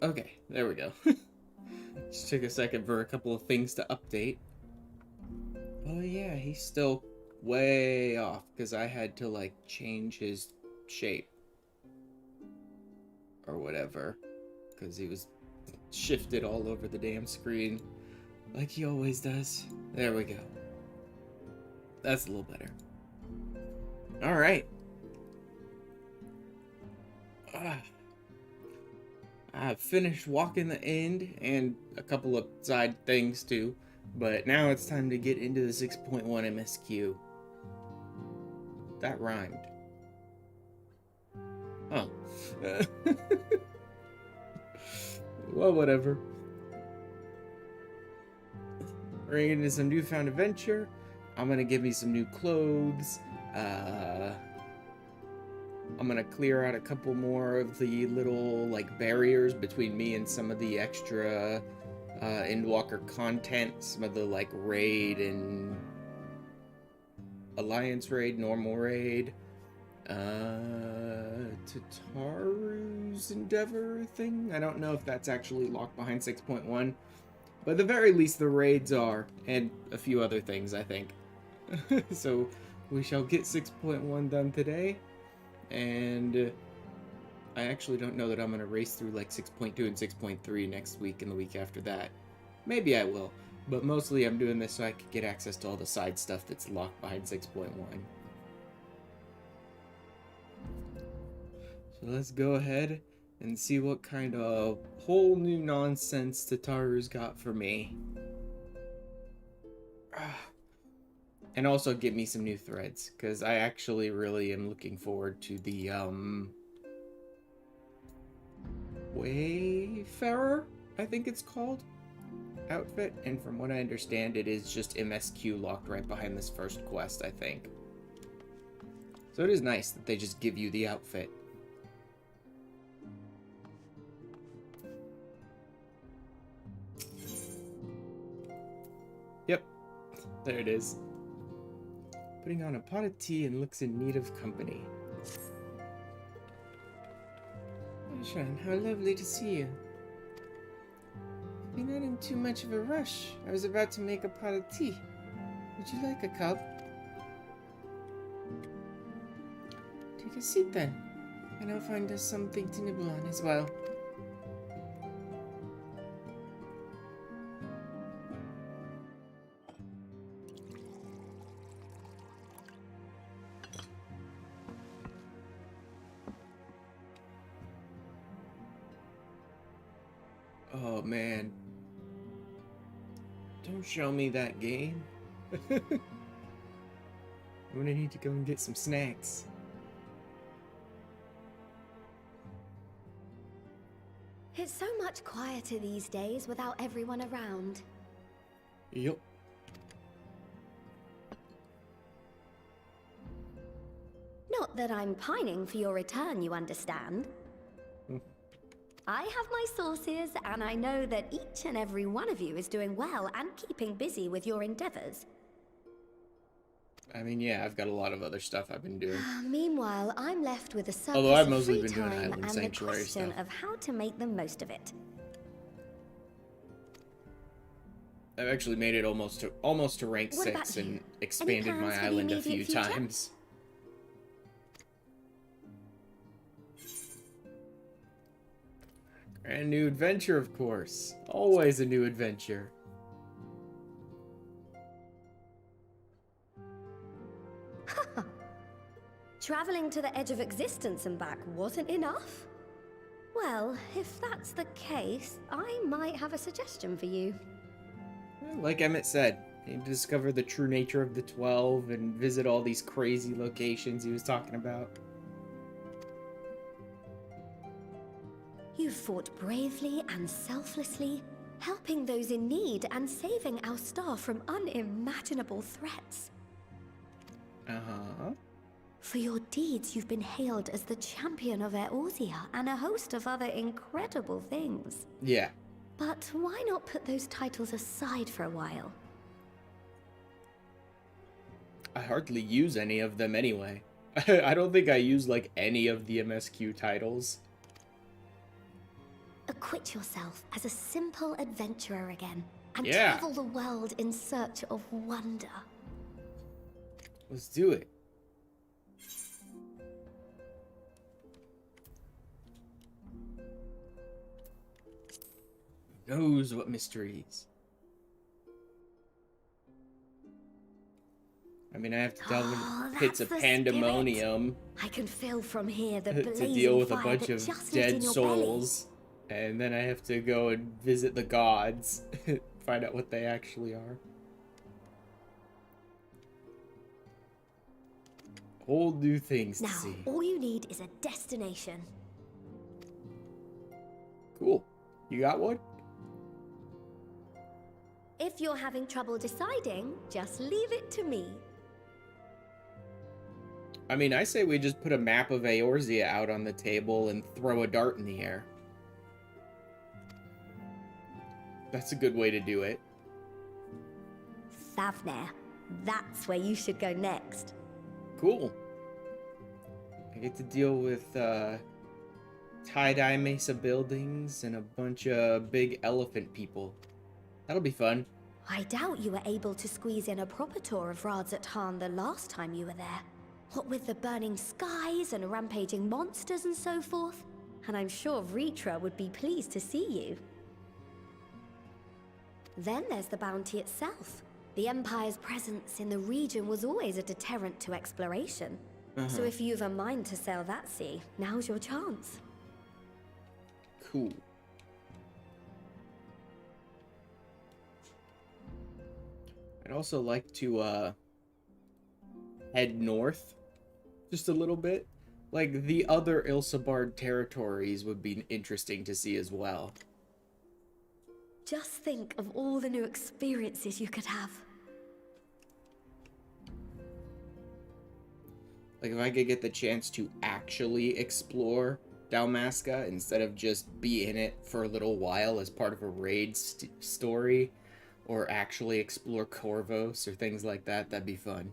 Okay, there we go. Just took a second for a couple of things to update. Oh yeah, he's still way off because I had to like change his shape or whatever because he was shifted all over the damn screen like he always does. There we go. That's a little better. All right. I've finished walking the end and a couple of side things too, but now it's time to get into the 6.1 MSQ. That rhymed. Oh. Well, whatever. We're gonna get into some Newfound adventure. I'm gonna give me some new clothes. I'm gonna clear out a couple more of the little like barriers between me and some of the extra Endwalker content, some of the like raid and alliance raid, normal raid, Tataru's Endeavor thing. I don't know if that's actually locked behind 6.1, but at the very least the raids are, and a few other things I think. So we shall get 6.1 done today. And I actually don't know that I'm going to race through like 6.2 and 6.3 next week and the week after that. Maybe I will, but mostly I'm doing this so I can get access to all the side stuff that's locked behind 6.1. So let's go ahead and see what kind of whole new nonsense Tataru's got for me. And also give me some new threads, because I actually really am looking forward to the, Wayfarer, I think it's called, outfit. And from what I understand, it is just MSQ locked right behind this first quest, I think. So it is nice that they just give you the outfit. Yep, there it is. Putting on a pot of tea and looks in need of company. Sean, how lovely to see you. You're not in too much of a rush. I was about to make a pot of tea. Would you like a cup? Take a seat then, and I'll find us something to nibble on as well. Oh man. Don't show me that game. I'm gonna need to go and get some snacks. It's so much quieter these days without everyone around. Yup. Not that I'm pining for your return, you understand. I have my sources, and I know that each and every one of you is doing well and keeping busy with your endeavors. I mean, yeah, I've got a lot of other stuff I've been doing. Meanwhile, I'm left with a surplus Although I've of mostly free been doing time Island and the Sanctuary question stuff. of how to make the most of it. I've actually made it almost to rank What 6 about and you? expanded Any my plans for the island a immediate few future? times. Brand new adventure, of course. Always a new adventure. Traveling to the edge of existence and back wasn't enough? Well, if that's the case, I might have a suggestion for you. Like Emmett said, you need to discover the true nature of the 12 and visit all these crazy locations he was talking about. You fought bravely and selflessly, helping those in need and saving our star from unimaginable threats. Uh-huh. For your deeds, you've been hailed as the champion of Eorzea and a host of other incredible things. Yeah. But why not put those titles aside for a while? I hardly use any of them anyway. I don't think I use, like, any of the MSQ titles. acquit yourself as a simple adventurer again and Yeah. travel the world in search of wonder. Let's do it. Who knows what mysteries? I mean, I have to delve Oh, into pits that's of the pandemonium I can feel from here the to blazing deal with a fire bunch that of just lived in dead your souls. And then I have to go and visit the gods, find out what they actually are. Whole new things belly. to Now, see. all you need is a destination. Cool. You got one? If you're having trouble deciding, just leave it to me. I mean, I say we just put a map of Eorzea out on the table and throw a dart in the air. That's a good way to do it. Thavner, that's where you should go next. Cool. I get to deal with tie-dye mesa buildings and a bunch of big elephant people. That'll be fun. I doubt you were able to squeeze in a proper tour of Radzatan the last time you were there. What with the burning skies and rampaging monsters and so forth. And I'm sure Ritra would be pleased to see you. Then there's the bounty itself. The Empire's presence in the region was always a deterrent to exploration. So if you've a mind to sail that sea, now's your chance. Cool. I'd also like to head north just a little bit. Like, the other Ilsabard territories would be interesting to see as well. Just think of all the new experiences you could have. Like, if I could get the chance to actually explore Dalmasca instead of just be in it for a little while as part of a raid story, or actually explore Corvos or things like that, that'd be fun.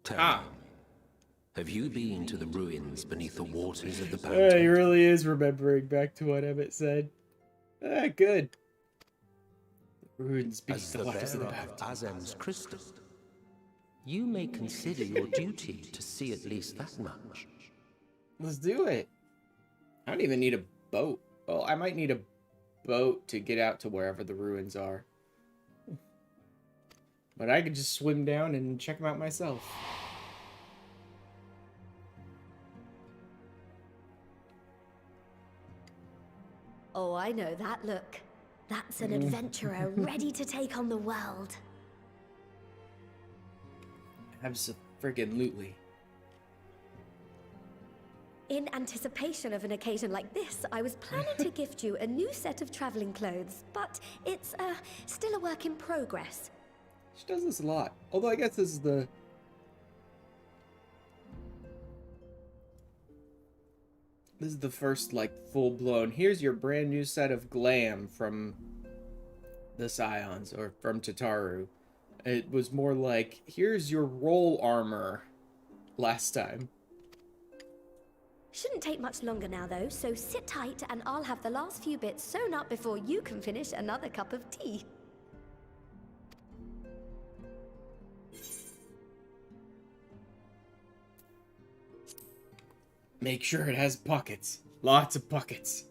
Tell me, have you been to the ruins beneath the waters of the He Pantone? really is remembering back to what Emmett said. Good. Ruins beneath As the the waters of the bearer of Pantone. Azem's crystal, you may consider your duty to see at least that much. Let's do it. I don't even need a boat. Well, I might need a boat to get out to wherever the ruins are. But I could just swim down and check them out myself. Oh, I know that look. That's an adventurer ready to take on the world. Abso-friggin-lutely. In anticipation of an occasion like this, I was planning to gift you a new set of traveling clothes, but it's still a work in progress. She does this a lot. Although I guess this is the... This is the first, like, full-blown, here's your brand new set of glam from the Scions, or from Tataru. It was more like, here's your roll armor last time. Shouldn't take much longer now, though, so sit tight and I'll have the last few bits sewn up before you can finish another cup of tea. Make sure it has pockets. Lots of pockets.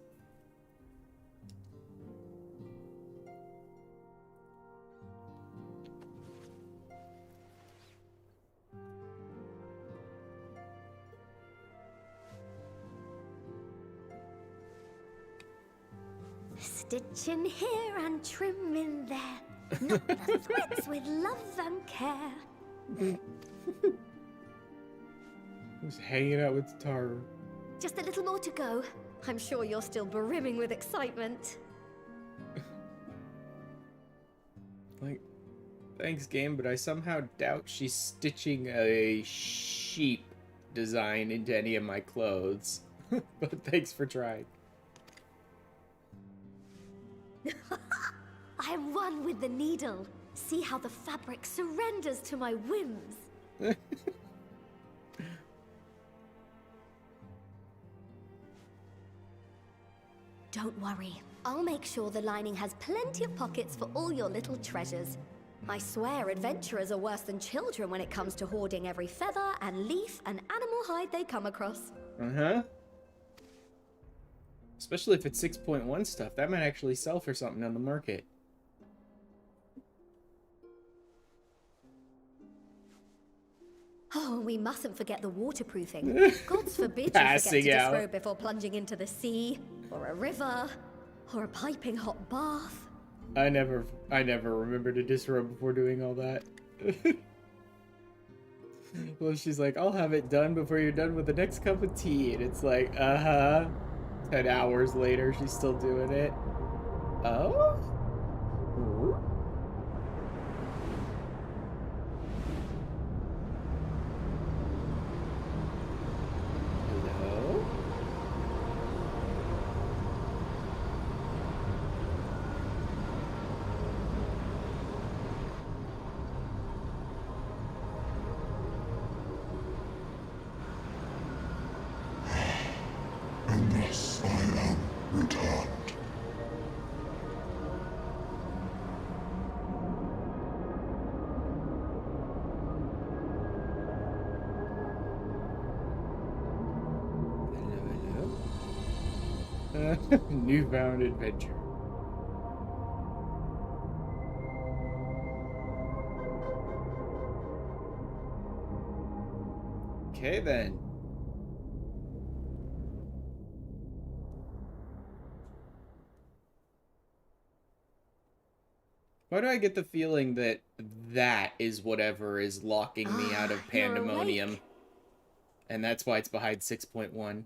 Stitch in here and trim in there. Knot the threads with love and care. Who's hanging out with Tataru? Just a little more to go. I'm sure you're still brimming with excitement. Like, thanks, game, but I somehow doubt she's stitching a sheep design into any of my clothes. But thanks for trying. I am one with the needle. See how the fabric surrenders to my whims. Don't worry. I'll make sure the lining has plenty of pockets for all your little treasures. I swear adventurers are worse than children when it comes to hoarding every feather and leaf and animal hide they come across. Uh-huh. Especially if it's 6.1 stuff. That might actually sell for something on the market. Oh, we mustn't forget the waterproofing. Gods forbid you forget to disrobe before plunging into the sea, or a river, or a piping hot bath. I never remember to disrobe before doing all that. Well, she's like, I'll have it done before you're done with the next cup of tea. And it's like, 10 hours later, she's still doing it. Oh? Ooh. Hello? And thus I am returned. Hello. Newfound adventure. Okay then. Why do I get the feeling that that is whatever is locking me out of Pandemonium? And that's why it's behind 6.1.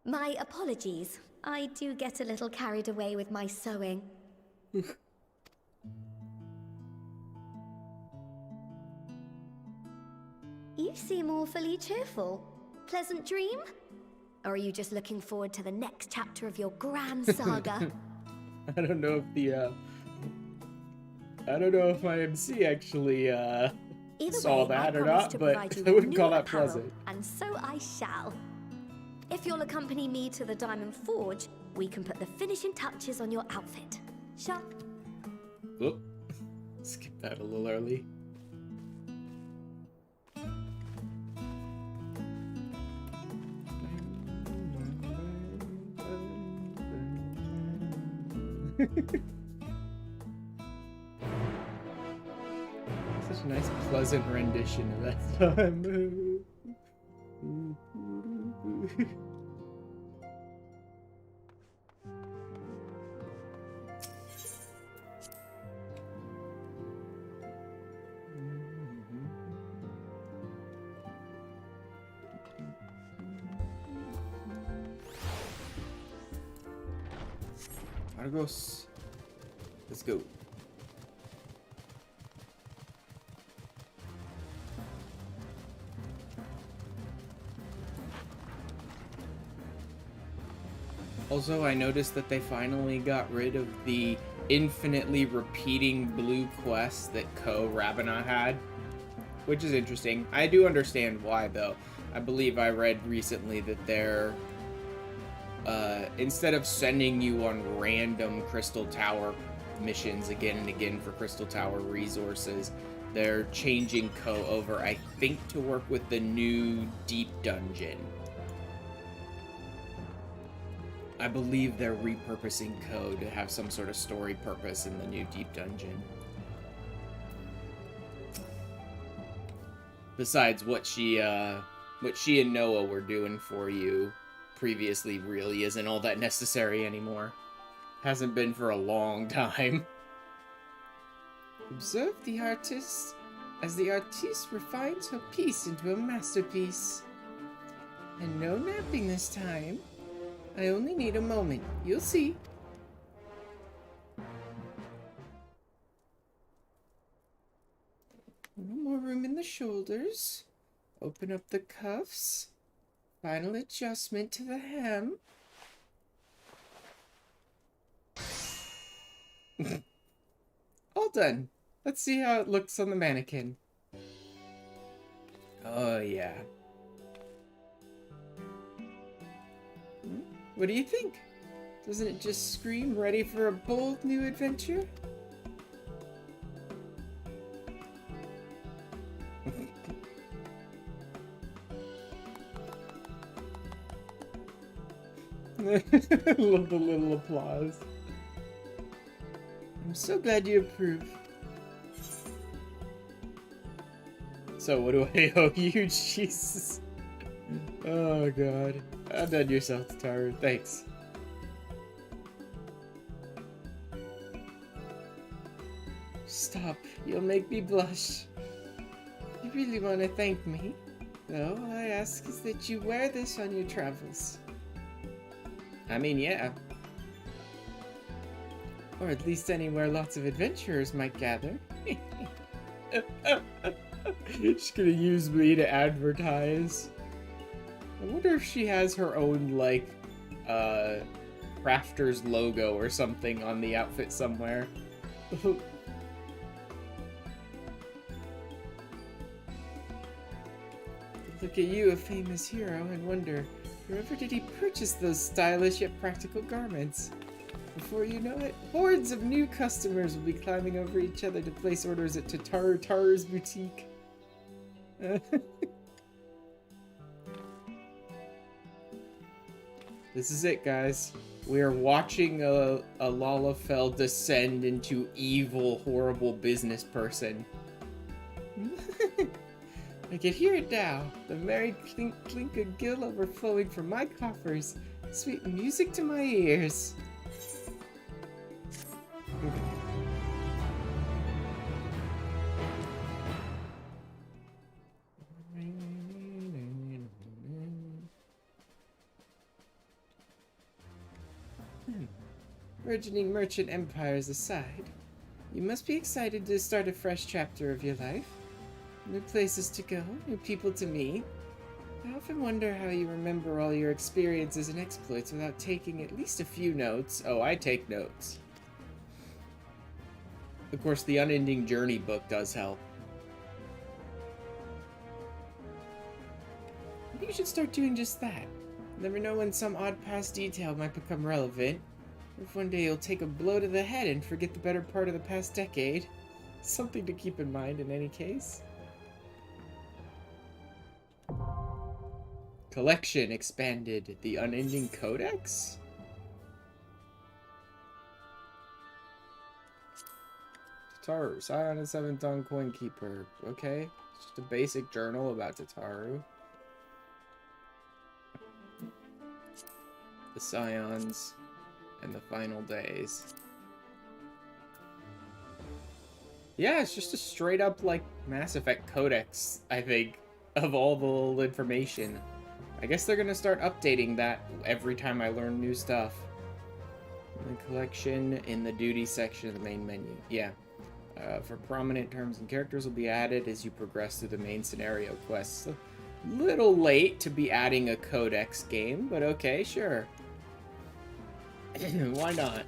My apologies. I do get a little carried away with my sewing. You seem awfully cheerful. Pleasant dream? Or are you just looking forward to the next chapter of your grand saga? I don't know if the, I don't know if my MC actually, saw that or not, but I wouldn't call that pleasant. And so I shall. If you'll accompany me to the Diamond Forge, we can put the finishing touches on your outfit. Sure. Whoop. Skip that a little early. Such a nice, pleasant rendition of that song. Argos. Let's go. Also, I noticed that they finally got rid of the infinitely repeating blue quests that Ko Rabina had, which is interesting. I do understand why, though. I believe I read recently that they're instead of sending you on random Crystal Tower missions again and again for Crystal Tower resources, they're changing Ko over, I think, to work with the new Deep Dungeon. I believe they're repurposing Ko to have some sort of story purpose in the new Deep Dungeon. Besides what she and Noah were doing for you previously really isn't all that necessary anymore. Hasn't been for a long time. Observe the artist as the artiste refines her piece into a masterpiece. And no napping this time. I only need a moment. You'll see. No more room in the shoulders. Open up the cuffs. Final adjustment to the hem. all done. Let's see how it looks on the mannequin. Oh, yeah. What do you think? Doesn't it just scream ready for a bold new adventure? Love the little applause. I'm so glad you approve. So what do I owe you? Jesus. Oh god. Outdone yourself, Tataru. Thanks. Stop. You'll make me blush. You really want to thank me? Though, all I ask is that you wear this on your travels. I mean, yeah. Or at least anywhere lots of adventurers might gather. She's gonna use me to advertise. I wonder if she has her own, like, crafter's logo or something on the outfit somewhere. Look at you, a famous hero, and wonder, wherever did he purchase those stylish yet practical garments? Before you know it, hordes of new customers will be climbing over each other to place orders at Taru's boutique. This is it, guys. We are watching a Lalafell descend into evil, horrible business person. I can hear it now. The merry clink of gill overflowing from my coffers. Sweet music to my ears. Burgeoning merchant empires aside, you must be excited to start a fresh chapter of your life. New places to go, new people to meet. I often wonder how you remember all your experiences and exploits without taking at least a few notes. Oh, I take notes. Of course, the Unending Journey book does help. Maybe you should start doing just that. Never know when some odd past detail might become relevant. Or if one day you'll take a blow to the head and forget the better part of the past decade. Something to keep in mind in any case. Collection expanded. The Unending Codex? Tataru, Scion and 7th Dawn Coin Keeper. Okay, it's just a basic journal about Tataru. The Scions and the final days. Yeah, it's just a straight up, like, Mass Effect Codex, I think, of all the little information. I guess they're gonna start updating that every time I learn new stuff. The collection in the duty section of the main menu. Yeah. For prominent terms and characters will be added as you progress through the main scenario quests. A little late to be adding a codex game, but okay, sure. Why not?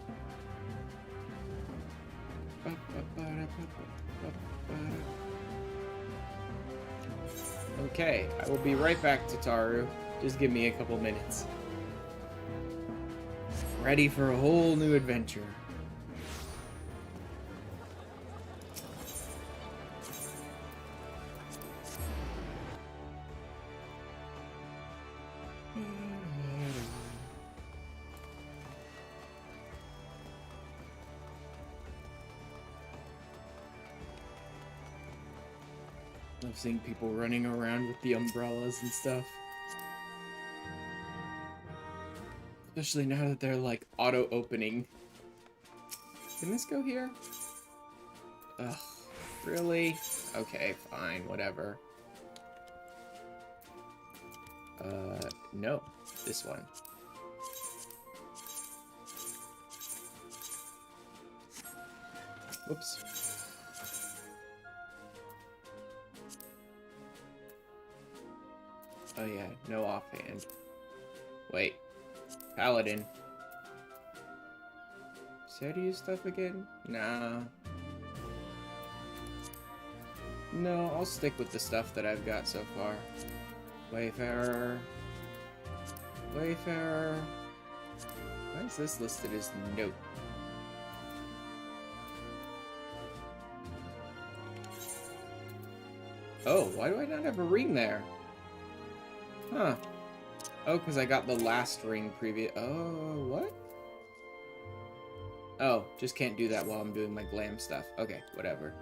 Okay, I will be right back, Tataru. Just give me a couple minutes. Ready for a whole new adventure. I've seen people running around with the umbrellas and stuff. Especially now that they're like auto-opening. Can this go here? Ugh, really? Okay, fine, whatever. No, this one. Whoops. Oh yeah, no offhand. Wait. Paladin. So how do you use stuff again? Nah. No, I'll stick with the stuff that I've got so far. Wayfarer. Wayfarer. Why is this listed as note? Oh, why do I not have a ring there? Huh. Oh, because I got the last ring previous. Oh, what? Oh, just can't do that while I'm doing my glam stuff. Okay, whatever.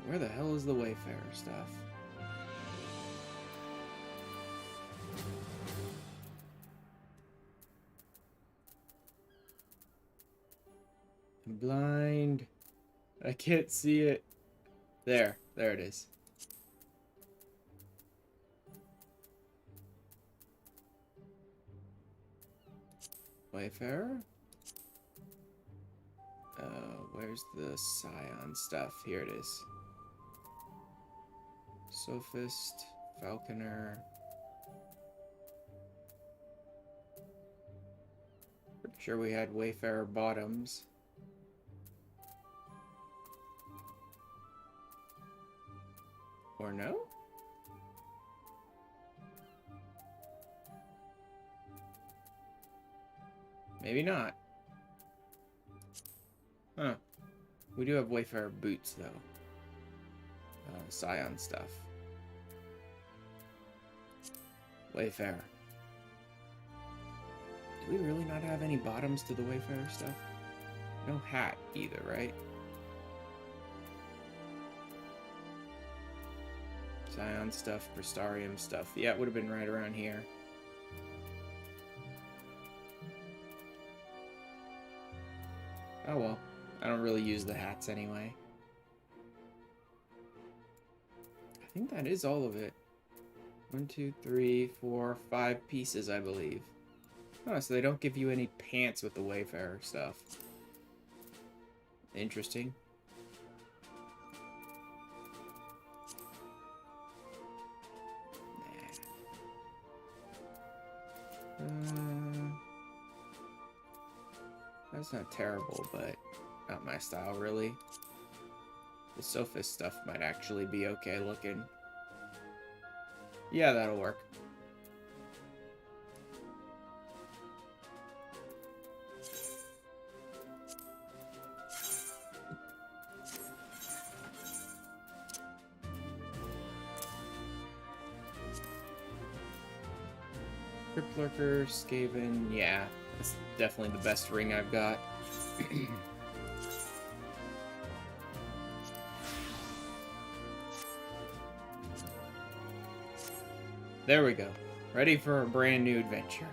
Where the hell is the Wayfarer stuff? I'm blind. I can't see it. There it is. Wayfarer? Where's the Scion stuff? Here it is. Sophist, Falconer. Pretty sure we had Wayfarer bottoms. Or no? Maybe not. Huh. We do have Wayfarer boots, though. Scion stuff. Wayfarer. Do we really not have any bottoms to the Wayfarer stuff? No hat either, right? Scion stuff, Prestarium stuff. Yeah, it would have been right around here. Oh well. I don't really use the hats anyway. I think that is all of it. 1, 2, 3, 4, 5 pieces, I believe. Oh, so they don't give you any pants with the Wayfarer stuff. Interesting. That's not terrible, but not my style, really. The Sophist stuff might actually be okay looking. Yeah, that'll work. Lurker, Skaven, yeah, that's definitely the best ring I've got. There we go. Ready for a brand new adventure.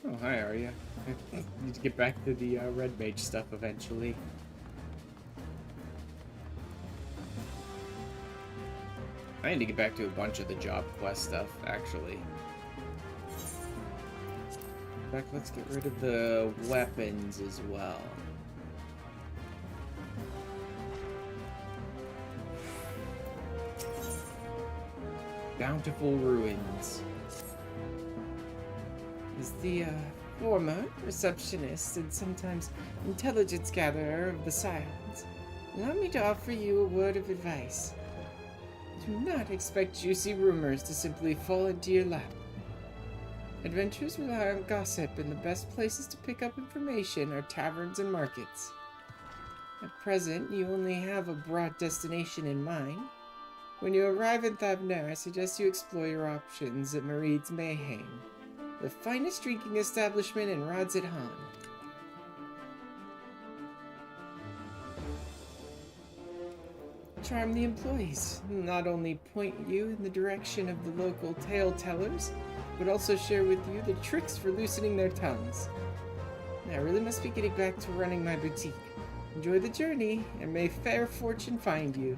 Oh, hi, Arya. I need to get back to the Red Mage stuff eventually. I need to get back to a bunch of the job quest stuff, actually. In fact, let's get rid of the weapons as well. Bountiful Ruins. Is the former receptionist and sometimes intelligence gatherer of the Scions. Allow me to offer you a word of advice. Do not expect juicy rumors to simply fall into your lap. Adventurers rely on gossip, and the best places to pick up information are taverns and markets. At present, you only have a broad destination in mind. When you arrive in Thavner, I suggest you explore your options at Maride's Mayhem, the finest drinking establishment in Rods at Han. Charm the employees, not only point you in the direction of the local tale tellers, but also share with you the tricks for loosening their tongues. I really must be getting back to running my boutique. Enjoy the journey, and may fair fortune find you.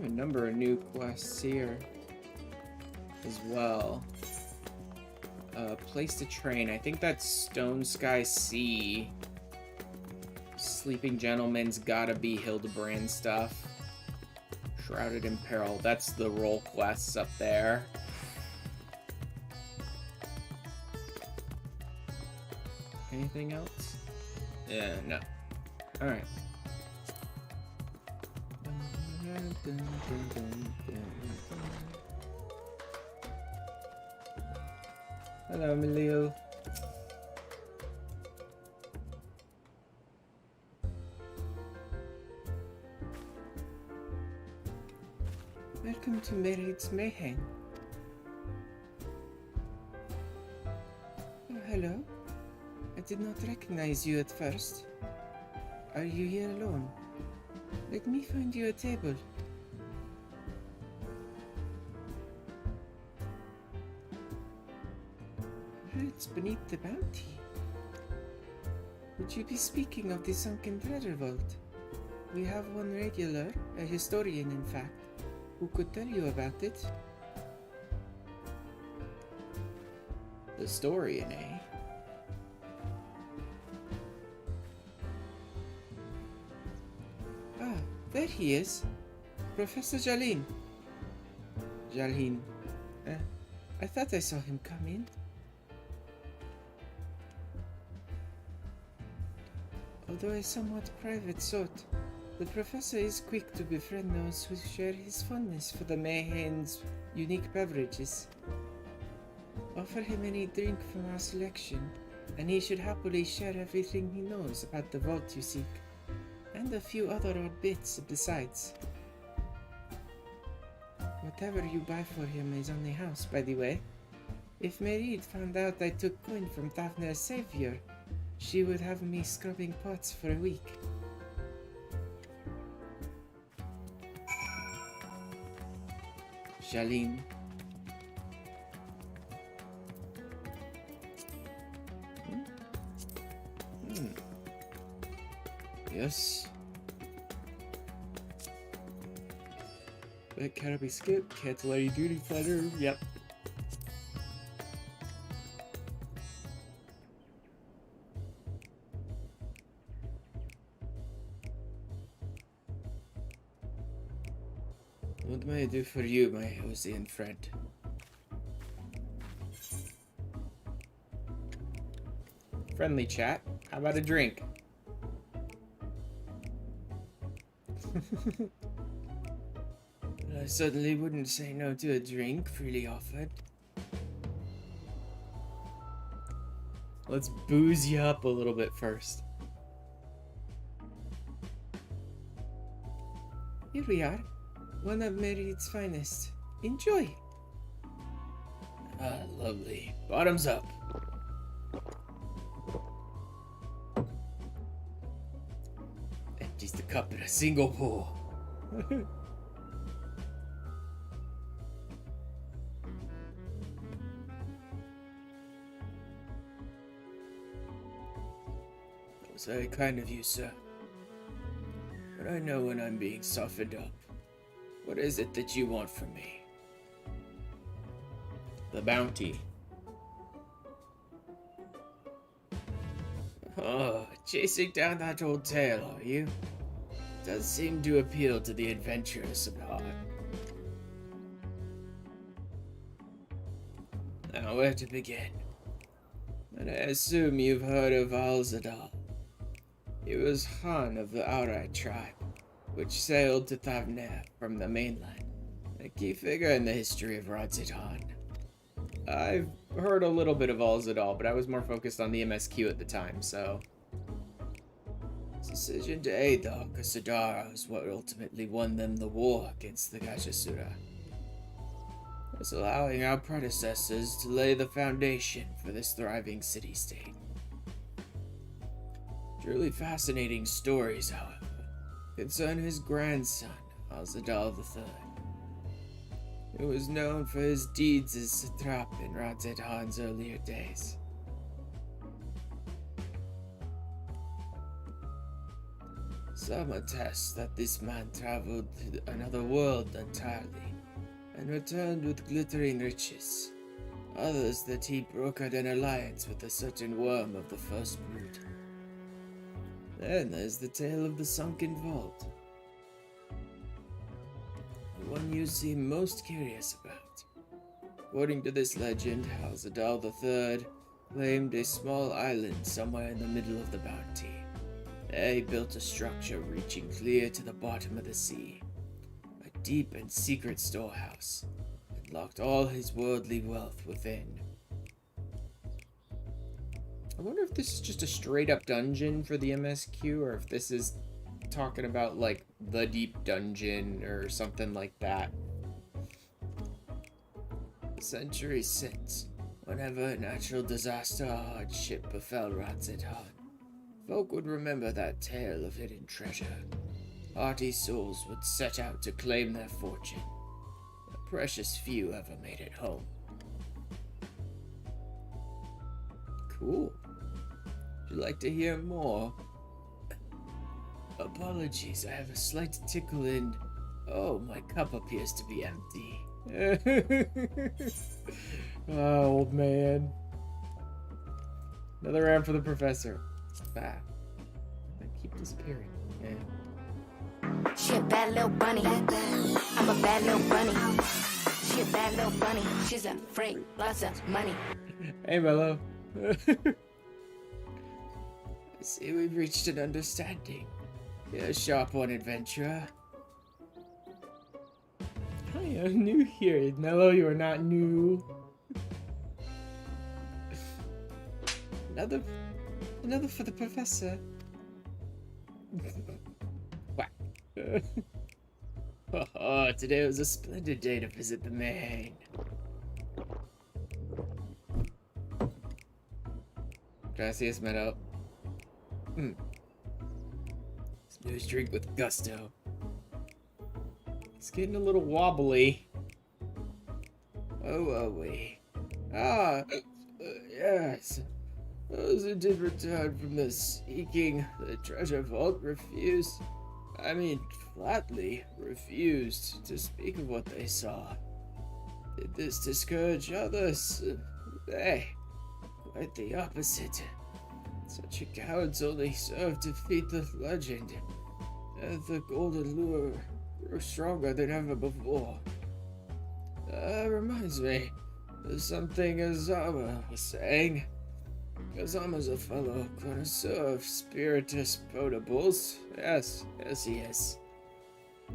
A number of new quests here as well. Place to train. I think that's Stone Sky Sea. Sleeping Gentleman's gotta be Hildebrand stuff. Shrouded in Peril. That's the role quests up there. Anything else? Yeah, no. Alright. Hello, Emilio. Welcome to Merritt's Mayhem. Oh, hello. I did not recognize you at first. Are you here alone? Let me find you a table. It's beneath the bounty. Would you be speaking of the sunken treasure vault? We have one regular, a historian in fact, who could tell you about it. Historian, eh? Ah, there he is. Professor Jalin. Jalin. I thought I saw him come in. Although a somewhat private sort, the professor is quick to befriend those who share his fondness for the Mayhane's unique beverages. Offer him any drink from our selection, and he should happily share everything he knows about the vault you seek, and a few other odd bits besides. Whatever you buy for him is on the house, by the way. If Merid found out I took coin from Thavner's savior, she would have me scrubbing pots for a week. Jalin. Yes. That can't be skipped. Cancellary duty fighter. Yep. What may I do for you, my Osean friend? Friendly chat. How about a drink? I certainly wouldn't say no to a drink freely offered. Let's booze you up a little bit first. Here we are. One of Merit's finest. Enjoy. Ah, lovely. Bottoms up. Empties the cup in a single pull. That was very kind of you, sir. But I know when I'm being softened up. What is it that you want from me? The bounty. Oh, chasing down that old tale, are you? Does seem to appeal to the adventurous of heart. Now, where to begin? And I assume you've heard of Alzadal. He was Han of the Aurite tribe, which sailed to Thavner from the mainland, a key figure in the history of Radzetan. I've heard a little bit of Alzadal, but I was more focused on the MSQ at the time, so... His decision to aid the Akasadara was what ultimately won them the war against the Gajasura, thus allowing our predecessors to lay the foundation for this thriving city-state. Truly fascinating stories, however, concern his grandson, Alzadal III, who was known for his deeds as satrap in Radzetan's earlier days. Some attest that this man traveled to another world entirely, and returned with glittering riches. Others that he brokered an alliance with a certain worm of the first brood. Then there's the tale of the sunken vault. The one you seem most curious about. According to this legend, Al-Zadal III claimed a small island somewhere in the middle of the bounty. There he built a structure reaching clear to the bottom of the sea. A deep and secret storehouse, and locked all his worldly wealth within. I wonder if this is just a straight up dungeon for the MSQ, or if this is talking about like the deep dungeon or something like that. Centuries since, whenever a natural disaster or hardship befell Ratzetan, folk would remember that tale of hidden treasure. Hearty souls would set out to claim their fortune. A precious few ever made it home. Cool. Would you like to hear more? Apologies, I have a slight tickle in... Oh, my cup appears to be empty. Oh, old man. Another round for the professor. Ah. I keep disappearing. Yeah. She a bad little bunny. I'm a bad little bunny. She a bad little bunny. She's a freak. Lots of money. Hey, Mello. I see we've reached an understanding. You're a sharp one, adventurer. I am new here. Mello, you are not new. Another for the professor. Whack. Oh, today was a splendid day to visit the main. Gracias, Meadow. Snooze drink with gusto. It's getting a little wobbly. Oh, are we? Yes. Those who did return from the seeking the treasure vault flatly refused to speak of what they saw. Did this discourage others? Quite the opposite. Such cowards only serve to feed the legend. The golden lure grew stronger than ever before. Reminds me of something Azama was saying. Azama's a fellow connoisseur of spiritus potables. Yes, he is.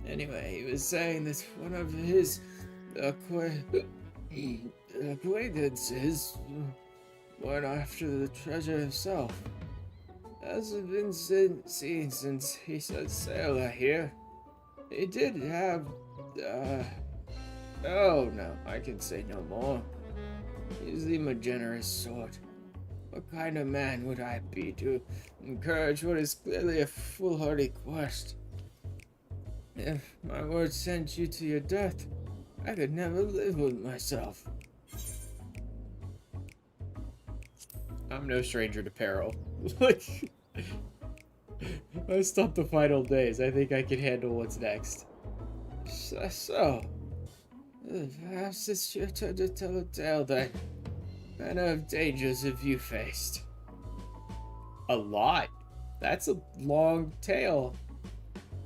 Anyway, he was saying that one of his acquaintances went after the treasure himself. Hasn't been seen since he set sail, I hear. He did have, oh no, I can say no more. He's the more generous sort. What kind of man would I be to encourage what is clearly a foolhardy quest? If my word sent you to your death, I could never live with myself. I'm no stranger to peril. Like, I stopped the final days. I think I can handle what's next. So, perhaps it's your turn to tell a tale then. What kind of dangers have you faced? A lot. That's a long tale.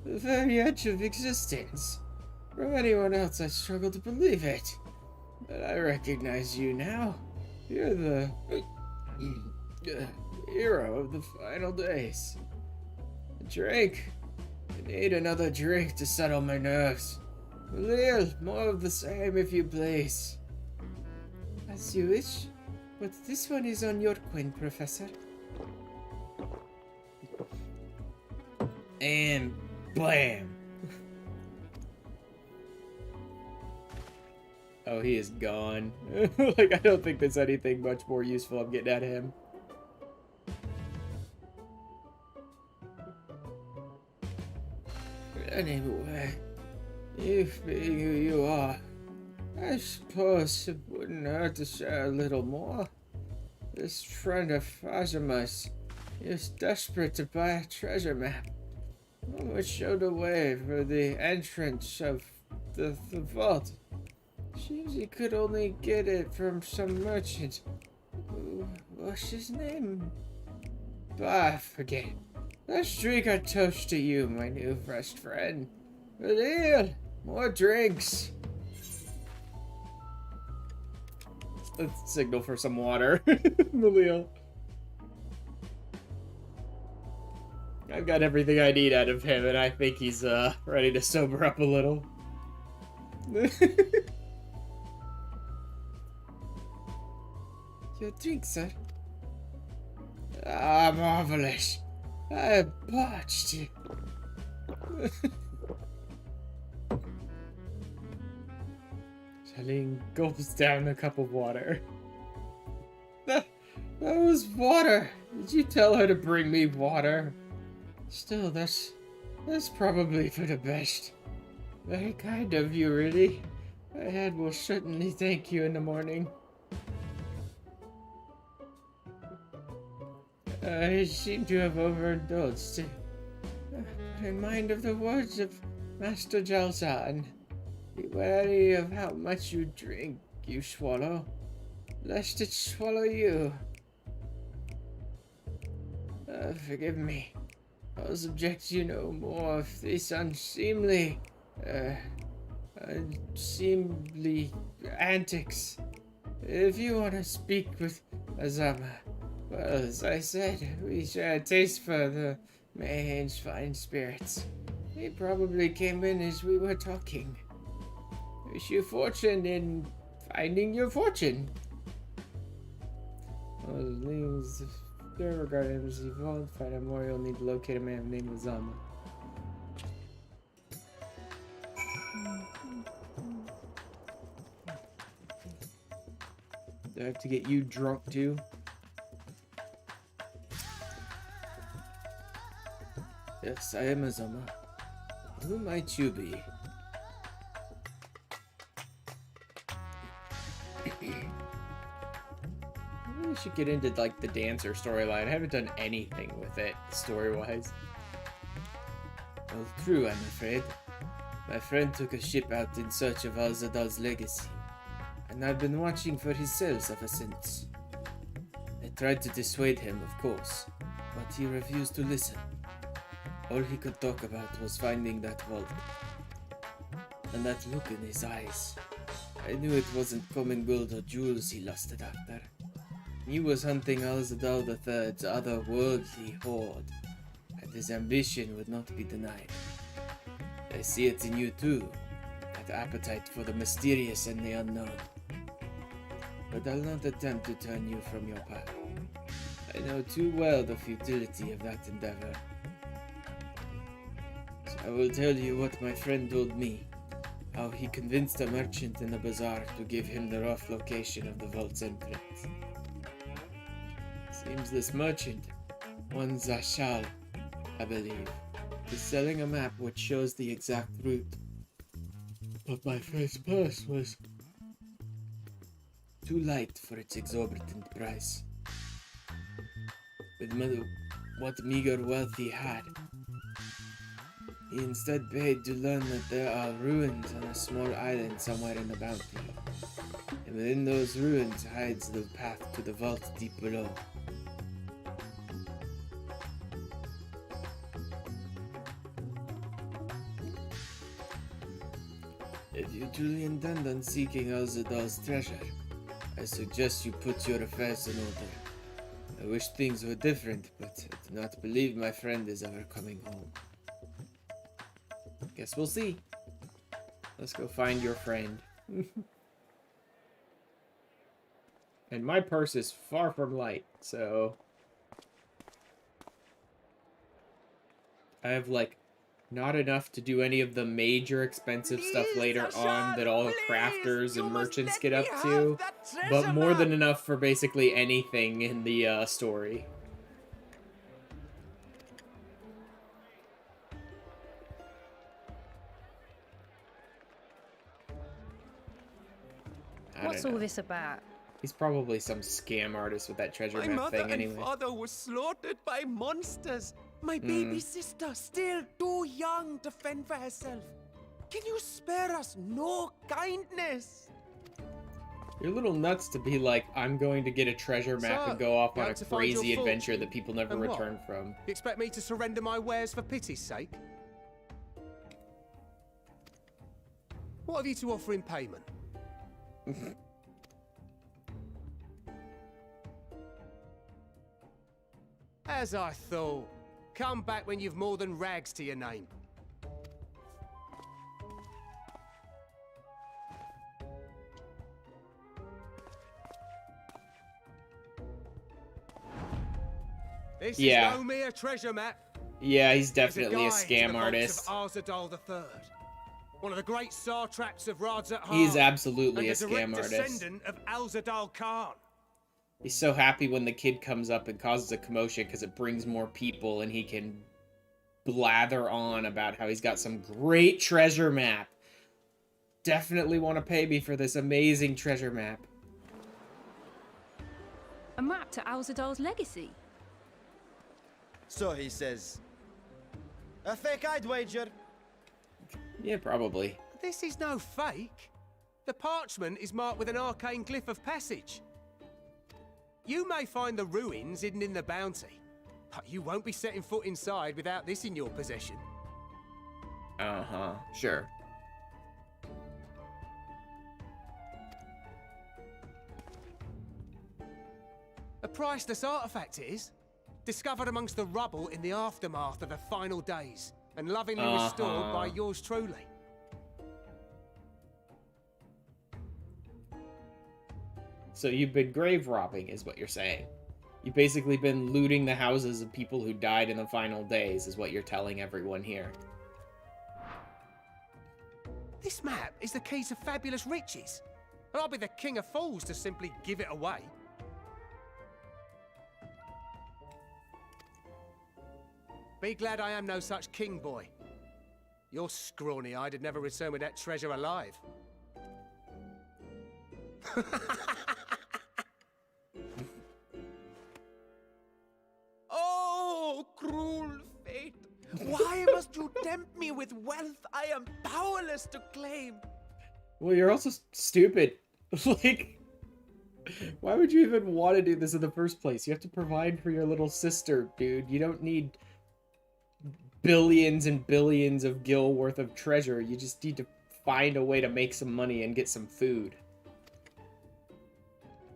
The very edge of existence. From anyone else, I struggle to believe it. But I recognize you now. You're the hero of the final days. A drink. I need another drink to settle my nerves. Lil, more of the same if you please. As you wish. But this one is on your queen, Professor. And blam! Oh, he is gone. Like, I don't think there's anything much more useful I'm getting at him. Anyway, you being who you are, I suppose it wouldn't hurt to share a little more. This friend of Fazima's is desperate to buy a treasure map. Mama showed the way for the entrance of the vault. She could only get it from some merchant. What's his name? I forget. Let's drink a toast to you, my new best friend. Adil, more drinks. Let's signal for some water. Malil. I've got everything I need out of him, and I think he's ready to sober up a little. Your drink, sir. Ah, marvelous. I botched you. Shaleen gulps down a cup of water. That was water. Did you tell her to bring me water? Still, that's probably for the best. Very kind of you, really. My head will certainly thank you in the morning. I seem to have overindulged. In mind of the words of Master Jalzan, be wary of how much you drink, you swallow, lest it swallow you. Forgive me. I'll subject you no more of this unseemly antics. If you want to speak with Azama, well, as I said, we share a taste for the Mayhane's fine spirits. He probably came in as we were talking. Wish you fortune in finding your fortune. Regarding Embassy Vault, find a more, you'll need to locate a man named Azama. Do I have to get you drunk too? Yes, I am Azama. Who might you be? We should get into like the dancer storyline. I haven't done anything with it story-wise. Well, true, I'm afraid. My friend took a ship out in search of Al-Zadal's legacy, and I've been watching for his cells ever since. I tried to dissuade him, of course, but he refused to listen. All he could talk about was finding that vault. And that look in his eyes. I knew it wasn't common gold or jewels he lusted after. He was hunting Al-Zadal III's otherworldly hoard, and his ambition would not be denied. I see it in you too, that appetite for the mysterious and the unknown. But I'll not attempt to turn you from your path. I know too well the futility of that endeavor. So I will tell you what my friend told me, how he convinced a merchant in the bazaar to give him the rough location of the vault's entrance. Seems this merchant, one Zashal, I believe, is selling a map which shows the exact route. But my friend's purse was too light for its exorbitant price. With what meager wealth he had, he instead paid to learn that there are ruins on a small island somewhere in the bounty. And within those ruins hides the path to the vault deep below. If you truly intend on seeking Al-Zadal's treasure, I suggest you put your affairs in order. I wish things were different, but I do not believe my friend is ever coming home. Guess we'll see. Let's go find your friend. And my purse is far from light, so I have like not enough to do any of the major expensive stuff later on that all crafters and merchants get up to, but more than enough for basically anything in the story. What's all this about? He's probably some scam artist with that treasure map thing anyway. My mother and father were slaughtered by monsters. My baby sister, still too young to fend for herself. Can you spare us no kindness? You're a little nuts to be like, I'm going to get a treasure map So, and go off you on a out to find your crazy adventure fortune? that people never And what? return from. You expect me to surrender my wares for pity's sake? What have you to offer in payment? As I thought. Come back when you've more than rags to your name. This is no mere treasure map. Yeah, he's It's definitely a guide to scam the vaults artist. of Arzadal III, one of the great satraps of Radzat He's absolutely a and the scam direct artist. descendant of Alzadal Khan. He's so happy when the kid comes up and causes a commotion because it brings more people and he can blather on about how he's got some great treasure map. Definitely want to pay me for this amazing treasure map. A map to Alzadal's legacy. So he says. A fake, I'd wager. Yeah, probably. This is no fake. The parchment is marked with an arcane glyph of passage. You may find the ruins hidden in the bounty, but you won't be setting foot inside without this in your possession. Uh-huh, sure. A priceless artifact it is, discovered amongst the rubble in the aftermath of the final days, and lovingly restored by yours truly. So you've been grave robbing, is what you're saying. You've basically been looting the houses of people who died in the final days, is what you're telling everyone here. This map is the key to fabulous riches, and I'll be the king of fools to simply give it away. Be glad I am no such king, boy. You're scrawny-eyed and never return with that treasure alive. Oh, cruel fate. Why must you tempt me with wealth I am powerless to claim? Well, you're also stupid. Like, why would you even want to do this in the first place? You have to provide for your little sister, dude. You don't need billions and billions of gil worth of treasure. You just need to find a way to make some money and get some food.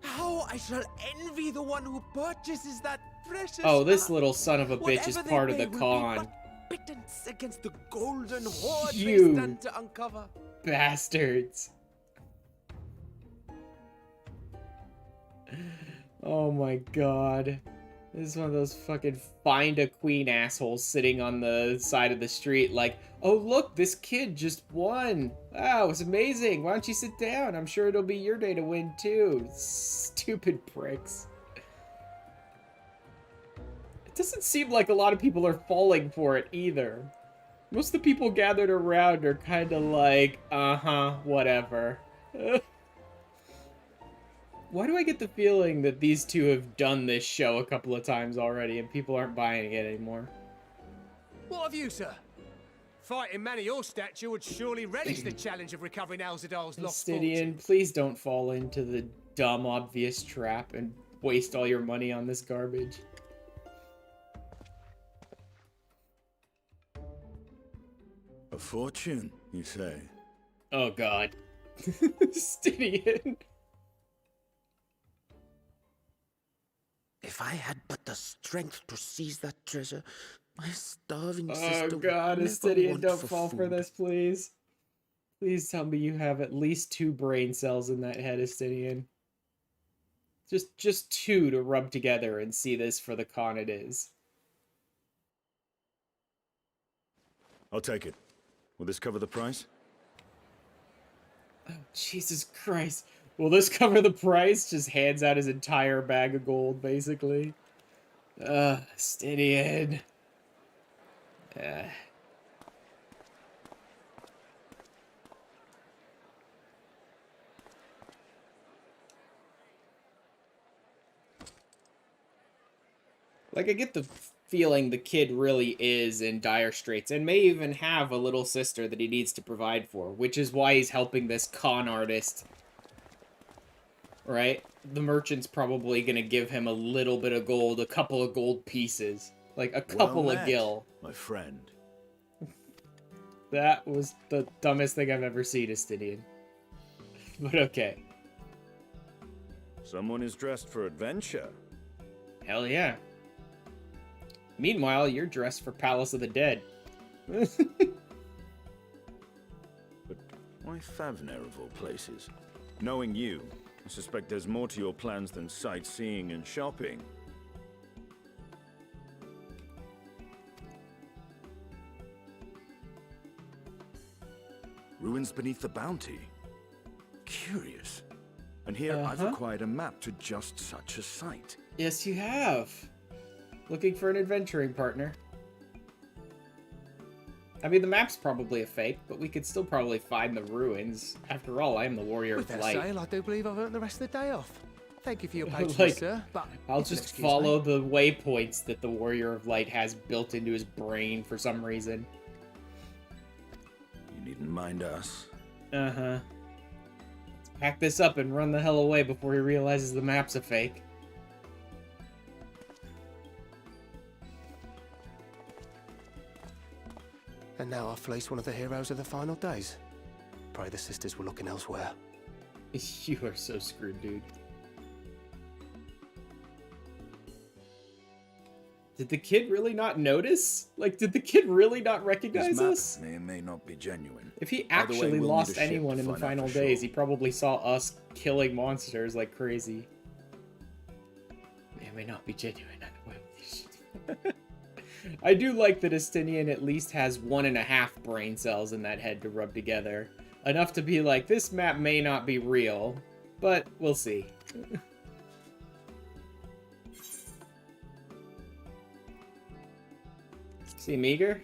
How I shall envy the one who purchases that precious. Oh, this map. little son of a bitch is Whatever part they of the pay will be con. but pittance against the golden hoard You they stand to uncover. bastards. Oh my god. This is one of those fucking find a queen assholes sitting on the side of the street like, oh look, this kid just won. Wow, it's amazing. Why don't you sit down? I'm sure it'll be your day to win too. Stupid pricks. It doesn't seem like a lot of people are falling for it either. Most of the people gathered around are kind of like, uh-huh, whatever. Why do I get the feeling that these two have done this show a couple of times already and people aren't buying it anymore? What have you, sir? Fighting man of your stature would surely relish the challenge of recovering Alzadal's lost fortune. Stidian, please don't fall into the dumb, obvious trap and waste all your money on this garbage. A fortune, you say? Oh god. Stidian. If I had but the strength to seize that treasure, my starving sister Oh god, would never Stidian, want don't for fall for food. this, please. Please tell me you have at least 2 brain cells in that head, Stidian. Just 2 to rub together and see this for the con it is. I'll take it. Will this cover the price? Oh, Jesus Christ. Will this cover the price? Just hands out his entire bag of gold, basically. Stidian. Like, I get the feeling the kid really is in dire straits and may even have a little sister that he needs to provide for, which is why he's helping this con artist. Right? The merchant's probably gonna give him a little bit of gold, a couple of gold pieces. Like, a couple Well of met, gil. my friend. That was the dumbest thing I've ever seen, Estinian. But okay. Someone is dressed for adventure. Hell yeah. Meanwhile, you're dressed for Palace of the Dead. But why Favner of all places? Knowing you, I suspect there's more to your plans than sightseeing and shopping. Ruins beneath the bounty. Curious. And here I've acquired a map to just such a site. Yes, you have. Looking for an adventuring partner. I mean, the map's probably a fake, but we could still probably find the ruins. After all, I am the Warrior With of that Light. sail, I do believe I've earned the rest of the day off. Thank you for your patience, Like, sir, but I'll you can just excuse follow me. the waypoints that the Warrior of Light has built into his brain for some reason. You needn't mind us. Uh-huh. Let's pack this up and run the hell away before he realizes the map's a fake. And now I've fleeced one of the heroes of the final days. Pray the sisters were looking elsewhere. You are so screwed, dude. Did the kid really not notice? Like, did the kid really not recognize This map us? may or may not be genuine. If he Either way, actually we'll lost need a ship anyone to in the find out final for days, sure. he probably saw us killing monsters like crazy. It may not be genuine. I do like that Estinian at least has 1.5 brain cells in that head to rub together. Enough to be like, this map may not be real, but we'll see. See, Meager?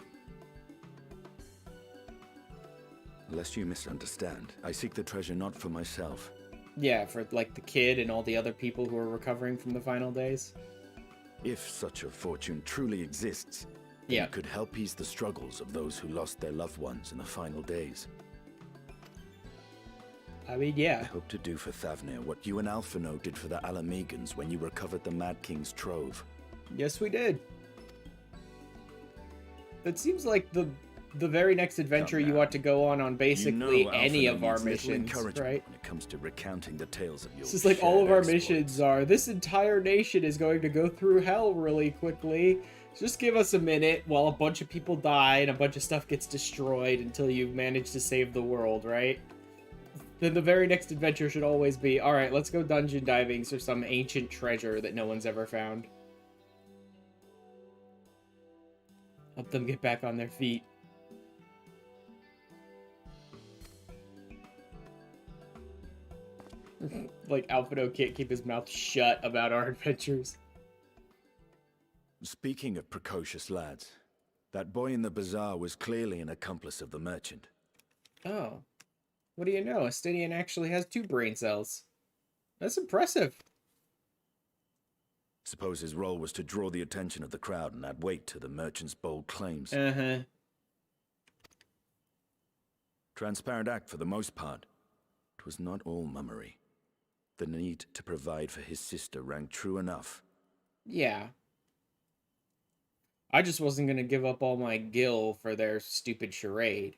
Lest you misunderstand, I seek the treasure not for myself. Yeah, for like the kid and all the other people who are recovering from the final days. If such a fortune truly exists, then Yeah. it could help ease the struggles of those who lost their loved ones in the final days. I mean, I yeah. hope to do for Thavnir what you and Alphino did for the Alamegans when you recovered the Mad King's trove. Yes, we did. It seems like the very next adventure you now. ought to go on basically You know any Alphino of our needs little missions, encouragement right? when it comes to recounting the tales of your It's just like all of shared our exploits. missions are, this entire nation is going to go through hell really quickly. Just give us a minute while a bunch of people die and a bunch of stuff gets destroyed until you manage to save the world, right? Then the very next adventure should always be, alright, let's go dungeon diving for some ancient treasure that no one's ever found. Help them get back on their feet. Like, Alphino can't keep his mouth shut about our adventures. Speaking of precocious lads, that boy in the bazaar was clearly an accomplice of the merchant. Oh. What do you know? Estinian actually has 2 brain cells. That's impressive. Suppose his role was to draw the attention of the crowd and add weight to the merchant's bold claims. Uh-huh. Transparent act for the most part. It was not all mummery. The need to provide for his sister rang true enough. Yeah. I just wasn't gonna give up all my gil for their stupid charade.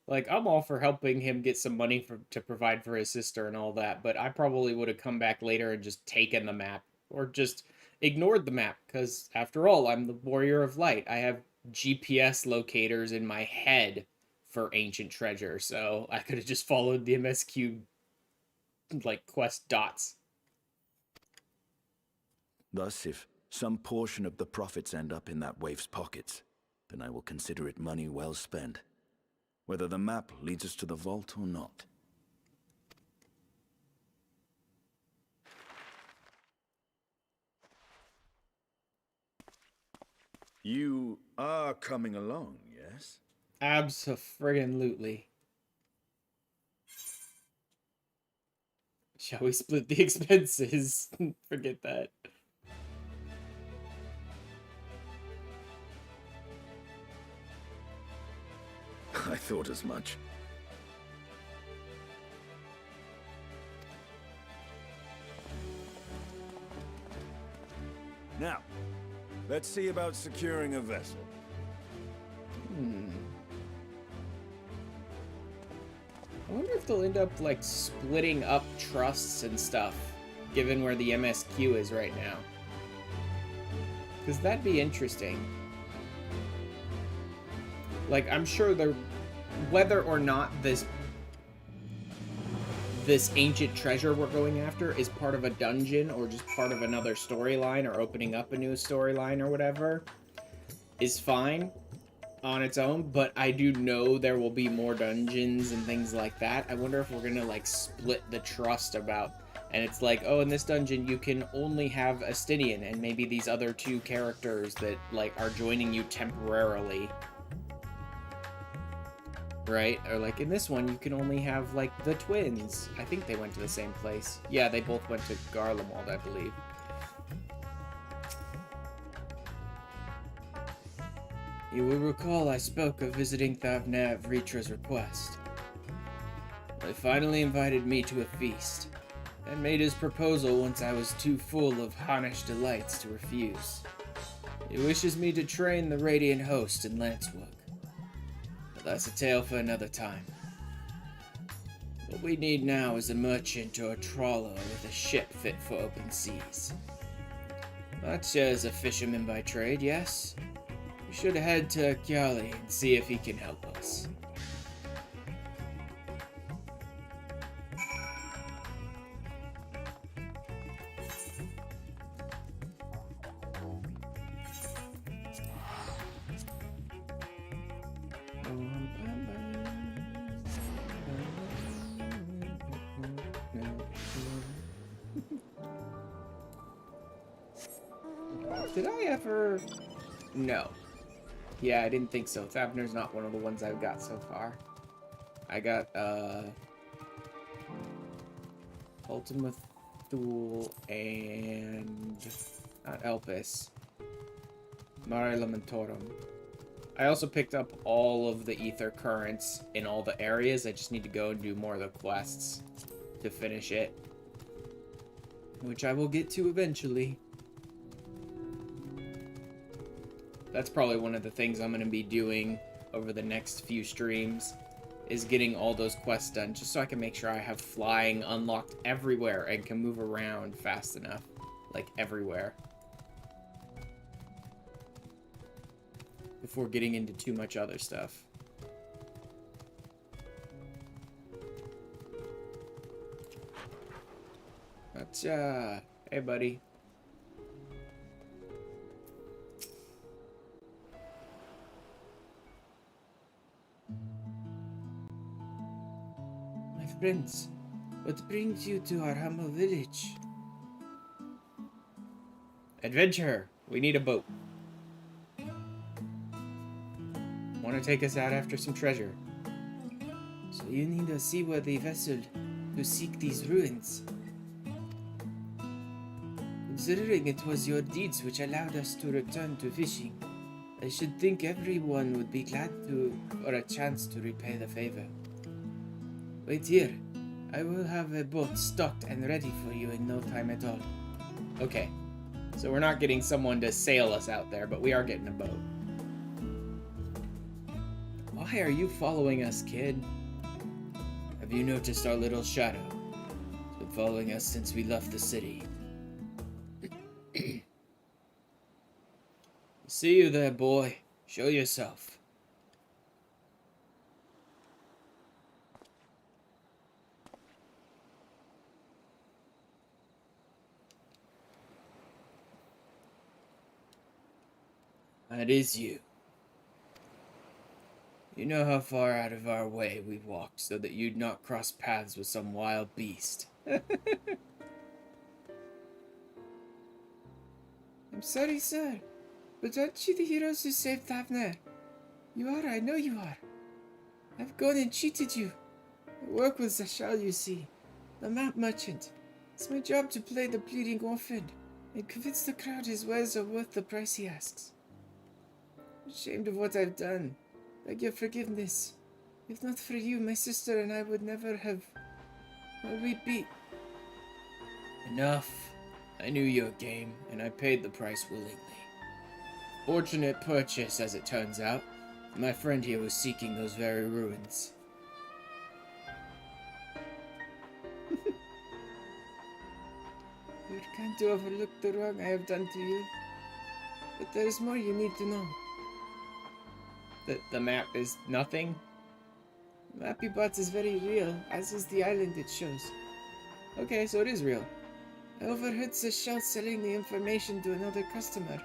Like, I'm all for helping him get some money to provide for his sister and all that, but I probably would have come back later and just taken the map. Or just ignored the map, because after all, I'm the Warrior of Light. I have GPS locators in my head for ancient treasure, so I could have just followed the MSQ, like, quest dots. Thus, if some portion of the profits end up in that waif's pockets, then I will consider it money well spent. Whether the map leads us to the vault or not. You are coming along, yes? Abso-friggin-lutely. Shall we split the expenses? Forget that. thought as much. Now, let's see about securing a vessel. I wonder if they'll end up, like, splitting up trusts and stuff, given where the MSQ is right now. Because that'd be interesting. Like, I'm sure they're... Whether or not this ancient treasure we're going after is part of a dungeon or just part of another storyline or opening up a new storyline or whatever is fine on its own, but I do know there will be more dungeons and things like that. I wonder if we're gonna, like, split the trust about, and it's like, oh, in this dungeon you can only have Astinian and maybe these other two characters that, like, are joining you temporarily. Right? Or, like, in this one, you can only have, like, the twins. I think they went to the same place. Yeah, they both went to Garlemald, I believe. You will recall I spoke of visiting Thavner at Vritra's request. He finally invited me to a feast, and made his proposal once I was too full of Hannish delights to refuse. He wishes me to train the Radiant Host in lance work. But that's a tale for another time. What we need now is a merchant or a trawler with a ship fit for open seas. Matcha is a fisherman by trade, yes? We should head to Kyali and see if he can help us. Did I ever... No. Yeah, I didn't think so. Thavner's not one of the ones I've got so far. I got, Ultima Thule and... not Elpis. Mare Lamentorum. I also picked up all of the Ether Currents in all the areas. I just need to go and do more of the quests to finish it. Which I will get to eventually. That's probably one of the things I'm going to be doing over the next few streams, is getting all those quests done, just so I can make sure I have flying unlocked everywhere and can move around fast enough. Like, everywhere. Before getting into too much other stuff. Gotcha. Hey, buddy. Friends, what brings you to our humble village? Adventure! We need a boat. Want to take us out after some treasure. So you need a seaworthy vessel to seek these ruins. Considering it was your deeds which allowed us to return to fishing, I should think everyone would be glad to, for a chance to repay the favor. Wait here. I will have a boat stocked and ready for you in no time at all. Okay. So we're not getting someone to sail us out there, but we are getting a boat. Why are you following us, kid? Have you noticed our little shadow? It's been following us since we left the city. See you there, boy. Show yourself. That is you. You know how far out of our way we walked so that you'd not cross paths with some wild beast. I'm sorry, sir, but aren't you the heroes who saved Thavner? You are, I know you are. I've gone and cheated you. I work with Zashal, you see, the map merchant. It's my job to play the bleeding orphan and convince the crowd his wares are worth the price he asks. Ashamed of what I've done. Beg your forgiveness. If not for you, my sister and I would never have... Well, we'd be... Enough. I knew your game, and I paid the price willingly. Fortunate purchase, as it turns out. My friend here was seeking those very ruins. You're kind to overlook the wrong I have done to you. But there is more you need to know. The map is nothing? Mappy Bots is very real, as is the island it shows. Okay, so it is real. I overheard Seychelles selling the information to another customer.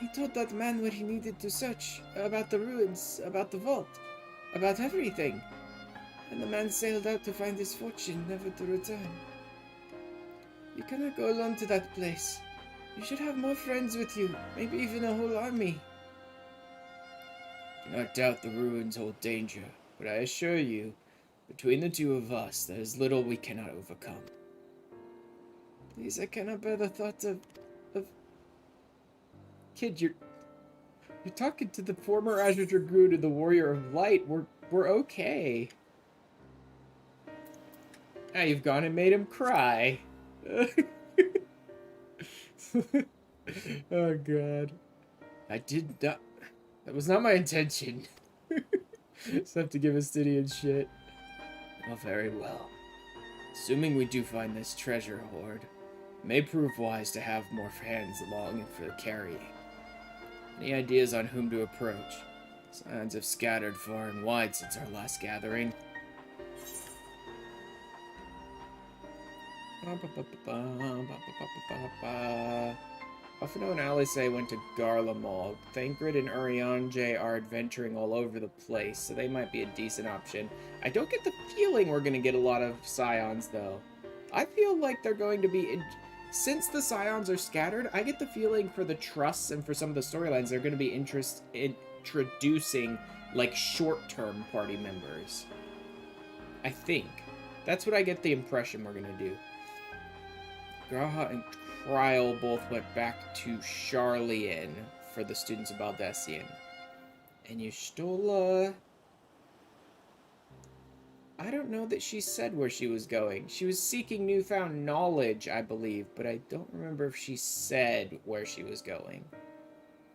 He told that man where he needed to search, about the ruins, about the vault, about everything. And the man sailed out to find his fortune, never to return. You cannot go alone to that place. You should have more friends with you, maybe even a whole army. Do not doubt the ruins hold danger, but I assure you, between the two of us, there is little we cannot overcome. Please, I cannot bear the thought of... Kid, you're talking to the former Azure Dragoon and the Warrior of Light. We're okay. Now you've gone and made him cry. Oh god. I did not... That was not my intention. Just have to give Astidian shit. Oh, very well. Assuming we do find this treasure hoard, it may prove wise to have more hands along for the carrying. Any ideas on whom to approach? Signs have scattered far and wide since our last gathering. Buffalo and Alice went to Garlemald. Thancred and Urianger are adventuring all over the place, so they might be a decent option. I don't get the feeling we're going to get a lot of Scions, though. I feel like they're going to be... Since the Scions are scattered, I get the feeling for the trusts and for some of the storylines, they're going to be introducing, like, short-term party members. I think. That's what I get the impression we're going to do. Graha and Trial both went back to Charlian for the students of Baldessian. And Y'shtola... I don't know that she said where she was going. She was seeking newfound knowledge, I believe, but I don't remember if she said where she was going.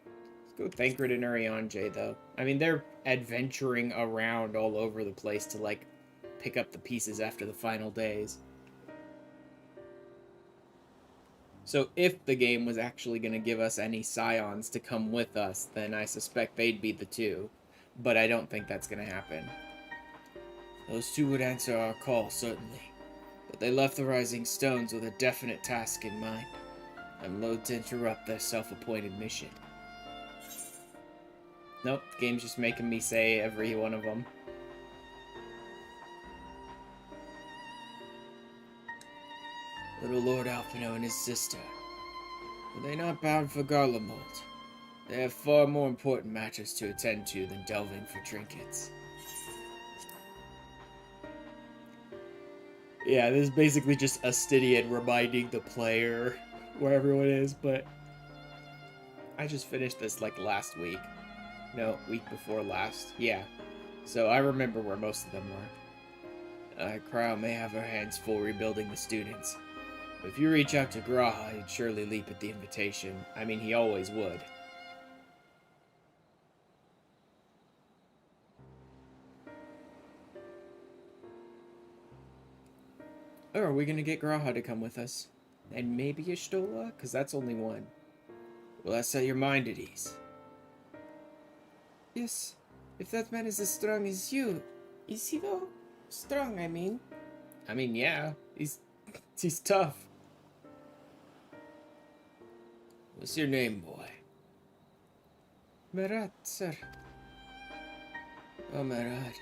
Let's go Thancred and Urianger, though. I mean, they're adventuring around all over the place to, like, pick up the pieces after the final days. So if the game was actually going to give us any Scions to come with us, then I suspect they'd be the two. But I don't think that's going to happen. Those two would answer our call, certainly. But they left the Rising Stones with a definite task in mind. I'm loath to interrupt their self-appointed mission. Nope, the game's just making me say every one of them. Little Lord Alpino and his sister. Were they not bound for Garlemald? They have far more important matters to attend to than delving for trinkets. Yeah, this is basically just Astidian reminding the player where everyone is, but I just finished this like last week. No, week before last. Yeah. So I remember where most of them were. Crow may have her hands full rebuilding the students. But if you reach out to Graha, he'd surely leap at the invitation. I mean, he always would. Oh, are we gonna get Graha to come with us? And maybe Y'shtola? Because that's only one. Will that set your mind at ease? Yes. If that man is as strong as you... Is he though? Strong, I mean. I mean, yeah. He's tough. What's your name, boy? Marat, sir. Oh, Marat.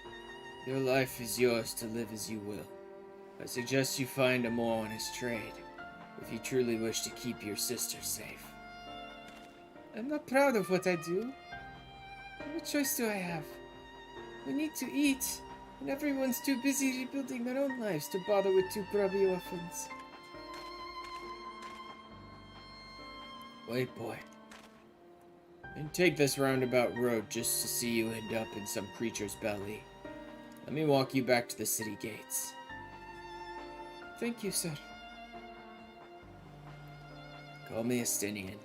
Your life is yours to live as you will. I suggest you find a more honest trade, if you truly wish to keep your sister safe. I'm not proud of what I do. What choice do I have? We need to eat, and everyone's too busy rebuilding their own lives to bother with two grubby orphans. Wait, boy. And take this roundabout road just to see you end up in some creature's belly. Let me walk you back to the city gates. Thank you, sir. Call me Estinian.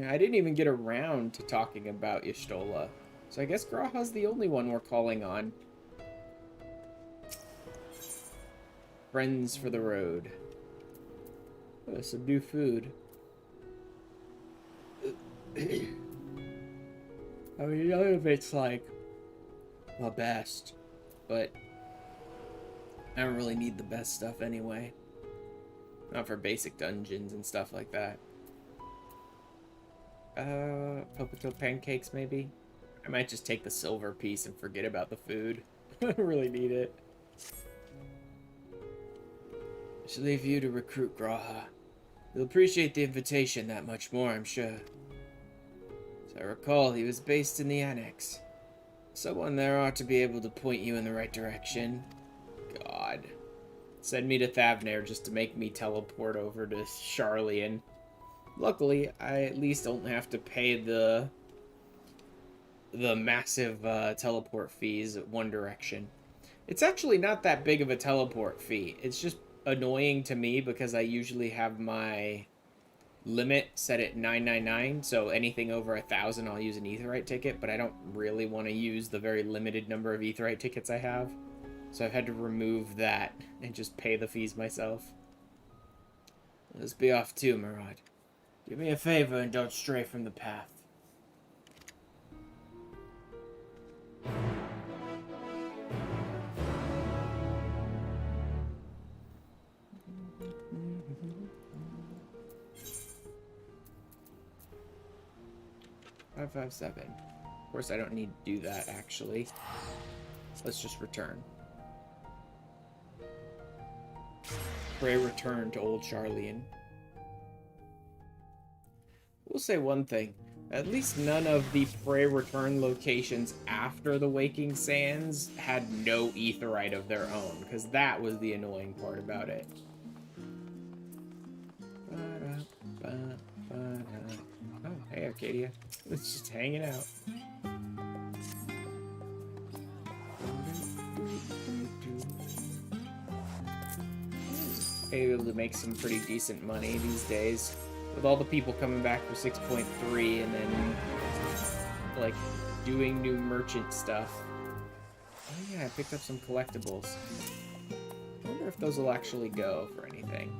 I didn't even get around to talking about Y'shtola, so I guess Graha's the only one we're calling on. Friends for the road. Oh, some new food. I mean, none of it's like the best, but I don't really need the best stuff anyway. Not for basic dungeons and stuff like that. Potato pancakes maybe? I might just take the silver piece and forget about the food. I don't really need it. I should leave you to recruit Graha. You'll appreciate the invitation that much more, I'm sure. As I recall, he was based in the Annex. Someone there ought to be able to point you in the right direction. God. Send me to Thavnair just to make me teleport over to Sharlayan. Luckily, I at least don't have to pay the massive teleport fees at One Direction. It's actually not that big of a teleport fee. It's just annoying to me because I usually have my limit set at 999, so anything over 1,000 I'll use an Aetheryte ticket, but I don't really want to use the very limited number of Aetheryte tickets I have. So I've had to remove that and just pay the fees myself. Let's be off too, Murad. Do me a favor and don't stray from the path. FFXIV. Of course, I don't need to do that, actually. Let's just return. Pray return to Old Sharlayan. We'll say one thing. At least none of the Prey return locations after the Waking Sands had no Aetheryte of their own, because that was the annoying part about it. Oh, hey Arcadia. It's just hanging out. Able to make some pretty decent money these days. With all the people coming back for 6.3 and then, like, doing new merchant stuff. Oh yeah, I picked up some collectibles. I wonder if those will actually go for anything.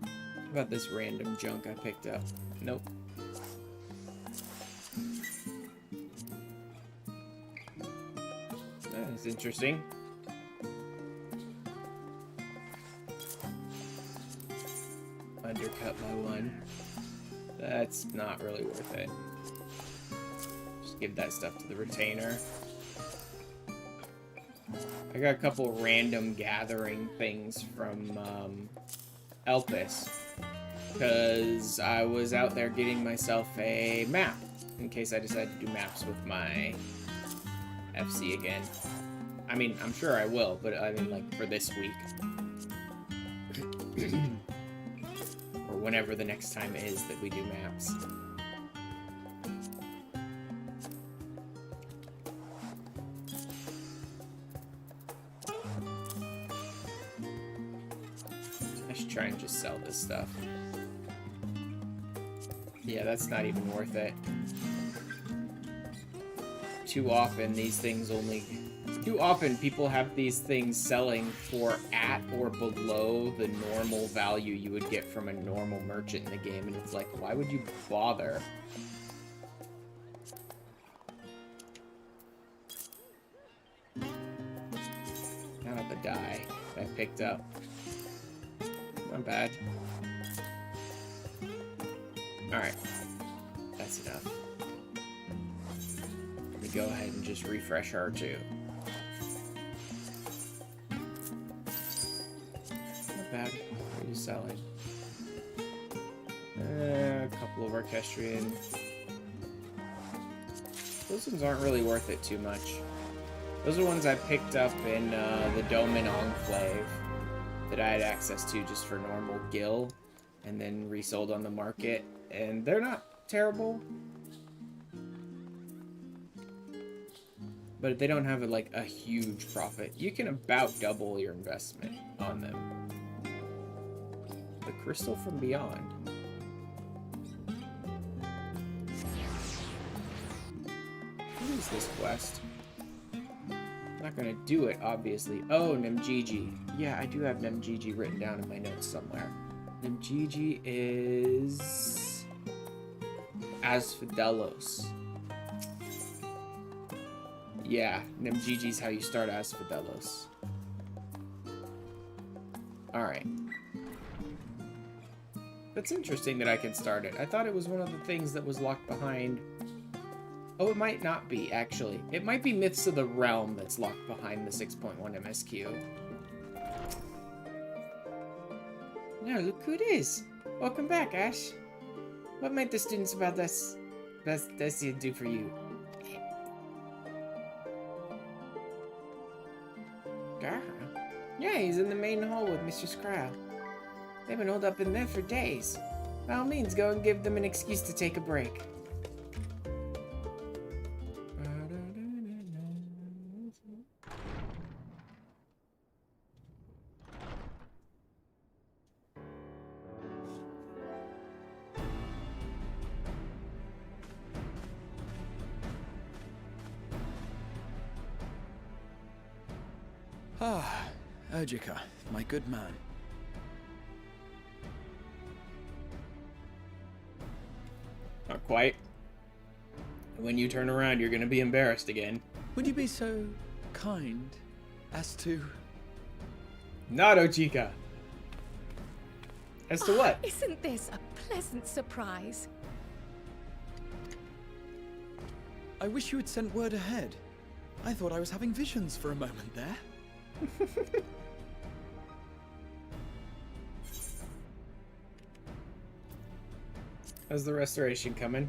How about this random junk I picked up? Nope. That's interesting. Undercut by one. That's not really worth it. Just give that stuff to the retainer. I got a couple random gathering things from Elpis, because I was out there getting myself a map in case I decide to do maps with my FC again. I mean, I'm sure I will, but I mean, like, for this week. Or whenever the next time is that we do maps. I should try and just sell this stuff. Yeah, that's not even worth it. Too often these things only... Too often people have these things selling for at or below the normal value you would get from a normal merchant in the game, and it's like, why would you bother? How about the die that I picked up? Not bad. Alright. That's enough. Let me go ahead and just refresh R2. Bad. What are you selling? A couple of Orchestrion. Those ones aren't really worth it too much. Those are ones I picked up in the Domin Enclave that I had access to just for normal gil and then resold on the market. And they're not terrible. But they don't have like a huge profit. You can about double your investment on them. The Crystal from Beyond. What is this quest? I'm not gonna do it, obviously. Oh, Nemgigi. Yeah, I do have Nemgigi written down in my notes somewhere. Nemgigi is Asphodelos. Yeah, Nemgigi's how you start Asphodelos. Alright. That's interesting that I can start it. I thought it was one of the things that was locked behind. Oh, it might not be, actually. It might be Myths of the Realm that's locked behind the 6.1 MSQ. No, look who it is. Welcome back, Ash. What might the students about this do for you? Yeah, he's in the main hall with Mr. Scryle. They've been holed up in there for days. By all means, go and give them an excuse to take a break. Ah, Urgica, my good man. Not quite. When you turn around, you're gonna be embarrassed again. Would you be so kind as to... Not Ojika. As to what? Isn't this a pleasant surprise? I wish you had sent word ahead. I thought I was having visions for a moment there. How's the restoration coming?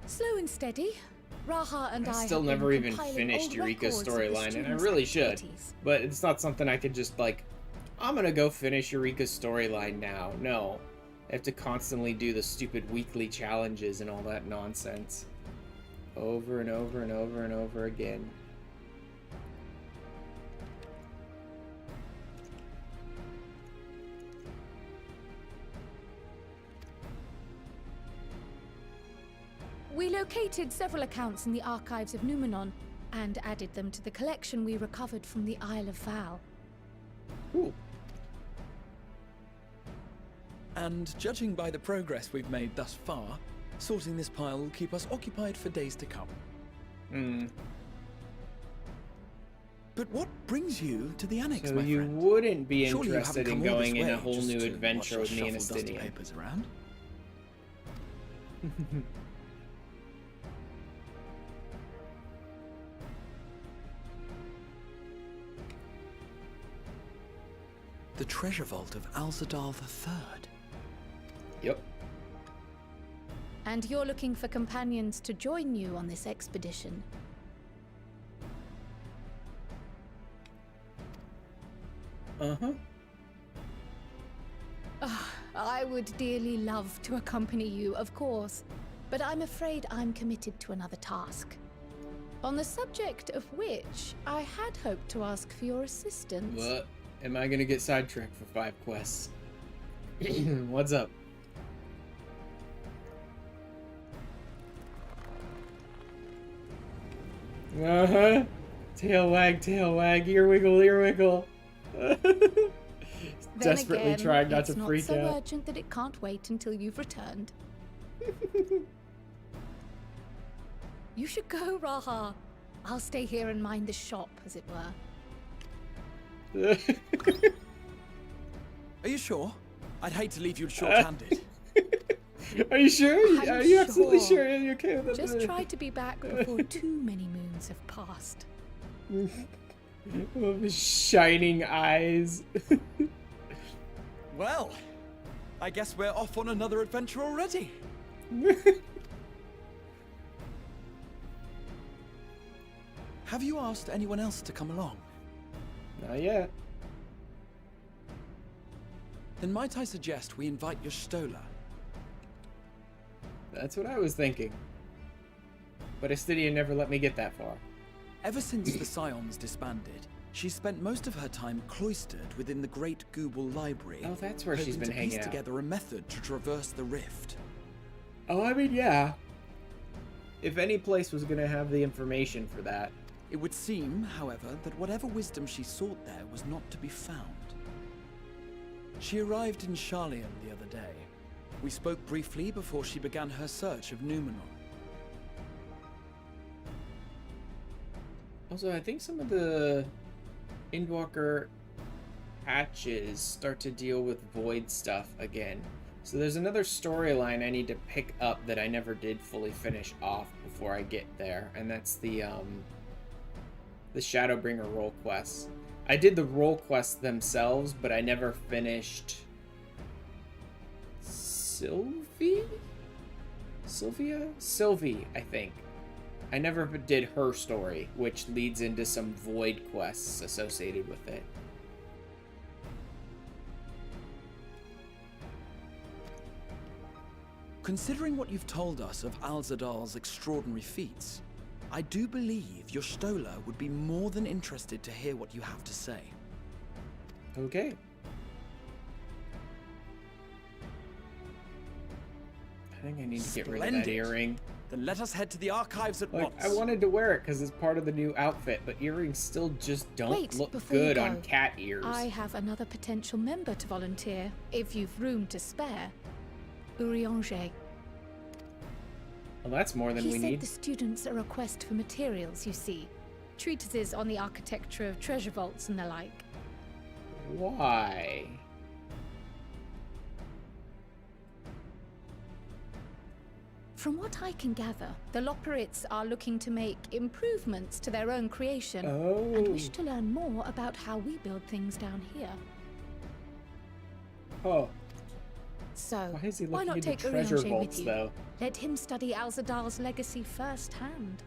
Slow and steady. Raha and I still have never been even compiling finished old Eureka's records of the storyline, and I students' really should. activities. But it's not something I could just, like, I'm gonna go finish Eureka's storyline now. No. I have to constantly do the stupid weekly challenges and all that nonsense. Over and over and over and over again. We located several accounts in the archives of Numenon and added them to the collection we recovered from the Isle of Val. Ooh. And judging by the progress we've made thus far, sorting this pile will keep us occupied for days to come. Hmm. But what brings you to the annex, So my you friend? wouldn't be Surely you interested haven't in come all this going in a way whole just new to adventure with watch me and us shuffle dusty Astinian. papers around? The treasure vault of Alzadal III. Yep. And you're looking for companions to join you on this expedition. Uh-huh. I would dearly love to accompany you, of course, but I'm afraid I'm committed to another task. On the subject of which, I had hoped to ask for your assistance. What? Am I gonna get sidetracked for 5 quests? What's up? Uh-huh. Tail wag, ear wiggle. Desperately again, trying not to freak It's not so out. urgent that it can't wait until you've returned. You should go, Raha. I'll stay here and mind the shop, as it were. Are you sure? I'd hate to leave you short-handed. Are you sure? I'm Are you absolutely sure. sure? Are you okay with that? Just try to be back before too many moons have passed. Oh, the shining eyes. Well, I guess we're off on another adventure already. Have you asked anyone else to come along? Not yet. Then might I suggest we invite your Stola? That's what I was thinking. But Astidia never let me get that far. Ever since the Scions disbanded, she's spent most of her time cloistered within the Great Google Library. Oh, that's where she's hoping been to hanging piece out. together a method to traverse the rift. Oh, I mean, yeah. If any place was gonna have the information for that. It would seem, however, that whatever wisdom she sought there was not to be found. She arrived in Charlian the other day. We spoke briefly before she began her search of Numenor. Also, I think some of the Endwalker patches start to deal with void stuff again. So there's another storyline I need to pick up that I never did fully finish off before I get there, and that's the Shadowbringer role quests. I did the role quests themselves, but I never finished Sylvie, I think. I never did her story, which leads into some void quests associated with it. Considering what you've told us of Alzadal's extraordinary feats, I do believe your Stola would be more than interested to hear what you have to say. Okay. I think I need to get rid of that earring. Then let us head to the archives at Like, once. I wanted to wear it because it's part of the new outfit, but earrings still just don't Wait, look before you good go, on cat ears. I have another potential member to volunteer, if you've room to spare. Urianger. Well, that's more than He we sent need. the students a request for materials, you see. Treatises on the architecture of treasure vaults and the like. Why? From what I can gather, the Loporrits are looking to make improvements to their own creation and Oh. wish to learn more about how we build things down here. Oh. So, Why is he why looking not into take treasure Urianger vaults, with you? though? Let him study Alzadal's legacy firsthand.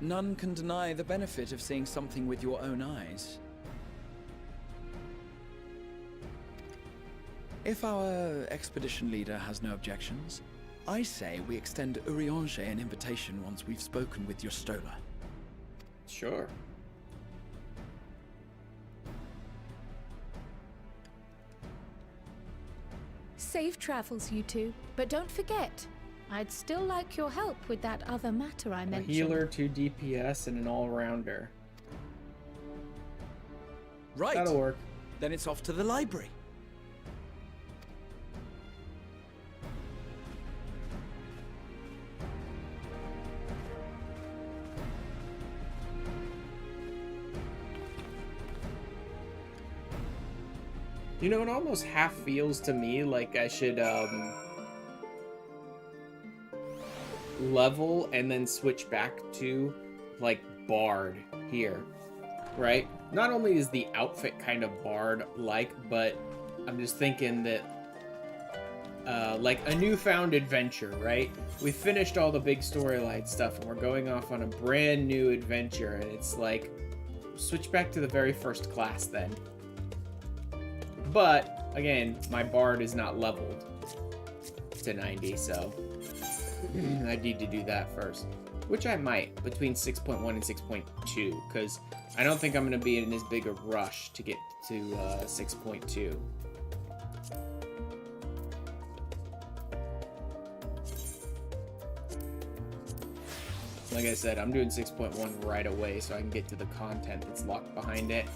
None can deny the benefit of seeing something with your own eyes. If our expedition leader has no objections, I say we extend Urianger an invitation once we've spoken with your Stola. Sure. Safe travels, you two. But don't forget, I'd still like your help with that other matter I A mentioned. healer, 2 DPS, and an all-rounder. Right. That'll work. Then it's off to the library. You know, it almost half feels to me like I should, level and then switch back to, like, Bard here, right? Not only is the outfit kind of Bard-like, but I'm just thinking that, like a newfound adventure, right? We finished all the big storyline stuff and we're going off on a brand new adventure, and it's like, switch back to the very first class then. But, again, my Bard is not leveled to 90, so I need to do that first. Which I might, between 6.1 and 6.2, because I don't think I'm going to be in as big a rush to get to 6.2. Like I said, I'm doing 6.1 right away so I can get to the content that's locked behind it.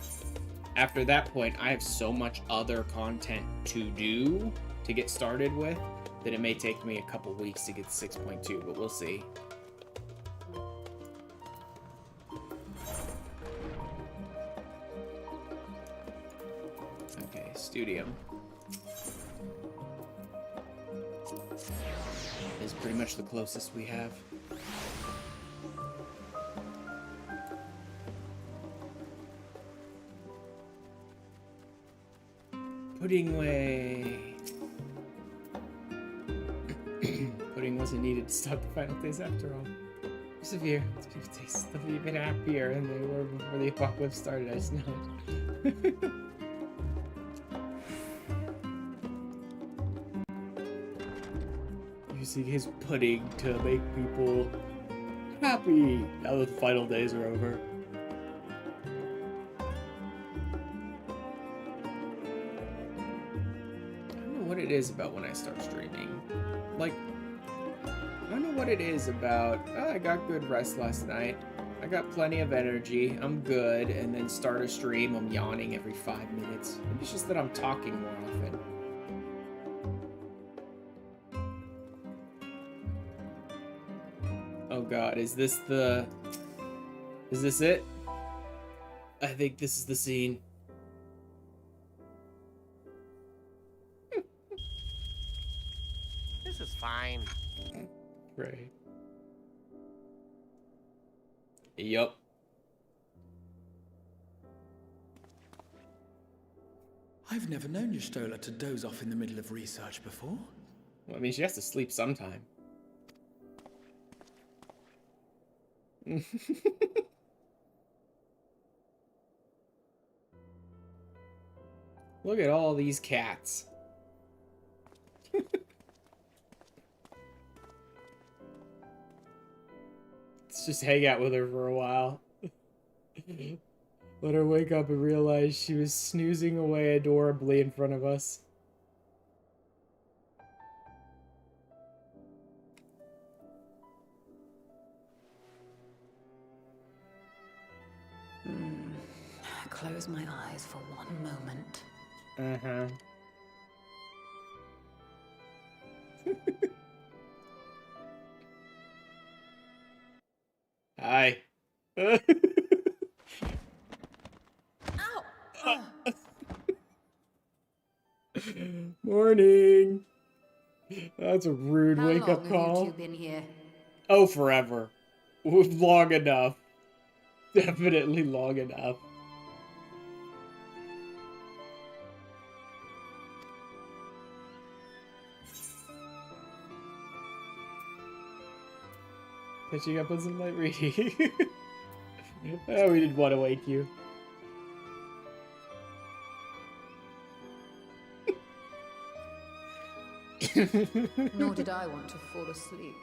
After that point, I have so much other content to do to get started with that it may take me a couple weeks to get to 6.2, but we'll see. Okay, Studium is pretty much the closest we have. Pudding way. Pudding wasn't needed to stop the final days after all. Severe. They'll be a bit happier than they were before the apocalypse started, I just know. Using his pudding to make people happy now that the final days are over. I don't know what it is about when I start streaming. Like, I don't know what it is about, oh, I got good rest last night. I got plenty of energy, I'm good, and then start a stream, I'm yawning every 5 minutes. Maybe it's just that I'm talking more often. Oh god, is this it? I think this is the scene. This is fine. Right. Yup. I've never known Y'shtola to doze off in the middle of research before. Well, I mean, she has to sleep sometime. Look at all these cats. Let's just hang out with her for a while. Let her wake up and realize she was snoozing away adorably in front of us. Close my eyes for one moment. Uh-huh. Hi. Ow! Morning. That's a rude How wake-up long call. have you been here? Oh, forever. Long enough. Definitely long enough. Catching up on some light reading. Oh, we didn't want to wake you. Nor did I want to fall asleep.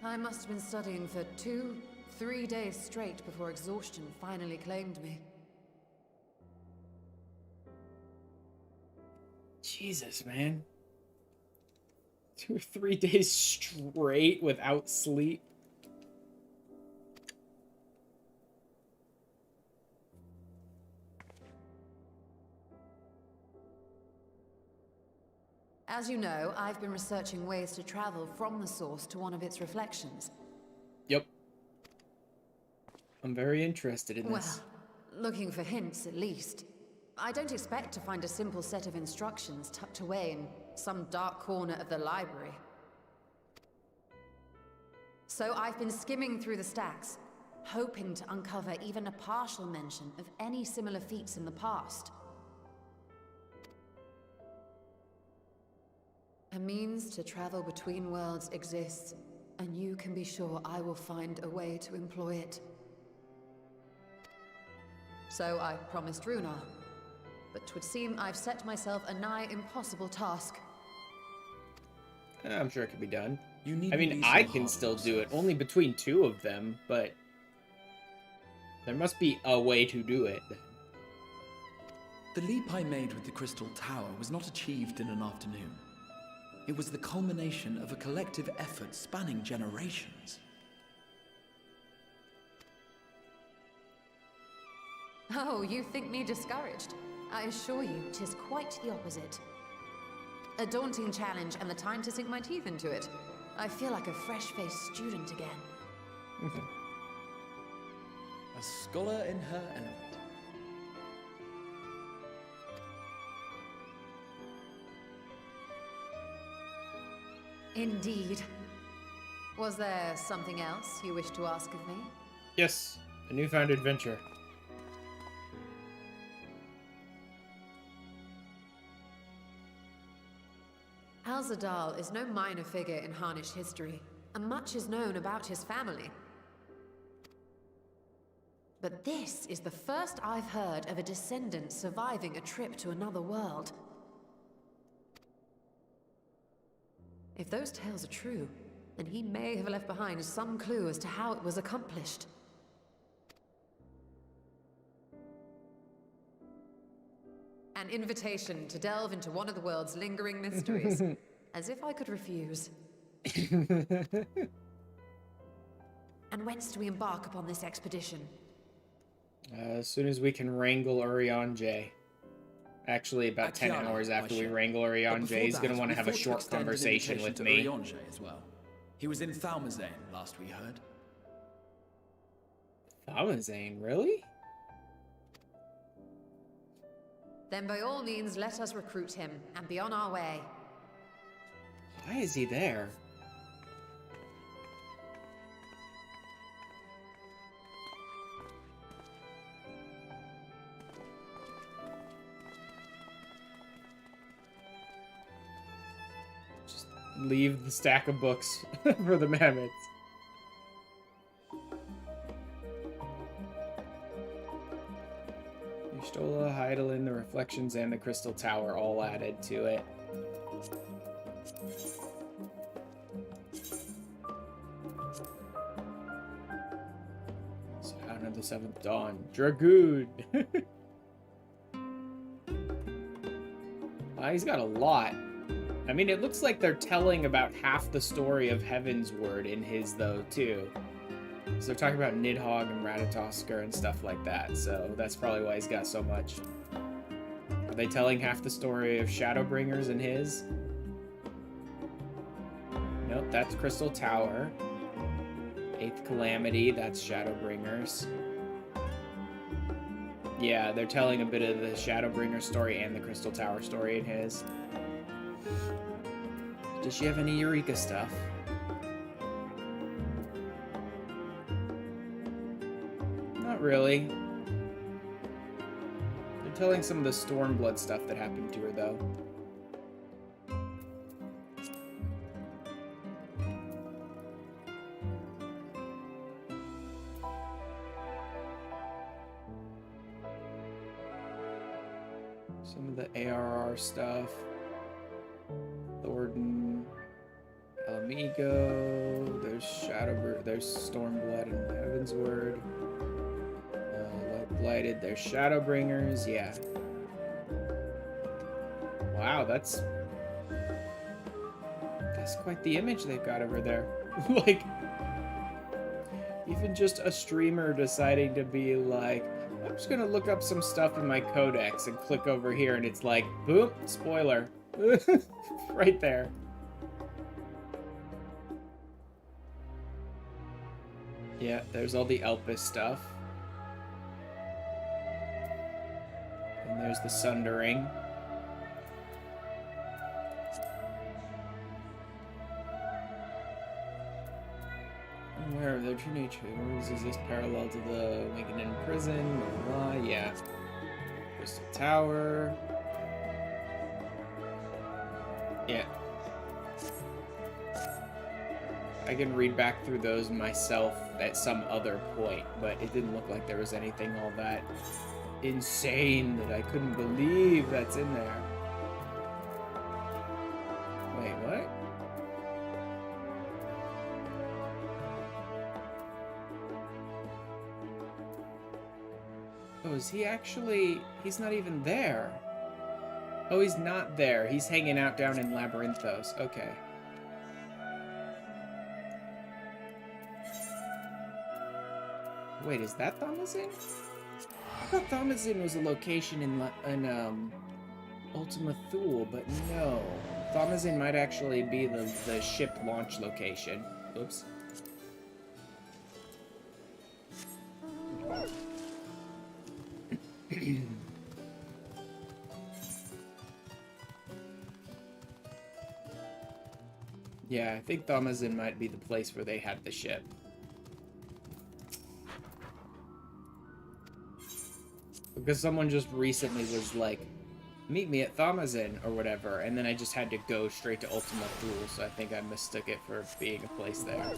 I must have been studying for 2-3 days straight before exhaustion finally claimed me. Jesus, man. 2 or 3 days straight without sleep. As you know, I've been researching ways to travel from the source to one of its reflections. Yep. I'm very interested in Well, this. looking for hints at least. I don't expect to find a simple set of instructions tucked away in some dark corner of the library. So I've been skimming through the stacks, hoping to uncover even a partial mention of any similar feats in the past. A means to travel between worlds exists, and you can be sure I will find a way to employ it. So I promised Runar, but 'twould seem I've set myself a nigh impossible task. I'm sure it can be done. You need I mean, I can still do it, only between 2 of them, but there must be a way to do it. The leap I made with the Crystal Tower was not achieved in an afternoon. It was the culmination of a collective effort spanning generations. Oh, you think me discouraged? I assure you, 'tis quite the opposite. A daunting challenge and the time to sink my teeth into it. I feel like a fresh-faced student again. A scholar in her element. Indeed. Was there something else you wish to ask of me? Yes, a newfound adventure. Alzadal is no minor figure in Harnish history, and much is known about his family. But this is the first I've heard of a descendant surviving a trip to another world. If those tales are true, then he may have left behind some clue as to how it was accomplished. An invitation to delve into one of the world's lingering mysteries. As if I could refuse. And whence do we embark upon this expedition? As soon as we can wrangle Urianger. Actually, about 10 hours after we wrangle Urianger, he's going to want to have a short conversation with me. Urianger as well. He was in Thalmazane, last we heard. Thalmazane, really? Then by all means, let us recruit him and be on our way. Why is he there? Just leave the stack of books for the mammoths. Stola, Heidelin, the Reflections, and the Crystal Tower all added to it. Sound of the Seventh Dawn. Dragoon! He's got a lot. I mean, it looks like they're telling about half the story of Heaven's Word in his, though, too. So they're talking about Nidhogg and Ratatoskr and stuff like that, so that's probably why he's got so much. Are they telling half the story of Shadowbringers in his? Nope, that's Crystal Tower. Eighth Calamity, that's Shadowbringers. Yeah, they're telling a bit of the Shadowbringer story and the Crystal Tower story in his. Does she have any Eureka stuff? Not really. They're telling some of the Stormblood stuff that happened to her, though. Some of the ARR stuff. Thornton. Alamigo. There's there's Stormblood and Heaven's Word. Blighted, there's Shadowbringers, yeah. Wow, that's quite the image they've got over there. Like, even just a streamer deciding to be like, I'm just gonna look up some stuff in my codex and click over here, and it's like, boom, spoiler. Right there. Yeah, there's all the Elpis stuff. And there's the Sundering. Where are their true natures? Is this parallel to the Awakened in Prison? Blah, blah, yeah. Crystal Tower. Yeah. I can read back through those myself at some other point, but it didn't look like there was anything all that insane that I couldn't believe that's in there. Wait, what? Oh, is he actually... He's not even there. Oh, he's not there. He's hanging out down in Labyrinthos. Okay. Wait, is that Thalmazane? I thought Thalmazane was a location in Ultima Thule, but no. Thalmazane might actually be the ship launch location. Oops. Yeah, I think Thalmazane might be the place where they had the ship. Because someone just recently was like, meet me at Thamazin or whatever, and then I just had to go straight to Ultima Thule, so I think I mistook it for being a place there.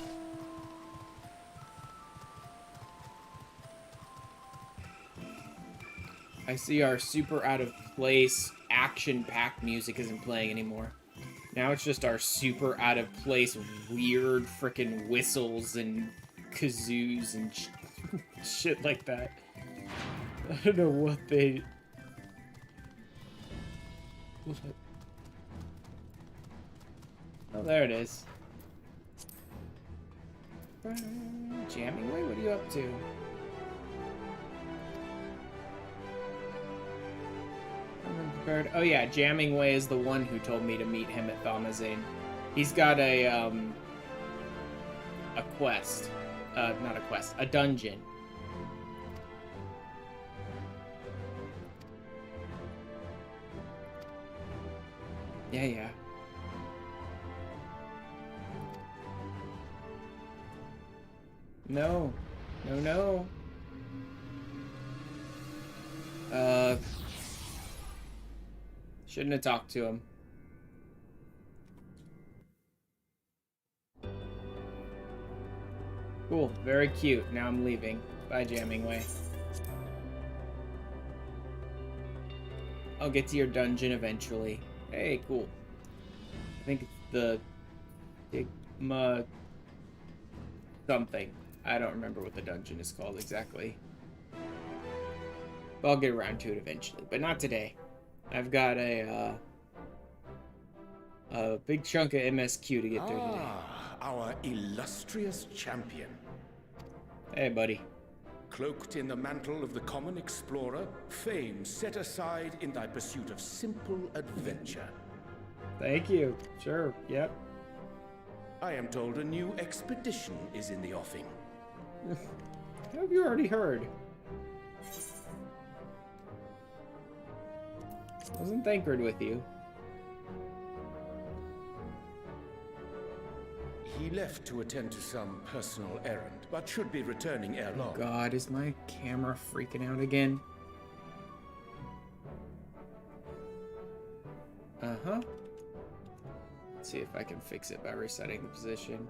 I see our super out of place action-packed music isn't playing anymore. Now it's just our super out of place weird frickin' whistles and kazoos and shit like that. I don't know what they... Oh, there it is. Jamming Way? What are you up to? Unprepared. Oh yeah, Jamming Way is the one who told me to meet him at Thamazin. He's got a quest. Not a quest, a dungeon. Yeah. No. Shouldn't have talked to him. Cool, very cute. Now I'm leaving. Bye, Jamming Way. I'll get to your dungeon eventually. Hey, cool. I think it's the Sigma something. I don't remember what the dungeon is called exactly. But I'll get around to it eventually, but not today. I've got a big chunk of MSQ to get through today. Our illustrious champion. Hey, buddy. Cloaked in the mantle of the common explorer, fame set aside in thy pursuit of simple adventure. Thank you. Sure, yep. I am told a new expedition is in the offing. How have you already heard? Wasn't Thancred with you? He left to attend to some personal errand, but should be returning ere long. Oh God, is my camera freaking out again? Uh-huh. Let's see if I can fix it by resetting the position.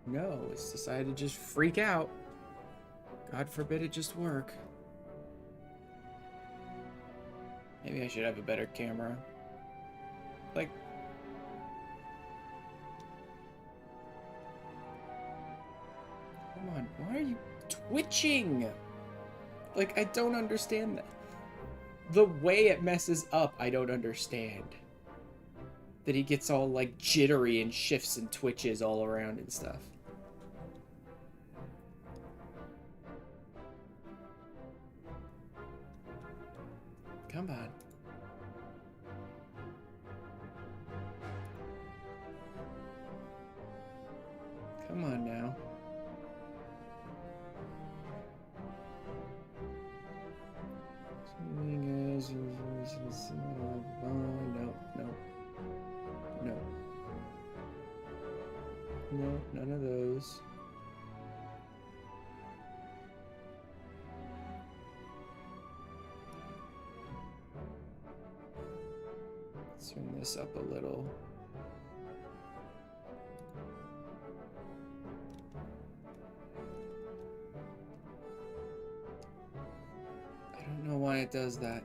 No, it's decided to just freak out. God forbid it just work. Maybe I should have a better camera. Like... Come on, why are you twitching? Like, I don't understand that. The way it messes up, I don't understand. That he gets all, like, jittery and shifts and twitches all around and stuff. Come on. Come on now. No, none of those. Let's turn this up a little. I don't know why it does that.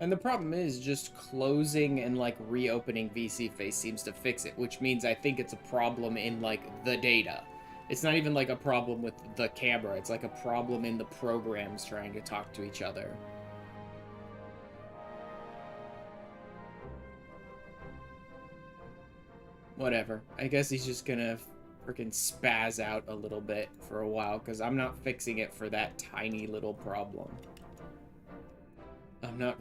And the problem is just closing and like reopening VC Face seems to fix it, which means I think it's a problem in like the data. It's not even like a problem with the camera, it's like a problem in the programs trying to talk to each other. Whatever. I guess he's just gonna freaking spaz out a little bit for a while, because I'm not fixing it for that tiny little problem. I'm not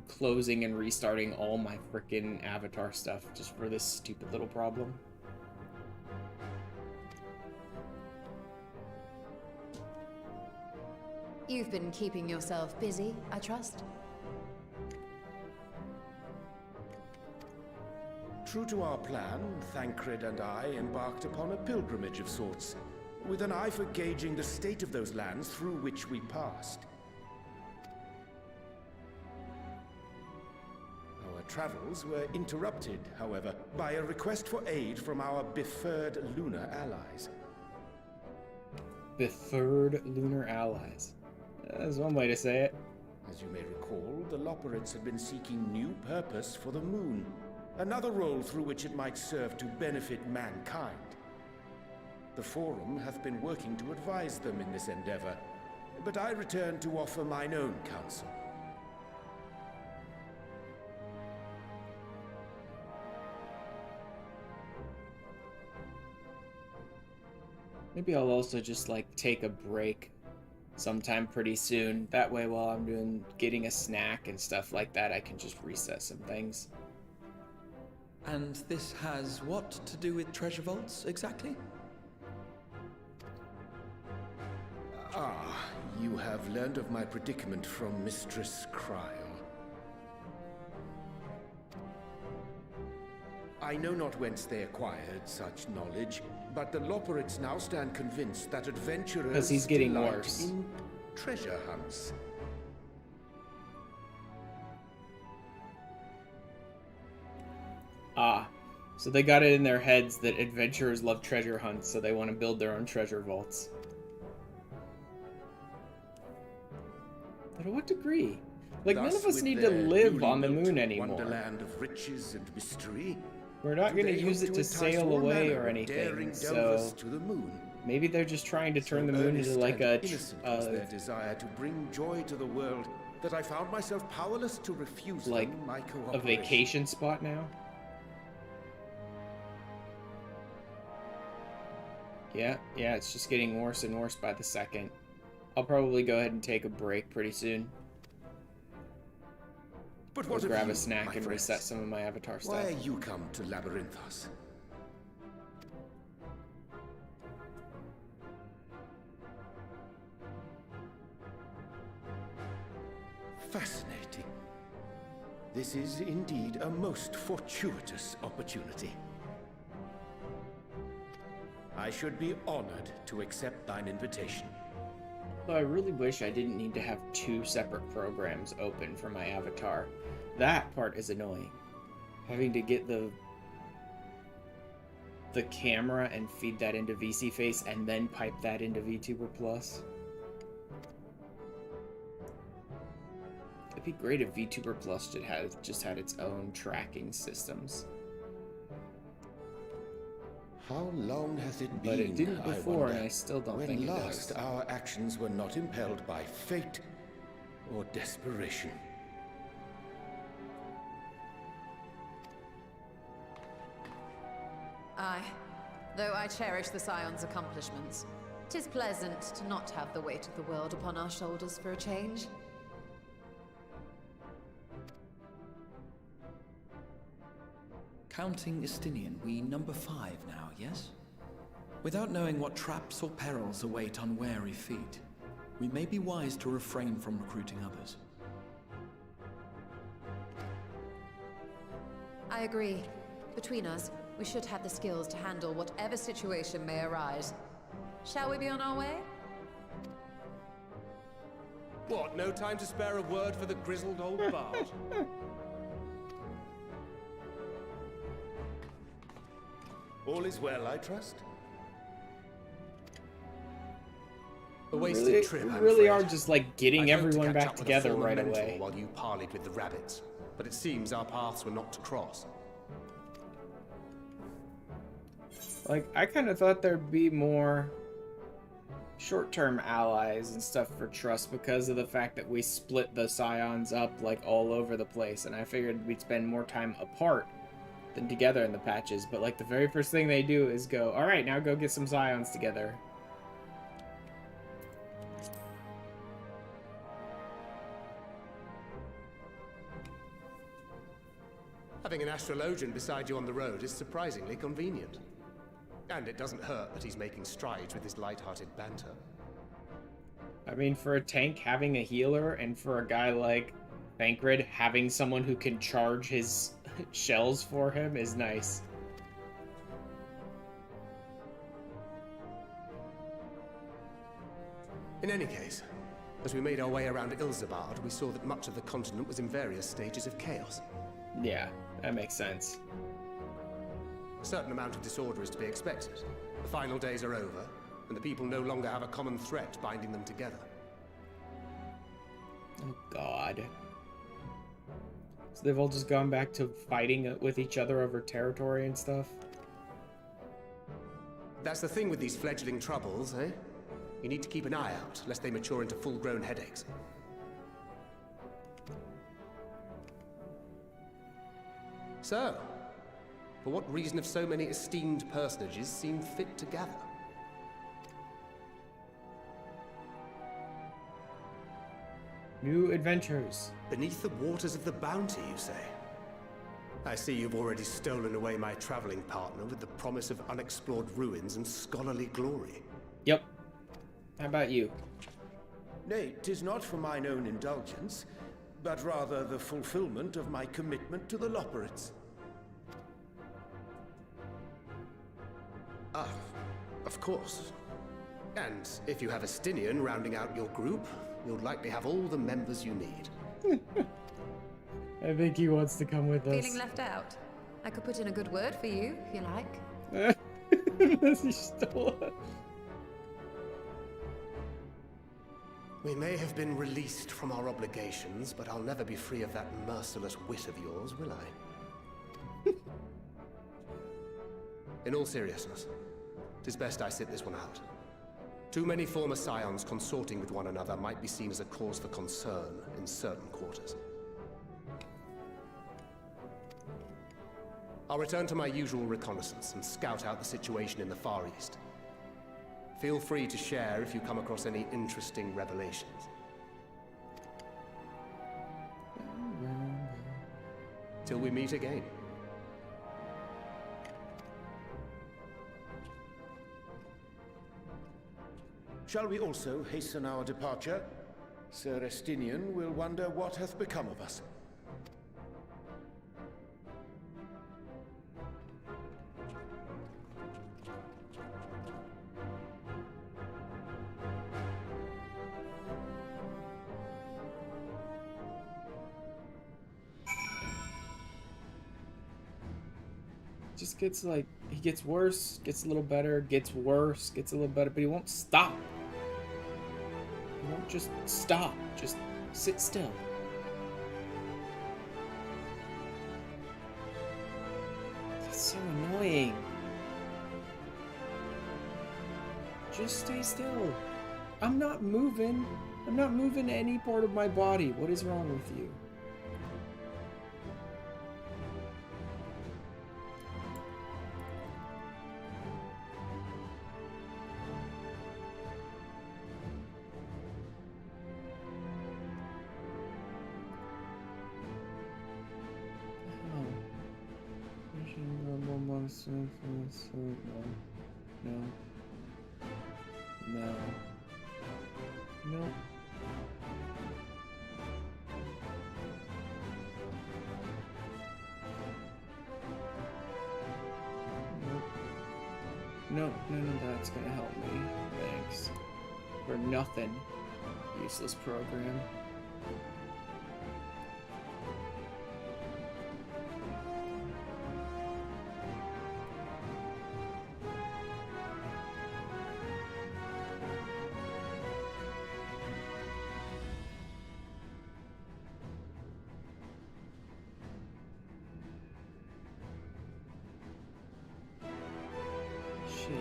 closing and restarting all my freaking avatar stuff just for this stupid little problem. You've been keeping yourself busy, I trust? True to our plan, Thancred and I embarked upon a pilgrimage of sorts, with an eye for gauging the state of those lands through which we passed. travels were interrupted, however, by a request for aid from our befurred lunar allies. Befurred lunar allies. That's one way to say it. As you may recall, the Loperids had been seeking new purpose for the moon, another role through which it might serve to benefit mankind. The Forum hath been working to advise them in this endeavor, but I return to offer mine own counsel. Maybe I'll also just like take a break sometime pretty soon. That way while I'm getting a snack and stuff like that, I can just reset some things. And this has what to do with treasure vaults, exactly? Ah, you have learned of my predicament from Mistress Cryle. I know not whence they acquired such knowledge, but the Loperids now stand convinced that adventurers 'Cause he's getting delight worse. in treasure hunts. Ah, so they got it in their heads that adventurers love treasure hunts, so they want to build their own treasure vaults. But to what degree? Like, none Thus, of us with need to their live newly on the built moon anymore. Wonderland of riches and mystery, We're not do going to they use hope it to entice sail all away manner or of anything, daring so delvers to the moon. maybe they're just trying to turn the So moon into earnest like and a innocent was their desire to bring joy to the world that I found myself powerless to refuse like them my a cooperation. vacation spot now. Yeah, it's just getting worse and worse by the second. I'll probably go ahead and take a break pretty soon. But Or what of grab you, a snack my and friends? reset some of my avatar stuff. Why are you come to Labyrinthos? Fascinating. This is indeed a most fortuitous opportunity. I should be honored to accept thine invitation. Though I really wish I didn't need to have two separate programs open for my avatar. That part is annoying. Having to get the camera and feed that into VC Face and then pipe that into VTuber Plus. It'd be great if VTuber Plus just had its own tracking systems. How long hath it been, But it didn't I before, wonder, and I still don't when think it last does. our actions were not impelled by fate or desperation. Aye. Though I cherish the Scion's accomplishments, 'tis pleasant to not have the weight of the world upon our shoulders for a change. Counting Istinian, we number 5 now, yes? Without knowing what traps or perils await unwary feet, we may be wise to refrain from recruiting others. I agree. Between us, we should have the skills to handle whatever situation may arise. Shall we be on our way? What, no time to spare a word for the grizzled old bard? All is well, I trust? A wasted Really, trip, we I'm really afraid. are just like getting I hoped to everyone catch back up with a together former right mentor away. while you parleyed with the rabbits, but it seems our paths were not to cross. Like, I kind of thought there'd be more short-term allies and stuff for Trust because of the fact that we split the Scions up, like, all over the place, and I figured we'd spend more time apart than together in the patches, but, like, the very first thing they do is go, alright, now go get some Scions together. Having an astrologian beside you on the road is surprisingly convenient. And it doesn't hurt that he's making strides with his light-hearted banter. I mean, for a tank, having a healer, and for a guy like Thancred, having someone who can charge his shells for him is nice. In any case, as we made our way around Ilzabard, we saw that much of the continent was in various stages of chaos. Yeah, that makes sense. A certain amount of disorder is to be expected. The final days are over, and the people no longer have a common threat binding them together. Oh, God. So they've all just gone back to fighting with each other over territory and stuff? That's the thing with these fledgling troubles, eh? You need to keep an eye out, lest they mature into full-grown headaches. So, for what reason have so many esteemed personages seen fit to gather? New adventures. Beneath the waters of the Bounty, you say? I see you've already stolen away my traveling partner with the promise of unexplored ruins and scholarly glory. Yep. How about you? Nay, 'tis not for mine own indulgence, but rather the fulfillment of my commitment to the Loporrits. Ah, of course. And if you have a Stinian rounding out your group, you'll likely have all the members you need. I think he wants to come with us. Feeling left out? I could put in a good word for you, if you like. He stole it. We may have been released from our obligations, but I'll never be free of that merciless wit of yours, will I? In all seriousness, 'tis best I sit this one out. Too many former scions consorting with one another might be seen as a cause for concern in certain quarters. I'll return to my usual reconnaissance and scout out the situation in the Far East. Feel free to share if you come across any interesting revelations. Till we meet again. Shall we also hasten our departure? Sir Estinian will wonder what hath become of us. Just gets like, he gets worse, gets a little better, gets worse, gets a little better, but he won't stop. He won't just stop, just sit still. That's so annoying. Just stay still. I'm not moving. I'm not moving any part of my body. What is wrong with you? No. No. No. No, that's gonna help me. Thanks. For nothing. Useless program.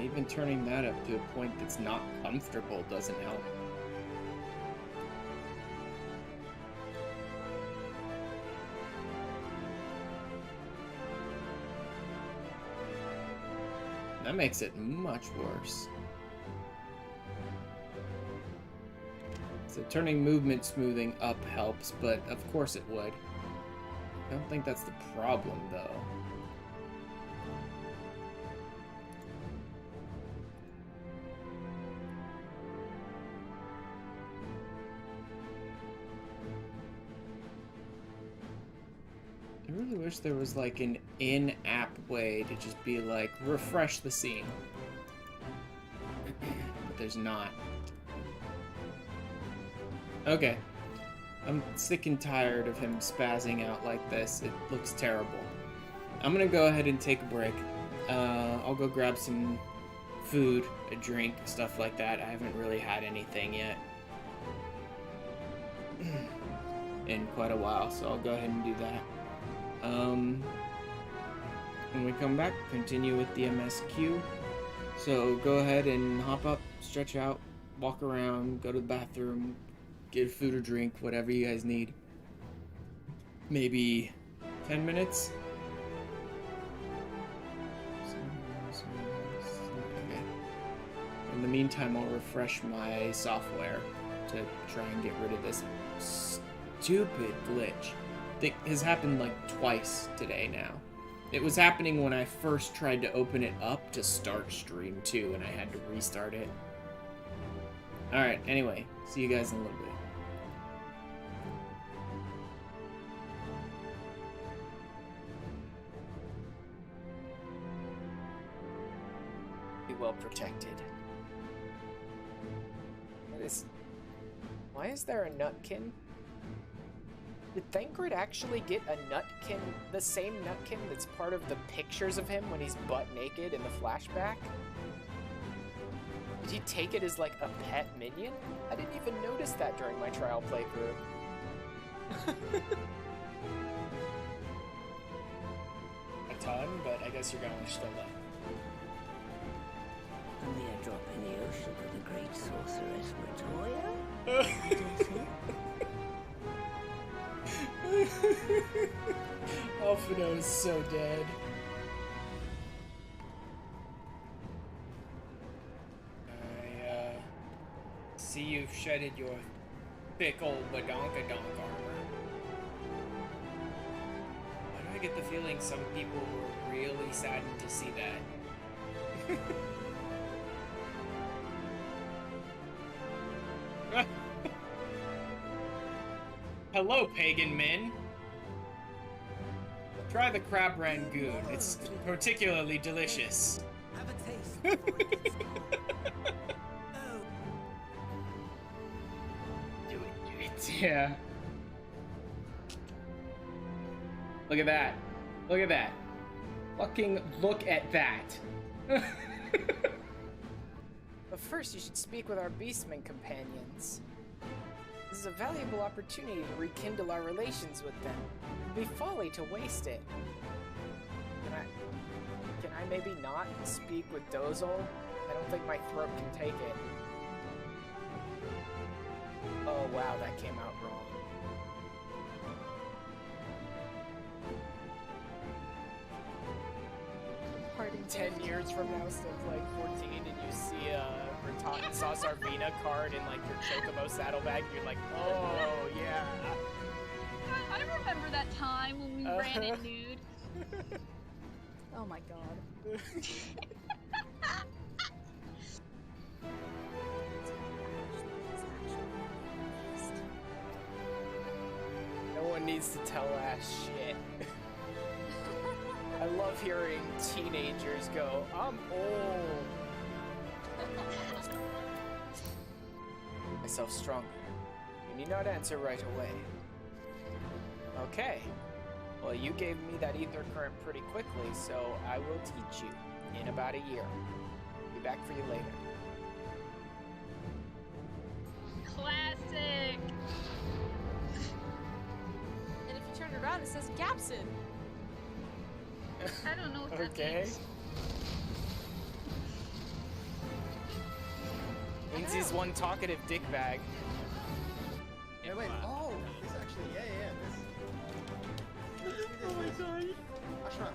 Even turning that up to a point that's not comfortable doesn't help. That makes it much worse. So turning movement smoothing up helps, but of course it would. I don't think that's the problem, though. I really wish there was like an in-app way to just be like, refresh the scene. But there's not. Okay. I'm sick and tired of him spazzing out like this. It looks terrible. I'm gonna go ahead and take a break. I'll go grab some food, a drink, stuff like that. I haven't really had anything yet in quite a while, so I'll go ahead and do that. When we come back, continue with the MSQ. So go ahead and hop up, stretch out, walk around, go to the bathroom, get food or drink, whatever you guys need. Maybe 10 minutes? Okay. In the meantime, I'll refresh my software to try and get rid of this stupid glitch that has happened like twice today now. It was happening when I first tried to open it up to start stream too, and I had to restart it. Alright, anyway, see you guys in a little bit. Be well protected. Why is there a nutkin? Did Thancred actually get a nutkin, the same nutkin that's part of the pictures of him when he's butt naked in the flashback? Did he take it as like a pet minion? I didn't even notice that during my trial playthrough. A ton, but I guess you're going to still love. A mere drop in the ocean for the great sorceress Latoya? Alphino is so dead. I see you've shedded your thick old badonkadonk armor. Why do I get the feeling some people were really saddened to see that? Hello, pagan men. Try the crab rangoon. It's particularly delicious. Have a taste. Do it. Yeah. Look at that. Look at that. Fucking look at that. But first, you should speak with our beastmen companions. This is a valuable opportunity to rekindle our relations with them. It would be folly to waste it. Can I maybe not speak with Dozol? I don't think my throat can take it. Oh wow, that came out wrong. Pardon. 10 years from now, still playing 14, and you see a Rattata Sauce Arvina card in like your Chocobo saddlebag, and you're like, oh yeah. I remember that time when we ran in nude. Oh my god. No one needs to tell Ash shit. I love hearing teenagers go, I'm old. Myself stronger. You need not answer right away. Okay. Well, you gave me that ether current pretty quickly, so I will teach you in about a year. Be back for you later. Classic. And if you turn it around, it says Gapson. I don't know what that Okay. Means he's one talkative dickbag. Wait, wait. Oh, this actually, yeah. This. Oh my god. Ashram.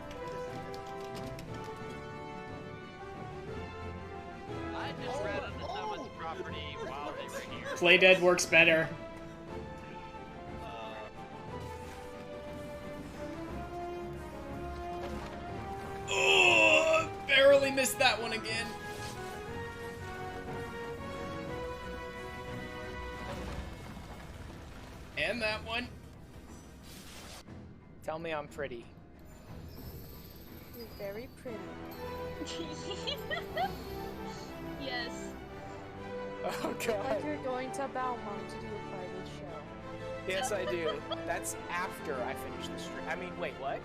I just read on someone's property while they were here. Play dead works better. Oh, barely missed that one again. And that one. Tell me I'm pretty. You're very pretty. Yes. Oh Like god. you're going to Balmont to do a private show. Yes, I do. That's after I finish the stream. I mean, wait, what?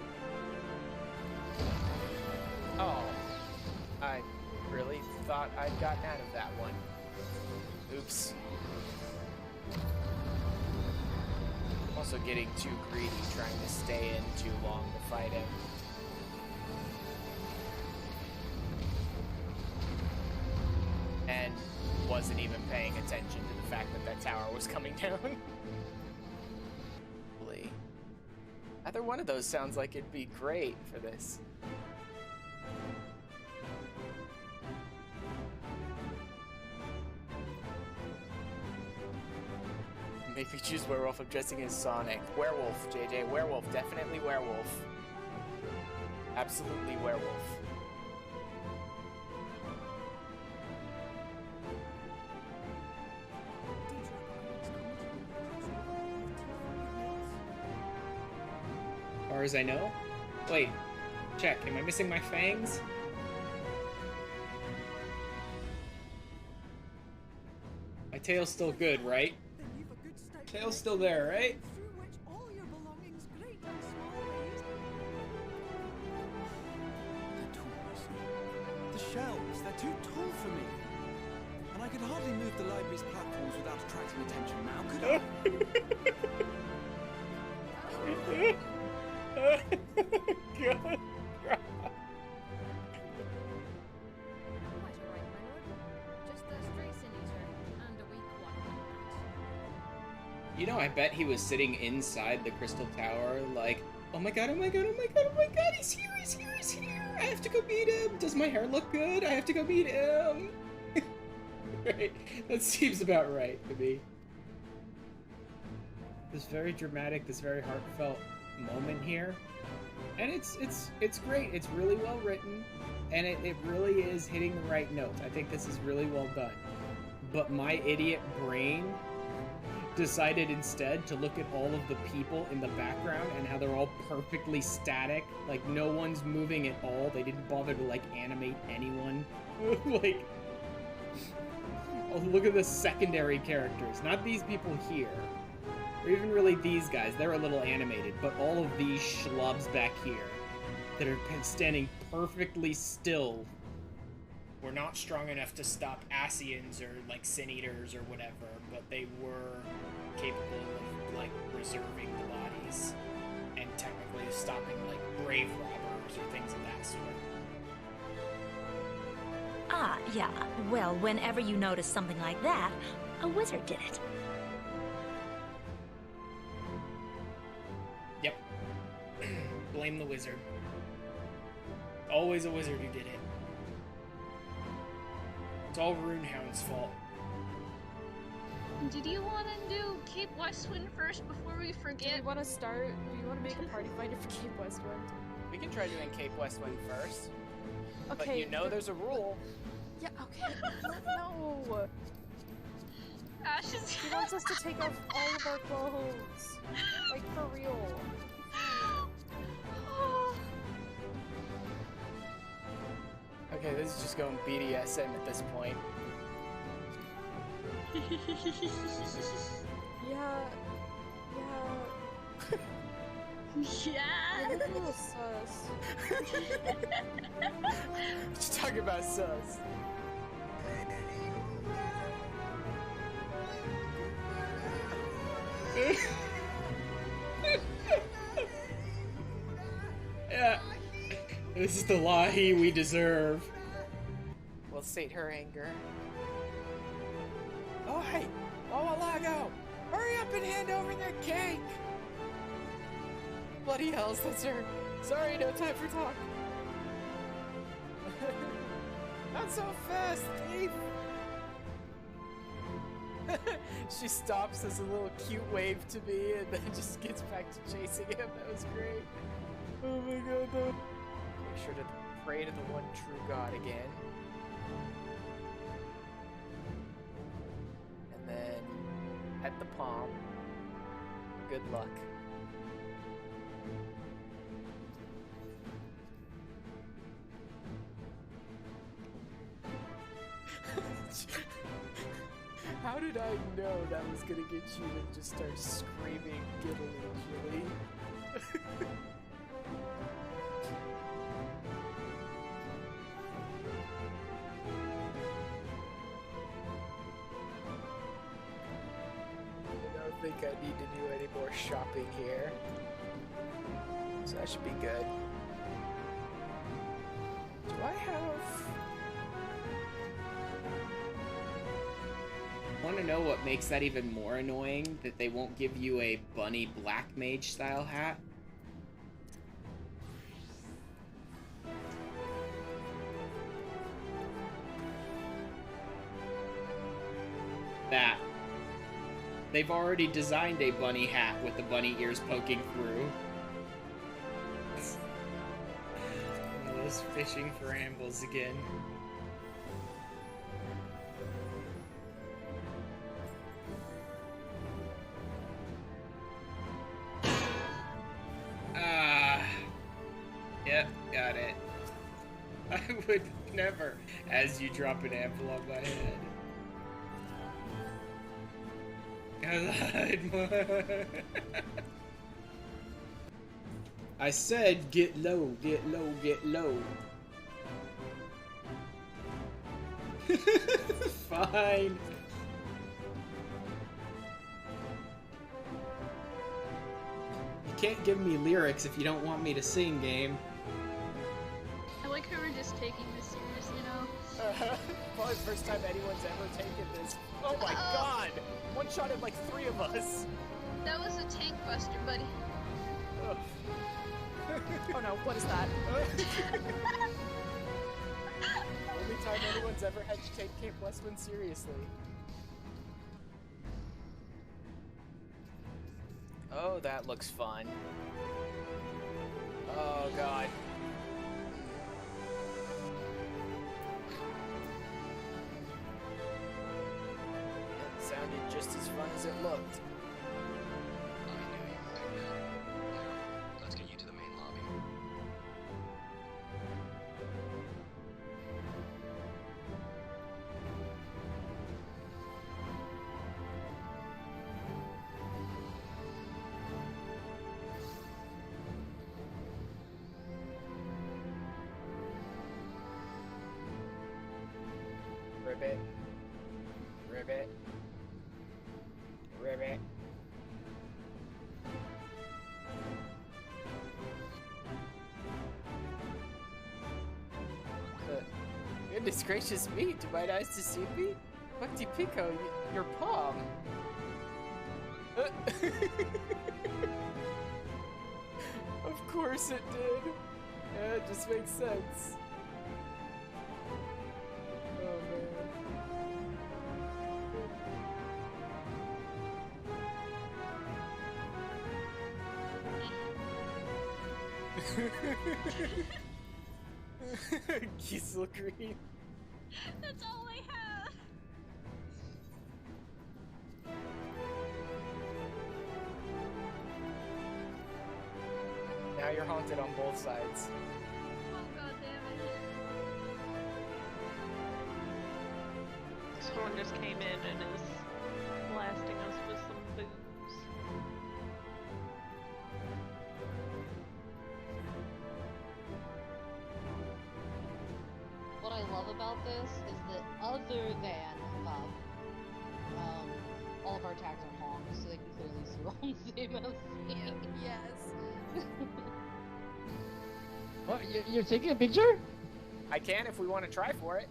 Oh. I really thought I'd gotten out of that one. Oops. I'm also getting too greedy trying to stay in too long to fight him. And wasn't even paying attention to the fact that that tower was coming down. Either one of those sounds like it'd be great for this. Make me choose werewolf. I'm dressing as Sonic. Werewolf, JJ. Werewolf. Definitely werewolf. Absolutely werewolf. As far as I know. Wait, check. Am I missing my fangs? My tail's still good, right? Tail's still there, right? The shelves, they're too tall for me. And I could hardly move the library's platforms without attracting attention now, could I? God. You know, I bet he was sitting inside the crystal tower, like, oh my god, oh my god, oh my god, oh my god, he's here, he's here, he's here! I have to go meet him! Does my hair look good? I have to go meet him! Right? That seems about right to me. This very dramatic, this very heartfelt moment here. And it's great. It's really well written. And it really is hitting the right note. I think this is really well done. But my idiot brain decided instead to look at all of the people in the background and how they're all perfectly static. Like, no one's moving at all. They didn't bother to, like, animate anyone. Like, oh, look at the secondary characters. Not these people here. Or even really these guys. They're a little animated. But all of these schlubs back here that are standing perfectly still were not strong enough to stop Asians or, like, Sin Eaters or whatever, but they were capable of, like, preserving the bodies and technically stopping, like, grave robbers or things of that sort. Ah, yeah. Well, whenever you notice something like that, a wizard did it. Yep. Blame the wizard. Always a wizard who did it. It's all Runehound's fault. Did you want to do Cape Westwind first before we forget? Do you want to start? Do you want to make a party finder for Cape Westwind? We can try doing Cape Westwind first. Okay. But you know there's a rule. Yeah, okay. No. Ash is... He wants us to take off all of our clothes. Like, for real. Okay, this is just going BDSM at this point. Yeah. Yeah. You're a little sus. Just talking about sus. Yeah. This is the Lahi we deserve. We'll sate her anger. Oh, hey! Lago! Hurry up and hand over the cake! Bloody hells, that's her. Sorry, no time for talk. Not so fast, thief! She stops as a little cute wave to me and then just gets back to chasing him. That was great. Oh my god, though. Make sure to pray to the one true God again. And then at the palm. Good luck. How did I know that was gonna get you to just start screaming giddily gilly? I don't think I need to do any more shopping here. So that should be good. Do I have... Want to know what makes that even more annoying? That they won't give you a bunny black mage style hat? That. They've already designed a bunny hat with the bunny ears poking through. One of those fishing for ambles again. Yep, got it. I would never, as you drop an ample on my head. I said get low, get low, get low. Fine. You can't give me lyrics if you don't want me to sing, game. I like how we're just taking this serious, you know? Probably the first time anyone's ever taken this. Oh my god! One shot at like 3 of us. That was a tank buster, buddy. Oh no, what is that? Only time anyone's ever had to take Camp Westwind seriously. Oh, that looks fun. Oh god. It sounded just as fun as it looked. Let's get you to the main lobby. Ribbit. Ribbit. Ribbit. Goodness gracious me, do my eyes deceive me? Bucky Pico, your palm. Of course it did. Yeah, it just makes sense. Oh man. Kiesel green. That's all I have. Now you're haunted on both sides. Oh god damn it. Storm just came in and is blasting us with some booze. What I love about this is that other than all of our tags are honks, so they can clearly see we're on the same MSQ. Yes. What? You're taking a picture? I can if we want to try for it.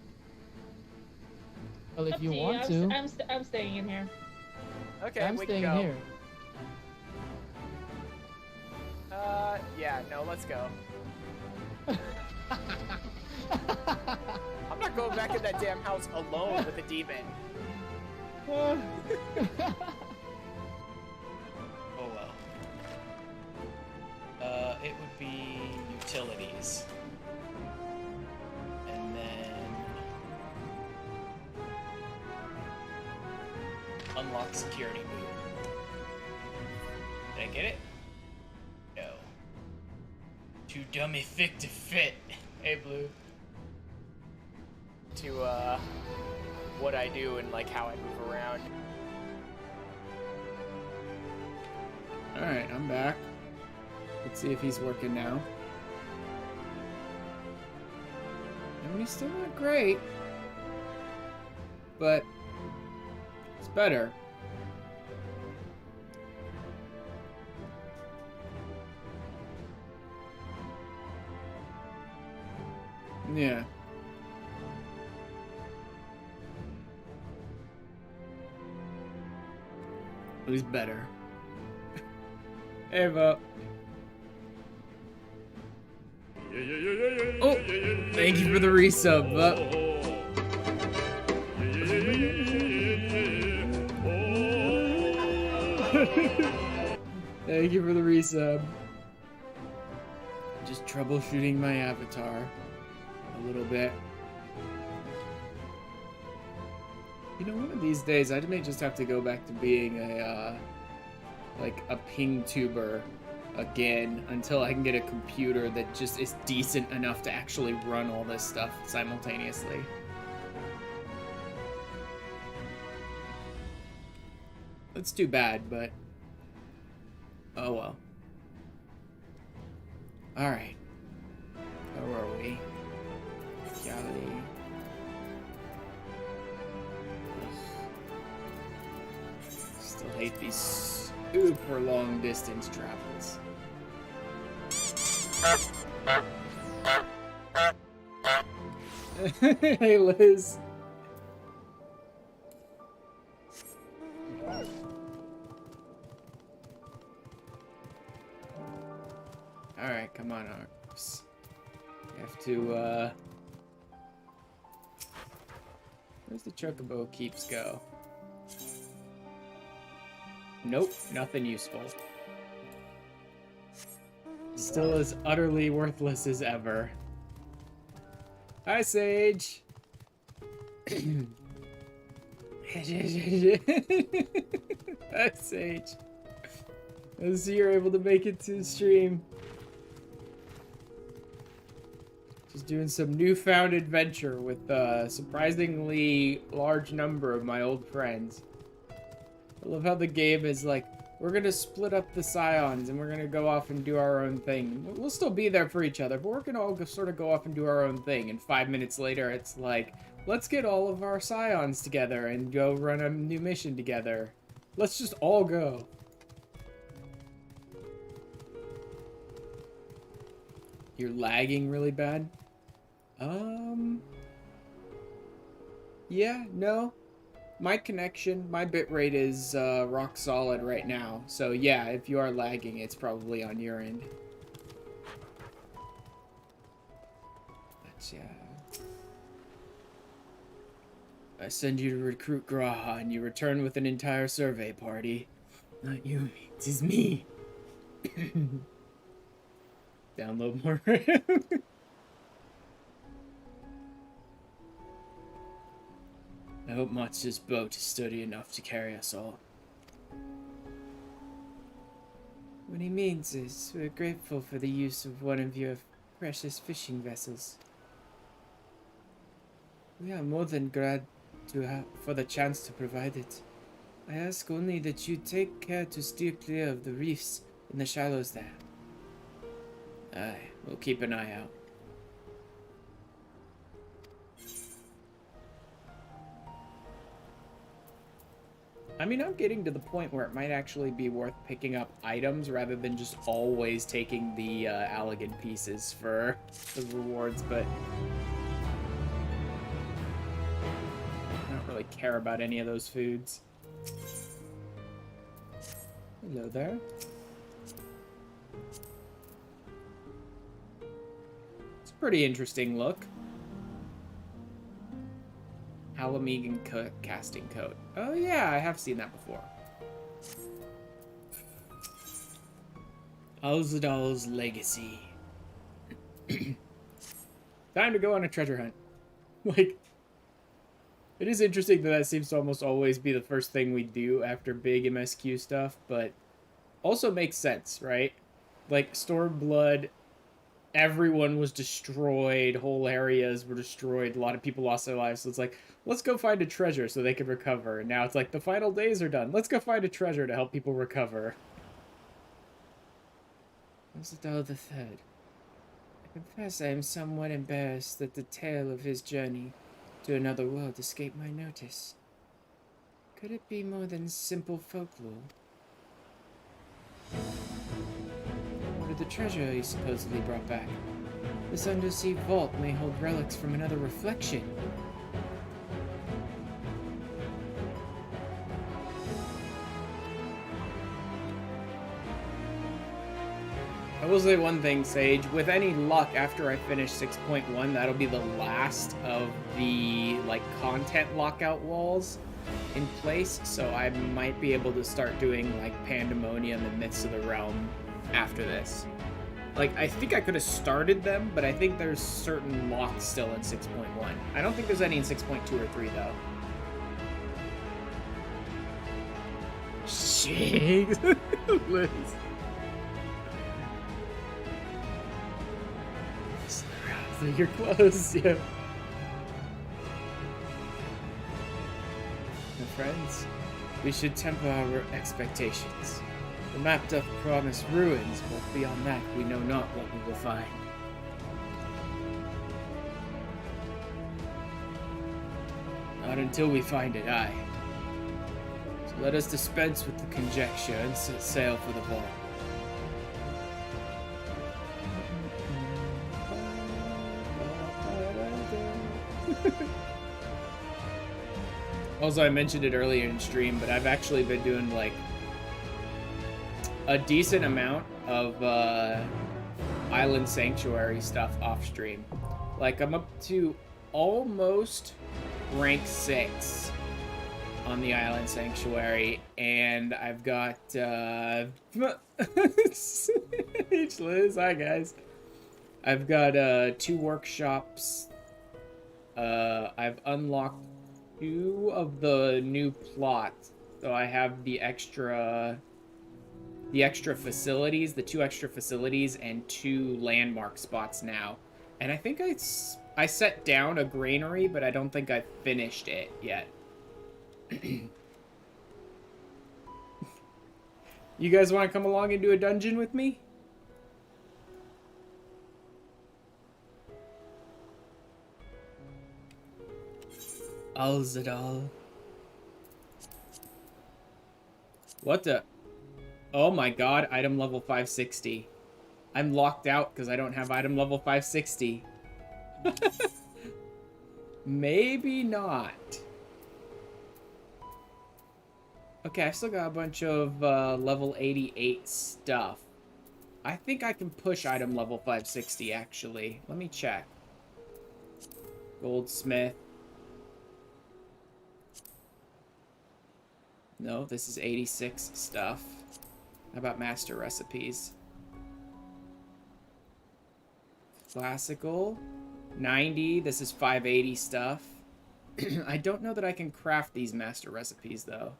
Well, if you want to. I'm staying in here. Okay, I'm we staying can go. here. Yeah, no, let's go. I'm not going back in that damn house alone with a demon. Oh well. It would be utilities. And then unlock security move. Did I get it? No. Too dummy thick to fit. Hey, Blue. To what I do and like how I move around. Alright, I'm back. Let's see if he's working now. I mean, he's still not great, but it's better. Yeah. But he's better. Eva. Oh, thank you for the resub. Thank you for the resub. Just troubleshooting my avatar a little bit. You know, one of these days I may just have to go back to being a like a ping tuber again until I can get a computer that just is decent enough to actually run all this stuff simultaneously. That's too bad, but oh well. Alright. How are we? Jolly. Still hate these super long distance travels. Hey, Liz. Alright, come on, Arps. You have to, where's the chocobo keeps go? Nope, nothing useful. Still as utterly worthless as ever. Hi, Sage! Hi, Sage. Let's see you're able to make it to the stream. Just doing some newfound adventure with a surprisingly large number of my old friends. I love how the game is like, we're gonna split up the Scions and we're gonna go off and do our own thing. We'll still be there for each other, but we're gonna all sort of go off and do our own thing. And 5 minutes later, it's like, let's get all of our Scions together and go run a new mission together. Let's just all go. You're lagging really bad? Yeah, no. My connection, my bitrate is rock solid right now. So yeah, if you are lagging, it's probably on your end. But yeah. I send you to recruit Graha and you return with an entire survey party. Not you, it is me. Download more. I hope Matsu's boat is sturdy enough to carry us all. What he means is, we're grateful for the use of one of your precious fishing vessels. We are more than glad for the chance to provide it. I ask only that you take care to steer clear of the reefs in the shallows there. Aye, we'll keep an eye out. I mean, I'm getting to the point where it might actually be worth picking up items rather than just always taking the Allegan pieces for the rewards, but I don't really care about any of those foods. Hello there. It's a pretty interesting look. Halamegan casting coat. Oh yeah, I have seen that before. Alzadal's legacy. Time to go on a treasure hunt. Like, it is interesting that seems to almost always be the first thing we do after big MSQ stuff, but also makes sense, right? Like, Stormblood everyone was destroyed. Whole areas were destroyed. A lot of people lost their lives. So it's like, let's go find a treasure so they can recover. And now it's like, the final days are done. Let's go find a treasure to help people recover. Ossadal the Third. I confess I am somewhat embarrassed that the tale of his journey to another world escaped my notice. Could it be more than simple folklore? What of the treasure he supposedly brought back? This undersea vault may hold relics from another reflection. I will say one thing, Sage. With any luck, after I finish 6.1, that'll be the last of the, like, content lockout walls in place, so I might be able to start doing, like, Pandemonium and Myths of the Realm after this. Like, I think I could have started them, but I think there's certain locks still in 6.1. I don't think there's any in 6.2 or 3, though. Shit. Liz. You're close, yeah. My friends, we should temper our expectations. The map doth promise ruins, but beyond that, we know not what we will find. Not until we find it, aye. So let us dispense with the conjecture and set sail for the vault. Also, I mentioned it earlier in stream, but I've actually been doing, like, a decent amount of Island Sanctuary stuff off stream. Like, I'm up to almost rank 6 on the Island Sanctuary, and I've got H Liz, hi guys. I've got 2 workshops. I've unlocked 2 of the new plots, so I have the extra facilities, the 2 extra facilities, and 2 landmark spots now. And I think I set down a granary, but I don't think I finished it yet. You guys want to come along and do a dungeon with me? Alzadal. What the? Oh my god, item level 560. I'm locked out because I don't have item level 560. Maybe not. Okay, I've still got a bunch of level 88 stuff. I think I can push item level 560, actually. Let me check. Goldsmith. No, this is 86 stuff. How about master recipes? Classical. 90. This is 580 stuff. I don't know that I can craft these master recipes, though.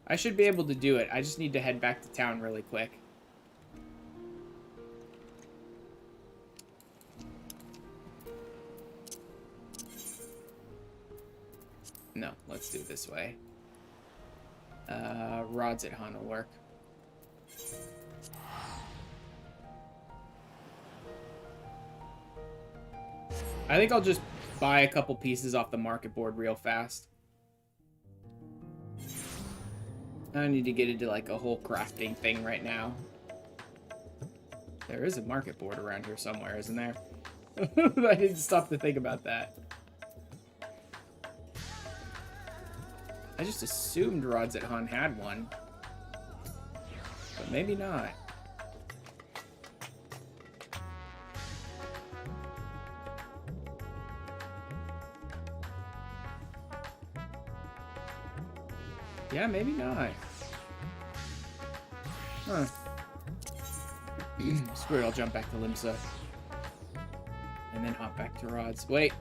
I should be able to do it. I just need to head back to town really quick. No, let's do it this way. Rods at Han will work. I think I'll just buy a couple pieces off the market board real fast. I don't need to get into like a whole crafting thing right now. There is a market board around here somewhere, isn't there? I didn't stop to think about that. I just assumed Rods at Han had one. But maybe not. Yeah, maybe not. Huh. Screw it, I'll jump back to Limsa. And then hop back to Rods. Wait.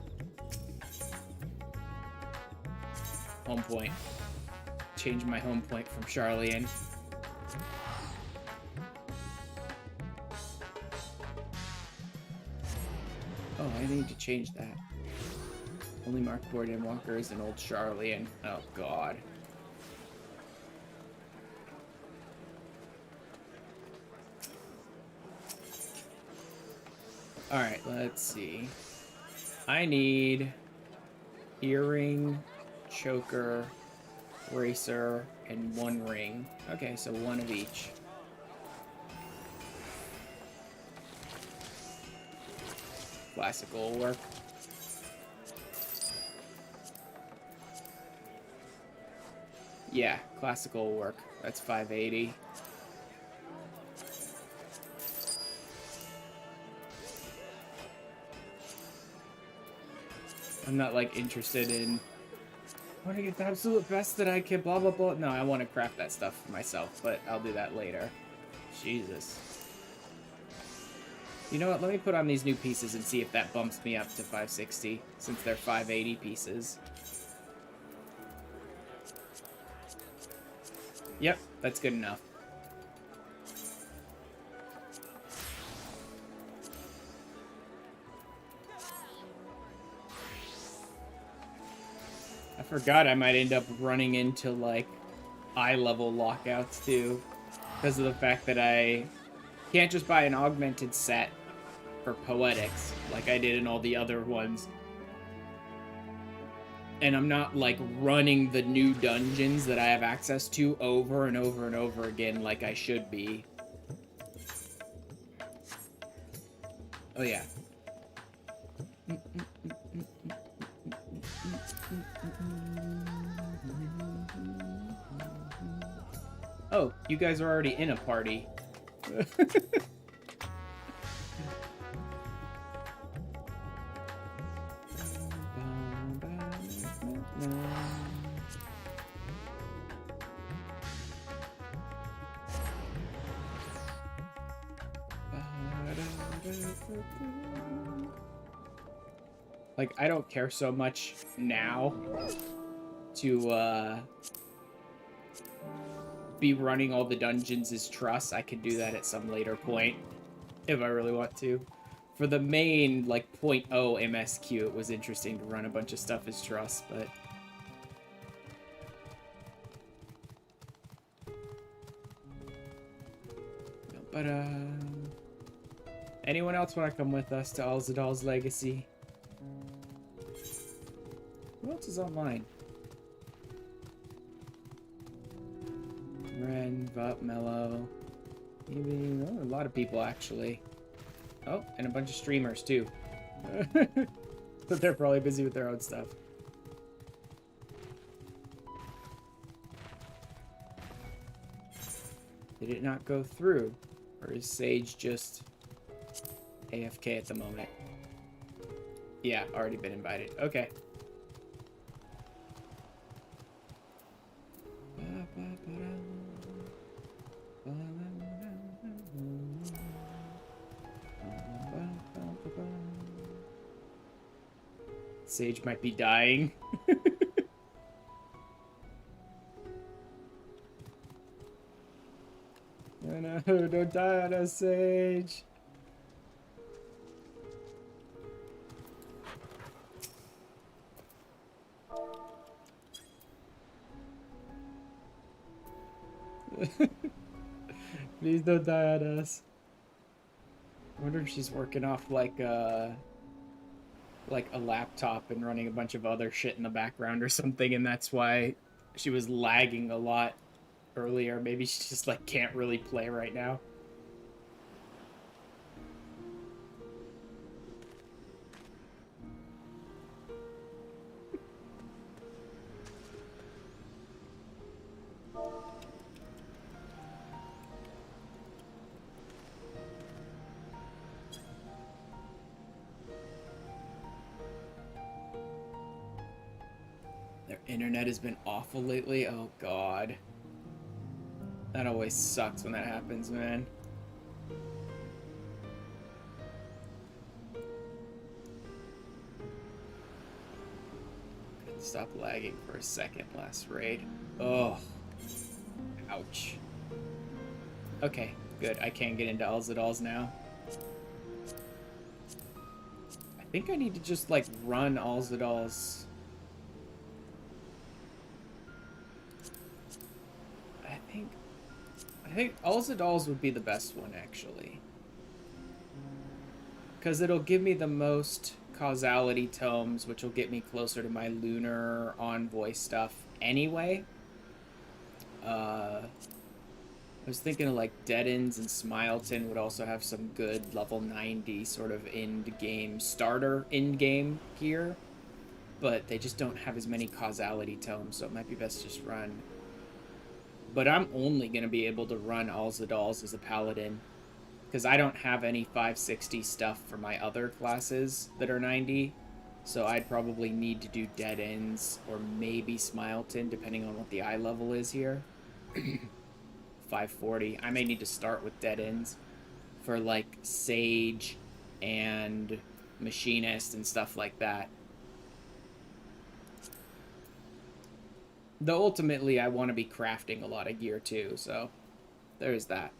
Home point. Change my home point from Charlian. Oh, I need to change that. Only marked board Endwalker and old Charlie and... Oh, God. Alright, let's see. I need... earring, choker, racer, and 1 ring. Okay, so 1 of each. Classical will work. Yeah, classical will work. That's 580. I'm not, like, interested in... I want to get the absolute best that I can, blah, blah, blah. No, I want to craft that stuff for myself, but I'll do that later. Jesus. You know what? Let me put on these new pieces and see if that bumps me up to 560, since they're 580 pieces. Yep, that's good enough. I forgot I might end up running into, like, eye-level lockouts, too. Because of the fact that I can't just buy an augmented set for Poetics, like I did in all the other ones. And I'm not, like, running the new dungeons that I have access to over and over and over again like I should be. Oh, yeah. Oh, you guys are already in a party. Like, I don't care so much now to, be running all the dungeons as truss. I could do that at some later point, if I really want to. For the main, like, 0.0 MSQ, it was interesting to run a bunch of stuff as truss, but... But, anyone else want to come with us to Alzadal's Legacy? Who else is online? Ren, Vup, Mellow. Maybe, oh, a lot of people, actually. Oh, and a bunch of streamers, too. But they're probably busy with their own stuff. Did it not go through? Or is Sage just AFK at the moment? Yeah, already been invited. Okay. Sage might be dying. Oh no, don't die on us, Sage. Please don't die on us. I wonder if she's working off like a laptop and running a bunch of other shit in the background or something, and that's why she was lagging a lot earlier. Maybe she just like can't really play right now. Their internet has been awful lately. Oh god. That always sucks when that happens, man. Stop lagging for a second last raid. Oh. Ouch. Okay, good. I can get into Alzadal's now. I think I need to just, like, run Alzadal's. I think Alzadal's would be the best one, actually. Because it'll give me the most causality tomes, which will get me closer to my lunar envoy stuff anyway. I was thinking of like Dead Ends and Smileton would also have some good level 90 sort of end-game starter in-game gear. But they just don't have as many causality tomes, so it might be best to just run. But I'm only going to be able to run Alzadal's as a paladin. Because I don't have any 560 stuff for my other classes that are 90. So I'd probably need to do Dead Ends or maybe Smileton, depending on what the eye level is here. 540. I may need to start with Dead Ends for like Sage and Machinist and stuff like that. Though ultimately I want to be crafting a lot of gear too, so there's that.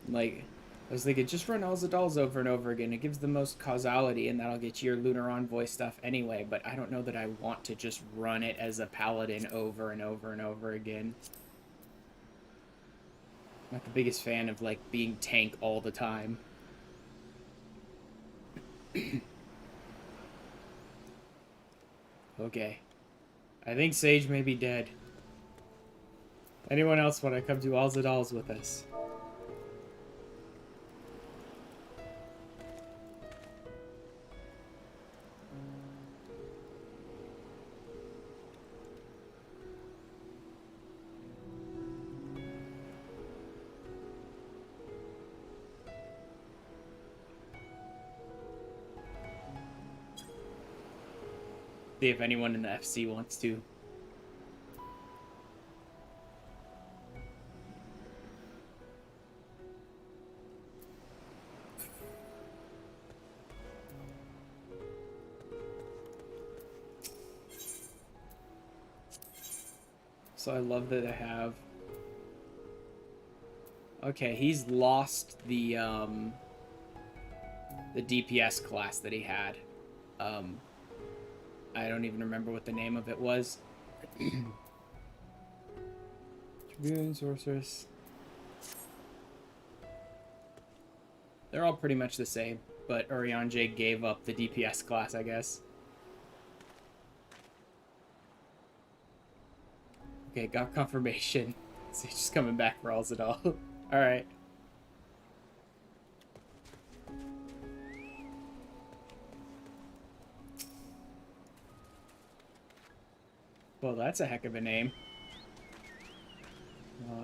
Like, I was thinking, just run Alzadal's over and over again. It gives the most causality, and that'll get you your Lunar Envoy stuff anyway, but I don't know that I want to just run it as a paladin over and over and over again. I'm not the biggest fan of, like, being tank all the time. Okay. I think Sage may be dead. Anyone else want to come to Alzadal's with us? See if anyone in the FC wants to. So I love that I have... Okay, he's lost the DPS class that he had. I don't even remember what the name of it was. Tribune, Sorceress. They're all pretty much the same, but Urianger gave up the DPS class, I guess. Okay, got confirmation. So he's just coming back for Alzadal. Alright. Well, that's a heck of a name. I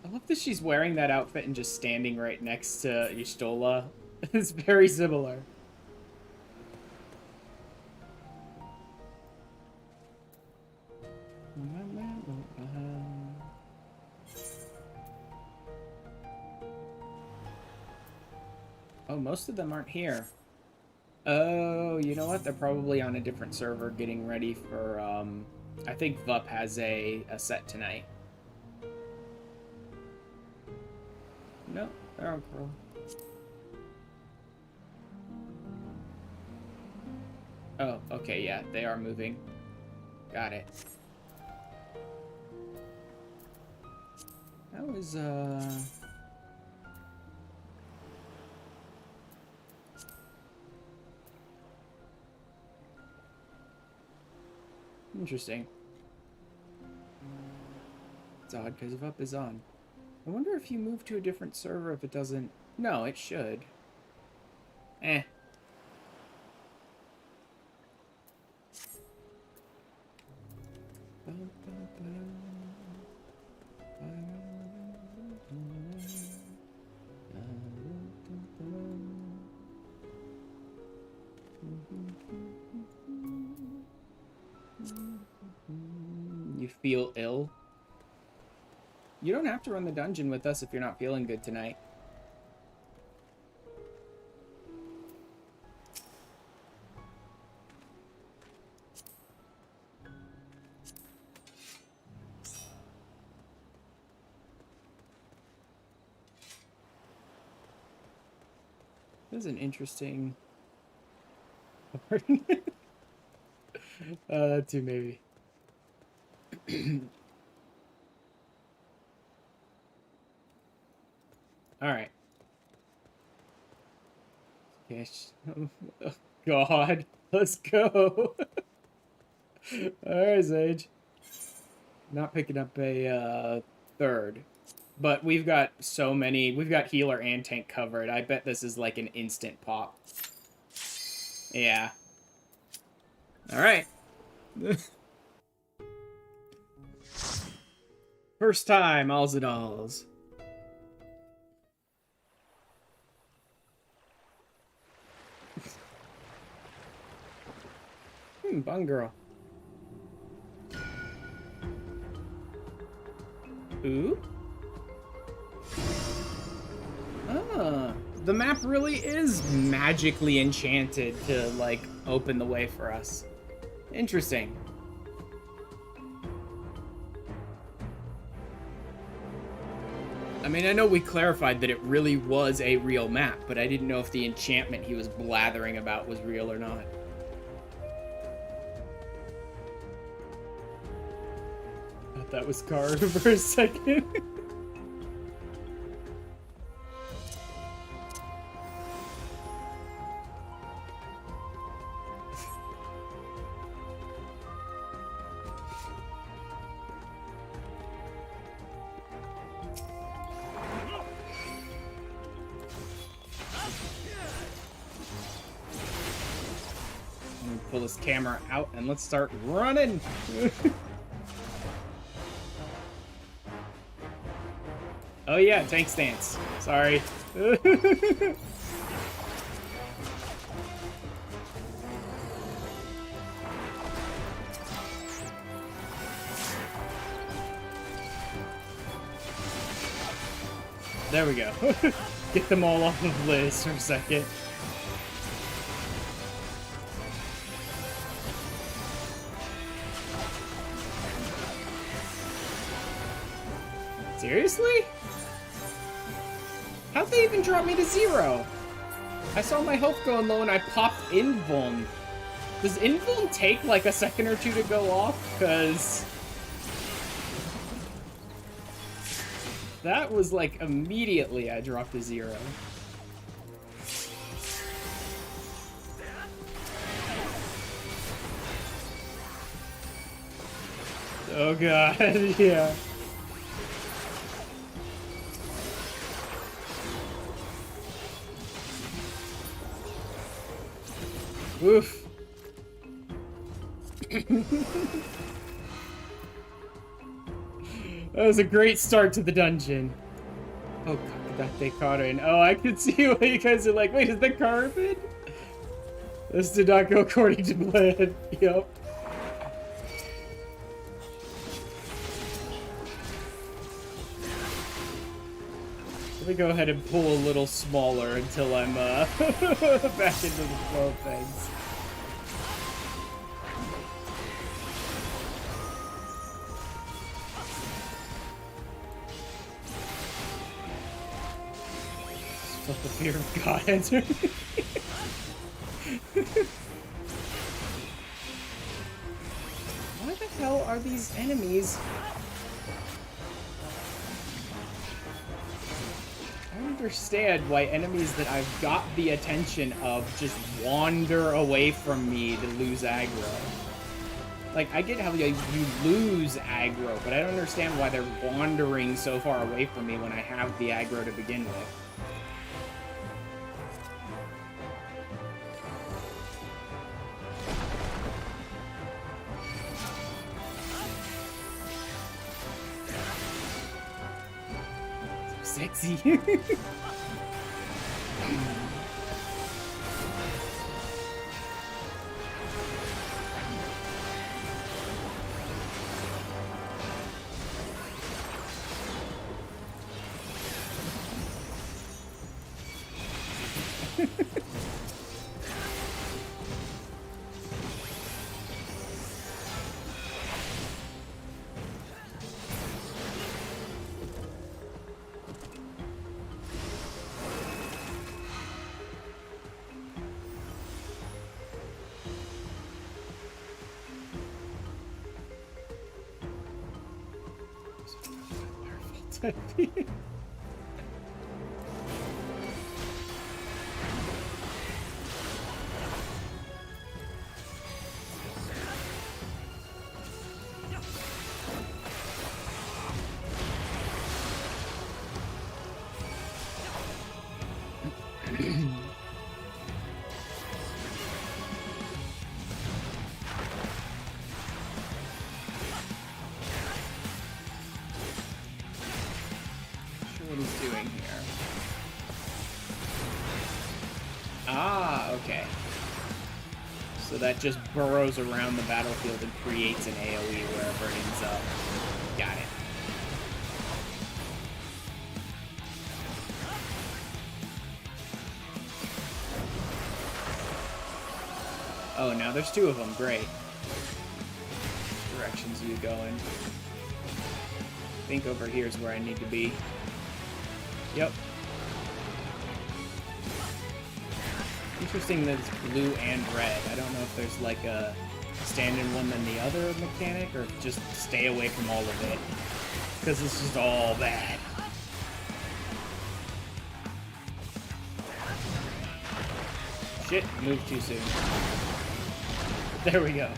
love that she's wearing that outfit and just standing right next to Y'shtola. It's very similar. Oh, most of them aren't here. Oh, you know what? They're probably on a different server getting ready for, I think Vup has a set tonight. No, they're on Pearl. Oh, okay, yeah, they are moving. Got it. That was, interesting. It's odd because if up is on. I wonder if you move to a different server if it doesn't... No, it should. Eh. You feel ill? You don't have to run the dungeon with us if you're not feeling good tonight. This is an interesting part. That too, maybe. Alright. Yes. Oh, God. Let's go. Alright, Sage. Not picking up a third. But we've got so many. We've got healer and tank covered. I bet this is like an instant pop. Yeah. Alright. First time, alls and alls. Bun girl. Ooh? Ah, the map really is magically enchanted to, like, open the way for us. Interesting. I mean, I know we clarified that it really was a real map, but I didn't know if the enchantment he was blathering about was real or not. Thought that was Card for a second. Pull this camera out and let's start running. Oh yeah, tank stance. Sorry. There we go. Get them all off of Liz for a second. Seriously? How'd they even drop me to 0? I saw my health going low and I popped Invuln. Does Invuln take like a second or two to go off? Because that was like immediately I dropped to 0. Oh god, yeah. Oof. That was a great start to the dungeon. Oh god, that they caught in. Oh, I could see why you guys are like, wait, is that carbon? This did not go according to plan. Yup. Let me go ahead and pull a little smaller until I'm back into the flow of things. Let the fear of God enter me. Why the hell are these enemies? I don't understand why enemies that I've got the attention of just wander away from me to lose aggro. Like, I get how you lose aggro, but I don't understand why they're wandering so far away from me when I have the aggro to begin with. Sexy. pet peeve. What he's doing here. Ah, okay. So that just burrows around the battlefield and creates an AoE wherever it ends up. Got it. Oh, now there's two of them. Great. Directions you go in. I think over here is where I need to be. Yep. Interesting that it's blue and red. I don't know if there's like a stand in one than the other mechanic, or just stay away from all of it. Because it's just all bad. Shit, moved too soon. There we go.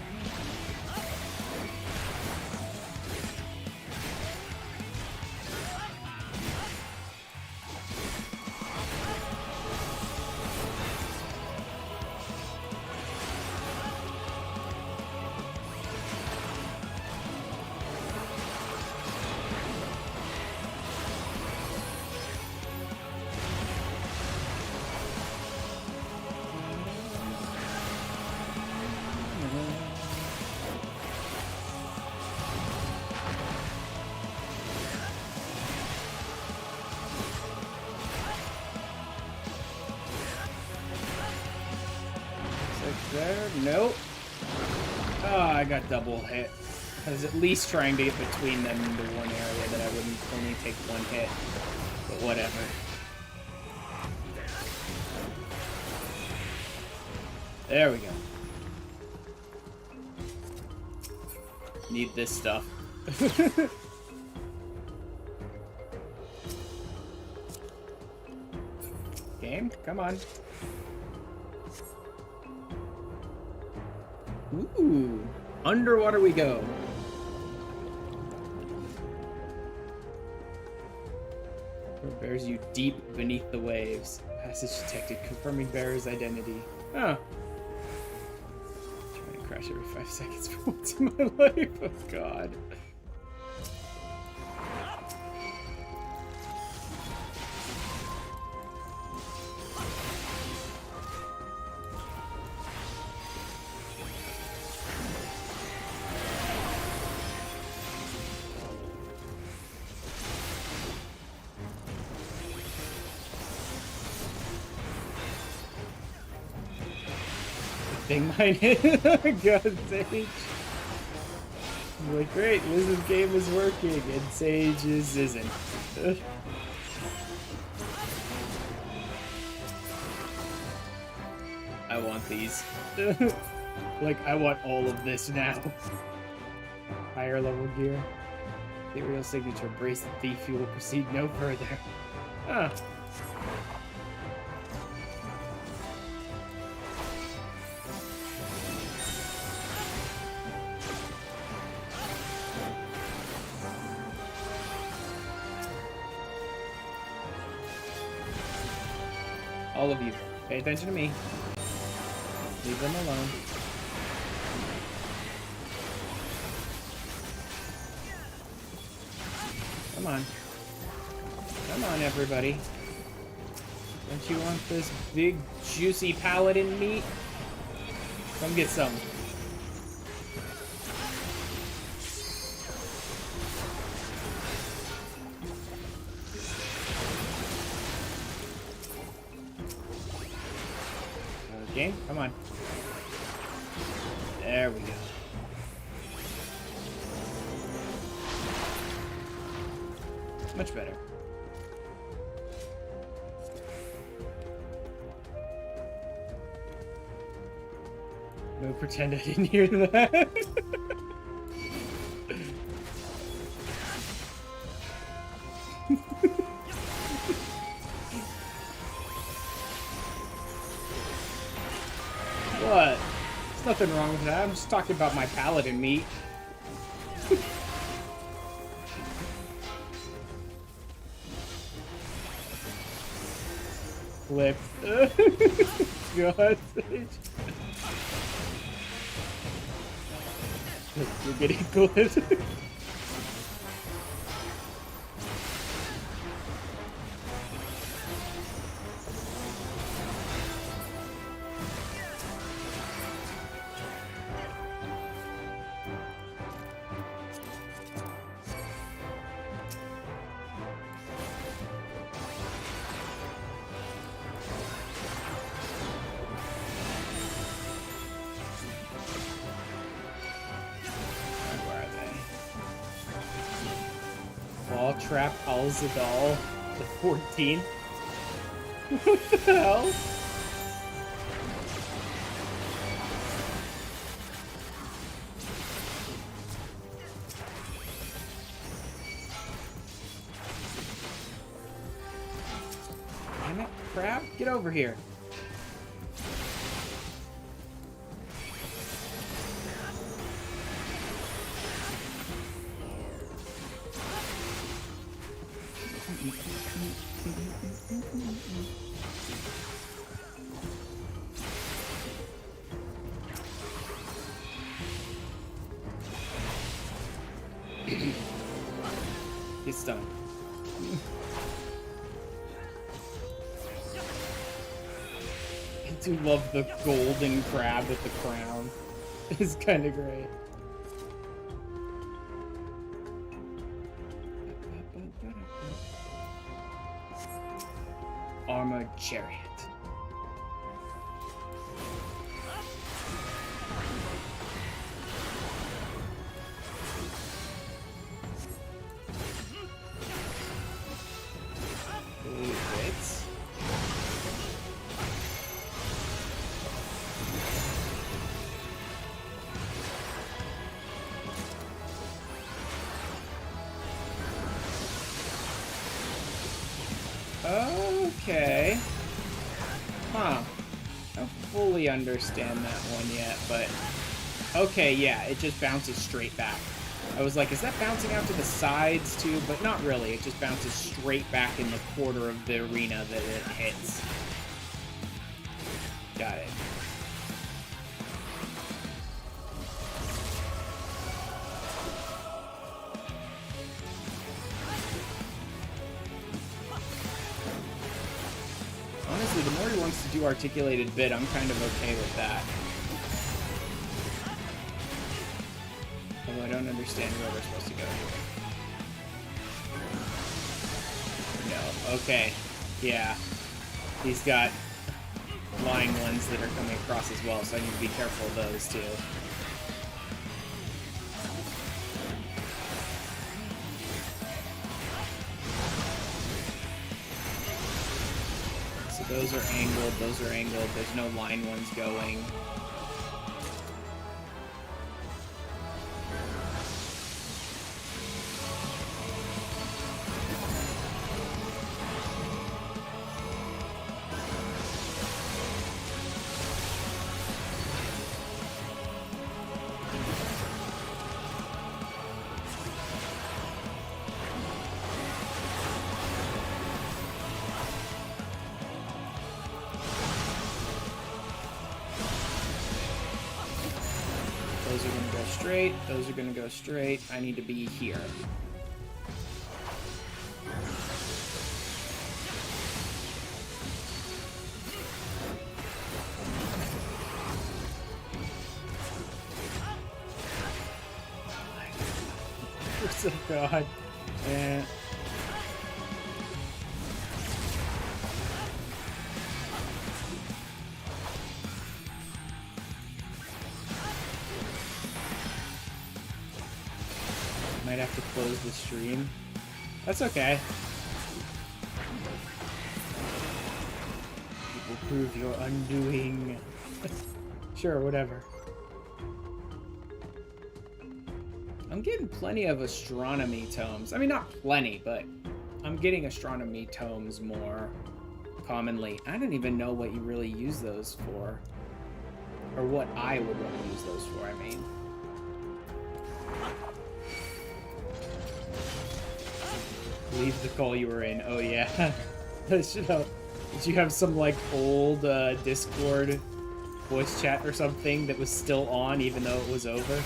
There? Nope. Oh, I got double hit. I was at least trying to get between them into one area that I wouldn't only take one hit. But whatever. There we go. Need this stuff. Game, come on. Ooh, underwater we go. Bears you deep beneath the waves. Passage detected, confirming bearer's identity. Oh. Trying to crash every 5 seconds for once in my life. Oh god. Mine hit. God, Sage. I'm like, great, Liz's game is working, and Sage's isn't. I want these. Like, I want all of this now. Higher level gear. The real signature. Brace the thief, you will proceed no further. Ah. All of you, pay attention to me. Leave them alone. Come on. Come on, everybody. Don't you want this big, juicy paladin meat? Come get some. Game, come on. There we go. Much better. No, pretend I didn't hear that. What? There's nothing wrong with that. I'm just talking about my paladin meat. Flip. God. You're getting clipped. Wall trap Alzadal to 14. What the hell? Damn it, crab, get over here. He's stunned. I do love the golden crab with the crown. It's kind of great. Armored chariot. Hits. Okay. Huh. I don't fully understand that one yet, but... Okay, yeah, it just bounces straight back. I was like, is that bouncing out to the sides too? But not really. It just bounces straight back in the quarter of the arena that it hits. Got it. Honestly, the more he wants to do articulated bit, I'm kind of okay with that. Although I don't understand where we're supposed to go here. No. Okay. Yeah. He's got flying ones that are coming across as well, so I need to be careful of those too. So those are angled, those are angled. There's no line ones going. Those are going to go straight. Those are going to go straight. I need to be here. Oh God. And might have to close the stream. That's okay. It will prove your undoing. Sure, whatever. I'm getting plenty of astronomy tomes. I mean, not plenty, but I'm getting astronomy tomes more commonly. I don't even know what you really use those for. Or what I would want to use those for, I mean. Leave the call you were in. Oh, yeah. Did you have some, like, old Discord voice chat or something that was still on even though it was over?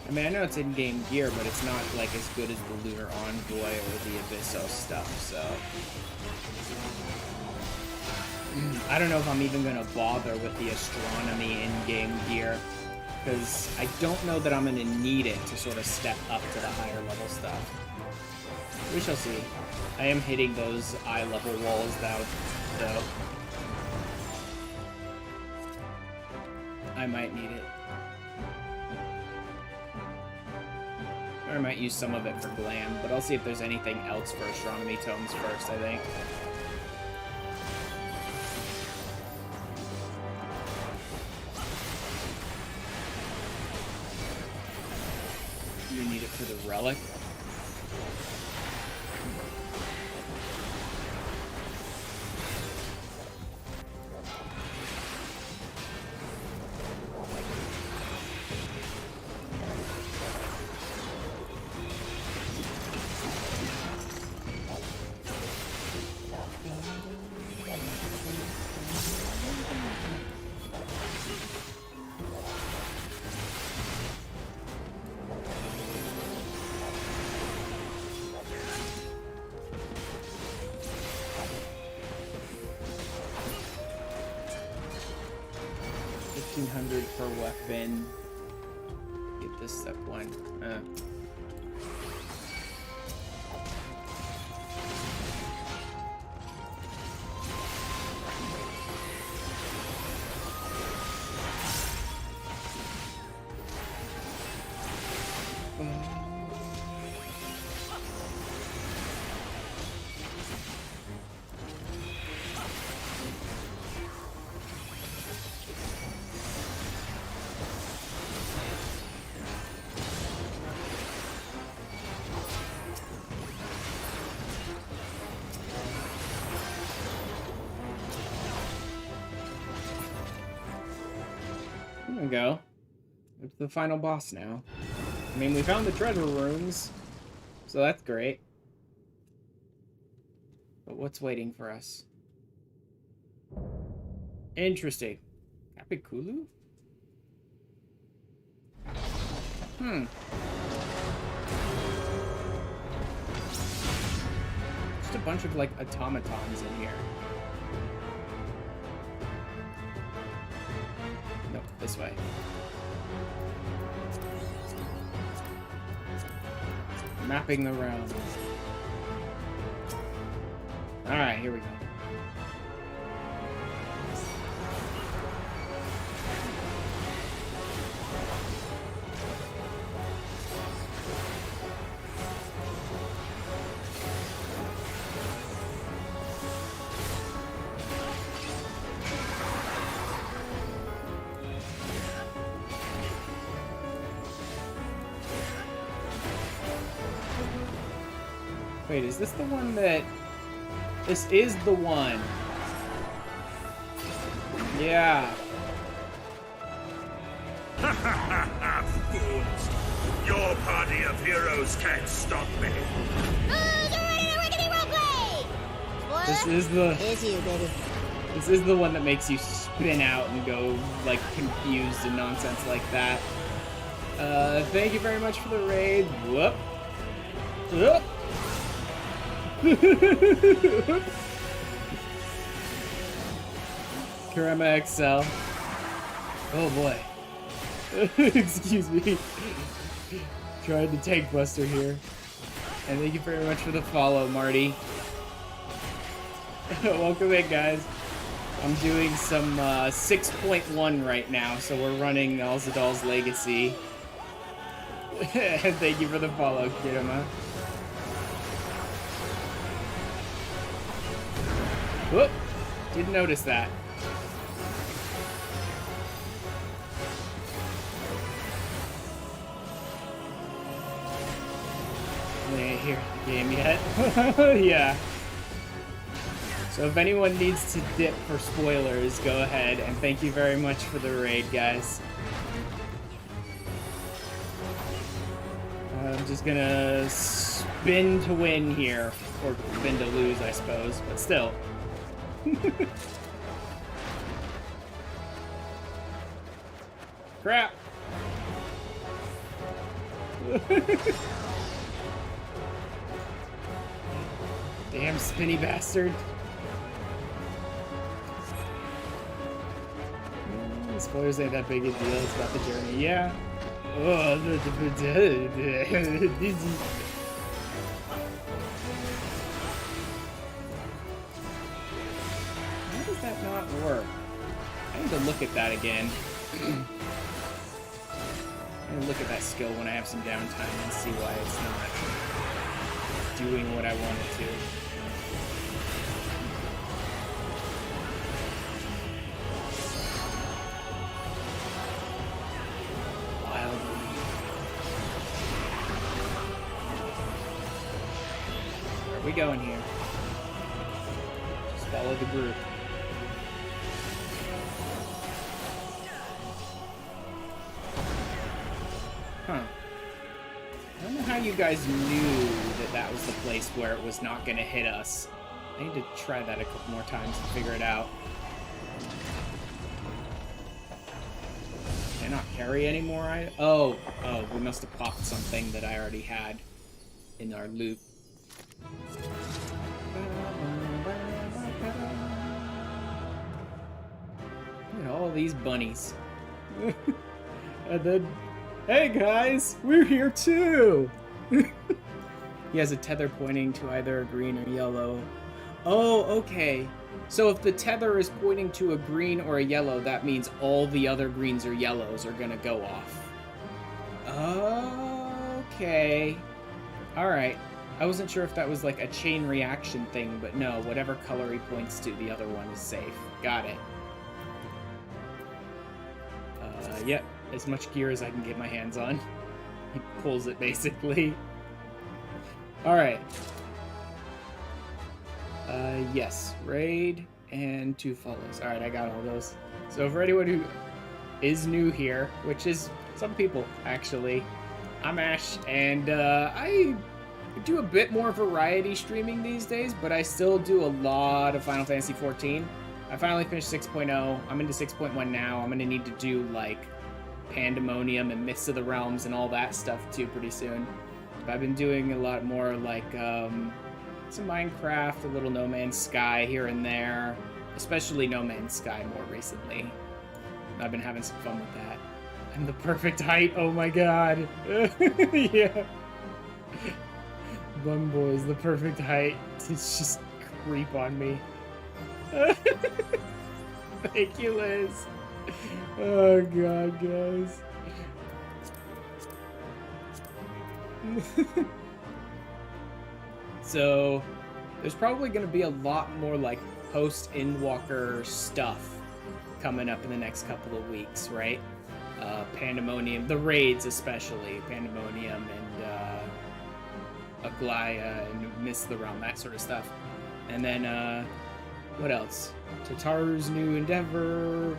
I mean, I know it's in-game gear, but it's not, like, as good as the Lunar Envoy or the Abysso stuff, so... I don't know if I'm even gonna bother with the astronomy in-game gear, because I don't know that I'm gonna need it to sort of step up to the higher level stuff. We shall see. I am hitting those eye-level walls, though. I might need it. Or I might use some of it for glam, but I'll see if there's anything else for astronomy tomes first, I think. You need it for the relic. $1,500 per weapon. Get this step one. There we go. It's the final boss now. I mean, we found the treasure rooms, so that's great. But what's waiting for us? Interesting. Capiculu? Just a bunch of, like, automatons in here. Nope, this way. Mapping the realms. Alright, here we go. Wait, is this the one that... This is the one. Yeah. Ha ha ha ha, fools! Your party of heroes can't stop me. This is the... It's you, baby. This is the one that makes you spin out and go, like, confused and nonsense like that. Thank you very much for the raid. Whoop. Whoop. Karema XL. Oh boy. Excuse me. Tried to tank buster here. And thank you very much for the follow, Marty. Welcome in, guys. I'm doing some 6.1 right now, so we're running Alzadal's Legacy. Thank you for the follow, Kirima. Whoop! Didn't notice that. I ain't here the game yet. Yeah. So if anyone needs to dip for spoilers, go ahead, and thank you very much for the raid, guys. I'm just gonna spin to win here, or spin to lose, I suppose, but still. Crap! Damn spinny bastard. Spoilers ain't that big a deal, it's about the journey. Yeah. Oh, how does that not work? I need to look at that again. I need to look at that skill when I have some downtime and see why it's not doing what I want it to. Where are we going here? Just follow the group. Huh. I don't know how you guys knew that that was the place where it was not going to hit us. I need to try that a couple more times to figure it out. Can I not carry anymore? Oh, we must have popped something that I already had in our loop. Look at all these bunnies. And then, hey guys, we're here too! He has a tether pointing to either a green or yellow. Oh, okay. So if the tether is pointing to a green or a yellow, that means all the other greens or yellows are gonna go off. Okay. Alright. I wasn't sure if that was like a chain reaction thing, but no, whatever color he points to, the other one is safe. Got it. Yep, as much gear as I can get my hands on. He pulls it, basically. Alright. Yes. Raid and 2 follows. Alright, I got all those. So for anyone who is new here, which is some people, actually, I'm Ash, and I do a bit more variety streaming these days, but I still do a lot of Final Fantasy XIV. I finally finished 6.0. I'm into 6.1 now. I'm gonna need to do, like, Pandemonium and Mists of the Realms and all that stuff, too, pretty soon. But I've been doing a lot more, like, some Minecraft, a little No Man's Sky here and there. Especially No Man's Sky more recently. I've been having some fun with that. I'm the perfect height, oh my god. Yeah. Bum Boy's the perfect height. It's just creep on me. Thank you, Liz. Oh god, guys. So, there's probably going to be a lot more, like, post-Endwalker stuff coming up in the next couple of weeks, right? Pandemonium, the raids especially, Pandemonium and Aglaya and Mists of the Realm, that sort of stuff. And then, what else? Tataru's New Endeavor,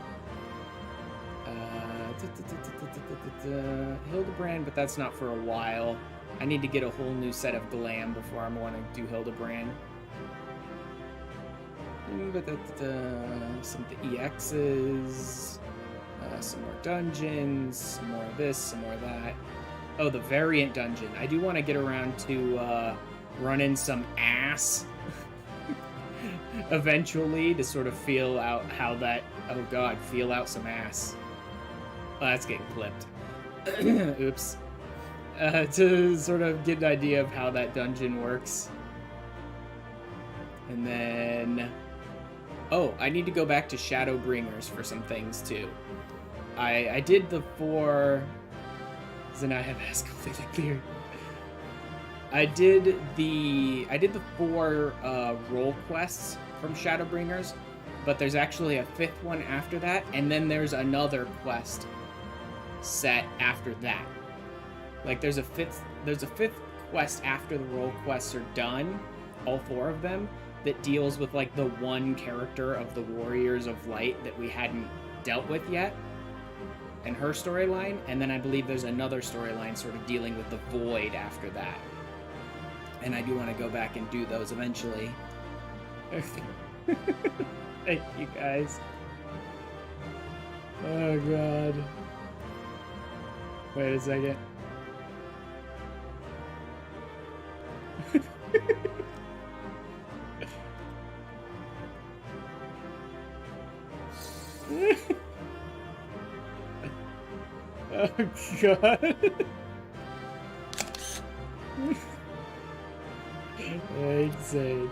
Hildebrand, but that's not for a while. I need to get a whole new set of glam before I want to do Hildebrand. Some of the EXs, some more dungeons, some more of this, some more of that. Oh, the variant dungeon. I do want to get around to running some ass eventually to sort of feel out how that... Oh god, feel out some ass. Oh, that's getting clipped. Oops. To sort of get an idea of how that dungeon works. And then... Oh, I need to go back to Shadowbringers for some things, too. I did the 4... Then I have asked completely clear. I did the 4 role quests from Shadowbringers, but there's actually a 5th one after that, and then there's another quest set after that. Like there's a fifth quest after the role quests are done, all 4 of them, that deals with like the one character of the Warriors of Light that we hadn't dealt with yet, and her storyline, and then I believe there's another storyline sort of dealing with the Void after that. And I do want to go back and do those eventually. Thank you guys. Oh god. Wait a second. Oh god. Thanks, Sage.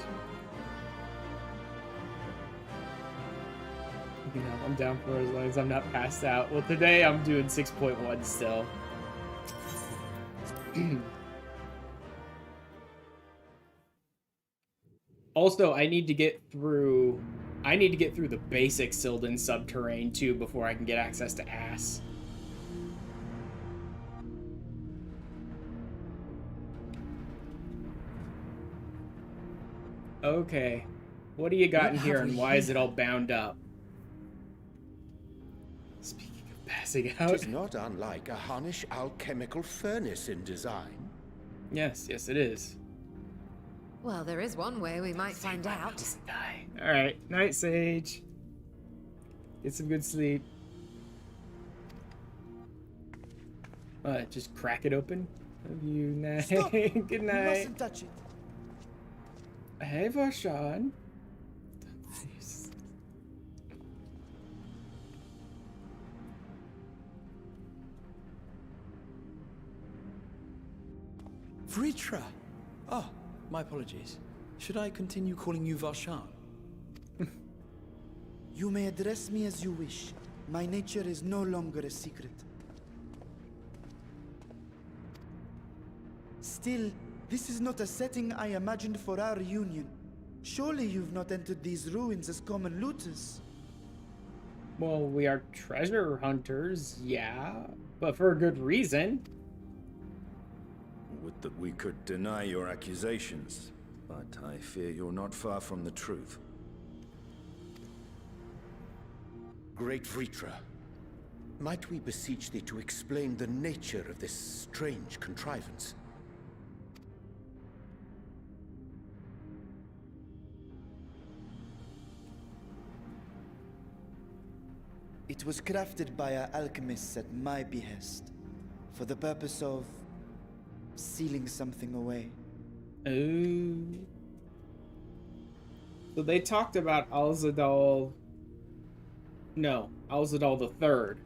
You know, I'm down for as long as I'm not passed out. Well, today I'm doing 6.1 still. Also, I need to get through the basic Sylvan subterrane too before I can get access to Ass. Okay. What do you got in here, and why is it all bound up? Speaking of passing out... It is not unlike a Hunnish alchemical furnace in design. Yes, yes it is. Well, there is one way we might find out. Alright, night, Sage. Get some good sleep. Just crack it open? Love you, night. Good night. You mustn't touch it. Hey, Varshan. Vritra! Oh, my apologies. Should I continue calling you Varshan? You may address me as you wish. My nature is no longer a secret. Still, this is not a setting I imagined for our reunion. Surely you've not entered these ruins as common looters. Well, we are treasure hunters, yeah, but for a good reason. Would that we could deny your accusations, but I fear you're not far from the truth. Great Vritra, might we beseech thee to explain the nature of this strange contrivance? It was crafted by our alchemists at my behest, for the purpose of sealing something away. Oh. So they talked about Alzadal... No, Alzadal the Third,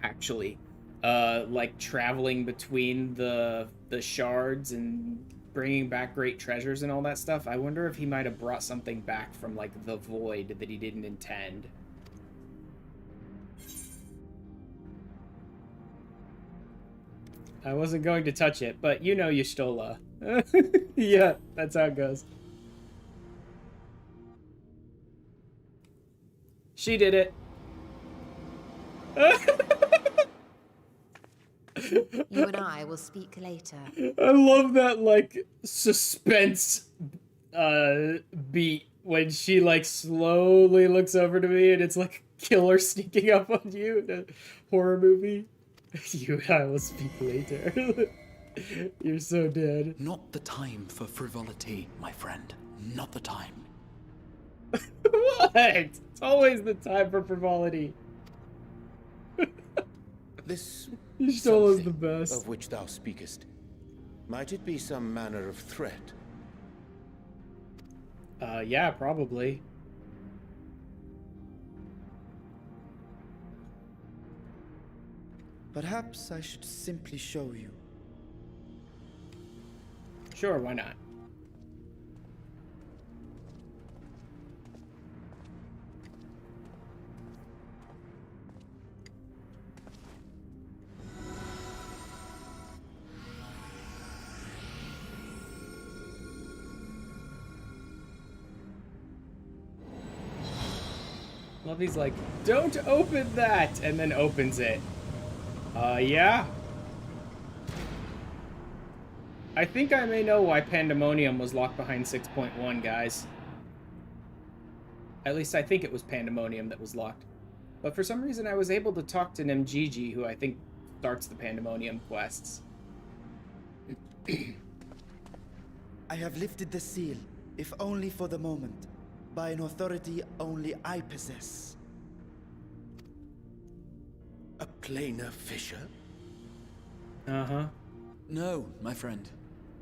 actually. Like traveling between the shards and bringing back great treasures and all that stuff. I wonder if he might have brought something back from like the Void that he didn't intend. I wasn't going to touch it, but you know Y'shtola. Yeah, that's how it goes. She did it. You and I will speak later. I love that, like, suspense beat when she, like, slowly looks over to me and it's like a killer sneaking up on you in a horror movie. You and I will speak later. You're so dead. Not the time for frivolity, my friend. Not the time. What? It's always the time for frivolity. This Y'shtola's the best. of which thou speakest, might it be some manner of threat? Yeah, probably. Perhaps I should simply show you. Sure, why not? Fluffy's like, don't open that! And then opens it. Yeah? I think I may know why Pandemonium was locked behind 6.1, guys. At least I think it was Pandemonium that was locked. But for some reason I was able to talk to Nemgigi, who I think starts the Pandemonium quests. I have lifted the seal, if only for the moment, by an authority only I possess. A planar fissure? Uh-huh. No, my friend.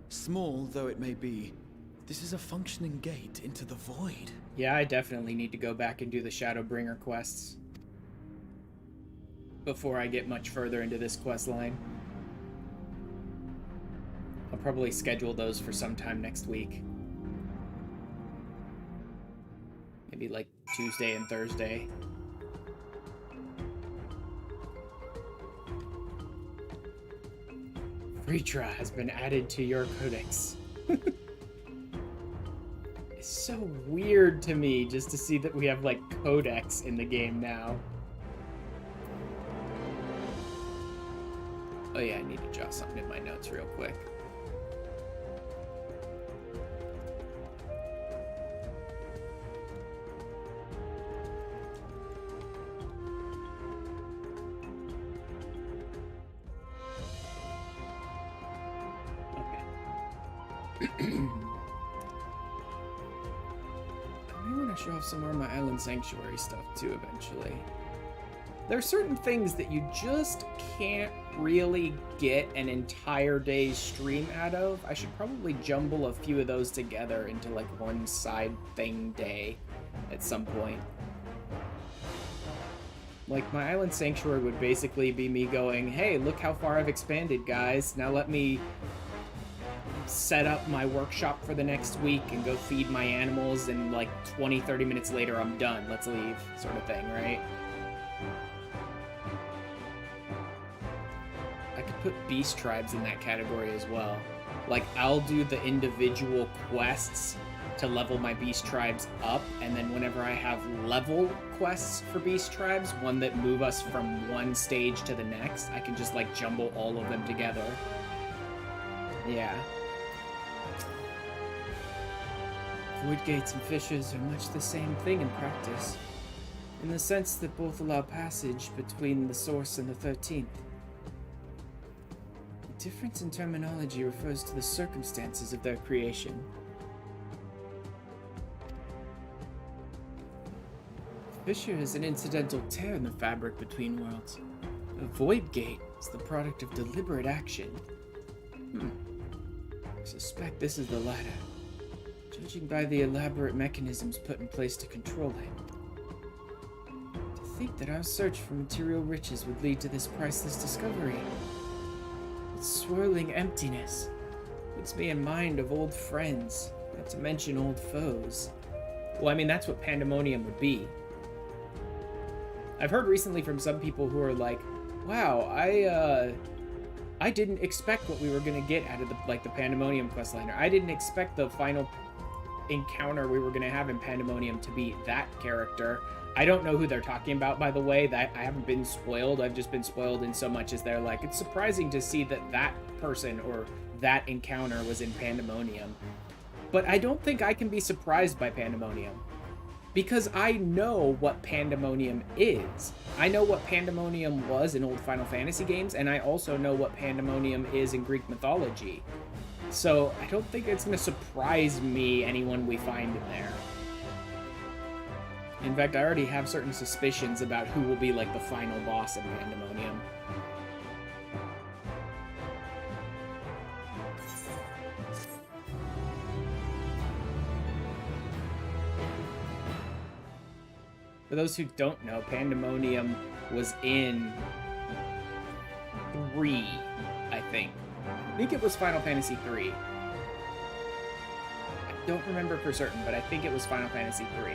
Small though it may be, this is a functioning gate into the void. Yeah, I definitely need to go back and do the Shadowbringer quests before I get much further into this quest line. I'll probably schedule those for sometime next week. Maybe like Tuesday and Thursday. Fritra has been added to your codex. It's so weird to me just to see that we have like codex in the game now. Oh yeah, I need to jot something in my notes real quick. I want to show off some more of my Island Sanctuary stuff too eventually. There are certain things that you just can't really get an entire day's stream out of. I should probably jumble a few of those together into like one side thing day at some point. Like my Island Sanctuary would basically be me going, hey, look how far I've expanded, guys. Now let me set up my workshop for the next week and go feed my animals, and like 20-30 minutes later I'm done, let's leave, sort of thing, right? I could put beast tribes in that category as well. Like I'll do the individual quests to level my beast tribes up, and then whenever I have level quests for beast tribes, one that move us from one stage to the next, I can just like jumble all of them together. Yeah. Void gates and fissures are much the same thing in practice, in the sense that both allow passage between the source and the 13th. The difference in terminology refers to the circumstances of their creation. Fissure is an incidental tear in the fabric between worlds. A void gate is the product of deliberate action. I suspect this is the latter, judging by the elaborate mechanisms put in place to control it. To think that our search for material riches would lead to this priceless discovery. Its swirling emptiness puts me in mind of old friends, not to mention old foes. Well, I mean, that's what Pandemonium would be. I've heard recently from some people who are like, wow, I didn't expect what we were gonna get out of the Pandemonium questliner. I didn't expect the final encounter we were gonna have in Pandemonium to be that character. I don't know who they're talking about, by the way. That I haven't been spoiled. I've just been spoiled in so much as they're like, it's surprising to see that that person or that encounter was in Pandemonium. But I don't think I can be surprised by Pandemonium, because I know what Pandemonium is. I know what Pandemonium was in old Final Fantasy games, and I also know what Pandemonium is in Greek mythology. So I don't think it's going to surprise me, anyone we find in there. In fact, I already have certain suspicions about who will be like the final boss in Pandemonium. For those who don't know, Pandemonium was in 3, I think. I think it was Final Fantasy 3. I don't remember for certain, but I think it was Final Fantasy 3.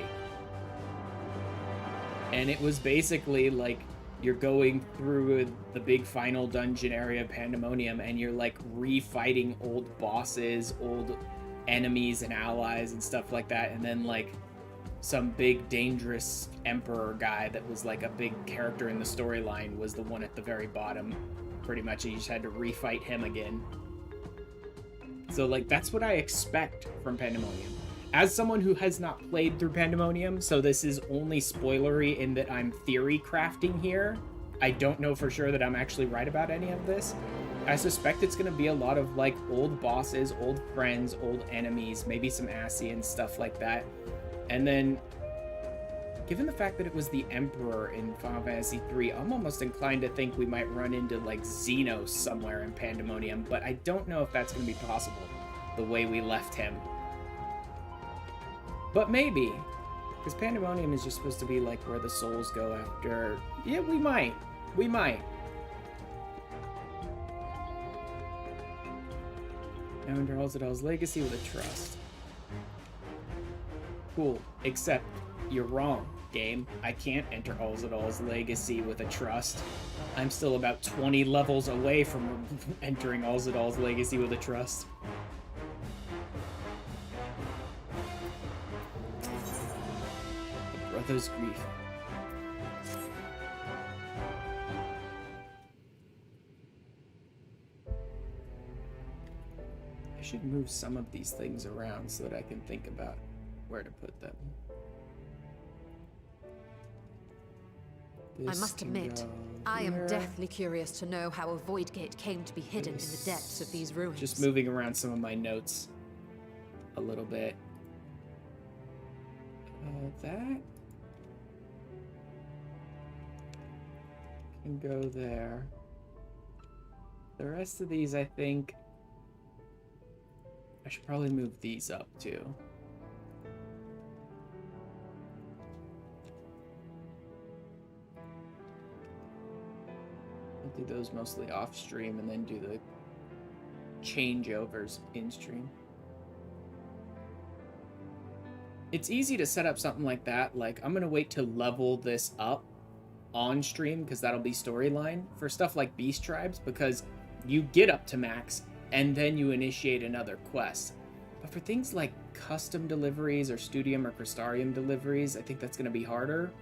And it was basically like you're going through the big final dungeon area of Pandemonium, and you're like refighting old bosses, old enemies and allies and stuff like that, and then like some big dangerous emperor guy that was like a big character in the storyline was the one at the very bottom. Pretty much, you just had to refight him again. So like that's what I expect from Pandemonium. As someone who has not played through Pandemonium, so this is only spoilery in that I'm theory crafting here. I don't know for sure that I'm actually right about any of this. I suspect it's going to be a lot of like old bosses, old friends, old enemies, maybe some Ascians, stuff like that. And then, given the fact that it was the Emperor in Final Fantasy III, I'm almost inclined to think we might run into like Xenos somewhere in Pandemonium, but I don't know if that's going to be possible the way we left him. But maybe, because Pandemonium is just supposed to be like where the souls go after. Yeah, we might. We might. Now enter Alzadal's legacy with a trust. Cool, except you're wrong, game. I can't enter Alzadal's legacy with a trust. I'm still about 20 levels away from entering Alzadal's legacy with a trust. A brother's grief. I should move some of these things around so that I can think about where to put them. I must admit, I am deathly curious to know how a void gate came to be hidden in the depths of these ruins. Just moving around some of my notes a little bit. That can go there. The rest of these, I think, I should probably move these up too. I'll do those mostly off stream and then do the changeovers in stream. It's easy to set up something like that. Like, I'm gonna wait to level this up on stream because that'll be storyline for stuff like Beast Tribes, because you get up to max and then you initiate another quest. But for things like custom deliveries or Studium or Crystarium deliveries, I think that's going to be harder.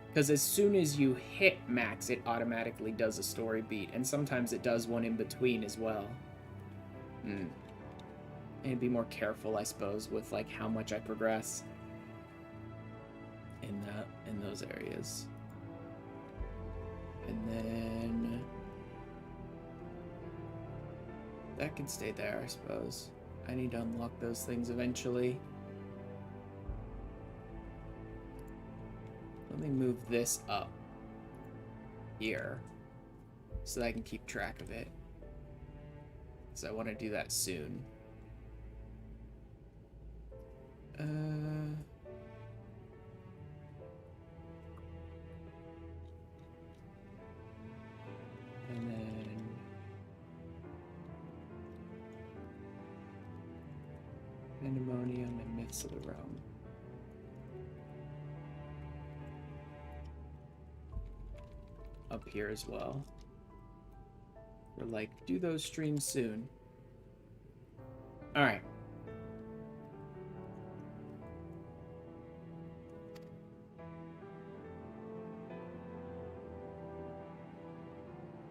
Because as soon as you hit max, it automatically does a story beat. And sometimes it does one in between as well. And be more careful, I suppose, with like how much I progress in those areas. And then that can stay there, I suppose. I need to unlock those things eventually. Let me move this up here so that I can keep track of it, because I want to do that soon. And then Pandemonium and Myths of the Realm. Up here as well. We're like, do those streams soon. Alright.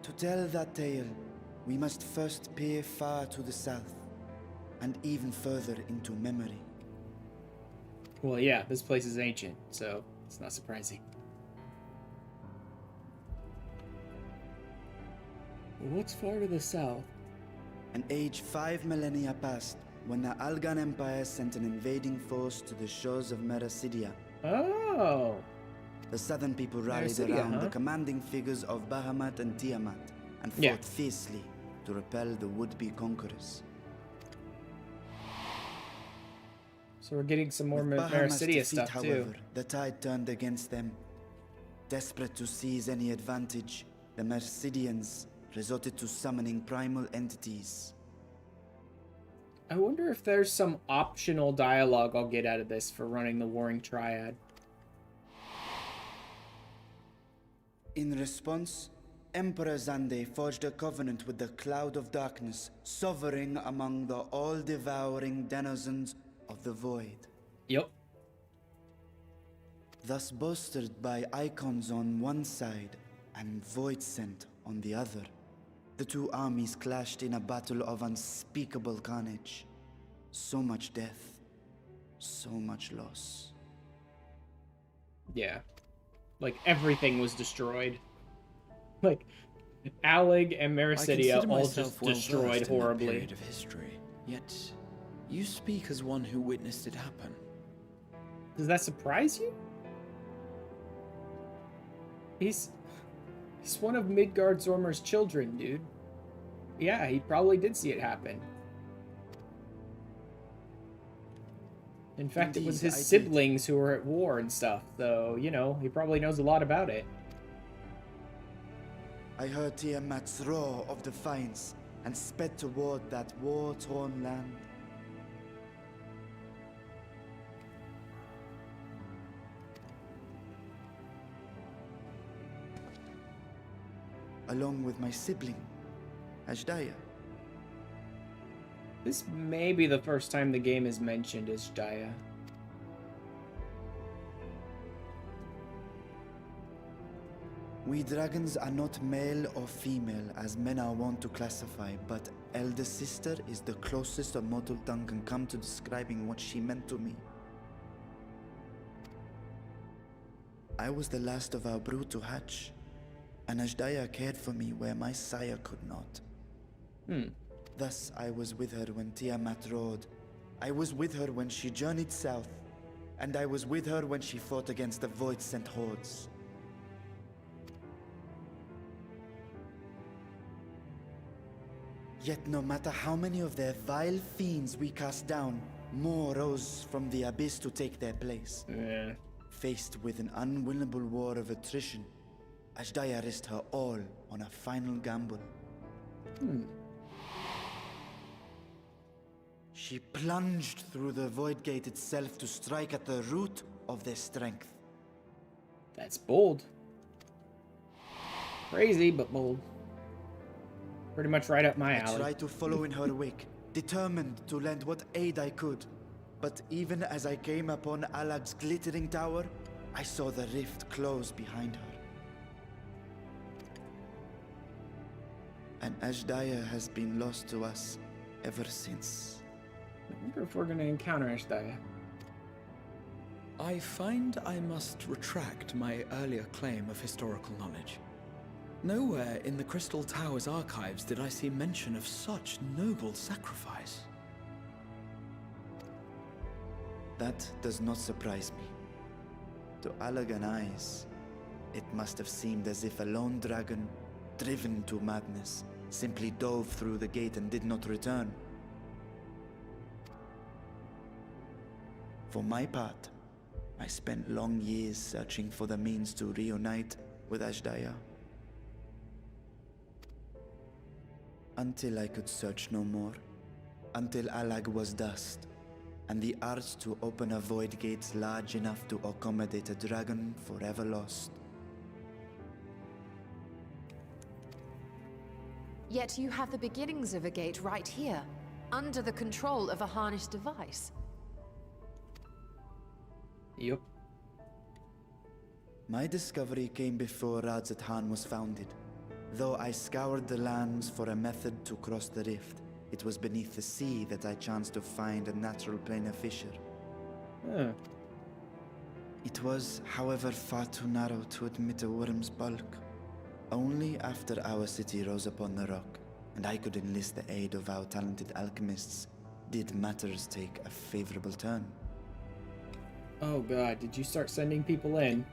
To tell that tale, we must first peer far to the south, and even further into memory. Well, yeah, this place is ancient, so it's not surprising. What's far to the south? An age 5 millennia past, when the Algan Empire sent an invading force to the shores of Mericidia. Oh! The southern people rallied around the commanding figures of Bahamut and Tiamat, and fought fiercely to repel the would-be conquerors. So we're getting some more Mericidia stuff, however, too. The tide turned against them. Desperate to seize any advantage, the Mercidians resorted to summoning primal entities. I wonder if there's some optional dialogue I'll get out of this for running the Warring Triad. In response, Emperor Zande forged a covenant with the Cloud of Darkness, sovereign among the all-devouring denizens of the Void. Yep. thus bolstered by icons on one side and void scent on the other. The two armies clashed in a battle of unspeakable carnage. So much death, so much loss. Yeah. Like, everything was destroyed. Like, Allig and Mericidia all just destroyed horribly. Period of history. Yet, you speak as one who witnessed it happen. Does that surprise you? He's one of Midgard Zormer's children, dude. Yeah, he probably did see it happen. In fact, it was his siblings who were at war and stuff, so, you know, he probably knows a lot about it. I heard Tiamat's roar of defiance and sped toward that war-torn land. Along with my sibling, Ashdaya. This may be the first time the game is mentioned as Ashdaya. We dragons are not male or female as men are wont to classify, but elder sister is the closest a mortal tongue can come to describing what she meant to me. I was the last of our brood to hatch, and Ashdaya cared for me where my sire could not. Thus, I was with her when Tiamat roared. I was with her when she journeyed south, and I was with her when she fought against the void-sent hordes. Yet no matter how many of their vile fiends we cast down, more rose from the abyss to take their place. Yeah. Faced with an unwinnable war of attrition, Ashdaya risked her all on a final gamble. She plunged through the void gate itself to strike at the root of their strength. That's bold. Crazy, but bold. Pretty much right up my alley. I tried to follow in her wake, determined to lend what aid I could. But even as I came upon Allag's glittering tower, I saw the rift close behind her. And Ashdaya has been lost to us ever since. I wonder if we're going to encounter Ashdaya. I find I must retract my earlier claim of historical knowledge. Nowhere in the Crystal Tower's archives did I see mention of such noble sacrifice. That does not surprise me. To Allagan eyes, it must have seemed as if a lone dragon, driven to madness, simply dove through the gate and did not return. For my part, I spent long years searching for the means to reunite with Ashdaya. Until I could search no more. Until Allag was dust, and the arts to open a void gate large enough to accommodate a dragon forever lost. Yet you have the beginnings of a gate right here, under the control of a harnessed device. Yep. My discovery came before Radzat was founded. Though I scoured the lands for a method to cross the rift, it was beneath the sea that I chanced to find a natural planar fissure. It was, however, far too narrow to admit a worm's bulk. Only after our city rose upon the rock, and I could enlist the aid of our talented alchemists, did matters take a favorable turn. Oh god, did you start sending people in?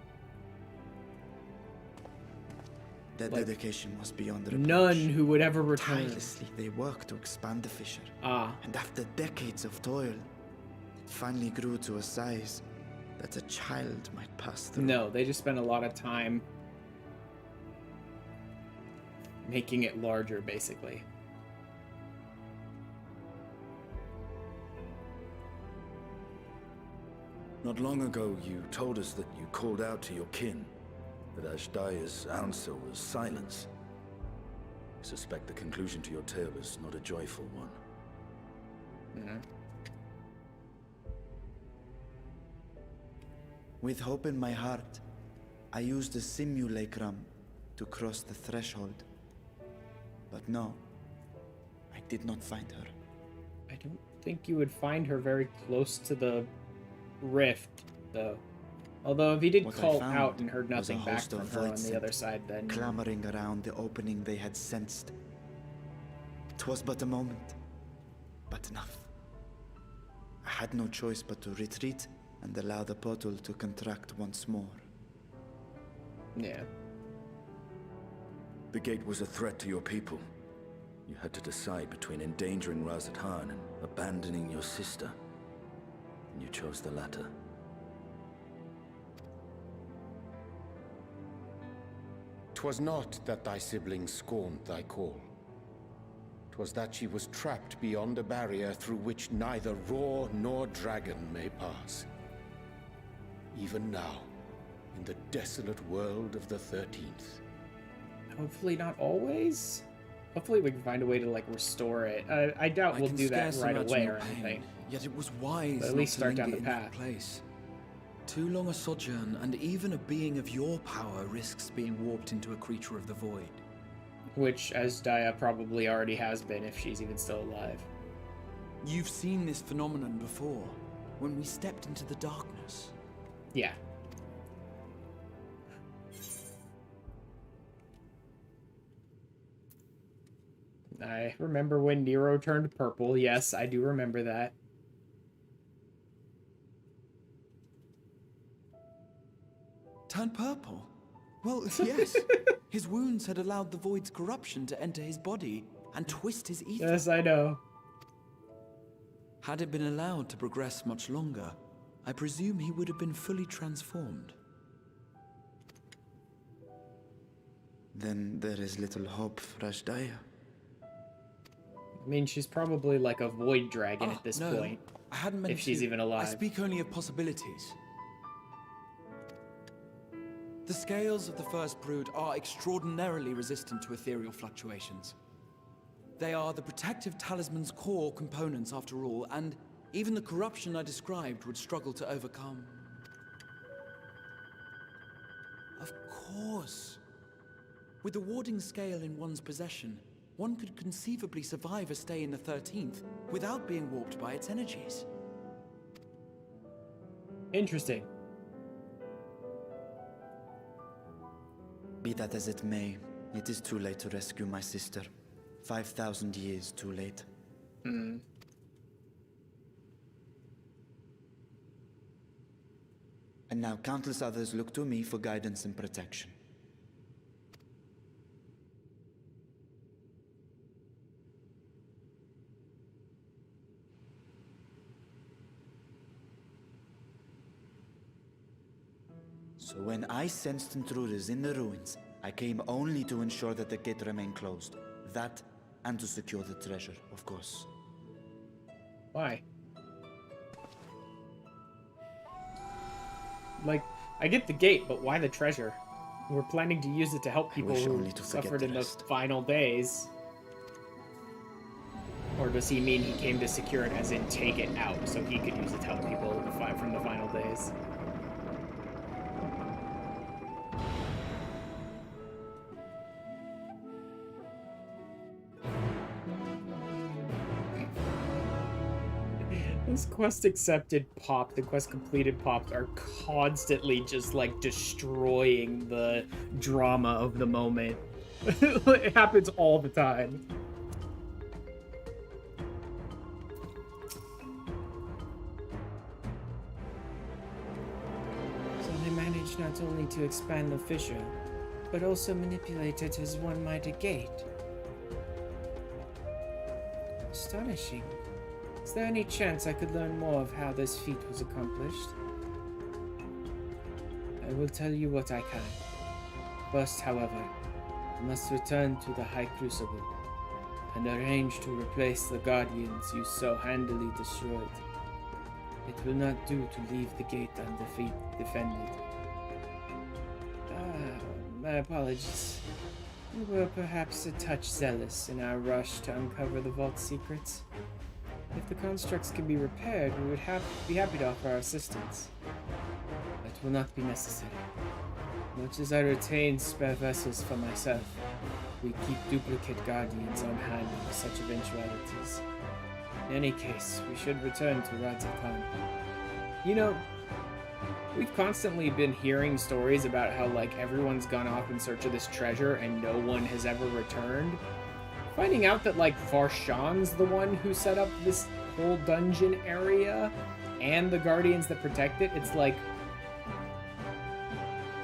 Their dedication was beyond reproach. None who would ever return. Tirelessly, they worked to expand the fissure. And after decades of toil, it finally grew to a size that a child might pass through. No, they just spent a lot of time making it larger, basically. Not long ago, you told us that you called out to your kin, that Ashdaya's answer was silence. I suspect the conclusion to your tale is not a joyful one. With hope in my heart, I used a simulacrum to cross the threshold. But no, I did not find her. I don't think you would find her very close to the rift, though. Although if he did call out and heard nothing back from her on the other side, then... clamoring around the opening they had sensed. 'Twas but a moment, but enough. I had no choice but to retreat and allow the portal to contract once more. Yeah. The gate was a threat to your people. You had to decide between endangering Razat Khan and abandoning your sister. And you chose the latter. 'Twas not that thy siblings scorned thy call. 'Twas that she was trapped beyond a barrier through which neither roar nor dragon may pass. Even now, in the desolate world of the 13th. Hopefully not always. Hopefully we can find a way to, like, restore it. I doubt we'll do that right away or anything. Yet it was wise but at least start down the in path. that place. Too long a sojourn, and even a being of your power risks being warped into a creature of the void. Which, as Daya probably already has been, if she's even still alive. You've seen this phenomenon before, when we stepped into the darkness. Yeah. I remember when Nero turned purple. Yes, I do remember that. Turned purple? Well, yes. His wounds had allowed the void's corruption to enter his body and twist his ether. Yes, I know. Had it been allowed to progress much longer, I presume he would have been fully transformed. Then there is little hope for Ashdaya. I mean, she's probably like a void dragon at this point. I hadn't meant if she's even alive. I speak only of possibilities. The scales of the first brood are extraordinarily resistant to ethereal fluctuations. They are the protective talisman's core components after all, and even the corruption I described would struggle to overcome. Of course. With the warding scale in one's possession, one could conceivably survive a stay in the 13th without being warped by its energies. Interesting. Be that as it may, it is too late to rescue my sister. 5,000 years too late. Hmm. And now countless others look to me for guidance and protection. So when I sensed intruders in the ruins, I came only to ensure that the gate remained closed. That, and to secure the treasure, of course. Why? Like, I get the gate, but why the treasure? We're planning to use it to help people who suffered in the final days. Or does he mean he came to secure it as in take it out so he could use it to help people from the final days? These quest accepted pop, the quest completed pops are constantly just like destroying the drama of the moment. It happens all the time. So they managed not only to expand the fissure, but also manipulate it as one might a gate. Astonishing. Is there any chance I could learn more of how this feat was accomplished? I will tell you what I can. First, however, I must return to the High Crucible and arrange to replace the Guardians you so handily destroyed. It will not do to leave the gate undefended. My apologies. We were perhaps a touch zealous in our rush to uncover the vault secrets. If the constructs can be repaired, we would be happy to offer our assistance. But will not be necessary. Much as I retain spare vessels for myself, we keep duplicate guardians on hand for such eventualities. In any case, we should return to Ratakan. You know, we've constantly been hearing stories about how, like, everyone's gone off in search of this treasure and no one has ever returned. Finding out that, like, Farshan's the one who set up this whole dungeon area and the guardians that protect it, it's like,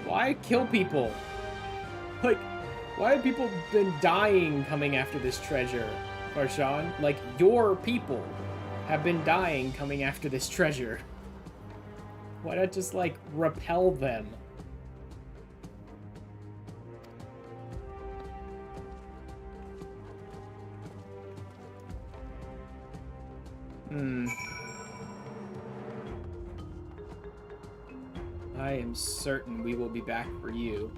why kill people? Like, why have people been dying coming after this treasure, Farshan? Like, your people have been dying coming after this treasure. Why not just, like, repel them? I am certain we will be back for you.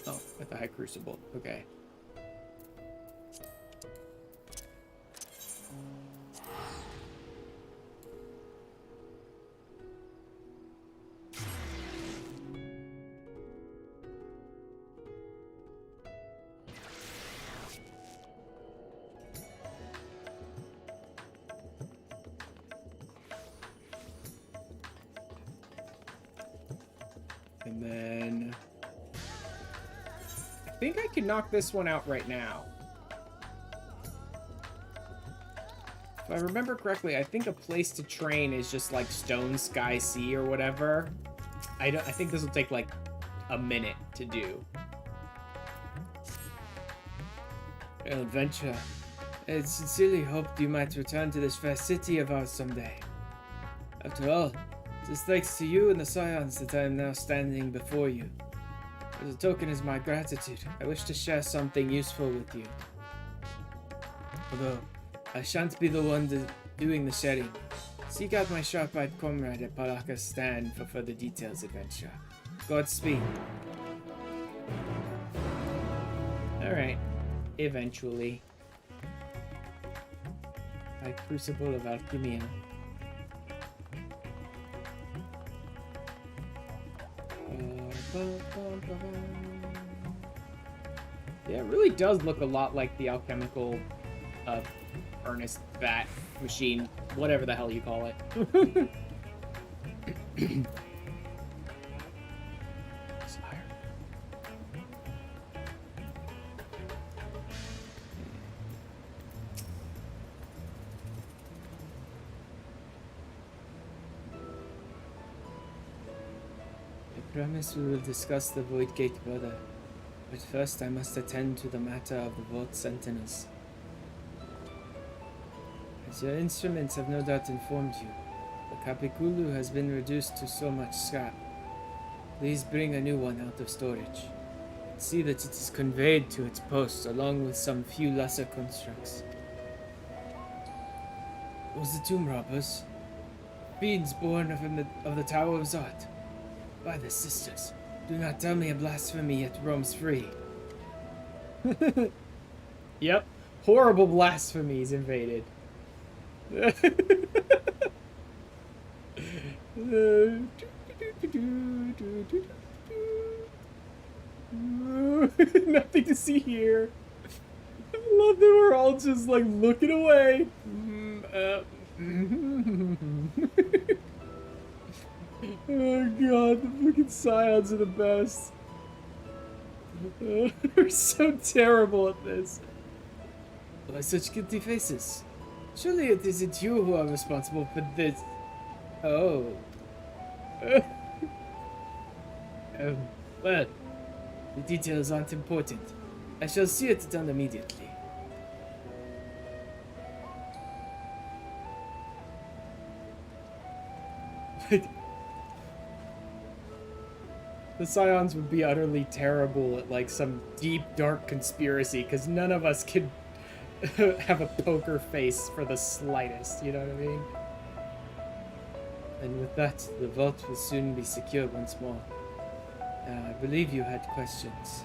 Oh, with the High Crucible. Okay. And then I think I can knock this one out right now. If I remember correctly, I think a place to train is just like Stone Sky Sea or whatever. I think this will take like a minute to do. Well, Adventure, I sincerely hoped you might return to this fair city of ours someday. After all, it is thanks to you and the Scions that I am now standing before you. As a token of my gratitude, I wish to share something useful with you. Although, I shan't be the one doing the sharing. Seek out my sharp-eyed comrade at Palaka's stand for further details, Adventure. Godspeed. Alright. Eventually. By Crucible of Alchemia. Yeah, it really does look a lot like the alchemical furnace vat machine, whatever the hell you call it. I promise we will discuss the Void Gate further, but first I must attend to the matter of the Vault Sentinels. As your instruments have no doubt informed you, the Kapikulu has been reduced to so much scrap. Please bring a new one out of storage. See that it is conveyed to its post along with some few lesser constructs. Was the tomb robbers? Fiends born of the Tower of Zot. By the sisters, do not tell me a blasphemy yet roams free. Yep, horrible blasphemies invaded. Nothing to see here. I love that we're all just like looking away. Oh god, the fucking Scions are the best. We're so terrible at this. Why such guilty faces? Surely it isn't you who are responsible for this. Oh. Well, the details aren't important. I shall see it done immediately. The Scions would be utterly terrible at like some deep, dark conspiracy because none of us could have a poker face for the slightest, you know what I mean? And with that, the vault will soon be secure once more. I believe you had questions.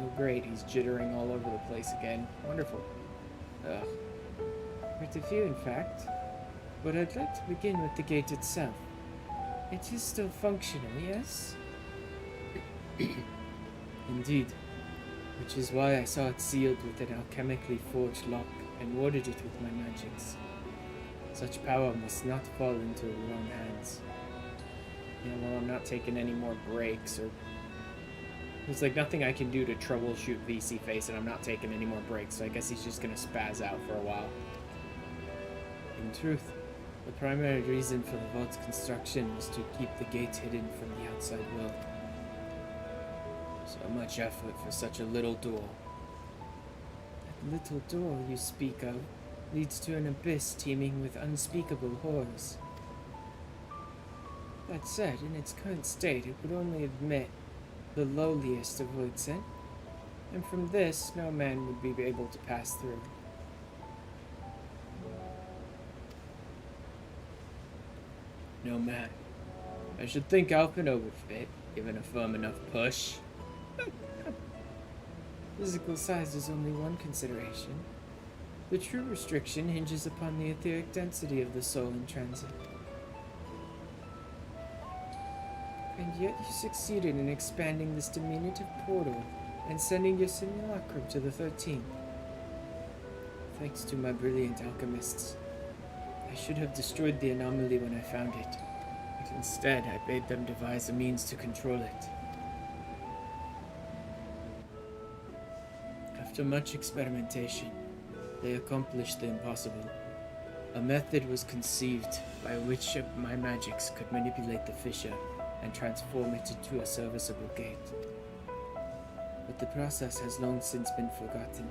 Oh great, he's jittering all over the place again. Wonderful. Quite a few, in fact. But I'd like to begin with the gate itself. It is still functional, yes? Indeed. Which is why I saw it sealed with an alchemically forged lock and warded it with my magics. Such power must not fall into the wrong hands. Yeah, well, I'm not taking any more breaks, or... There's like nothing I can do to troubleshoot VC Face, and I'm not taking any more breaks, so I guess he's just gonna spaz out for a while. In truth, the primary reason for the vault's construction was to keep the gate hidden from the outside world. So much effort for such a little door. That little door you speak of leads to an abyss teeming with unspeakable horrors. That said, in its current state, it would only admit the lowliest of voidsent, and from this, no man would be able to pass through. No man. I should think Alpino would fit, given a firm enough push. Physical size is only one consideration. The true restriction hinges upon the etheric density of the soul in transit. And yet you succeeded in expanding this diminutive portal and sending your simulacrum to the 13th. Thanks to my brilliant alchemists. I should have destroyed the anomaly when I found it, but instead I bade them devise a means to control it. After much experimentation, they accomplished the impossible. A method was conceived by which my magics could manipulate the fissure and transform it into a serviceable gate. But the process has long since been forgotten.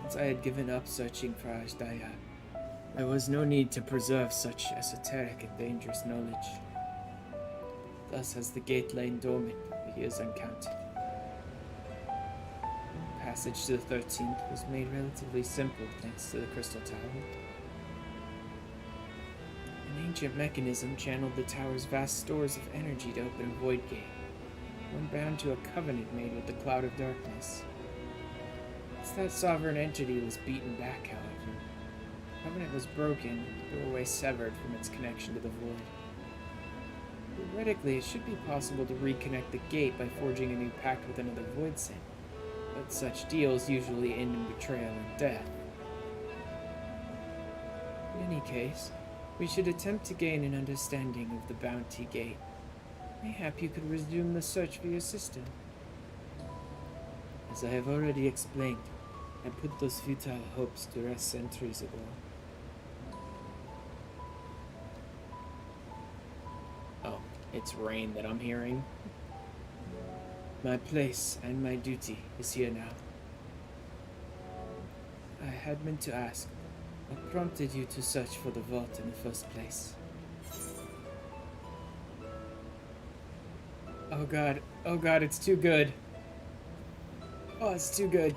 Once I had given up searching for Ajdaya, there was no need to preserve such esoteric and dangerous knowledge. Thus has the gate lain dormant for years uncounted. Passage to the 13th was made relatively simple thanks to the Crystal Tower. An ancient mechanism channeled the tower's vast stores of energy to open a void gate, one bound to a covenant made with the Cloud of Darkness. Once that sovereign entity was beaten back, however, the covenant was broken, the doorway severed from its connection to the void. Theoretically, it should be possible to reconnect the gate by forging a new pact with another voidsent, but such deals usually end in betrayal and death. In any case, we should attempt to gain an understanding of the Bounty Gate. Mayhap you could resume the search for your sister. As I have already explained, I put those futile hopes to rest centuries ago. Oh, it's rain that I'm hearing. My place and my duty is here now. I had meant to ask, what prompted you to search for the vault in the first place? Oh god, it's too good. Oh, it's too good.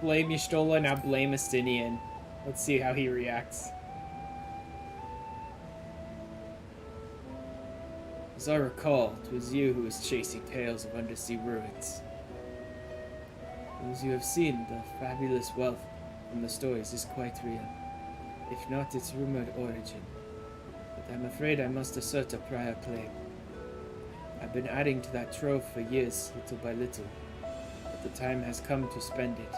Blame Y'shtola, now blame Estinian. Let's see how he reacts. As I recall, 'twas you who was chasing tales of undersea ruins. As you have seen, the fabulous wealth from the stories is quite real, if not its rumored origin. But I'm afraid I must assert a prior claim. I've been adding to that trove for years, little by little, but the time has come to spend it,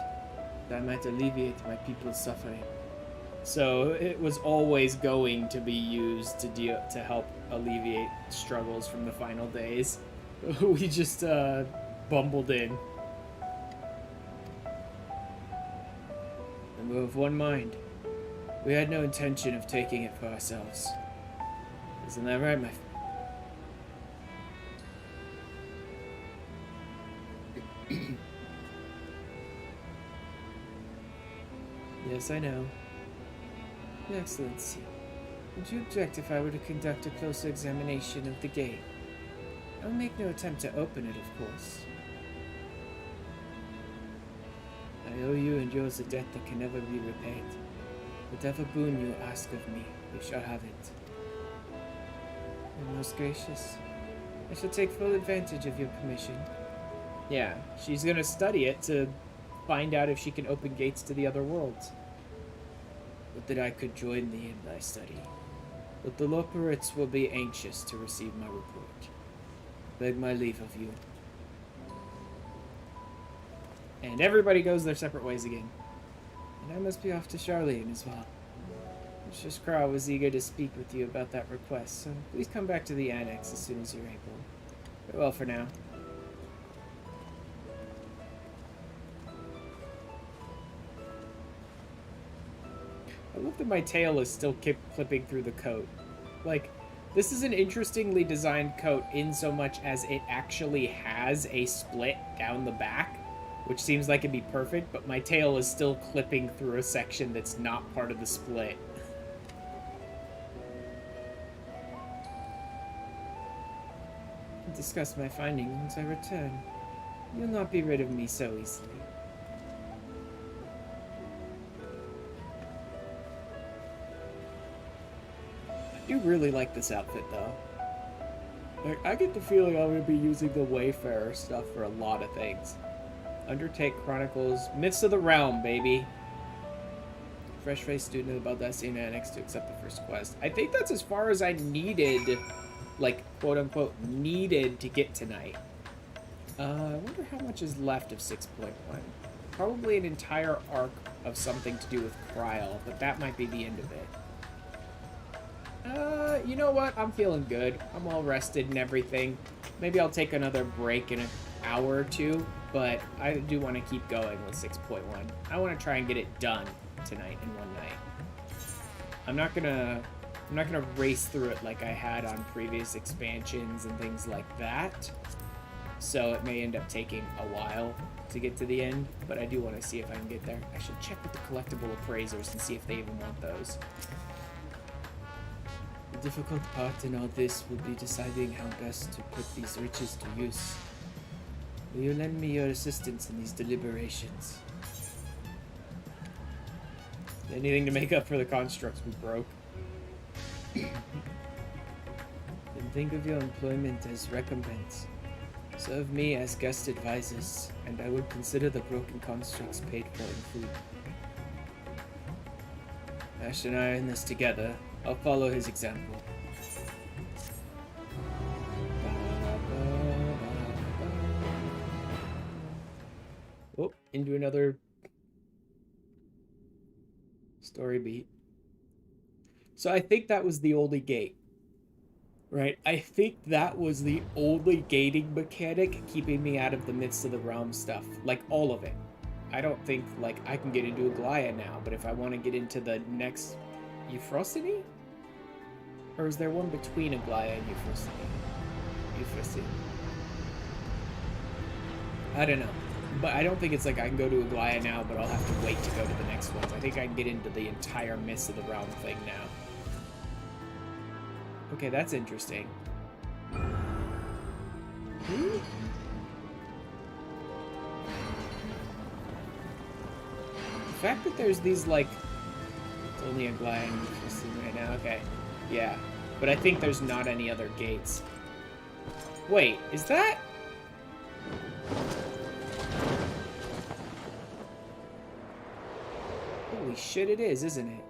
that I might alleviate my people's suffering. So it was always going to be used to help alleviate struggles from the final days. We just bumbled in. And we're of one mind. We had no intention of taking it for ourselves. Isn't that right, my Yes, I know. Your Excellency, would you object if I were to conduct a closer examination of the gate? I'll make no attempt to open it, of course. I owe you and yours a debt that can never be repaid. Whatever boon you ask of me, you shall have it. You're most gracious. I shall take full advantage of your permission. Yeah, she's gonna study it to find out if she can open gates to the other worlds. Would that I could join thee in thy study. But the Loporits will be anxious to receive my report. Beg my leave of you. And everybody goes their separate ways again. And I must be off to Charlene as well. Mistress Crow was eager to speak with you about that request, so please come back to the annex as soon as you're able. Farewell for now. I love that my tail is still clipping through the coat. Like, this is an interestingly designed coat in so much as it actually has a split down the back, which seems like it'd be perfect, but my tail is still clipping through a section that's not part of the split. I'll discuss my findings once I return. You'll not be rid of me so easily. I do really like this outfit, though. Like, I get the feeling I'm going to be using the Wayfarer stuff for a lot of things. Undertake Chronicles, Myths of the Realm, baby. Fresh-faced student of the Baldesion Annex to accept the first quest. I think that's as far as I needed, like, quote-unquote, needed to get tonight. I wonder how much is left of 6.1. Probably an entire arc of something to do with Kryl, but that might be the end of it. You know what? I'm feeling good. I'm all rested and everything. Maybe I'll take another break in an hour or two, but I do want to keep going with 6.1. I want to try and get it done tonight in one night. I'm not gonna race through it like I had on previous expansions and things like that. So it may end up taking a while to get to the end, but I do want to see if I can get there. I should check with the collectible appraisers and see if they even want those. The difficult part in all this will be deciding how best to put these riches to use. Will you lend me your assistance in these deliberations? Anything to make up for the constructs we broke. Then think of your employment as recompense. Serve me as guest advisors, and I would consider the broken constructs paid for in food. Ash and I are in this together. I'll follow his example. Oh, into another story beat. So I think that was the only gate. Right? I think that was the only gating mechanic keeping me out of the Myths of the Realm stuff. Like, all of it. I don't think, like, I can get into Aglaya now, but if I want to get into the next Euphrosyne? Or is there one between Aglaya and Euphrosyne? I don't know. But I don't think it's like I can go to Aglaya now, but I'll have to wait to go to the next ones. I think I can get into the entire Myths of the Realm thing now. Okay, that's interesting. Ooh. The fact that there's these, like... It's only a Aglaya right now, okay. Yeah, but I think there's not any other gates. Wait, is that... Holy shit, it is, isn't it?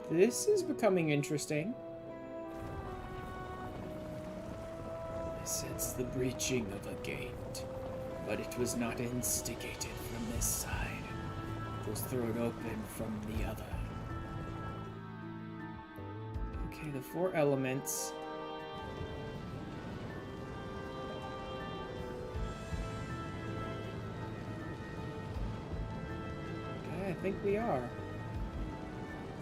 This is becoming interesting. I sense the breaching of a gate, but it was not instigated from this side. It was thrown open from the other. Okay, the 4 elements. Okay, I think we are.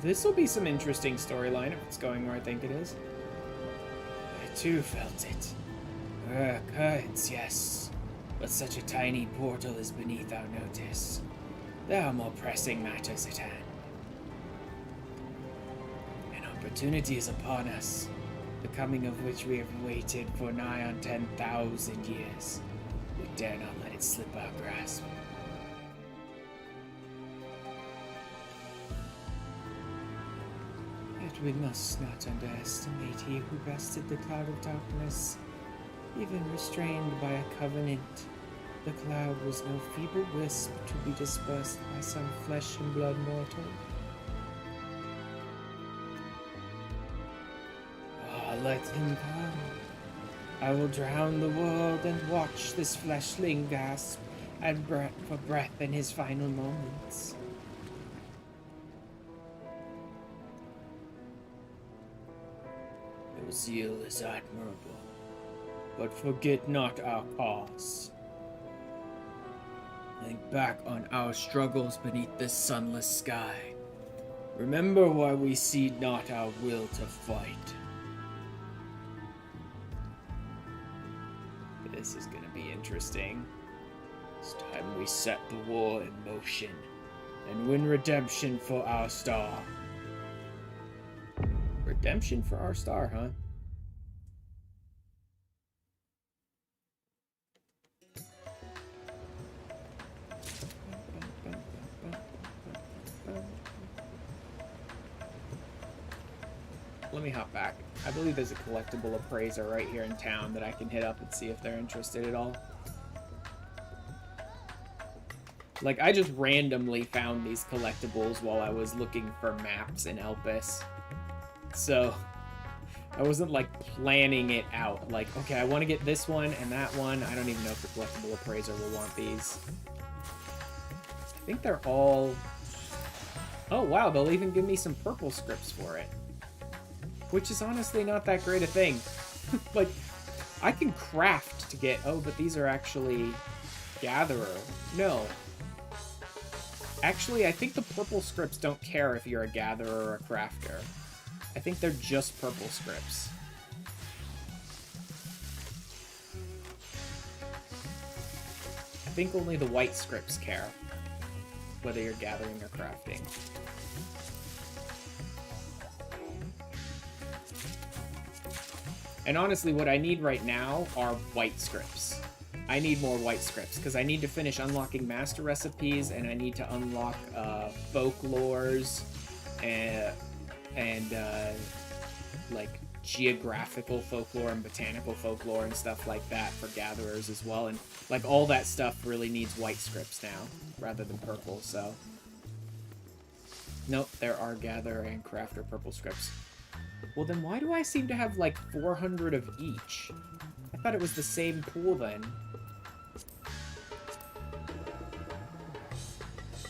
This will be some interesting storyline if it's going where I think it is. I too felt it. Currents, yes. But such a tiny portal is beneath our notice. There are more pressing matters at hand. An opportunity is upon us, the coming of which we have waited for nigh on 10,000 years. We dare not let it slip our grasp. Yet we must not underestimate he who bested the cloud of darkness. Even restrained by a covenant, the cloud was no feeble wisp to be dispersed by some flesh and blood mortal. Let him come. I will drown the world and watch this fleshling gasp and for breath in his final moments. Your zeal is admirable, but forget not our cause. Think back on our struggles beneath this sunless sky. Remember why we cede not our will to fight. This is gonna be interesting. It's time we set the war in motion and win redemption for our star. Redemption for our star, huh? Let me hop back. I believe there's a collectible appraiser right here in town that I can hit up and see if they're interested at all. Like, I just randomly found these collectibles while I was looking for maps in Elpis. So, I wasn't, like, planning it out. Like, okay, I want to get this one and that one. I don't even know if the collectible appraiser will want these. I think they're all... Oh, wow, they'll even give me some purple scripts for it. Which is honestly not that great a thing. Like, I can craft to get... Oh, but these are actually... Gatherer. No. Actually, I think the purple scripts don't care if you're a gatherer or a crafter. I think they're just purple scripts. I think only the white scripts care. Whether you're gathering or crafting. And honestly, what I need right now are white scripts. I need more white scripts, because I need to finish unlocking master recipes, and I need to unlock folklores, and like, geographical folklore and botanical folklore and stuff like that for gatherers as well. And, like, all that stuff really needs white scripts now, rather than purple, so... Nope, there are gatherer and crafter purple scripts. Well, then why do I seem to have, like, 400 of each? I thought it was the same pool, then.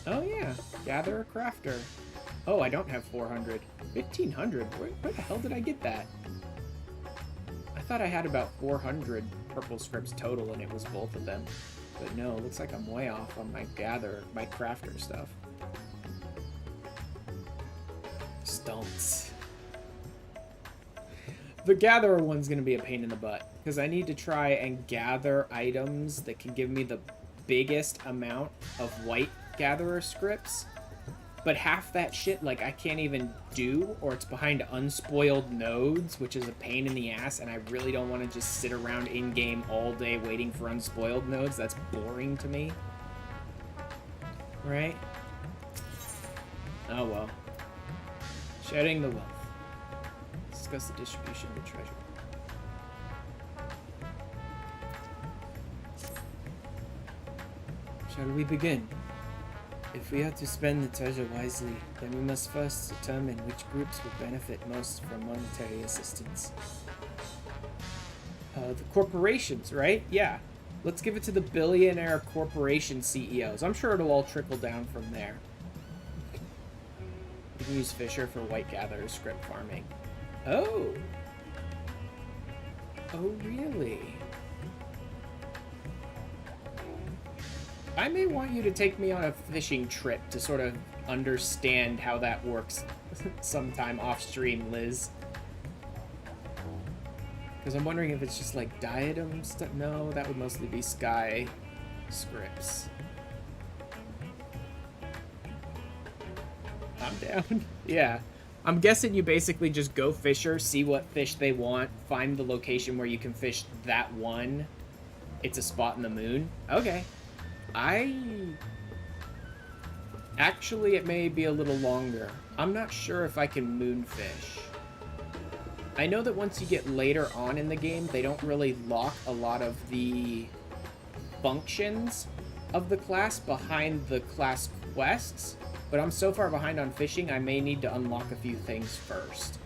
Oh, yeah. Gatherer, crafter. Oh, I don't have 400. 1,500? Where the hell did I get that? I thought I had about 400 purple scripts total, and it was both of them. But no, it looks like I'm way off on my crafter stuff. Stunts. The gatherer one's gonna be a pain in the butt, because I need to try and gather items that can give me the biggest amount of white gatherer scripts, but half that shit, like, I can't even do, or it's behind unspoiled nodes, which is a pain in the ass, and I really don't want to just sit around in-game all day waiting for unspoiled nodes. That's boring to me. Right? Oh well. Shedding the wealth. Discuss the distribution of the treasure. Shall we begin? If we are to spend the treasure wisely, then we must first determine which groups would benefit most from monetary assistance. The corporations, right? Yeah. Let's give it to the billionaire corporation CEOs. I'm sure it'll all trickle down from there. You can use Fisher for white gatherer script farming. Oh! Oh, really? I may want you to take me on a fishing trip to sort of understand how that works sometime off stream, Liz. Because I'm wondering if it's just like diadem stuff. No, that would mostly be Sky scripts. I'm down. Yeah. I'm guessing you basically just go fisher, see what fish they want, find the location where you can fish that one. It's a spot in the moon. Okay. Actually, it may be a little longer. I'm not sure if I can moonfish. I know that once you get later on in the game, they don't really lock a lot of the functions of the class behind the class quests, but I'm so far behind on fishing, I may need to unlock a few things first.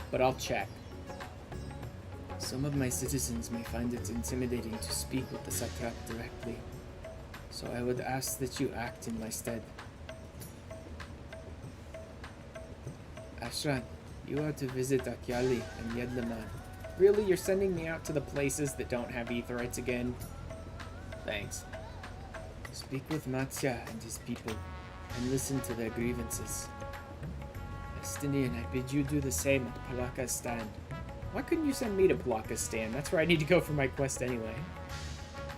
But I'll check. Some of my citizens may find it intimidating to speak with the satrap directly, so I would ask that you act in my stead. Ashran, you are to visit Akyali and Yedlaman. Really, you're sending me out to the places that don't have Aetherites again? Thanks. Speak with Matsya and his people, and listen to their grievances. Estinian, I bid you do the same at Palaka's stand. Why couldn't you send me to Palaka's stand? That's where I need to go for my quest anyway.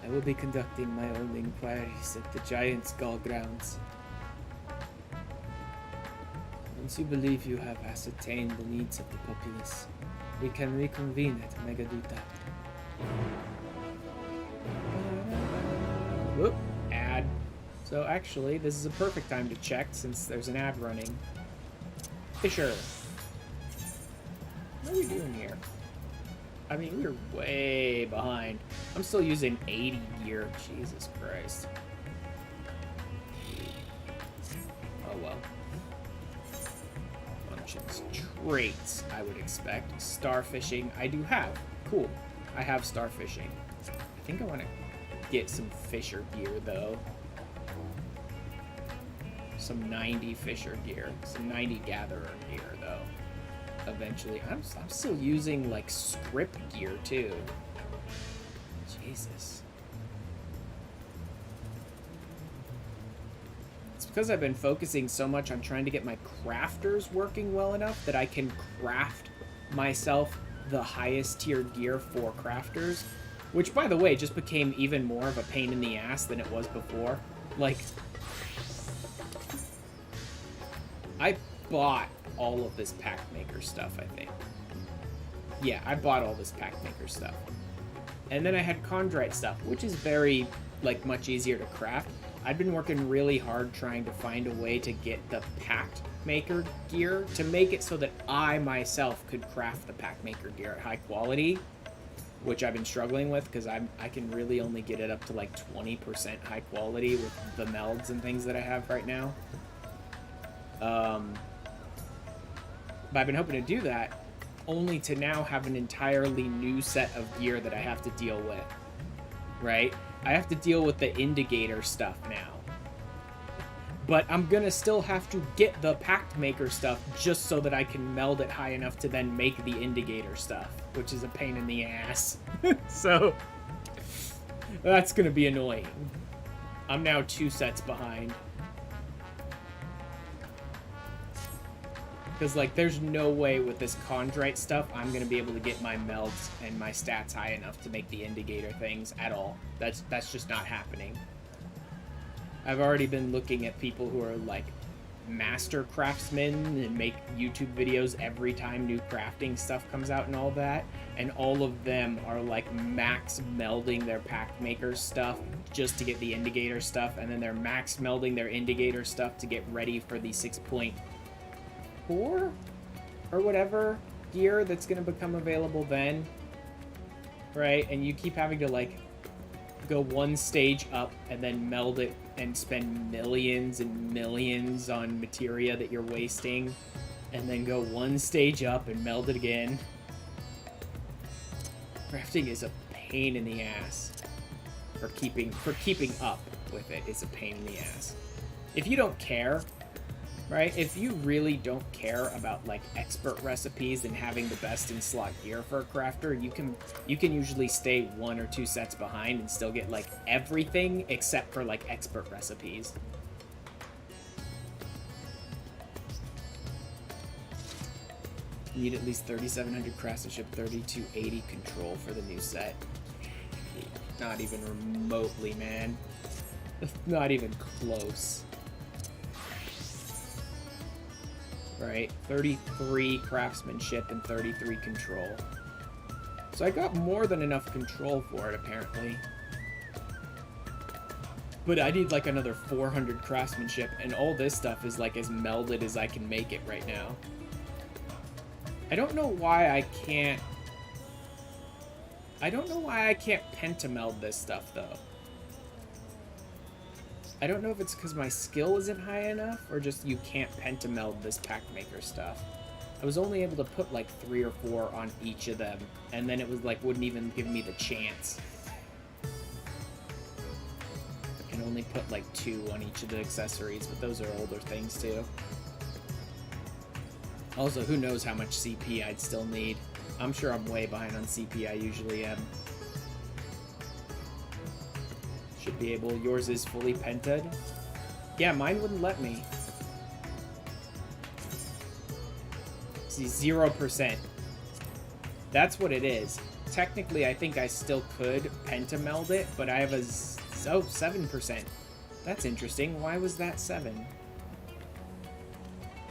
I will be conducting my own inquiries at the Giant's Gall grounds. Once you believe you have ascertained the needs of the populace, we can reconvene at Megaduta. Whoop, ad. So actually, this is a perfect time to check since there's an ad running. Fisher. What are we doing here? I mean, we're way behind. I'm still using 80 gear. Jesus Christ. Oh well. Functions. Traits, I would expect. Starfishing, I do have. Cool. I have starfishing. I think I want to get some fisher gear, though. Some 90 fisher gear. Some 90 gatherer gear, though. Eventually. I'm still using, like, script gear, too. Jesus. It's because I've been focusing so much on trying to get my crafters working well enough that I can craft myself the highest tier gear for crafters. Which, by the way, just became even more of a pain in the ass than it was before. Like, I bought all of this pack maker stuff, I think. Yeah, I bought all this pack maker stuff. And then I had chondrite stuff, which is very, like, much easier to craft. I've been working really hard trying to find a way to get the pack maker gear to make it so that I myself could craft the pack maker gear at high quality, which I've been struggling with because I can really only get it up to like 20% high quality with the melds and things that I have right now. But I've been hoping to do that, only to now have an entirely new set of gear that I have to deal with, right? I have to deal with the indicator stuff now. But I'm gonna still have to get the pact maker stuff just so that I can meld it high enough to then make the indicator stuff, which is a pain in the ass. So, that's gonna be annoying. I'm now 2 sets behind. Because, like, there's no way with this chondrite stuff I'm going to be able to get my melds and my stats high enough to make the indicator things at all. That's just not happening. I've already been looking at people who are, like, master craftsmen and make YouTube videos every time new crafting stuff comes out and all that. And all of them are, like, max melding their pack maker stuff just to get the indicator stuff. And then they're max melding their indicator stuff to get ready for the 6.4 or whatever gear that's going to become available then, right? And you keep having to, like, go one stage up and then meld it and spend millions and millions on materia that you're wasting, and then go one stage up and meld it again. Crafting is a pain in the ass for keeping up with it. It's a pain in the ass. If you don't care, right? If you really don't care about, like, expert recipes and having the best in slot gear for a crafter, you can usually stay 1 or 2 sets behind and still get, like, everything except for, like, expert recipes. You need at least 3,700 craftsmanship, 3280 control for the new set. Not even remotely, man. Not even close. right? 33 craftsmanship and 33 control. So I got more than enough control for it, apparently. But I need like another 400 craftsmanship, and all this stuff is like as melded as I can make it right now. I don't know why I can't pentameld this stuff, though. I don't know if it's because my skill isn't high enough, or just you can't pentameld this pack maker stuff. I was only able to put like 3 or 4 on each of them, and then it was like wouldn't even give me the chance. I can only put like 2 on each of the accessories, but those are older things too. Also, who knows how much CP I'd still need. I'm sure I'm way behind on CP, I usually am. Should be able. Yours is fully pented. Yeah, mine wouldn't let me. See, 0%. That's what it is. Technically, I think I still could pentameld it, but I have a 7%. That's interesting. Why was that 7?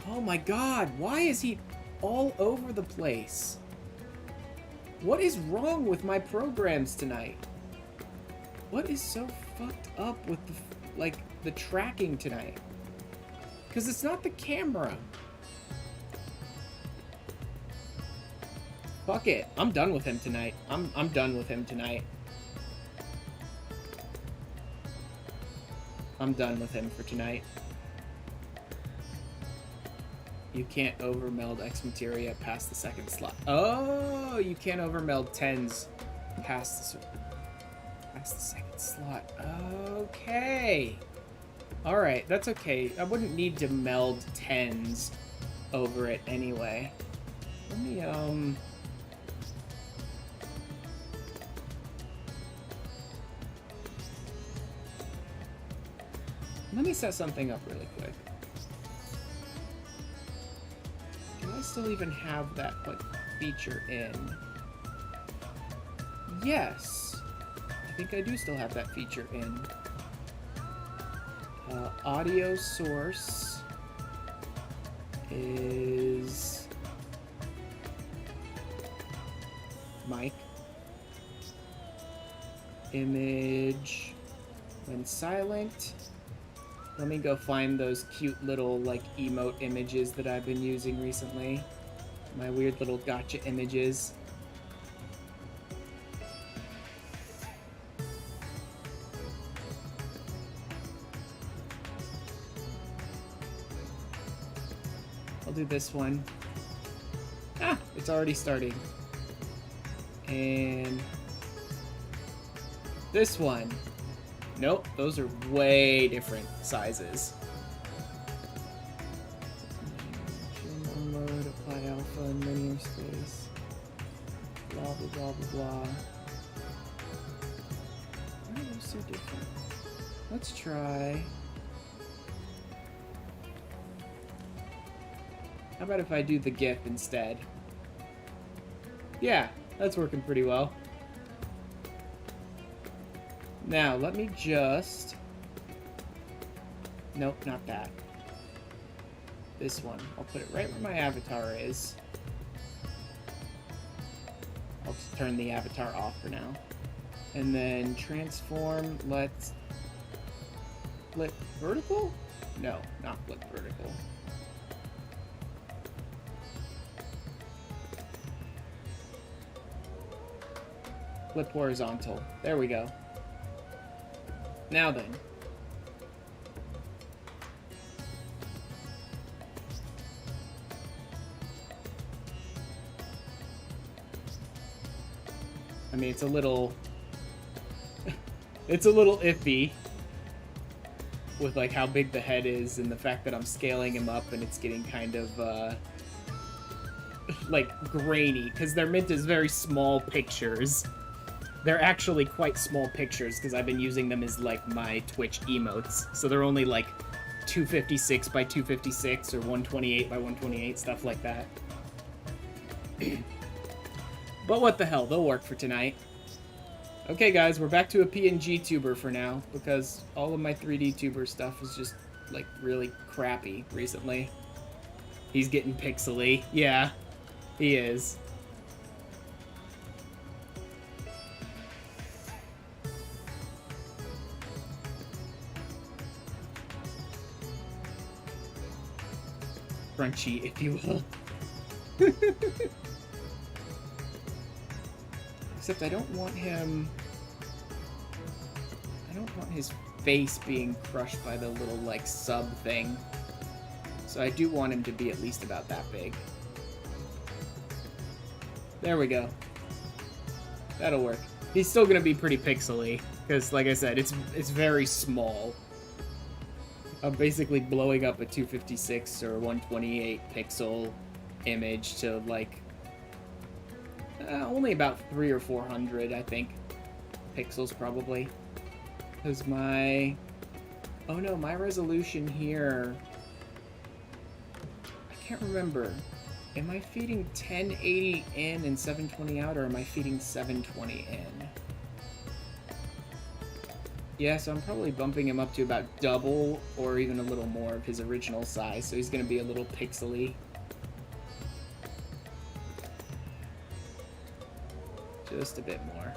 Oh my god, why is he all over the place? What is wrong with my programs tonight? What is so fucked up with the tracking tonight? Because it's not the camera. Fuck it. I'm done with him tonight. I'm done with him tonight. I'm done with him for tonight. You can't overmeld X materia past the second slot. Oh, you can't overmeld 10s past the second slot. Okay. Alright, that's okay. I wouldn't need to meld 10s over it anyway. Let me, let me set something up really quick. Do I still even have that, like, feature in? Yes. I think I do still have that feature in. Audio source is mic. Image when silent. Let me go find those cute little, like, emote images that I've been using recently. My weird little gotcha images. I'll do this one. Ah, it's already starting. And this one. Nope, those are way different sizes. Mode, apply alpha in linear space. Blah, blah, blah, blah, blah. Why are those so different? Let's try. How about if I do the GIF instead? Yeah, that's working pretty well. Now, let me just... Nope, not that. This one. I'll put it right where my avatar is. I'll just turn the avatar off for now. And then transform, let's... Flip vertical? No, not flip vertical. Flip horizontal. There we go. Now then. I mean, it's a little... it's a little iffy with, like, how big the head is and the fact that I'm scaling him up and it's getting kind of, like, grainy, because they're meant as very small pictures. They're actually quite small pictures because I've been using them as, like, my Twitch emotes. So they're only, like, 256 by 256 or 128 by 128, stuff like that. But what the hell, they'll work for tonight. Okay, guys, we're back to a PNG tuber for now because all of my 3D tuber stuff is just, like, really crappy recently. He's getting pixely. Yeah, he is. Crunchy, if you will. Except I don't want him... I don't want his face being crushed by the little, like, sub thing. So I do want him to be at least about that big. There we go. That'll work. He's still gonna be pretty pixely, because, like I said, it's very small. I'm basically blowing up a 256 or 128 pixel image to, like, only about 300 or 400, I think, pixels probably. Because my... Oh no, my resolution here... I can't remember. Am I feeding 1080 in and 720 out, or am I feeding 720 in? Yeah, so I'm probably bumping him up to about double or even a little more of his original size, so he's going to be a little pixely. Just a bit more.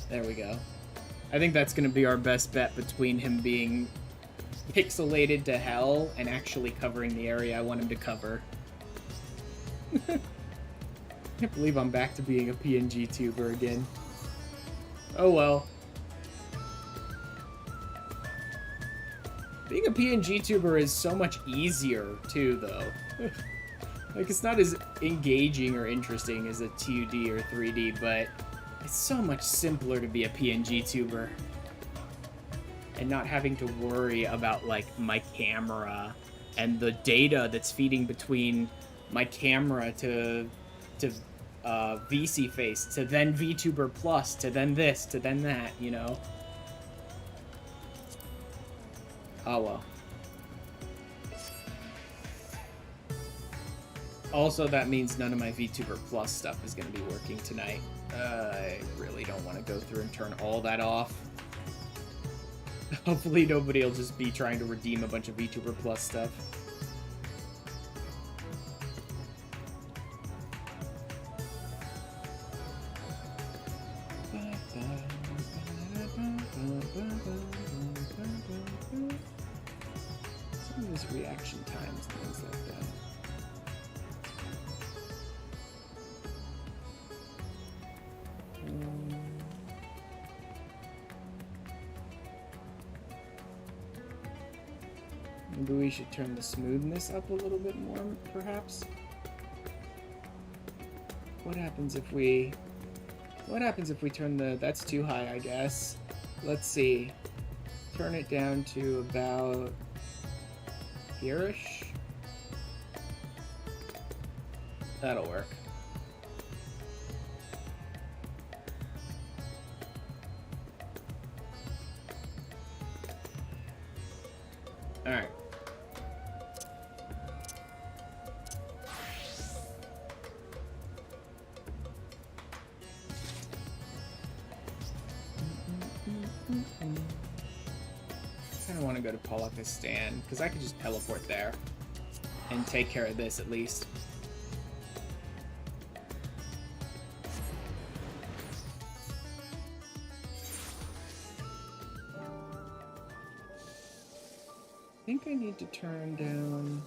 There we go. I think that's going to be our best bet between him being pixelated to hell and actually covering the area I want him to cover. I can't believe I'm back to being a PNG tuber again. Oh well. Being a PNG tuber is so much easier, too, though. Like, it's not as engaging or interesting as a 2D or 3D, but it's so much simpler to be a PNG tuber. And not having to worry about, like, my camera and the data that's feeding between my camera to VC Face, to then VTuber Plus, to then this, to then that, you know? Oh well. Also, that means none of my VTuber Plus stuff is going to be working tonight. I really don't want to go through and turn all that off. Hopefully nobody will just be trying to redeem a bunch of VTuber Plus stuff. Some of his reaction times and things like that. Maybe we should turn the smoothness up a little bit more, perhaps? What happens if we turn the... That's too high, I guess. Let's see. Turn it down to about... here-ish? That'll work. Alright. I kind of want to go to Pakistan, because I could just teleport there and take care of this at least. I think I need to turn down...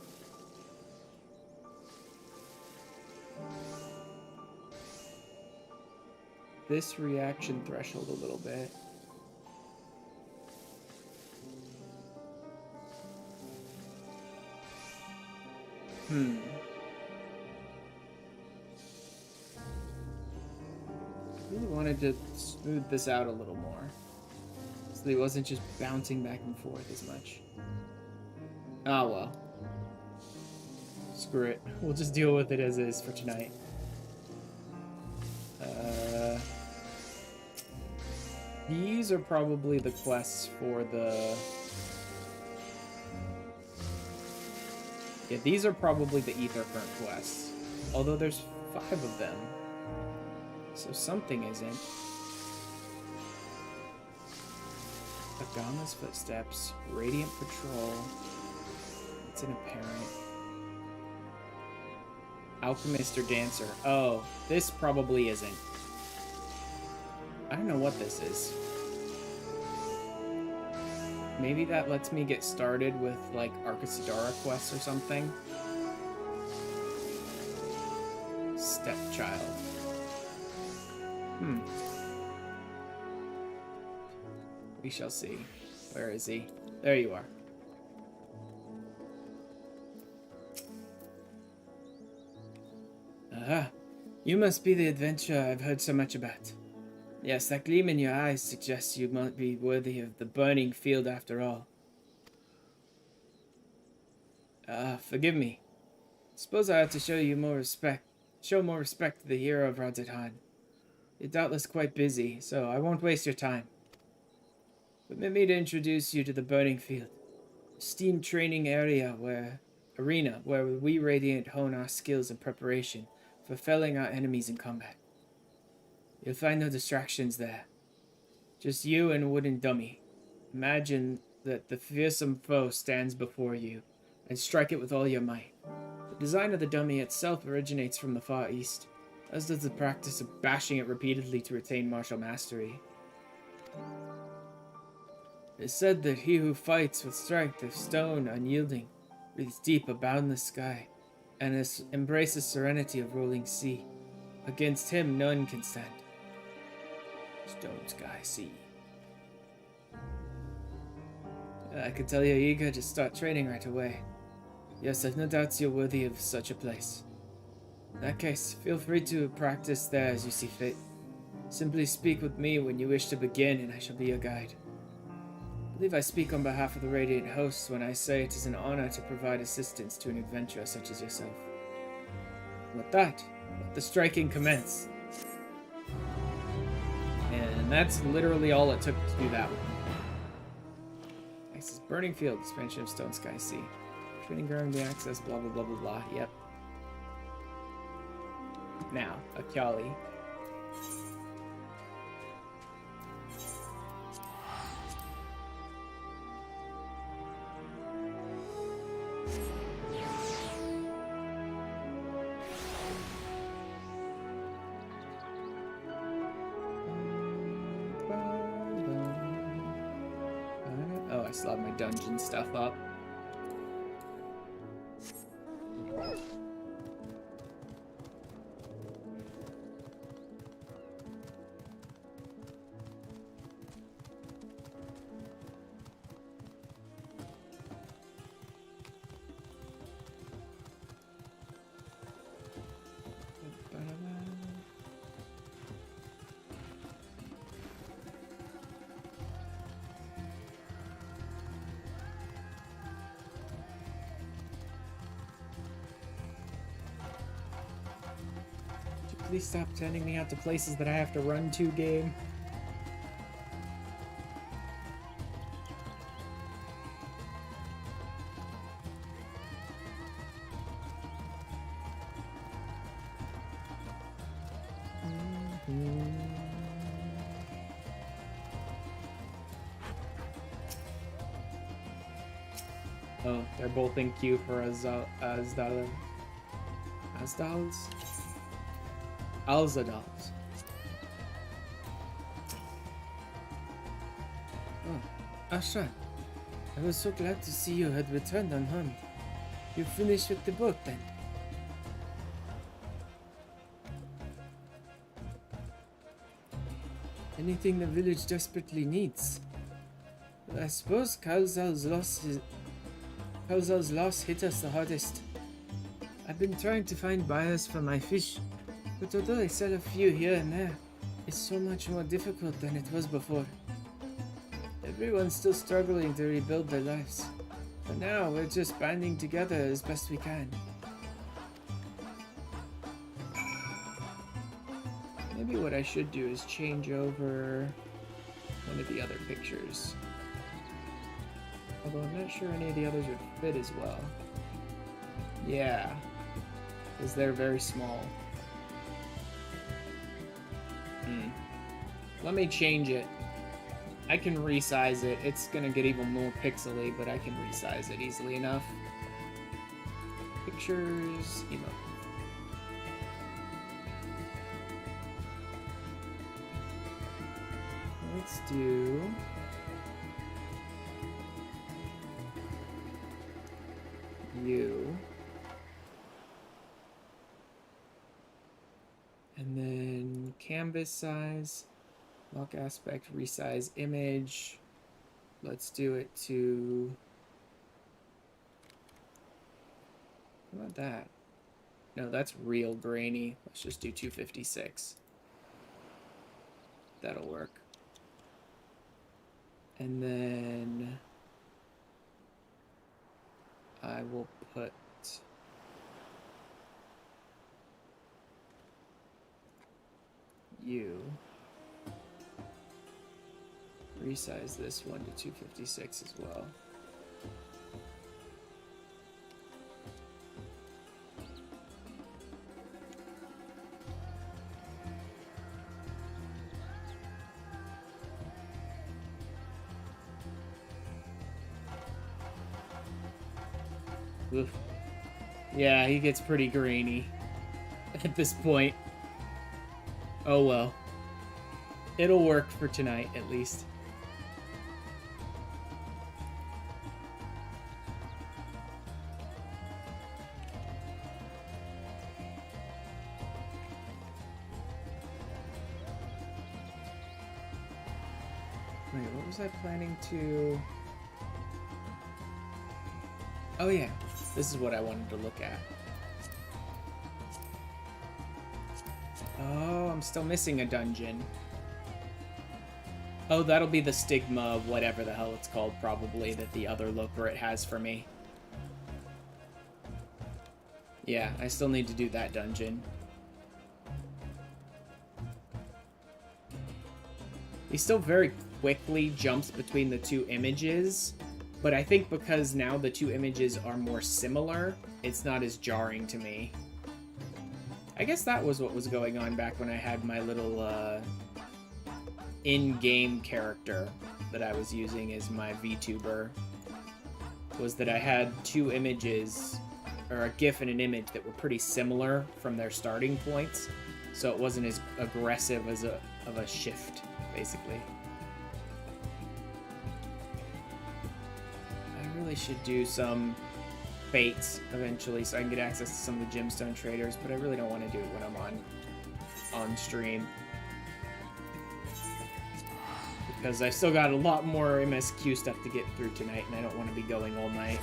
this reaction threshold a little bit. I really wanted to smooth this out a little more, so that it wasn't just bouncing back and forth as much. Oh well. Screw it. We'll just deal with it as is for tonight. These are probably the quests for the... Yeah, these are probably the Ethercurrent quests. Although there's 5 of them. So something isn't. Agama's footsteps. Radiant patrol. It's an apparent. Alchemist or dancer. Oh, this probably isn't. I don't know what this is. Maybe that lets me get started with, like, Arcasadara quests or something. Stepchild. We shall see. Where is he? There you are. Aha. You must be the adventurer I've heard so much about. Yes, that gleam in your eyes suggests you might be worthy of the burning field after all. Forgive me. Suppose I ought to show more respect to the hero of Radzetan. You're doubtless quite busy, so I won't waste your time. Permit me to introduce you to the burning field, a steam training arena where we Radiant hone our skills in preparation for felling our enemies in combat. You'll find no distractions there. Just you and a wooden dummy. Imagine that the fearsome foe stands before you, and strike it with all your might. The design of the dummy itself originates from the Far East, as does the practice of bashing it repeatedly to retain martial mastery. It is said that he who fights with strength of stone unyielding breathes deep a boundless sky, and embraces serenity of rolling sea. Against him none can stand. Stone, sky, sea. I can tell you're eager to start training right away. Yes, I've no doubts you're worthy of such a place. In that case, feel free to practice there as you see fit. Simply speak with me when you wish to begin, and I shall be your guide. I believe I speak on behalf of the Radiant hosts when I say it is an honor to provide assistance to an adventurer such as yourself. With that, let the striking commence. And that's literally all it took to do that one. Next is Burning Field, expansion of Stone Sky Sea. Training ground, the access, blah blah blah blah blah. Yep. Now, Akyali. Oh, I still have my dungeon stuff up. Please stop sending me out to places that I have to run to, game. Oh, they're both in queue for Azdals. Alzadals. Oh, Asha. I was so glad to see you had returned unharmed. You finished with the book then? Anything the village desperately needs. Well, I suppose Kalzal's loss hit us the hardest. I've been trying to find buyers for my fish, but although I sell a few here and there, it's so much more difficult than it was before. Everyone's still struggling to rebuild their lives. For now, we're just banding together as best we can. Maybe what I should do is change over one of the other pictures. Although I'm not sure any of the others would fit as well. Yeah, because they're very small. Let me change it. I can resize it. It's gonna get even more pixely, but I can resize it easily enough. Pictures, emote. Let's do... you. And then canvas size, lock aspect, resize image. Let's do it to... how about that? No, that's real grainy. Let's just do 256. That'll work. And then I will put you. Resize this one to 256 as well. Oof. Yeah, he gets pretty grainy at this point. Oh well. It'll work for tonight, at least. Wait, what was I planning to... oh yeah, this is what I wanted to look at. Oh, I'm still missing a dungeon. Oh, that'll be the stigma, whatever the hell it's called, probably, that the other Loperate has for me. Yeah, I still need to do that dungeon. He still very quickly jumps between the two images, but I think because now the two images are more similar, it's not as jarring to me. I guess that was what was going on back when I had my little in-game character that I was using as my VTuber. Was that I had two images, or a GIF and an image, that were pretty similar from their starting points, so it wasn't as aggressive as of a shift, basically. I really should do some fates eventually so I can get access to some of the gemstone traders, but I really don't want to do it when I'm on stream, because I still got a lot more MSQ stuff to get through tonight, and I don't want to be going all night.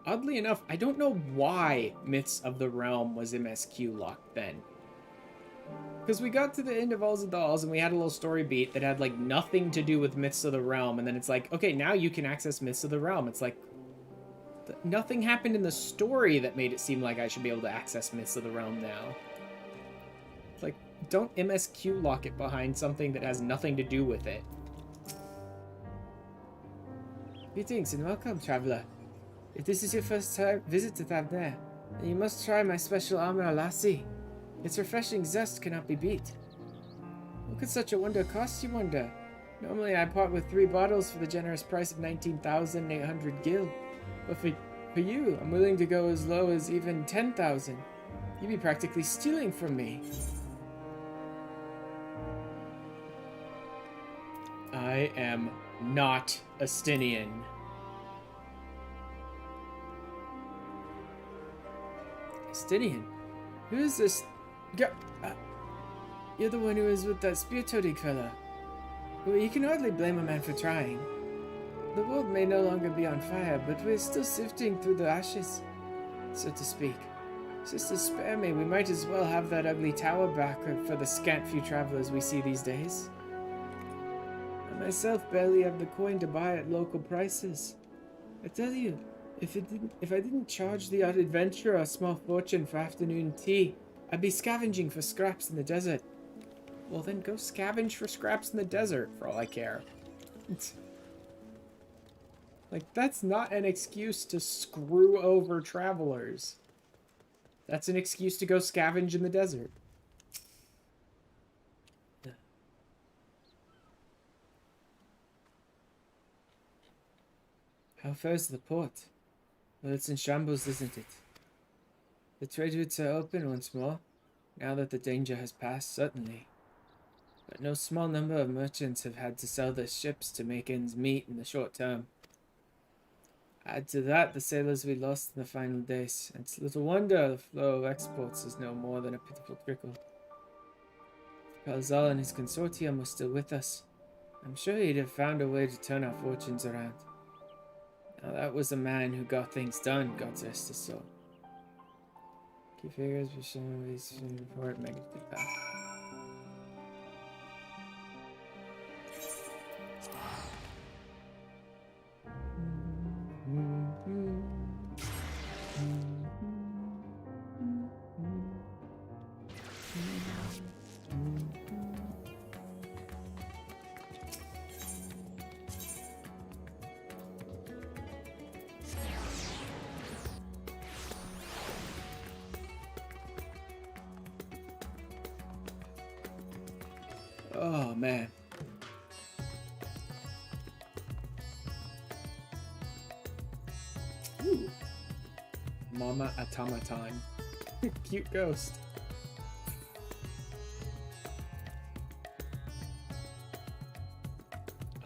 Oddly enough, I don't know why Myths of the Realm was MSQ locked then. Because we got to the end of All the Dolls and we had a little story beat that had like nothing to do with Myths of the Realm, and then it's like, okay, now you can access Myths of the Realm. It's like, nothing happened in the story that made it seem like I should be able to access Myths of the Realm now. It's like, don't MSQ lock it behind something that has nothing to do with it. Greetings and welcome, traveler. If this is your first time visit to Thavnair, then you must try my special armor, Lassie. Its refreshing zest cannot be beat. What could such a wonder cost, you wonder? Normally I part with 3 bottles for the generous price of 19,800 gil. But for you, I'm willing to go as low as even 10,000. You'd be practically stealing from me. I am not Astinian. Astinian? Who is this? You're the one who was with that spear-toting fella. Well, you can hardly blame a man for trying. The world may no longer be on fire, but we're still sifting through the ashes, so to speak. Sister, spare me, we might as well have that ugly tower back for the scant few travelers we see these days. I myself barely have the coin to buy at local prices. I tell you, if I didn't charge the odd adventurer a small fortune for afternoon tea, I'd be scavenging for scraps in the desert. Well, then go scavenge for scraps in the desert, for all I care. Like, that's not an excuse to screw over travelers. That's an excuse to go scavenge in the desert. How fares the port? Well, it's in shambles, isn't it? The trade routes are open once more, now that the danger has passed, certainly. But no small number of merchants have had to sell their ships to make ends meet in the short term. Add to that the sailors we lost in the final days, and it's little wonder the flow of exports is no more than a pitiful trickle. If Pelzal and his consortium were still with us, I'm sure he'd have found a way to turn our fortunes around. Now that was a man who got things done, God rest his soul. Key figures for showing these before it makes it back. Oh man. Ooh. Mama Automaton. Cute ghost.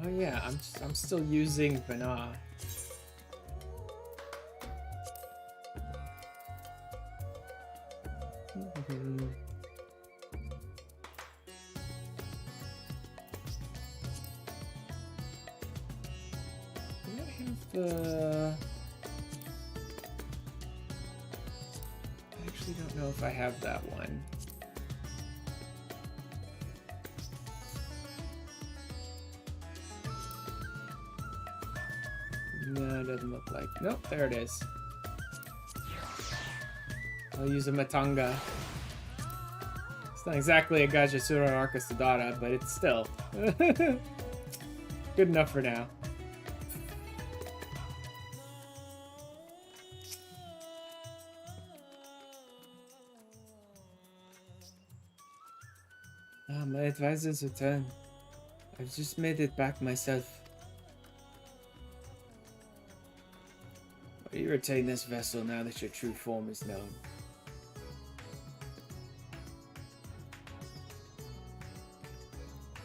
Oh yeah, I'm still using Vana. I actually don't know if I have that one. No, it doesn't look like. Nope, there it is. I'll use a Matanga. It's not exactly a Gajasura Arca Sudata, but it's still good enough for now. Ah, my advisor's returned. I've just made it back myself. Why do you retain this vessel now that your true form is known?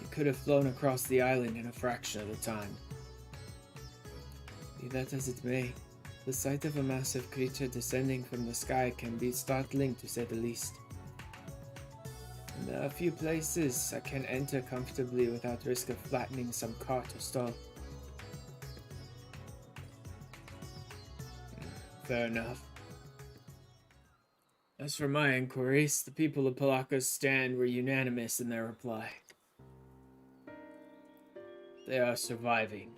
You could have flown across the island in a fraction of the time. Be that as it may, the sight of a massive creature descending from the sky can be startling to say the least. There are a few places I can enter comfortably without risk of flattening some cart or stall. Fair enough. As for my inquiries, the people of Palaka's stand were unanimous in their reply. They are surviving.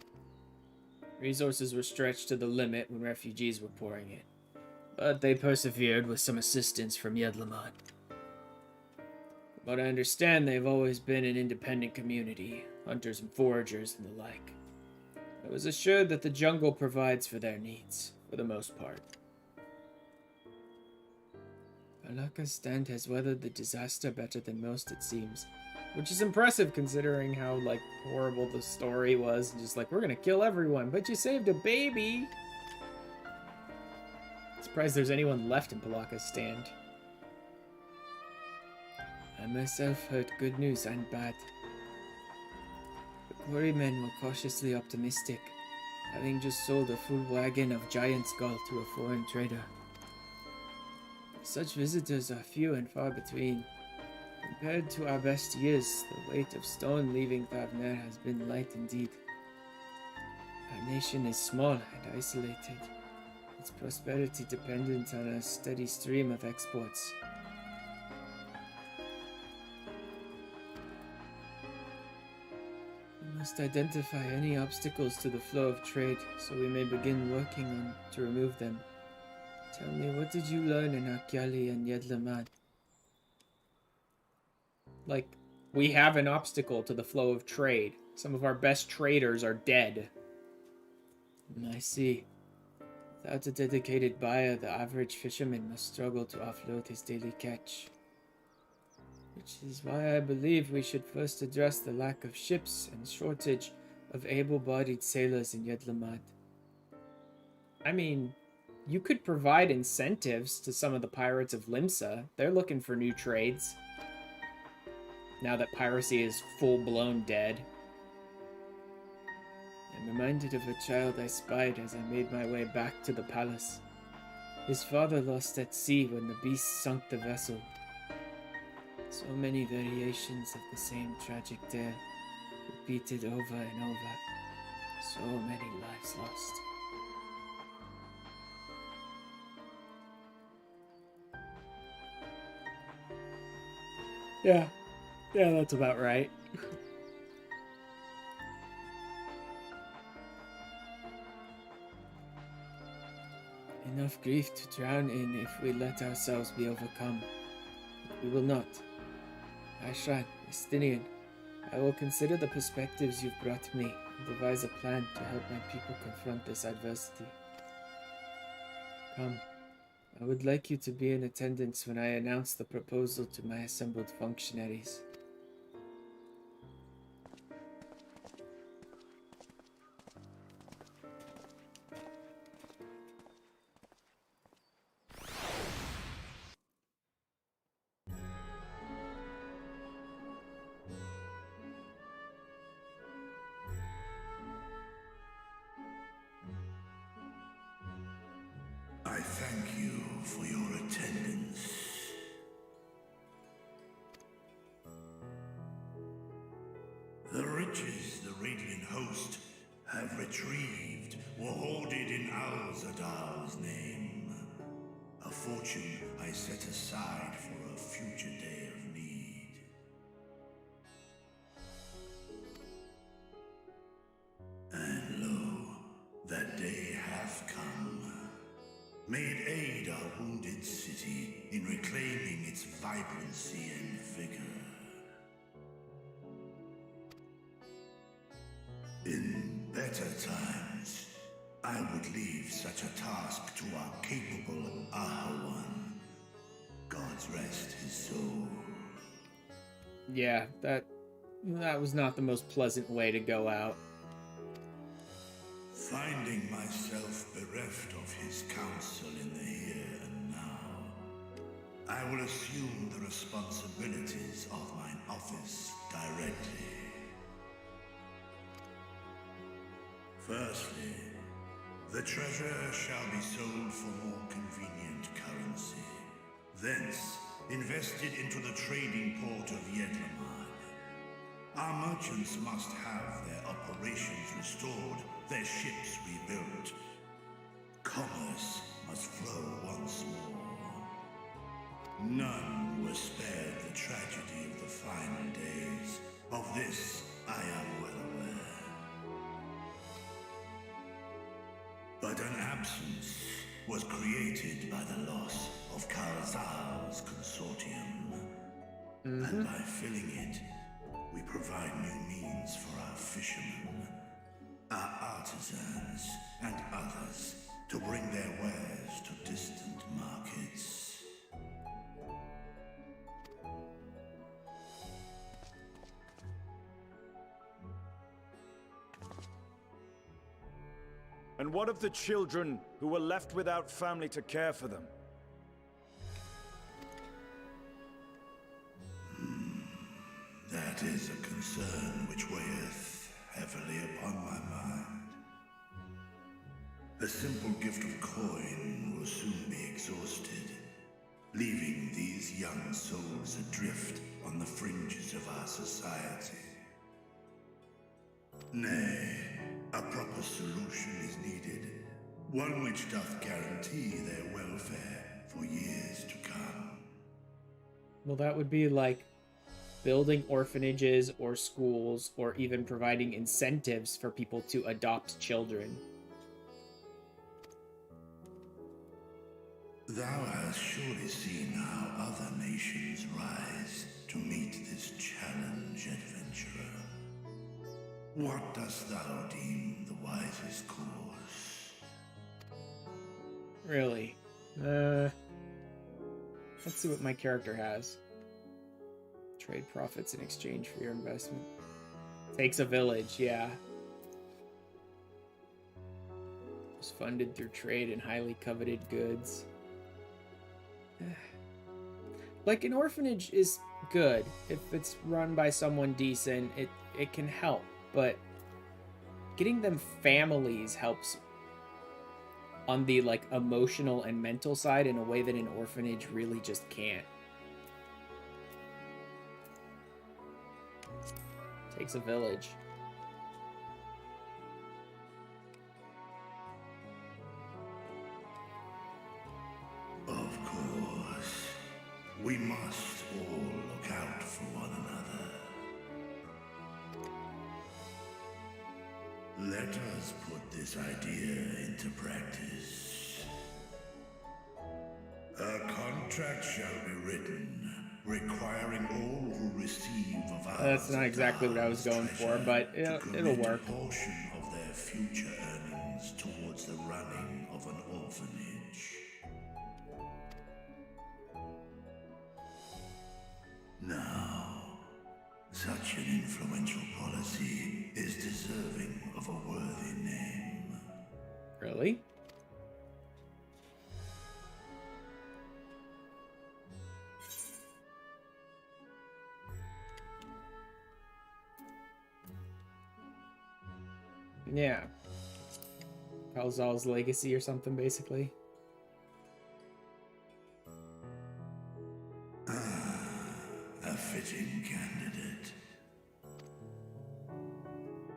Resources were stretched to the limit when refugees were pouring in, but they persevered with some assistance from Yedlamad. But I understand they've always been an independent community, hunters and foragers and the like. I was assured that the jungle provides for their needs, for the most part. Palaka's stand has weathered the disaster better than most, it seems. Which is impressive considering how, like, horrible the story was. Just like, we're gonna kill everyone, but you saved a baby! Surprised there's anyone left in Palaka's stand. I myself heard good news and bad. The quarrymen were cautiously optimistic, having just sold a full wagon of giant skull to a foreign trader. Such visitors are few and far between. Compared to our best years, the weight of stone leaving Thavner has been light indeed. Our nation is small and isolated, its prosperity dependent on a steady stream of exports. We must identify any obstacles to the flow of trade, so we may begin working on to remove them. Tell me, what did you learn in Akyali and Yedlamad? Like, we have an obstacle to the flow of trade. Some of our best traders are dead. I see. Without a dedicated buyer, the average fisherman must struggle to offload his daily catch. Which is why I believe we should first address the lack of ships and shortage of able-bodied sailors in Yedlamad. I mean, you could provide incentives to some of the pirates of Limsa. They're looking for new trades. Now that piracy is full-blown dead. I'm reminded of a child I spied as I made my way back to the palace. His father lost at sea when the beast sunk the vessel. So many variations of the same tragic tale, repeated over and over. So many lives lost. Yeah, that's about right. Enough grief to drown in if we let ourselves be overcome. But we will not. Ashran, Estinian, I will consider the perspectives you've brought me and devise a plan to help my people confront this adversity. Come, I would like you to be in attendance when I announce the proposal to my assembled functionaries. I thank you for your attendance. The riches the Radiant Host have retrieved were hoarded in Al-Zadar's name. A fortune I set aside for a future day of need. And lo, that day hath come. May it aid our wounded city in reclaiming its vibrancy and vigor. In better times, I would leave such a task to our capable Ahawan. God's rest his soul. Yeah, that was not the most pleasant way to go out. Finding myself bereft of his counsel in the here and now, I will assume the responsibilities of mine office directly. Firstly, the treasure shall be sold for more convenient currency. Thence, invested into the trading port of Yedlamad. Our merchants must have their operations restored, their ships rebuilt. Commerce must flow once more. None were spared the tragedy of the final days. Of this, I am well aware. But an absence was created by the loss of Karazal's consortium. And by filling it, we provide new means for our fishermen, our artisans, and others to bring their wares to distant markets. And what of the children who were left without family to care for them? That is a concern which weigheth heavily upon my mind. The simple gift of coin will soon be exhausted, leaving these young souls adrift on the fringes of our society. Nay, a proper solution is needed, one which doth guarantee their welfare for years to come. Well, that would be like building orphanages or schools, or even providing incentives for people to adopt children. Thou hast surely seen how other nations rise to meet this challenge, adventurer. What dost thou deem the wisest course? Really? Let's see what my character has. Trade profits in exchange for your investment. Takes a village, yeah. Was funded through trade and highly coveted goods. Like, an orphanage is good. If it's run by someone decent, it can help. But getting them families helps on the, like, emotional and mental side in a way that an orphanage really just can't. Takes a village. Of course. We must all look out for one another. Let us put this idea into practice. A contract shall be written, requiring all who receive of our That's not exactly what I was going for, but it'll work. A portion of their future earnings towards the running of an orphanage. Now, such an influential policy is deserving of a worthy name. Really? Yeah. Kalzal's legacy or something, basically. A fitting candidate.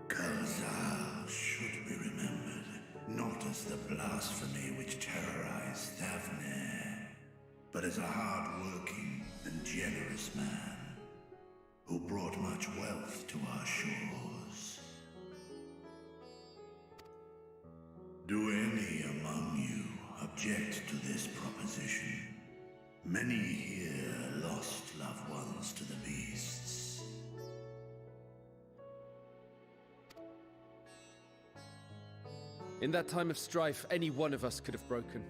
Kalzal should be remembered, not as the blasphemy which terrorized Thavne, but as a hard-working and generous man who brought much wealth to our shores. Do any among you object to this proposition? Many here lost loved ones to the beasts. In that time of strife, any one of us could have broken.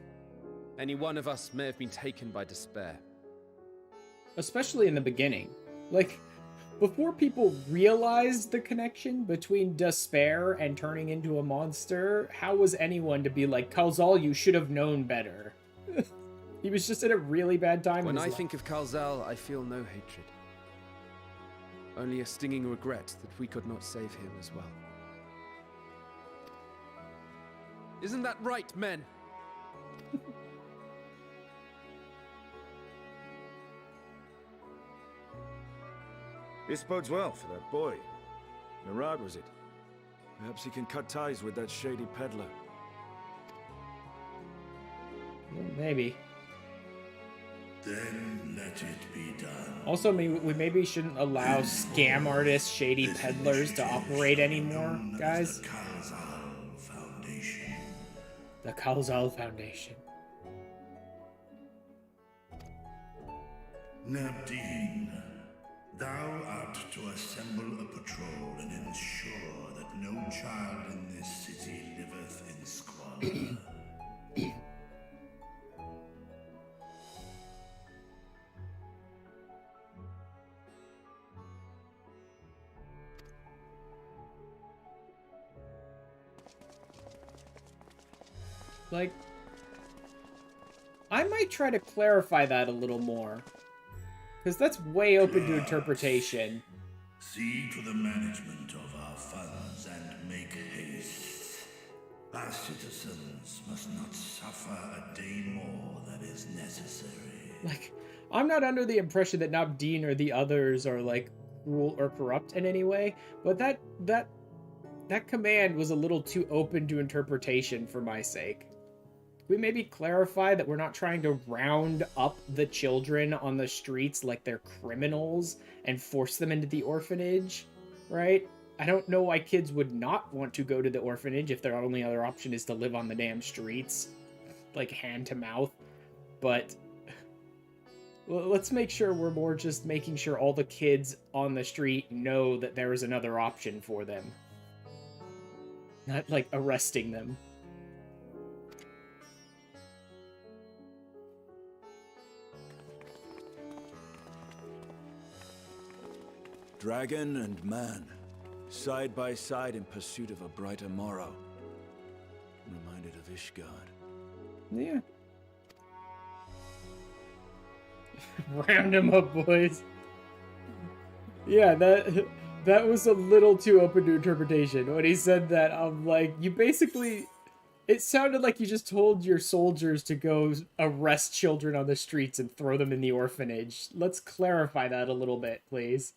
Any one of us may have been taken by despair. Especially in the beginning. Like, before people realized the connection between despair and turning into a monster, how was anyone to be like, Kalzal, you should have known better? He was just at a really bad time. When I think of Kalzal, I feel no hatred. Only a stinging regret that we could not save him as well. Isn't that right, men? This bodes well for that boy. Narad, was it? Perhaps he can cut ties with that shady peddler. Maybe. Then let it be done. Also, we maybe shouldn't allow scam artists, shady peddlers to operate anymore, guys. The Kalzal Foundation. The Kalzal Foundation. Nabdeen, thou art to assemble a patrol and ensure that no child in this city liveth in squalor. Like, I might try to clarify that a little more. Because that's way open to interpretation. See to the management of our funds and make haste. Our citizens must not suffer a day more than is necessary. Like, I'm not under the impression that Nabdeen or the others are, like, cruel or corrupt in any way, but that command was a little too open to interpretation for my sake. We maybe clarify that we're not trying to round up the children on the streets like they're criminals and force them into the orphanage, right? I don't know why kids would not want to go to the orphanage if their only other option is to live on the damn streets, like hand to mouth. But let's make sure we're more just making sure all the kids on the street know that there is another option for them. Not like arresting them. Dragon and man, side by side in pursuit of a brighter morrow. Reminded of Ishgard. Yeah. Round him up, boys. Yeah, that was a little too open to interpretation. When he said that, I'm like, you basically... It sounded like you just told your soldiers to go arrest children on the streets and throw them in the orphanage. Let's clarify that a little bit, please.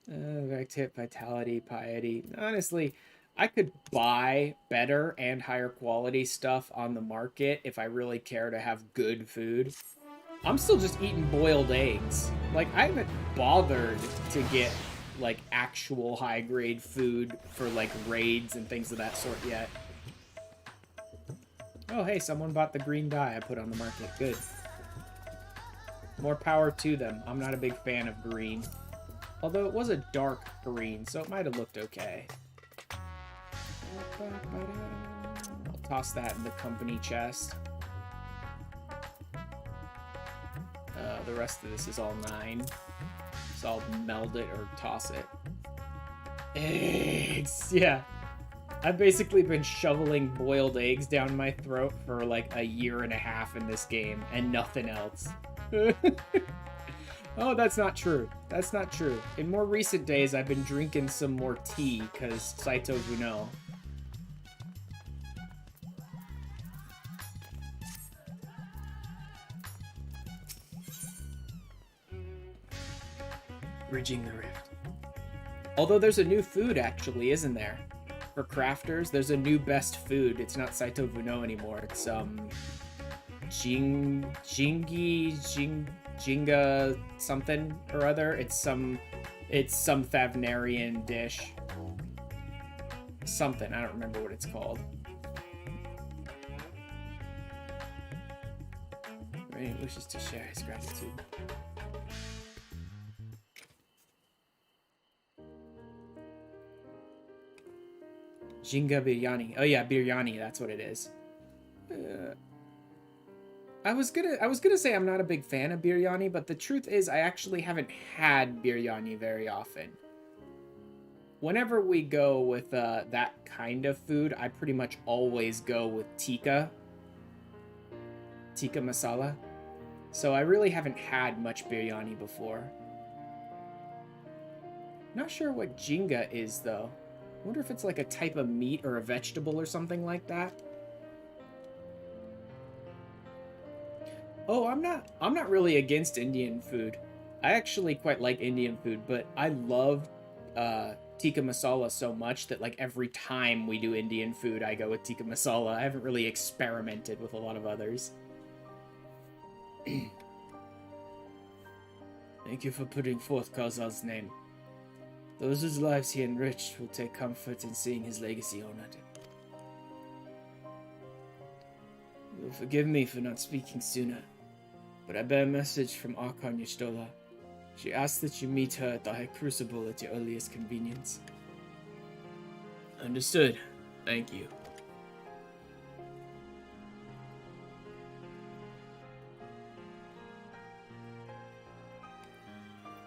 Vitality, piety. Honestly, I could buy better and higher quality stuff on the market if I really care to have good food. I'm still just eating boiled eggs. Like, I haven't bothered to get, like, actual high-grade food for, like, raids and things of that sort yet. Oh, hey, someone bought the green dye I put on the market. Good. More power to them. I'm not a big fan of green. Although it was a dark green, so it might have looked okay. I'll toss that in the company chest. The rest of this is all 9. So I'll meld it or toss it. Eggs! Yeah. I've basically been shoveling boiled eggs down my throat for like a year and a half in this game, and nothing else. Oh, that's not true. That's not true. In more recent days, I've been drinking some more tea, because Saito Vuno. Bridging the rift. Although there's a new food, actually, isn't there? For crafters, there's a new best food. It's not Saito Vuno anymore. It's, Jinga something or other. It's some Thavnarian dish. Something. I don't remember what it's called. Rain wishes to share his gratitude. Jinga biryani. Oh yeah, biryani. That's what it is. I was gonna say I'm not a big fan of biryani, but the truth is I actually haven't had biryani very often. Whenever we go with that kind of food, I pretty much always go with tikka masala. So I really haven't had much biryani before. Not sure what jinga is though. I wonder if it's like a type of meat or a vegetable or something like that. Oh, I'm not really against Indian food. I actually quite like Indian food, but I love tikka masala so much that like every time we do Indian food, I go with tikka masala. I haven't really experimented with a lot of others. Thank you for putting forth Kazal's name. Those whose lives he enriched will take comfort in seeing his legacy honored. You will forgive me for not speaking sooner, but I bear a message from Archon Y'shtola. She asks that you meet her at the High Crucible at your earliest convenience. Understood. Thank you.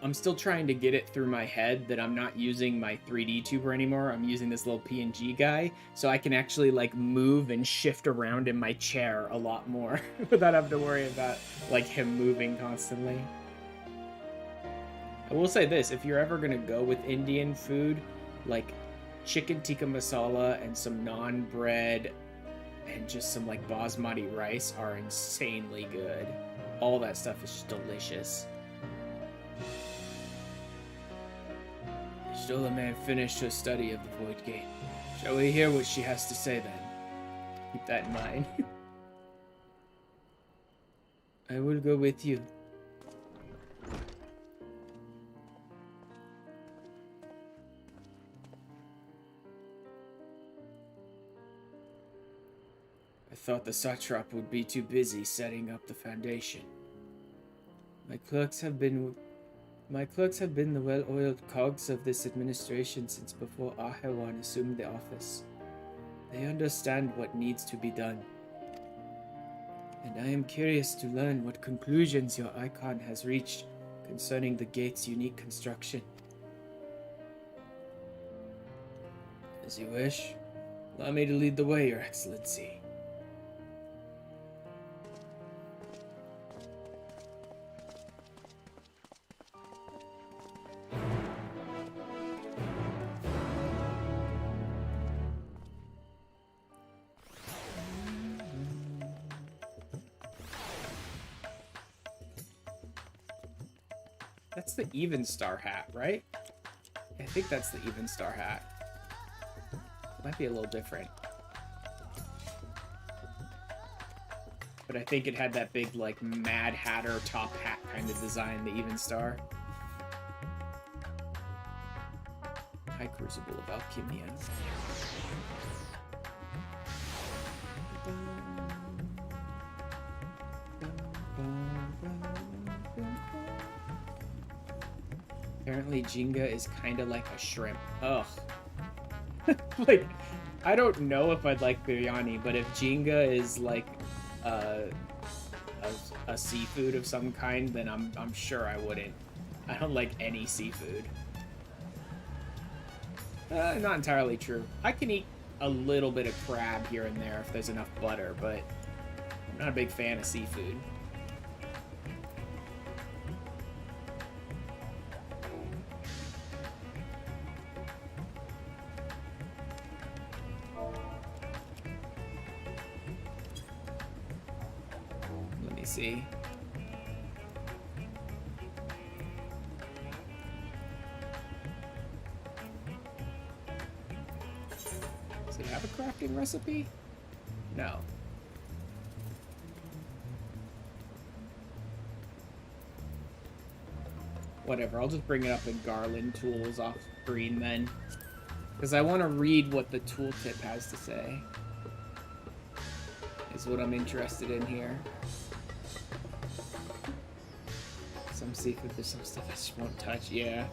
I'm still trying to get it through my head that I'm not using my 3D tuber anymore. I'm using this little PNG guy, so I can actually like move and shift around in my chair a lot more without having to worry about like him moving constantly. I will say this, if you're ever gonna go with Indian food, like chicken tikka masala and some naan bread and just some like basmati rice are insanely good. All that stuff is just delicious. Y'shtola may have finished her study of the Void Gate. Shall we hear what she has to say then? Keep that in mind. I will go with you. I thought the satrap would be too busy setting up the foundation. My clerks have been the well-oiled cogs of this administration since before Ahewan assumed the office. They understand what needs to be done. And I am curious to learn what conclusions your icon has reached concerning the gate's unique construction. As you wish. Allow me to lead the way, Your Excellency. That's the Even Star hat, right? I think that's the Even Star hat. It might be a little different. But I think it had that big, like, Mad Hatter top hat kind of design, the Even Star. High Crucible of Alchemia. Apparently Jenga is kind of like a shrimp. Ugh. Like, I don't know if I'd like biryani, but if Jenga is like a seafood of some kind, then I'm sure I wouldn't. I don't like any seafood. Not entirely true. I can eat a little bit of crab here and there if there's enough butter, but I'm not a big fan of seafood. See. Does it have a crafting recipe? No. Whatever, I'll just bring it up in Garland Tools off screen then. Because I want to read what the tooltip has to say. Is what I'm interested in here. Some seafood, there's some stuff I just won't touch, yeah.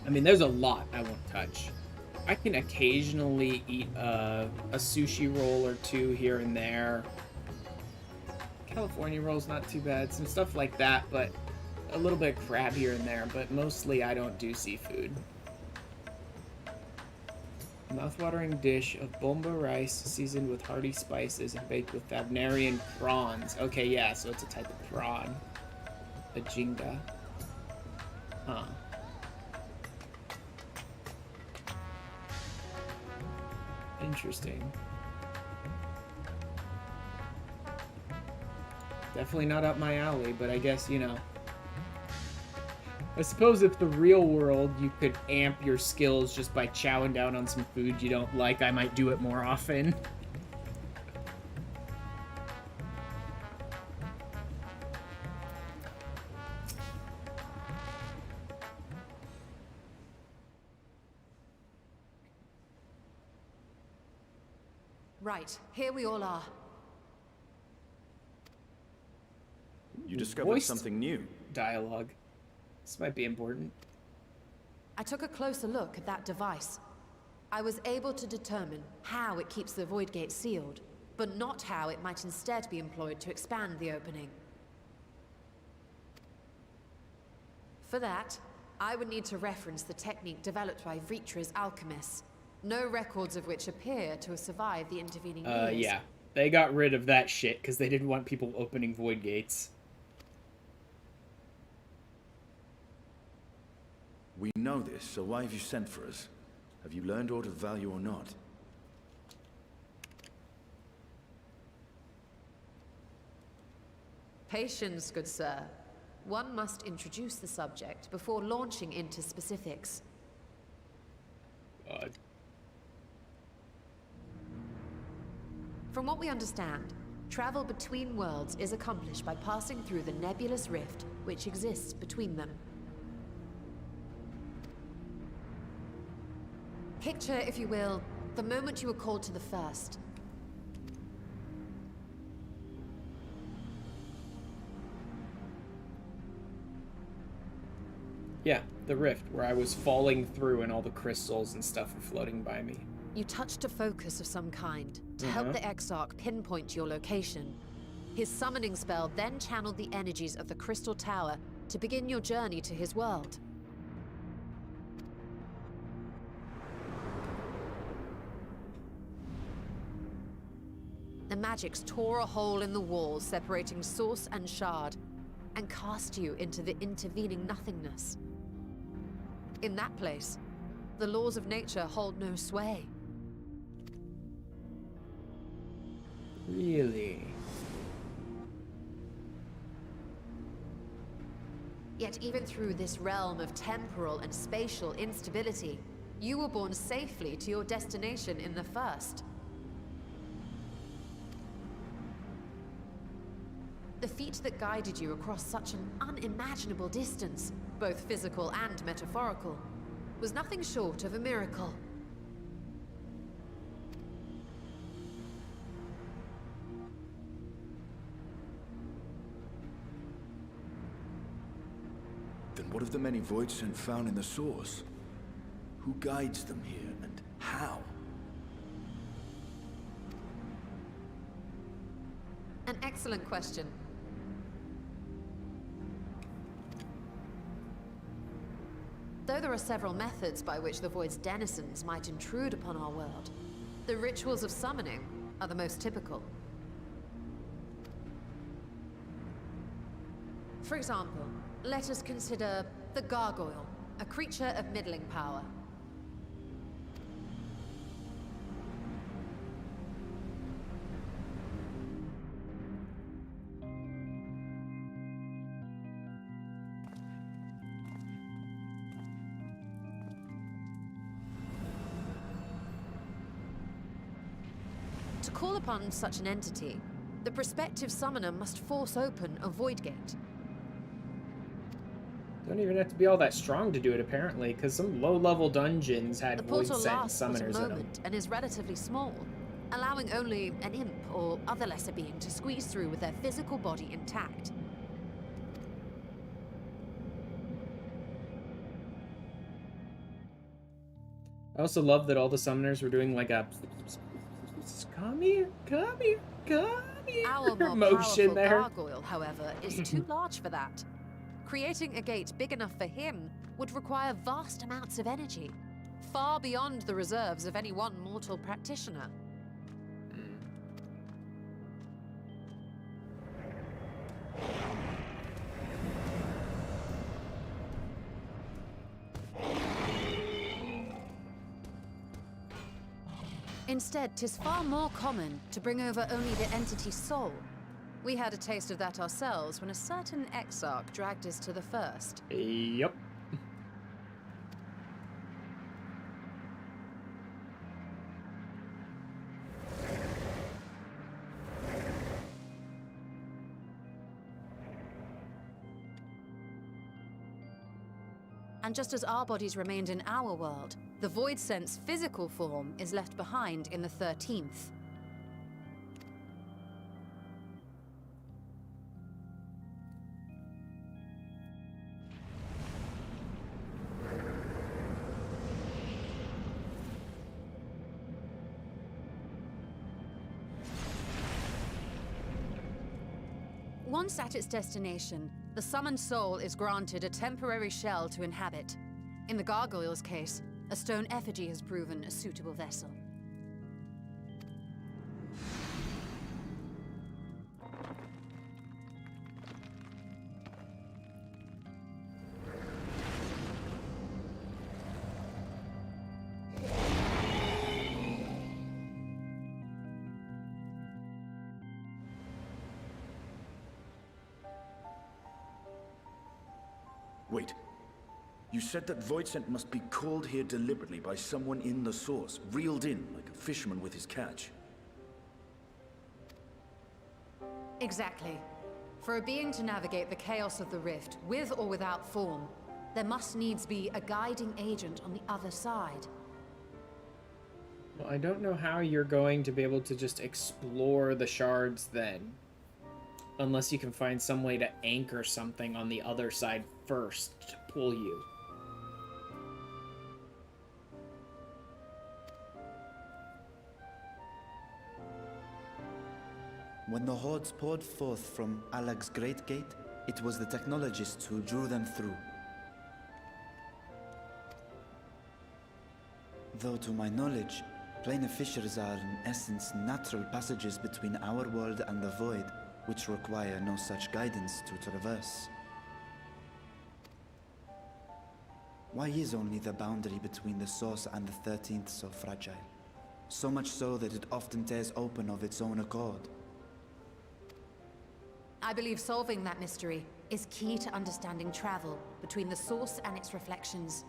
I mean, there's a lot I won't touch. I can occasionally eat a sushi roll or two here and there. California roll's not too bad, some stuff like that, but a little bit of crab here and there, but mostly I don't do seafood. Mouth-watering dish of bomba rice seasoned with hearty spices and baked with Thavnarian prawns. Okay, yeah, so it's a type of prawn. A Jenga. Huh. Interesting. Definitely not up my alley, but I guess, you know. I suppose if the real world you could amp your skills just by chowing down on some food you don't like, I might do it more often. Right, here we all are. You discovered Voiced something new. Dialogue. This might be important. I took a closer look at that device. I was able to determine how it keeps the Void Gate sealed, but not how it might instead be employed to expand the opening. For that, I would need to reference the technique developed by Vritra's alchemists, no records of which appear to have survived the intervening years. Yeah. They got rid of that shit because they didn't want people opening Void Gates. We know this, so why have you sent for us? Have you learned aught of value or not? Patience, good sir. One must introduce the subject before launching into specifics. God. From what we understand, travel between worlds is accomplished by passing through the nebulous rift which exists between them. Picture, if you will, the moment you were called to the first. Yeah, the rift, where I was falling through and all the crystals and stuff were floating by me. You touched a focus of some kind to help the Exarch pinpoint your location. His summoning spell then channeled the energies of the Crystal Tower to begin your journey to his world. the magics tore a hole in the wall separating source and shard, and cast you into the intervening nothingness. In that place, the laws of nature hold no sway. Really? Yet even through this realm of temporal and spatial instability, you were borne safely to your destination in the first. The feat that guided you across such an unimaginable distance, both physical and metaphorical, was nothing short of a miracle. Then what of the many Voidsent found in the source? Who guides them here, and how? An excellent question. Though there are several methods by which the Void's denizens might intrude upon our world, the rituals of summoning are the most typical. For example, let us consider the Gargoyle, a creature of middling power. To call upon such an entity, the prospective summoner must force open a void gate. Don't even have to be all that strong to do it, apparently, because some low-level dungeons had The portal Voidsent lasts but a summoners in them. moment and is relatively small, allowing only an imp or other lesser being to squeeze through with their physical body intact. I also love that all the summoners were doing like a come here, come here, come here Our more motion powerful there. gargoyle, however, is too large for that. Creating a gate big enough for him would require vast amounts of energy, far beyond the reserves of any one mortal practitioner. Instead, 'tis far more common to bring over only the entity's soul. We had a taste of that ourselves when a certain exarch dragged us to the first. Yep. And just as our bodies remained in our world, the Voidsent's physical form is left behind in the 13th. Once at its destination, the summoned soul is granted a temporary shell to inhabit. In the gargoyle's case, a stone effigy has proven a suitable vessel. Wait. You said that Voidsent must be called here deliberately by someone in the source, reeled in like a fisherman with his catch. Exactly. For a being to navigate the chaos of the rift, with or without form, there must needs be a guiding agent on the other side. Well, I don't know how you're going to be able to just explore the shards then. Unless you can find some way to anchor something on the other side first to pull you. When the hordes poured forth from Alag's Great Gate, it was the technologists who drew them through. Though to my knowledge, Planar fissures are, in essence, natural passages between our world and the void, which require no such guidance to traverse. Why is only the boundary between the source and the 13th so fragile? So much so that it often tears open of its own accord. I believe solving that mystery is key to understanding travel between the source and its reflections.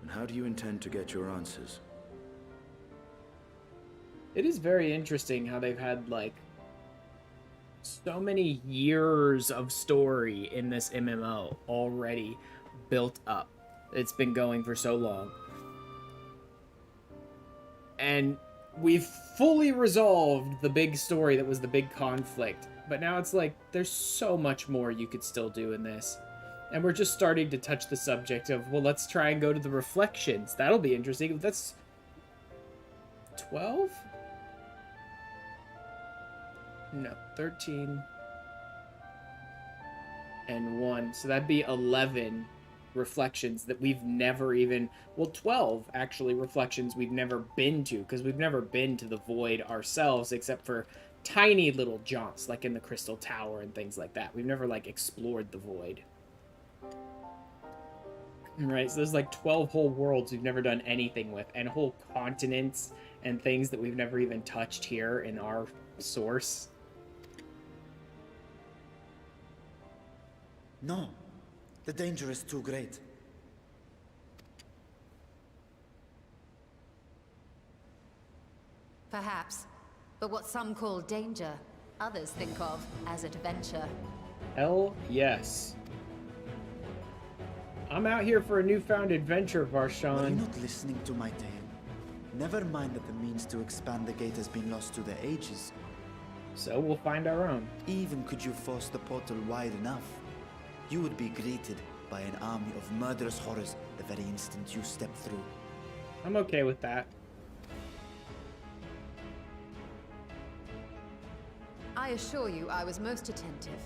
And how do you intend to get your answers? It is very interesting how they've had, like, so many years of story in this MMO already built up. It's been going for so long. And we've fully resolved the big story that was the big conflict. But now it's like, there's so much more you could still do in this. And we're just starting to touch the subject of, well, let's try and go to the reflections. That'll be interesting. That's 12? No, 13 and 1. So that'd be 11 reflections that we've never even... Well, 12, actually, reflections we've never been to, because we've never been to the Void ourselves, except for tiny little jaunts, like in the Crystal Tower and things like that. We've never, like, explored the Void. Right, so there's like 12 whole worlds we've never done anything with, and whole continents and things that we've never even touched here in our source. No, the danger is too great. Perhaps. But what some call danger, others think of as adventure. Hell yes. I'm out here for a newfound adventure, Varshan. Are you not listening to my tale? Never mind that the means to expand the gate has been lost to the ages. So we'll find our own. Even could you force the portal wide enough, you would be greeted by an army of murderous horrors the very instant you step through. I'm okay with that. I assure you I was most attentive.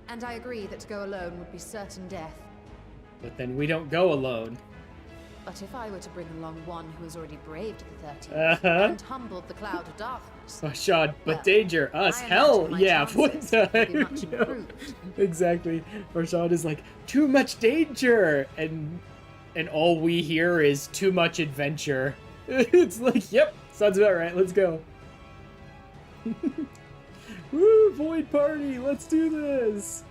And I agree that to go alone would be certain death. But then we don't go alone. But if I were to bring along one who has already braved the 13th and humbled the cloud of darkness... Varshan, but well, danger, us, hell yeah, one time. Exactly. Varshan is like, too much danger! And all we hear is too much adventure. It's like, yep, sounds about right, let's go. Woo, Void Party, let's do this!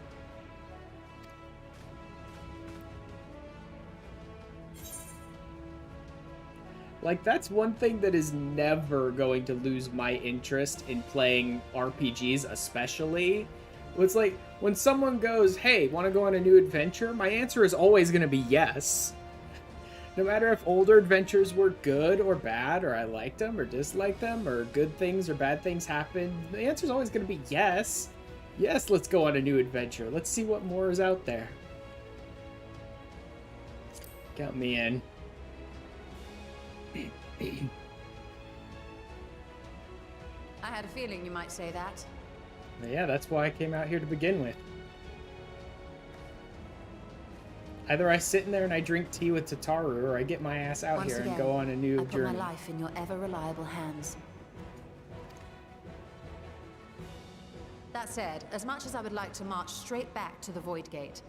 Like, that's one thing that is never going to lose my interest in playing RPGs, especially. It's like, when someone goes, hey, want to go on a new adventure? My answer is always going to be yes. No matter if older adventures were good or bad, or I liked them or disliked them, or good things or bad things happened, the answer is always going to be yes. Yes, let's go on a new adventure. Let's see what more is out there. Count me in. I had a feeling you might say that. Yeah, that's why I came out here to begin with. Either I sit in there and I drink tea with Tataru, or I get my ass out here and go on a new journey. I put my life in your ever-reliable hands. That said, as much as I would like to march straight back to the Void Gate,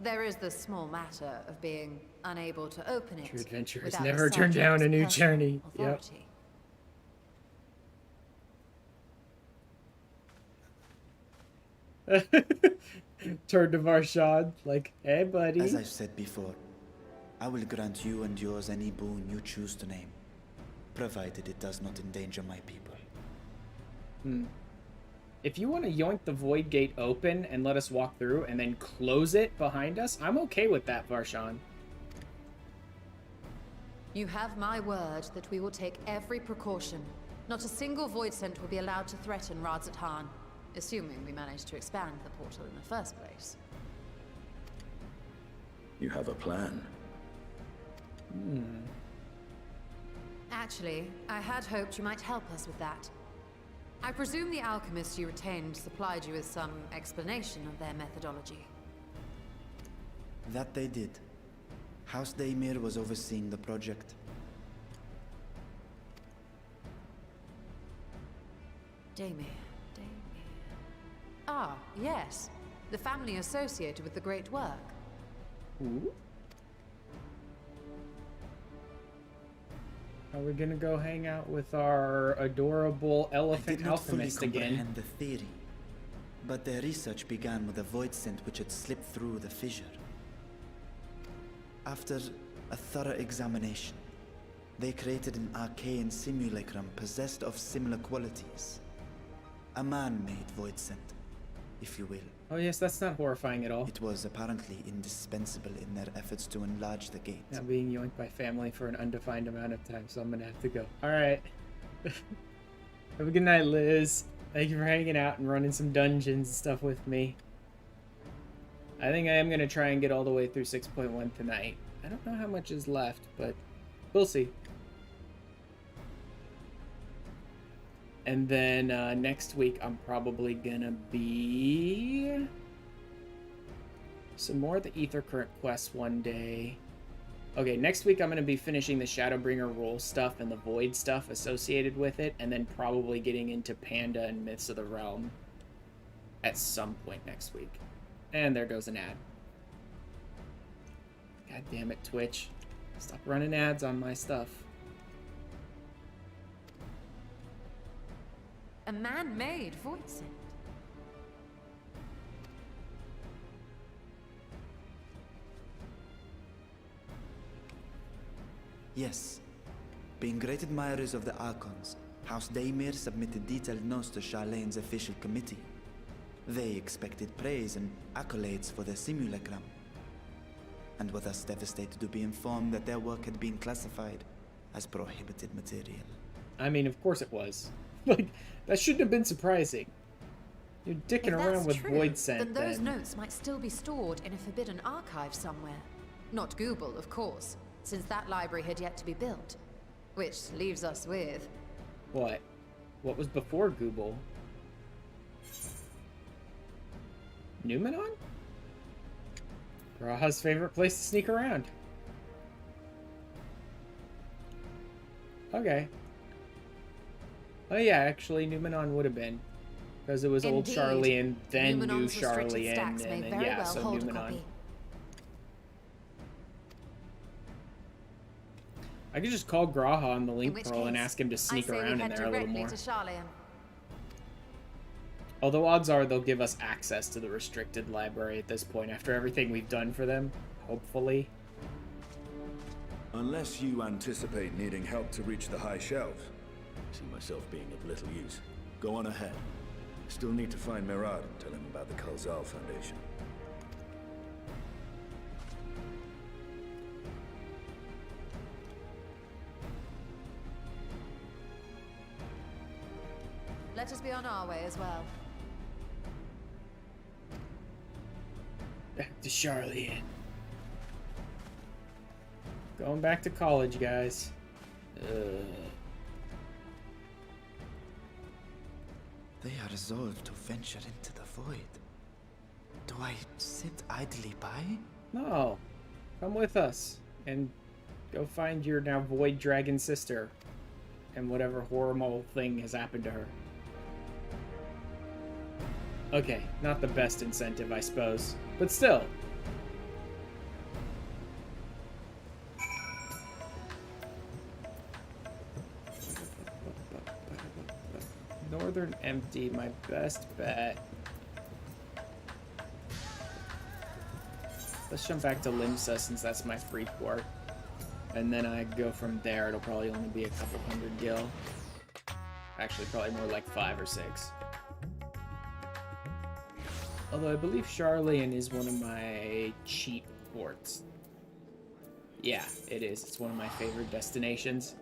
there is the small matter of being unable to open it. True adventurers never turn down a new journey. Yep. Turn to Varshan, like, hey buddy. As I've said before, I will grant you and yours any boon you choose to name, provided it does not endanger my people. If you want to yoink the Void Gate open and let us walk through and then close it behind us, I'm okay with that, Varshan. You have my word that we will take every precaution. Not a single Void Scent will be allowed to threaten Radzat-Han, assuming we manage to expand the portal in the first place. You have a plan. Actually, I had hoped you might help us with that. I presume the alchemists you retained supplied you with some explanation of their methodology. That they did. House Daymir was overseeing the project. Daemir. Ah, yes. The family associated with the great work. Ooh. Are we gonna go hang out with our adorable elephant alchemist again? Comprehend the theory, but their research began with a void scent which had slipped through the fissure. After a thorough examination, they created an arcane simulacrum possessed of similar qualities. A man-made void scent, if you will. Oh yes, that's not horrifying at all. It was apparently indispensable in their efforts to enlarge the gate. Now being yoinked by family for an undefined amount of time, so I'm gonna have to go. Alright. Have a good night, Liz. Thank you for hanging out and running some dungeons and stuff with me. I think I am gonna try and get all the way through 6.1 tonight. I don't know how much is left, but we'll see. And then next week, I'm probably gonna be some more of the Ether Current quests one day. Okay, next week I'm gonna be finishing the Shadowbringer role stuff and the Void stuff associated with it, and then probably getting into Panda and Myths of the Realm at some point next week. And there goes an ad. God damn it, Twitch. Stop running ads on my stuff. A man-made void scent. Yes. Being great admirers of the Archons, House Daemir submitted detailed notes to Charlene's official committee. They expected praise and accolades for their simulacrum, and were thus devastated to be informed that their work had been classified as prohibited material. I mean, of course it was. Like, that shouldn't have been surprising. You're dicking around with void scent, then those notes might still be stored in a forbidden archive somewhere. Not Google, of course, since that library had yet to be built. Which leaves us with... What? What was before Google? Numenon? Raha's favorite place to sneak around. Okay. Oh yeah, actually, Numenon would have been. Because it was old Charlian, then new Charlian, and then, yeah, so Numenon. I could just call Graha on the link pearl and ask him to sneak around in there a little more. Although odds are they'll give us access to the restricted library at this point after everything we've done for them, hopefully. Unless you anticipate needing help to reach the high shelves. I see myself being of little use. Go on ahead. Still need to find Mirad and tell him about the Khalzal Foundation. Let us be on our way as well. Back to Charlian. Going back to college, guys. They are resolved to venture into the void. Do I sit idly by? No. Come with us. And go find your now void dragon sister. And whatever horrible thing has happened to her. Okay, not the best incentive, I suppose. But still. Northern empty, my best bet. Let's jump back to Limsa since that's my free port. And then I go from there. It'll probably only be a couple hundred gil. Actually, probably more like 5 or 6. Although I believe Charlian is one of my cheap ports. Yeah, it is. It's one of my favorite destinations.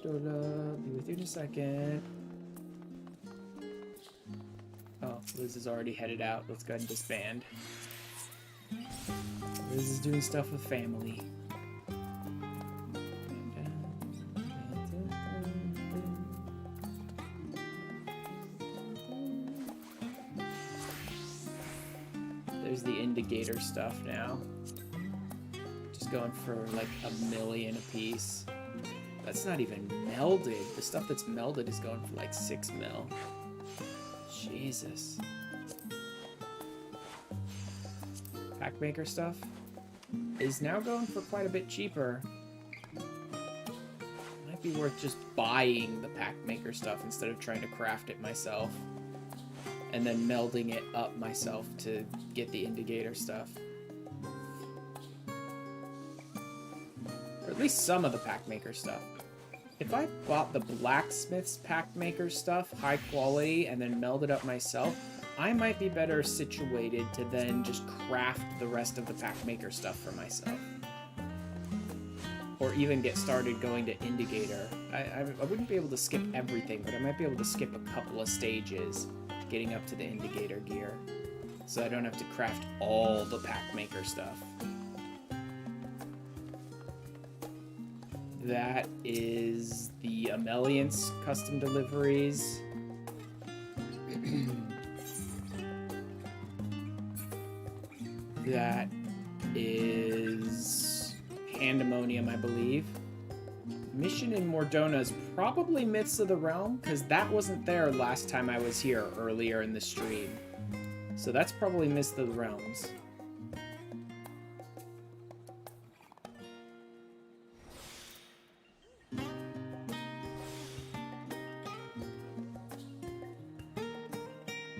Be with you in a second. Oh, Liz is already headed out. Let's go ahead and disband. Liz is doing stuff with family. use the indicator stuff now. Just going for like 1,000,000 a piece. That's not even melded. The stuff that's melded is going for like 6 mil. Jesus. Pack maker stuff is now going for quite a bit cheaper. Might be worth just buying the pack maker stuff instead of trying to craft it myself. And then melding it up myself to get the indicator stuff. Or at least some of the pack maker stuff. If I bought the blacksmith's pack maker stuff, high quality, and then melded up myself, I might be better situated to then just craft the rest of the pack maker stuff for myself. Or even get started going to indicator. I wouldn't be able to skip everything, but I might be able to skip a couple of stages getting up to the indicator gear. So I don't have to craft all the pack maker stuff. That is the Ameliance custom deliveries. That is Pandemonium, I believe. Mission in Mordona is probably Myths of the Realm, because that wasn't there last time I was here earlier in the stream. So that's probably Myths of the Realms.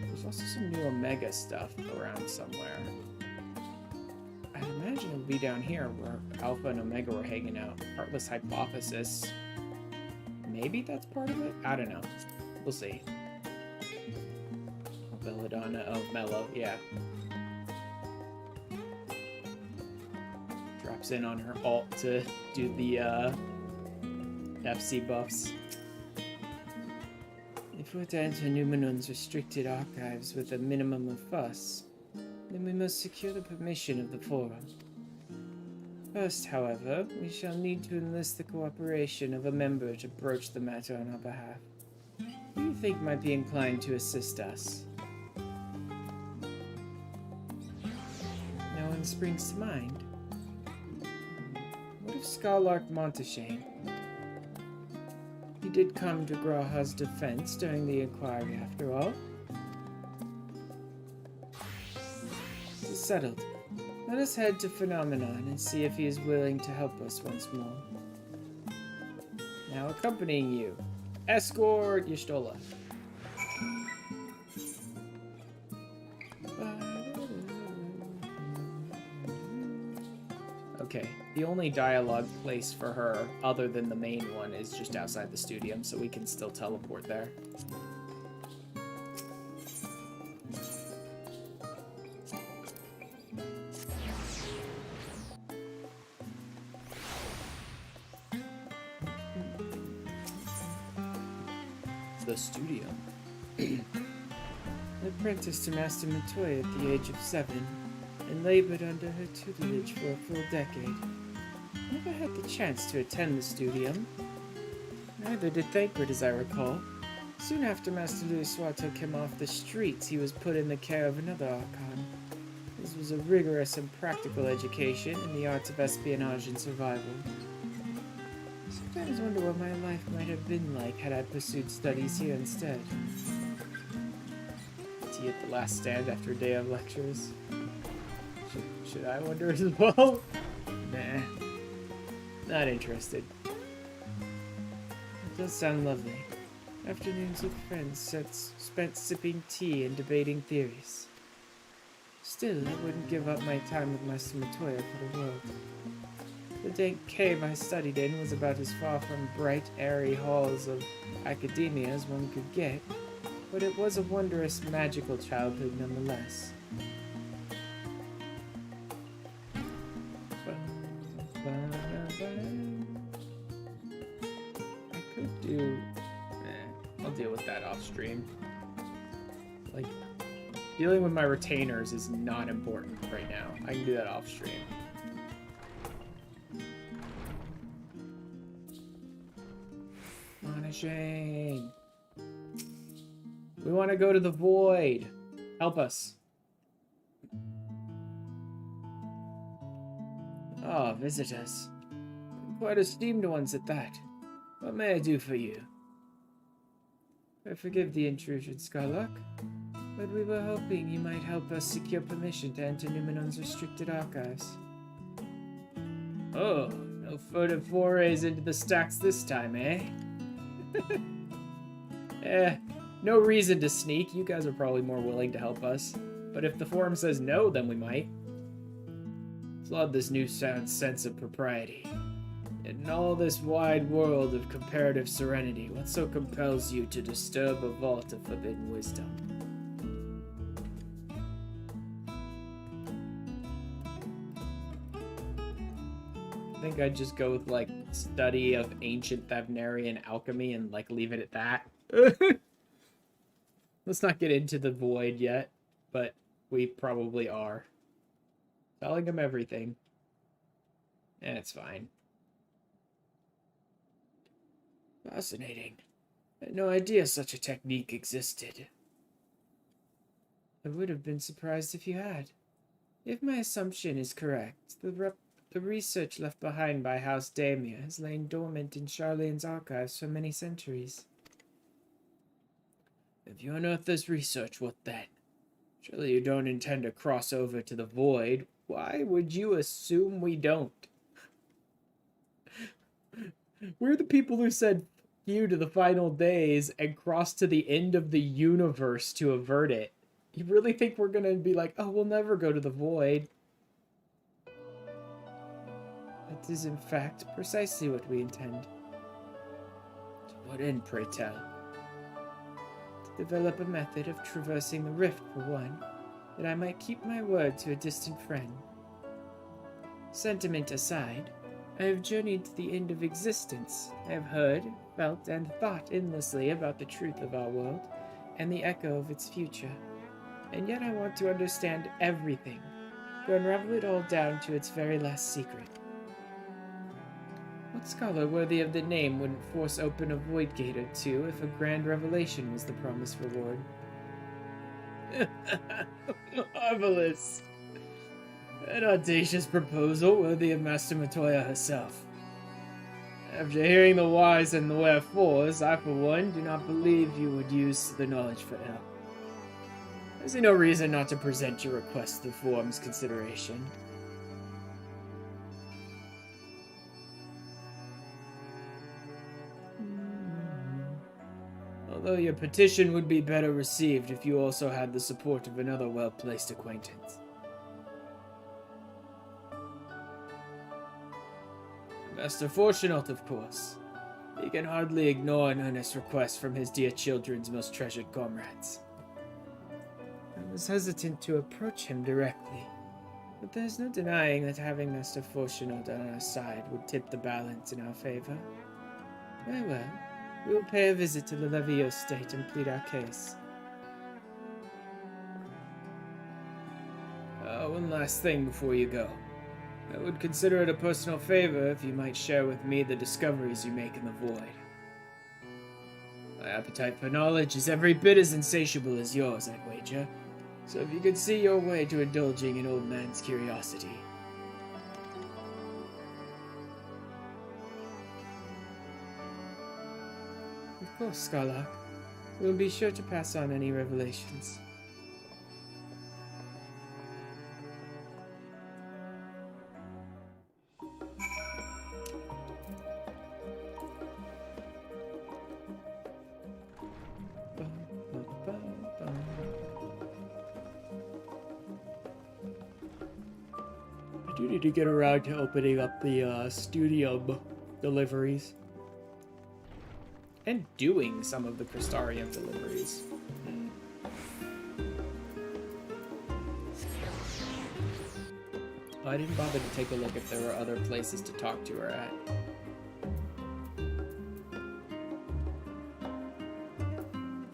There's also some new Omega stuff around somewhere. I imagine it'll be down here where Alpha and Omega were hanging out. Heartless Hypothesis. Maybe that's part of it? I don't know. We'll see. Oh, Belladonna. Oh, Mellow. Yeah. Drops in on her ult to do the FC buffs. If we're to enter Numenon's restricted archives with a minimum of fuss, then we must secure the permission of the Forum. First, however, we shall need to enlist the cooperation of a member to broach the matter on our behalf. Who do you think might be inclined to assist us? No one springs to mind. What of Scarlark Monteshane? He did come to Graha's defense during the inquiry, after all. Settled. Let us head to Phenomenon and see if he is willing to help us once more. Now accompanying you, escort Y'shtola. Okay, the only dialogue place for her, other than the main one, is just outside the studium, so we can still teleport there. The studio. Apprenticed to Master Matoya at the age of 7, and labored under her tutelage for a full decade. Never had the chance to attend the studium. Neither did Thancred, as I recall. Soon after Master Louisoix took him off the streets, he was put in the care of another Archon. This was a rigorous and practical education in the arts of espionage and survival. I sometimes wonder what my life might have been like had I pursued studies here instead. Tea at the last stand after a day of lectures. Should I wonder as well? Nah. Not interested. It does sound lovely. Afternoons with friends spent sipping tea and debating theories. Still, I wouldn't give up my time with Master Matoya for the world. The dank cave I studied in was about as far from bright, airy halls of academia as one could get, but it was a wondrous, magical childhood nonetheless. I could do... I'll deal with that off stream. Like, dealing with my retainers is not important right now. I can do that off stream. Shane. We want to go to the void. Help us. Ah, visitors. Quite esteemed ones at that. What may I do for you? I forgive the intrusion, Skylark, but we were hoping you might help us secure permission to enter Numenon's restricted archives. Oh, no further forays into the stacks this time, eh? No reason to sneak. You guys are probably more willing to help us. But if the forum says no, then we might. Flood this newfound sense of propriety. In all this wide world of comparative serenity, what so compels you to disturb a vault of forbidden wisdom? I think I'd just go with, like, study of ancient Thavnarian alchemy and, like, leave it at that. Let's not get into the void yet, but we probably are. Telling him everything. It's fine. Fascinating. I had no idea such a technique existed. I would have been surprised if you had. If my assumption is correct, the research left behind by House Damia has lain dormant in Charlene's archives for many centuries. If you unearth this research, what then? Surely you don't intend to cross over to the void. Why would you assume we don't? We're the people who said you to the final days and crossed to the end of the universe to avert it. You really think we're gonna be like, oh, we'll never go to the void? That is, in fact, precisely what we intend. To what end, pray tell? To develop a method of traversing the rift, for one, that I might keep my word to a distant friend. Sentiment aside, I have journeyed to the end of existence. I have heard, felt, and thought endlessly about the truth of our world and the echo of its future. And yet I want to understand everything, to unravel it all down to its very last secret. What scholar worthy of the name wouldn't force open a void gate or two if a grand revelation was the promised reward? Marvelous! An audacious proposal worthy of Master Matoya herself. After hearing the whys and the wherefores, I for one do not believe you would use the knowledge for ill. I see no reason not to present your request to the forum's consideration. Although your petition would be better received if you also had the support of another well-placed acquaintance. Master Fortunaut, of course. He can hardly ignore an earnest request from his dear children's most treasured comrades. I was hesitant to approach him directly, but there's no denying that having Master Fortunaut on our side would tip the balance in our favor. Very well. We will pay a visit to the Levio estate and plead our case. One last thing before you go. I would consider it a personal favor if you might share with me the discoveries you make in the void. My appetite for knowledge is every bit as insatiable as yours, I'd wager. So if you could see your way to indulging an old man's curiosity. Of course, Skylark. We'll be sure to pass on any revelations. I do need to get around to opening up the studium deliveries. And doing some of the Crystarium deliveries. I didn't bother to take a look if there were other places to talk to her at.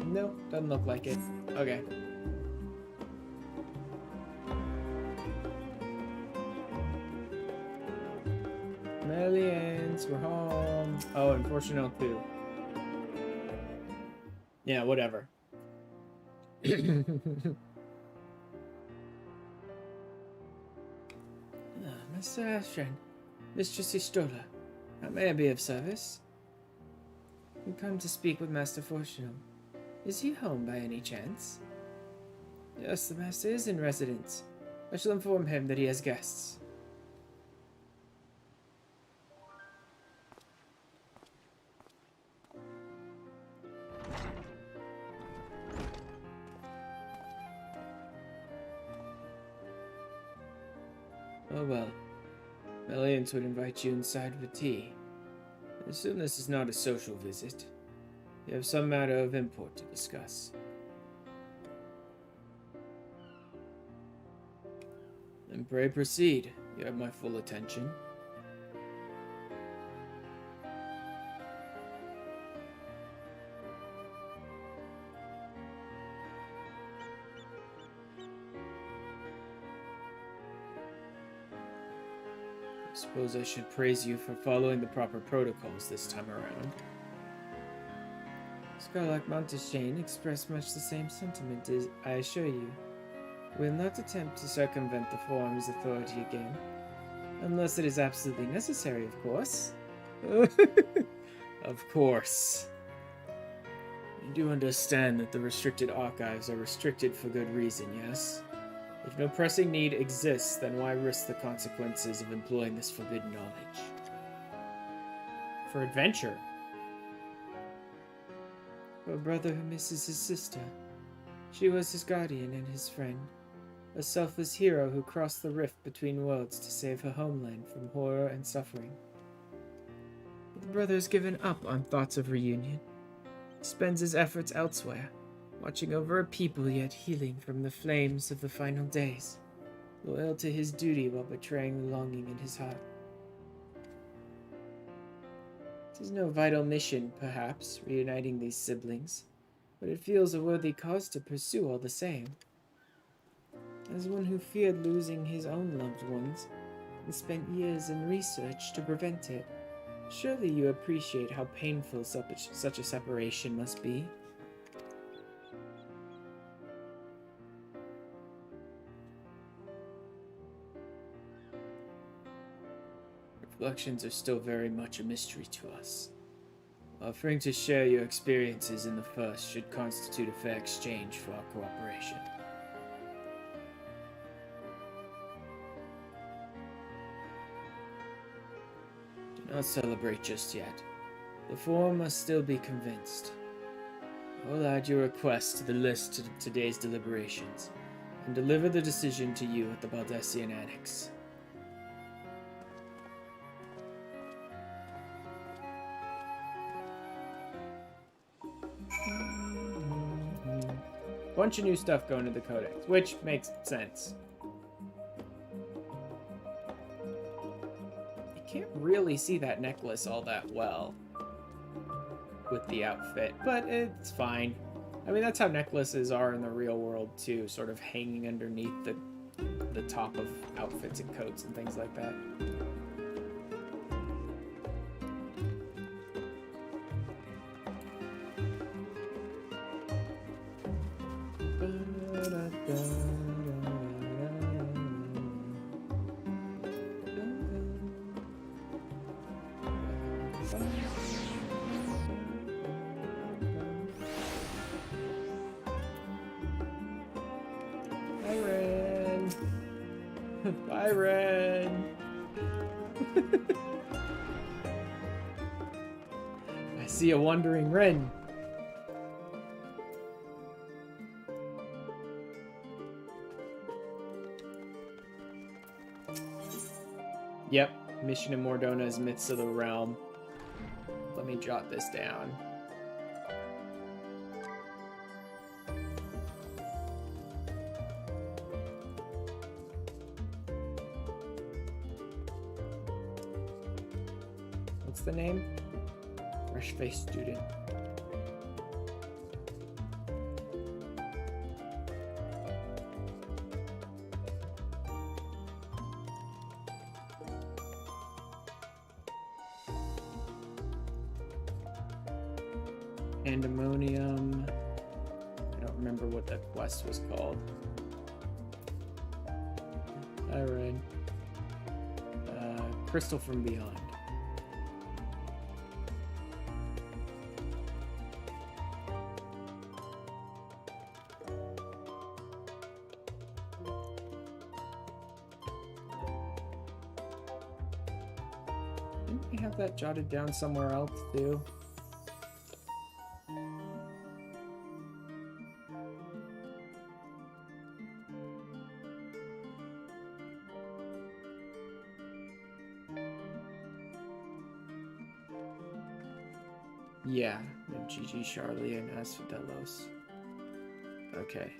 No, doesn't look like it. Okay. Millions, we're home. Oh, and Fortunate too. Yeah, whatever. Mr. Ashton, Mistress Istola, how may I be of service? We come to speak with Master Fortunal. Is he home by any chance? Yes, the master is in residence. I shall inform him that he has guests. Oh well. Melians would invite you inside for tea. I assume this is not a social visit. You have some matter of import to discuss. Then pray proceed. You have my full attention. I suppose I should praise you for following the proper protocols this time around. Scarlac Montaigne expressed much the same sentiment, as I assure you. We'll not attempt to circumvent the Forum's authority again. Unless it is absolutely necessary, of course. Of course. You do understand that the restricted archives are restricted for good reason, yes? If no pressing need exists, then why risk the consequences of employing this forbidden knowledge? For adventure. For a brother who misses his sister. She was his guardian and his friend. A selfless hero who crossed the rift between worlds to save her homeland from horror and suffering. But the brother has given up on thoughts of reunion. He spends his efforts elsewhere, watching over a people yet healing from the flames of the final days, loyal to his duty while betraying the longing in his heart. It is no vital mission, perhaps, reuniting these siblings, but it feels a worthy cause to pursue all the same. As one who feared losing his own loved ones, and spent years in research to prevent it, surely you appreciate how painful such a separation must be. Reflections are still very much a mystery to us. Offering to share your experiences in the first should constitute a fair exchange for our cooperation. Do not celebrate just yet. The Forum must still be convinced. I will add your request to the list of today's deliberations, and deliver the decision to you at the Baldessian Annex. Bunch of new stuff going to the Codex, which makes sense. I can't really see that necklace all that well with the outfit, but it's fine. I mean, that's how necklaces are in the real world too, sort of hanging underneath the top of outfits and coats and things like that. Byron! I see a wandering wren. Yep, mission in Mordona's Myths of the Realm. Let me jot this down. What's the name? Fresh-faced student. Pandemonium. I don't remember what that quest was called. Crystal from Beyond. Didn't we have that jotted down somewhere else too? Yeah, Gigi, Charlie, and Asphodelos. Okay.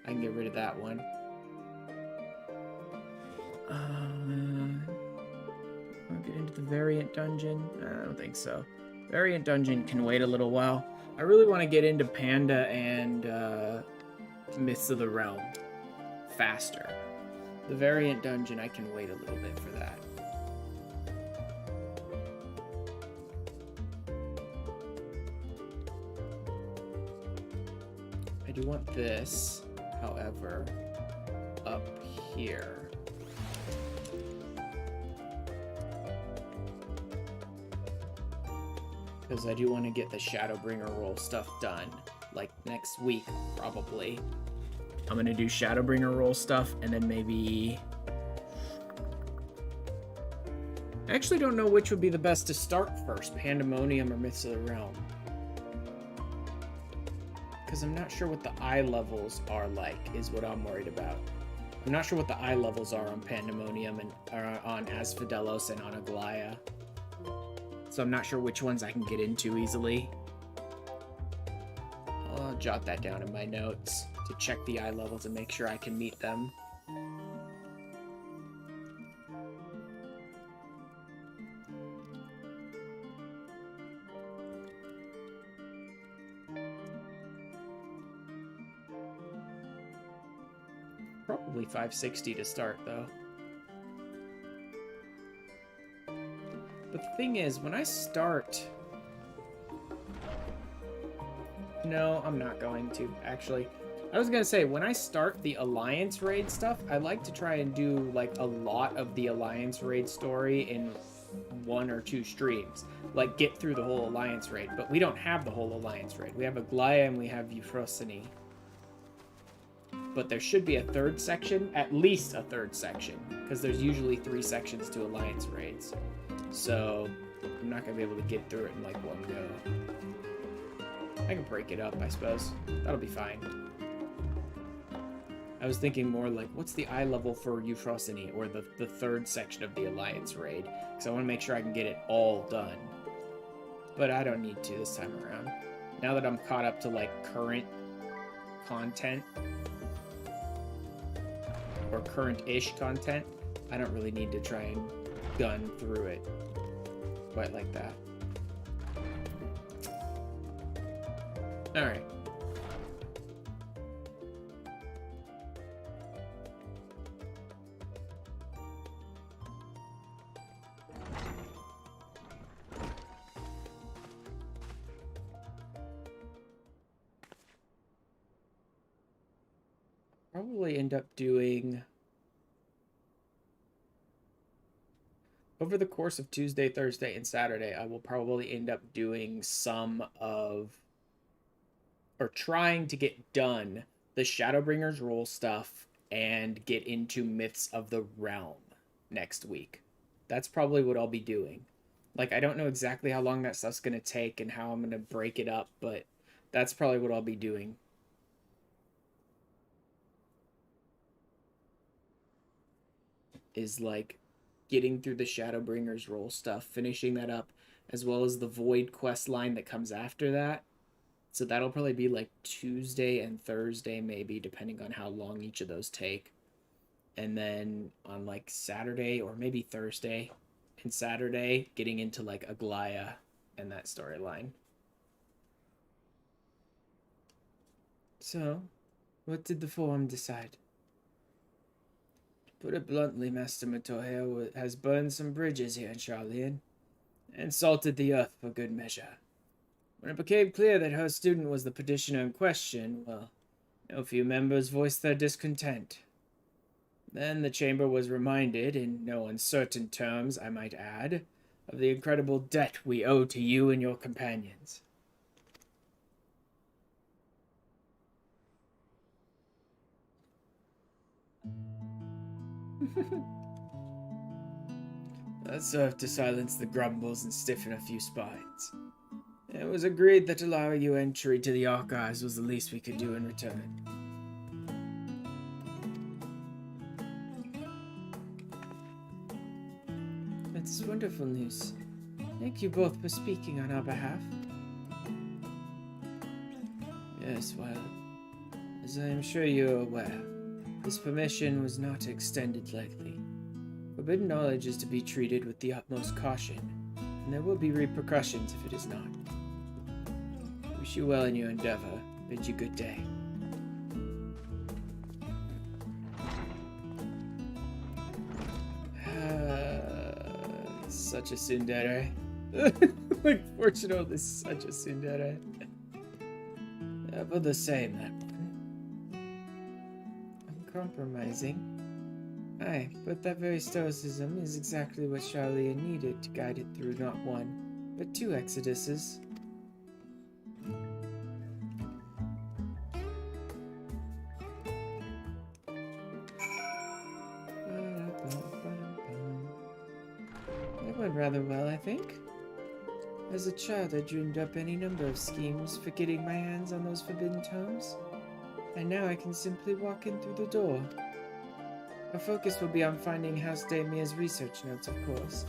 I can get rid of that one. I'll get into the variant dungeon. I don't think so. Variant dungeon can wait a little while. I really want to get into Panda and Myths of the Realm faster. The variant dungeon, I can wait a little bit for that. I do want this, however, up here. Because I do want to get the Shadowbringer roll stuff done. Like next week, probably. I'm going to do Shadowbringer roll stuff and then maybe... I actually don't know which would be the best to start first, Pandemonium or Myths of the Realm. Because I'm not sure what the eye levels are like, is what I'm worried about. I'm not sure what the eye levels are on Pandemonium and on Asphodelos and on Aglaya. So I'm not sure which ones I can get into easily. I'll jot that down in my notes to check the eye levels and make sure I can meet them. Probably 560 to start, though. But the thing is, when I start... No, I'm not going to, actually. I was gonna say, when I start the Alliance Raid stuff, I like to try and do, like, a lot of the Alliance Raid story in 1 or 2 streams. Like, get through the whole Alliance Raid. But we don't have the whole Alliance Raid. We have Aglaya and we have Euphrosyne. But there should be a 3rd section, at least a 3rd section, because there's usually 3 sections to Alliance Raids. So, I'm not going to be able to get through it in, like, one go. I can break it up, I suppose. That'll be fine. I was thinking more like, what's the eye level for Euphrosyne, or the 3rd section of the Alliance Raid? Because I want to make sure I can get it all done. But I don't need to this time around. Now that I'm caught up to, like, current content, or current-ish content, I don't really need to try and gun through it quite like that. Alright. Probably end up doing... Over the course of Tuesday, Thursday, and Saturday, I will probably end up doing some of... or trying to get done the Shadowbringers role stuff and get into Myths of the Realm next week. That's probably what I'll be doing. Like, I don't know exactly how long that stuff's going to take and how I'm going to break it up, but that's probably what I'll be doing. Is, like, getting through the Shadowbringers role stuff, finishing that up, as well as the Void quest line that comes after that. So that'll probably be like Tuesday and Thursday, maybe, depending on how long each of those take. And then on like Saturday or maybe Thursday and Saturday, getting into like Aglaya and that storyline. So, what did the forum decide? To put it bluntly, Master Matoya has burned some bridges here in Charlian, and salted the earth for good measure. When it became clear that her student was the petitioner in question, well, no few members voiced their discontent. Then the chamber was reminded, in no uncertain terms, I might add, of the incredible debt we owe to you and your companions. That served to silence the grumbles and stiffen a few spines. It was agreed that allowing you entry to the archives was the least we could do in return. That's wonderful news. Thank you both for speaking on our behalf. Yes, well, as I am sure you are aware, this permission was not extended lightly. Forbidden knowledge is to be treated with the utmost caution, and there will be repercussions if it is not. I wish you well in your endeavor. Bid you good day. Such a tsundere. Like, Fortuno is such a tsundere. But the same, that one. Uncompromising. Aye, but that very stoicism is exactly what Charlia needed to guide it through not one, but 2 exoduses. That went rather well, I think. As a child, I dreamed up any number of schemes for getting my hands on those forbidden tomes, and now I can simply walk in through the door. Our focus will be on finding House Damia's research notes, of course,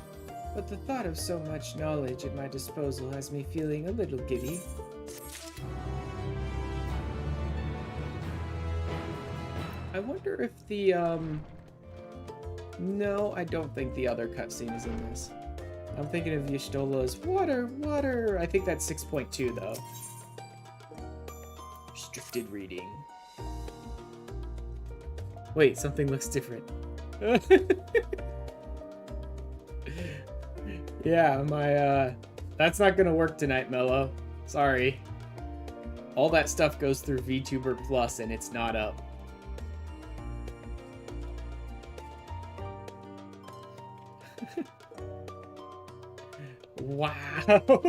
but the thought of so much knowledge at my disposal has me feeling a little giddy. I wonder if the, No, I don't think the other cutscene is in this. I'm thinking of Y'shtola's water, water! I think that's 6.2, though. Restricted reading. Wait, something looks different. Yeah, my, that's not gonna work tonight, Mello. Sorry. All that stuff goes through VTuber Plus, and it's not up. Wow.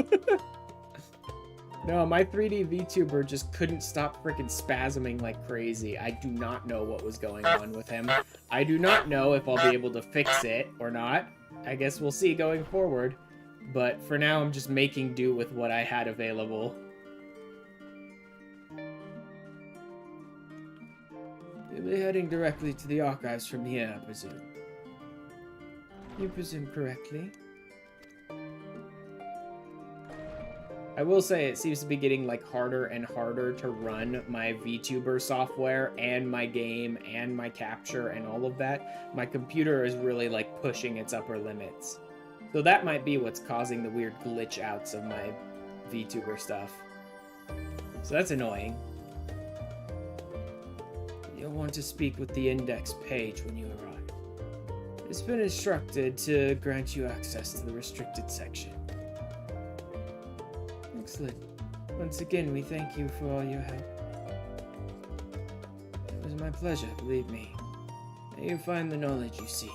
No, my 3D VTuber just couldn't stop freaking spasming like crazy. I do not know what was going on with him. I do not know if I'll be able to fix it or not. I guess we'll see going forward. But for now, I'm just making do with what I had available. You'll be heading directly to the archives from here, I presume. You presume correctly. I will say it seems to be getting like harder and harder to run my VTuber software and my game and my capture and all of that. My computer is really like pushing its upper limits. So that might be what's causing the weird glitch outs of my VTuber stuff. So that's annoying. You'll want to speak with the index page when you arrive. It's been instructed to grant you access to the restricted section. Excellent. Once again, we thank you for all your help. It was my pleasure, believe me. May you find the knowledge you seek.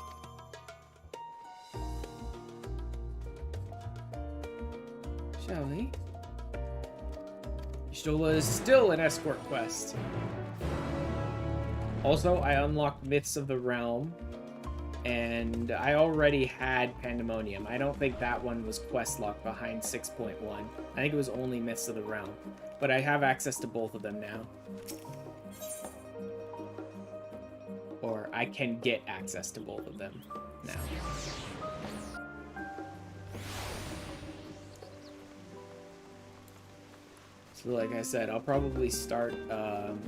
Shall we? Y'shtola is still an escort quest. Also, I unlocked Myths of the Realm, and I already had Pandemonium. I don't think that one was quest locked behind 6.1. I think it was only Myths of the Realm. But I have access to both of them now. Or I can get access to both of them now. So like I said, I'll probably start, I'll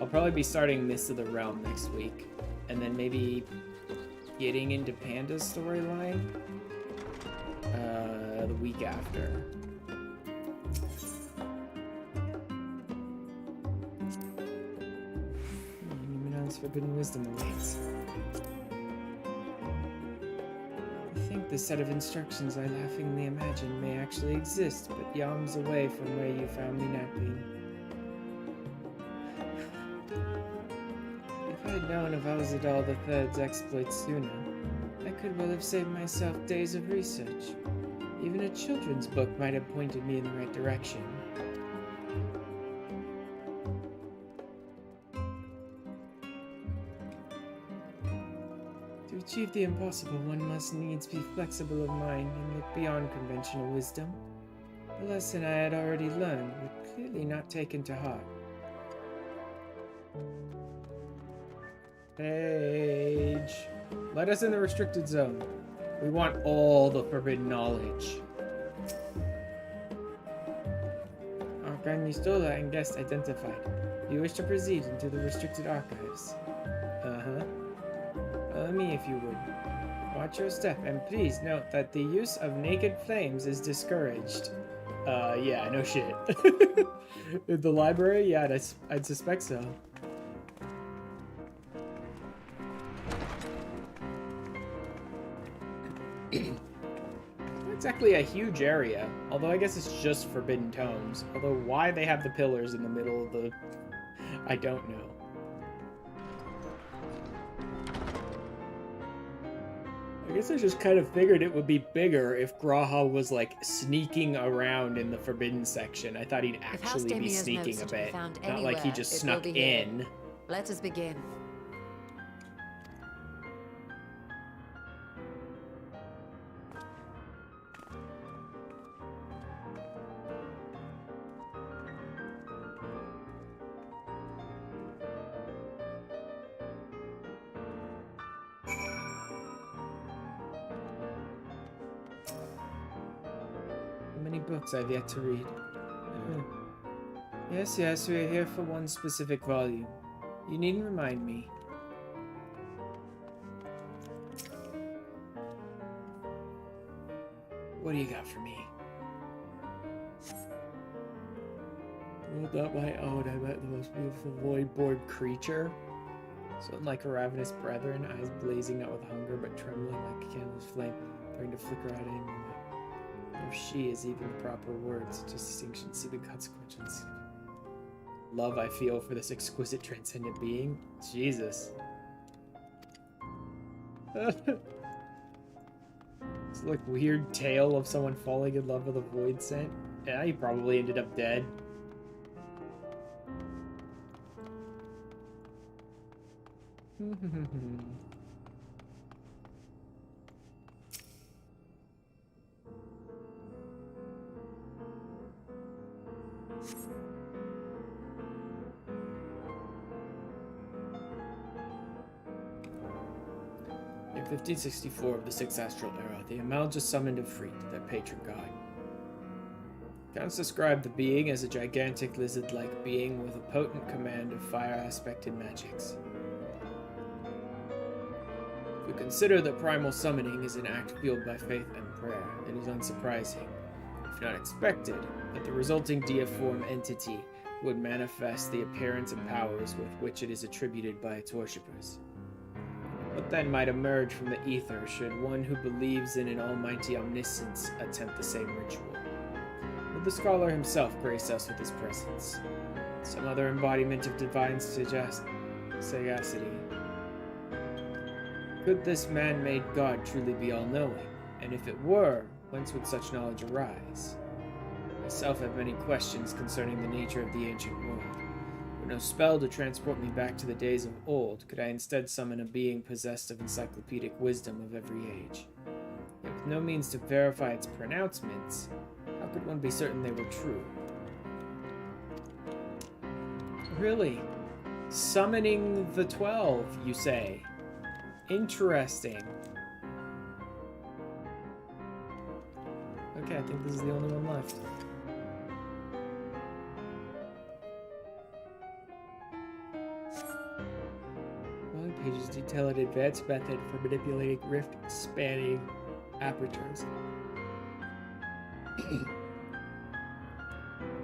probably be starting Myths of the Realm next week. And then maybe getting into Panda's storyline the week after. Numenon's Forbidden Wisdom awaits. I think the set of instructions I laughingly imagined may actually exist, but yams away from where you found me napping. If I'd known of Alzadal III's exploits sooner, I could well have saved myself days of research. Even a children's book might have pointed me in the right direction. To achieve the impossible, one must needs be flexible of mind and look beyond conventional wisdom. The lesson I had already learned, but clearly not taken to heart. Page. Let us in the restricted zone. We want all the forbidden knowledge. Archon Yustola and guest identified. You wish to proceed into the restricted archives. Uh-huh. Follow me if you would. Watch your step, and please note that the use of naked flames is discouraged. Yeah, no shit. The library? Yeah, I'd suspect so. Not exactly a huge area, although I guess it's just Forbidden Tomes. Although why they have the pillars in the middle of the... I don't know. I guess I just kind of figured it would be bigger if Graha was like sneaking around in the Forbidden section. I thought he'd actually be sneaking a bit, not like he just snuck in. Let us begin. Books I've yet to read. Yes, we're here for one specific volume. You needn't remind me. What do you got for me? Rolled up my own, I met the most beautiful void-born creature. So like a ravenous brethren, eyes blazing not with hunger, but trembling like a candle's flame, trying to flicker out any moment. If she is even the proper word, such as distinction, see the consequences. Love I feel for this exquisite transcendent being. Jesus. It's like weird tale of someone falling in love with a void scent. Yeah, he probably ended up dead. In 1564 of the Sixth Astral Era, the Amalja summoned Ifrit, their patron god. Accounts describe the being as a gigantic lizard-like being with a potent command of fire-aspected magics. If we consider that primal summoning is an act fueled by faith and prayer, it is unsurprising, if not expected, that the resulting deiform entity would manifest the appearance and powers with which it is attributed by its worshippers. What then might emerge from the ether should one who believes in an almighty omniscience attempt the same ritual? Would the scholar himself grace us with his presence? Some other embodiment of divine sagacity? Could this man-made god truly be all-knowing? And if it were, whence would such knowledge arise? I myself have many questions concerning the nature of the ancient world. With no spell to transport me back to the days of old, could I instead summon a being possessed of encyclopedic wisdom of every age? Yet with no means to verify its pronouncements, how could one be certain they were true? Really? Summoning the 12, you say? Interesting. Okay, I think this is the only one left. Following pages detail an advanced method for manipulating rift-spanning apertures.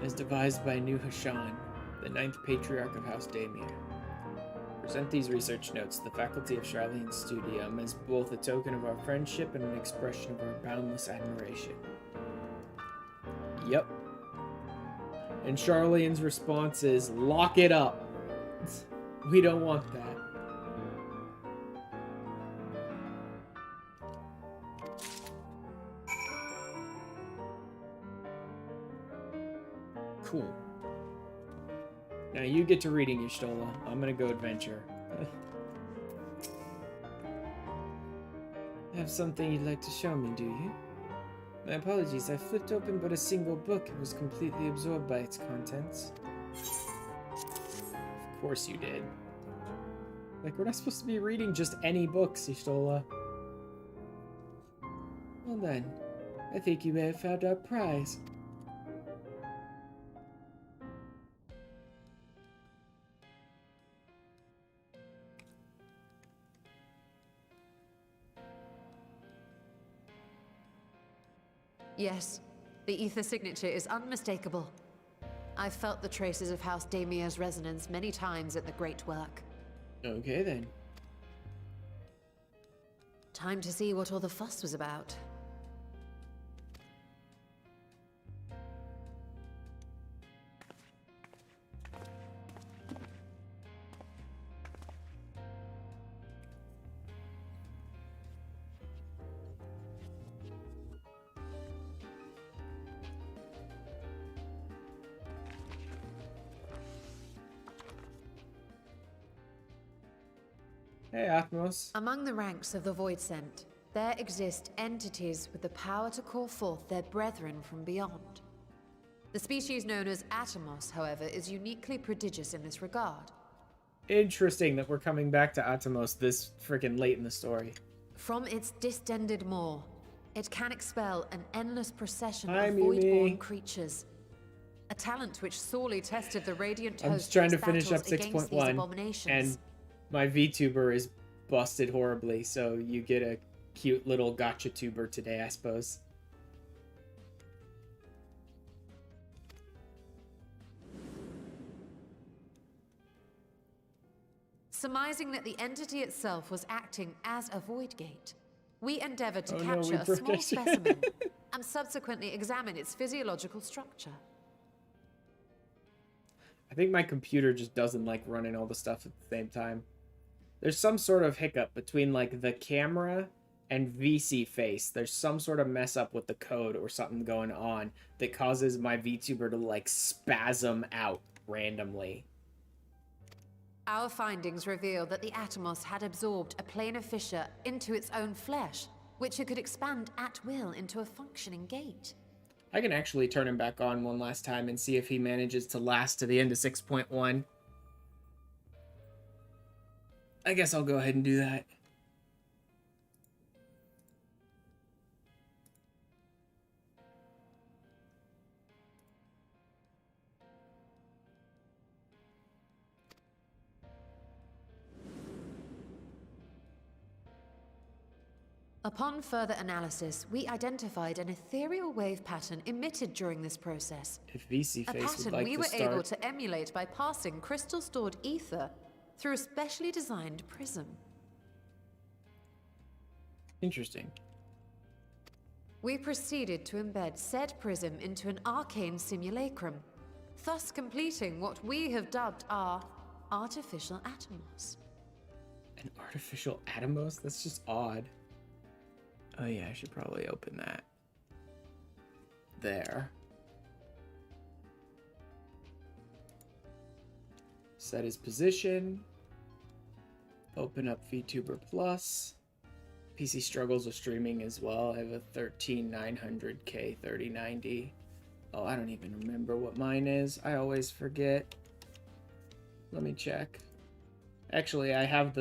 As devised by Nu Hashan, the 9th patriarch of House Daimir. Present these research notes to the faculty of Charlene's studium as both a token of our friendship and an expression of our boundless admiration. Yep. And Charlene's response is, lock it up. We don't want that. Cool. Now you get to reading, Y'shtola. I'm gonna go adventure. Have something you'd like to show me, do you? My apologies, I flipped open but a single book and was completely absorbed by its contents. Of course you did. Like, we're not supposed to be reading just any books, Y'shtola. Well then, I think you may have found our prize. Yes, the ether signature is unmistakable. I've felt the traces of House Damia's resonance many times at the Great Work. Okay then. Time to see what all the fuss was about. Hey, Athmos. Among the ranks of the Voidsent, there exist entities with the power to call forth their brethren from beyond. The species known as Atomos, however, is uniquely prodigious in this regard. Interesting that we're coming back to Atomos this freaking late in the story. From its distended maw, it can expel an endless procession Hi, of Mimi. void-born creatures. A talent which sorely tested the Radiant I'm host just trying in to its finish up battles against these 6.1, abominations. and my VTuber is busted horribly, so you get a cute little gotcha tuber today, I suppose. Surmising that the entity itself was acting as a void gate, we endeavored to Oh no, capture we a broke small it. specimen and subsequently examine its physiological structure. I think my computer just doesn't like running all the stuff at the same time. There's some sort of hiccup between like the camera and VC face. There's some sort of mess up with the code or something going on that causes my VTuber to like spasm out randomly. Our findings reveal that the Atomos had absorbed a planar fissure into its own flesh, which it could expand at will into a functioning gate. I can actually turn him back on one last time and see if he manages to last to the end of 6.1. I guess I'll go ahead and do that. Upon further analysis, we identified an ethereal wave pattern emitted during this process. If VC A Face would pattern like we to were start. able to emulate by passing crystal-stored ether through a specially designed prism. Interesting. We proceeded to embed said prism into an arcane simulacrum, thus completing what we have dubbed our artificial Atomos. An artificial Atomos? That's just odd. Oh yeah, I should probably open that. There. Set his position. Open up VTuber Plus. PC struggles with streaming as well. I have a 13900K 3090. Oh, I don't even remember what mine is. I always forget. Let me check. Actually, I have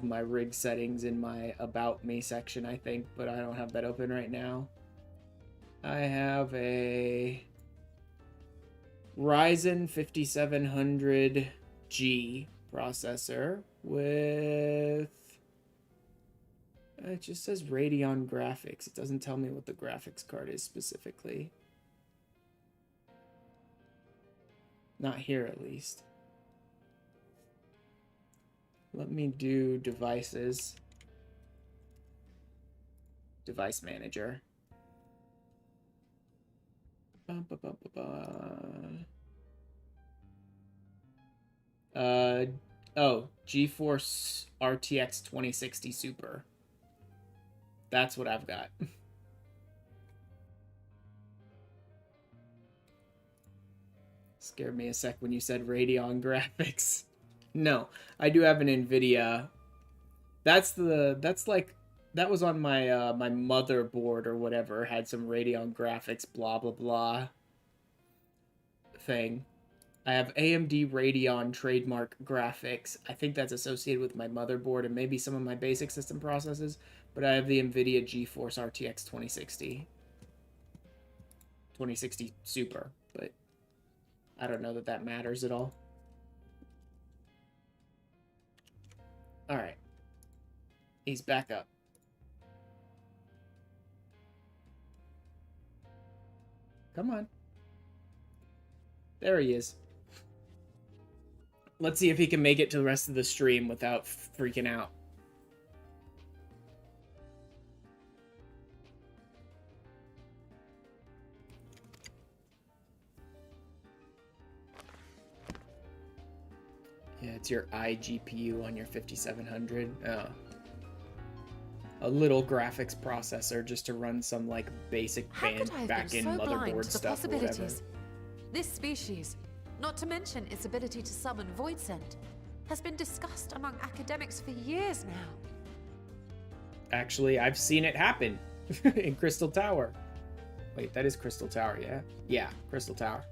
my rig settings in my About Me section, I think, but I don't have that open right now. I have a Ryzen 5700G processor with... It just says Radeon graphics. It doesn't tell me what the graphics card is specifically. Not here, at least. Let me do devices. Device manager. Oh, GeForce RTX 2060 Super. That's what I've got. Scared me a sec when you said Radeon graphics. No, I do have an NVIDIA. That was on my my motherboard or whatever. Had some Radeon graphics, blah blah blah. Thing. I have AMD Radeon trademark graphics. I think that's associated with my motherboard and maybe some of my basic system processes. But I have the NVIDIA GeForce RTX 2060. 2060 Super, but I don't know that that matters at all. Alright. He's back up. Come on. There he is. Let's see if he can make it to the rest of the stream without freaking out. Yeah, it's your iGPU on your 5700. Oh. A little graphics processor just to run some like basic back-end motherboard stuff or whatever. This species, not to mention its ability to summon void scent, has been discussed among academics for years now. Actually, I've seen it happen in Crystal Tower. Wait, that is Crystal Tower, yeah? Yeah, Crystal Tower.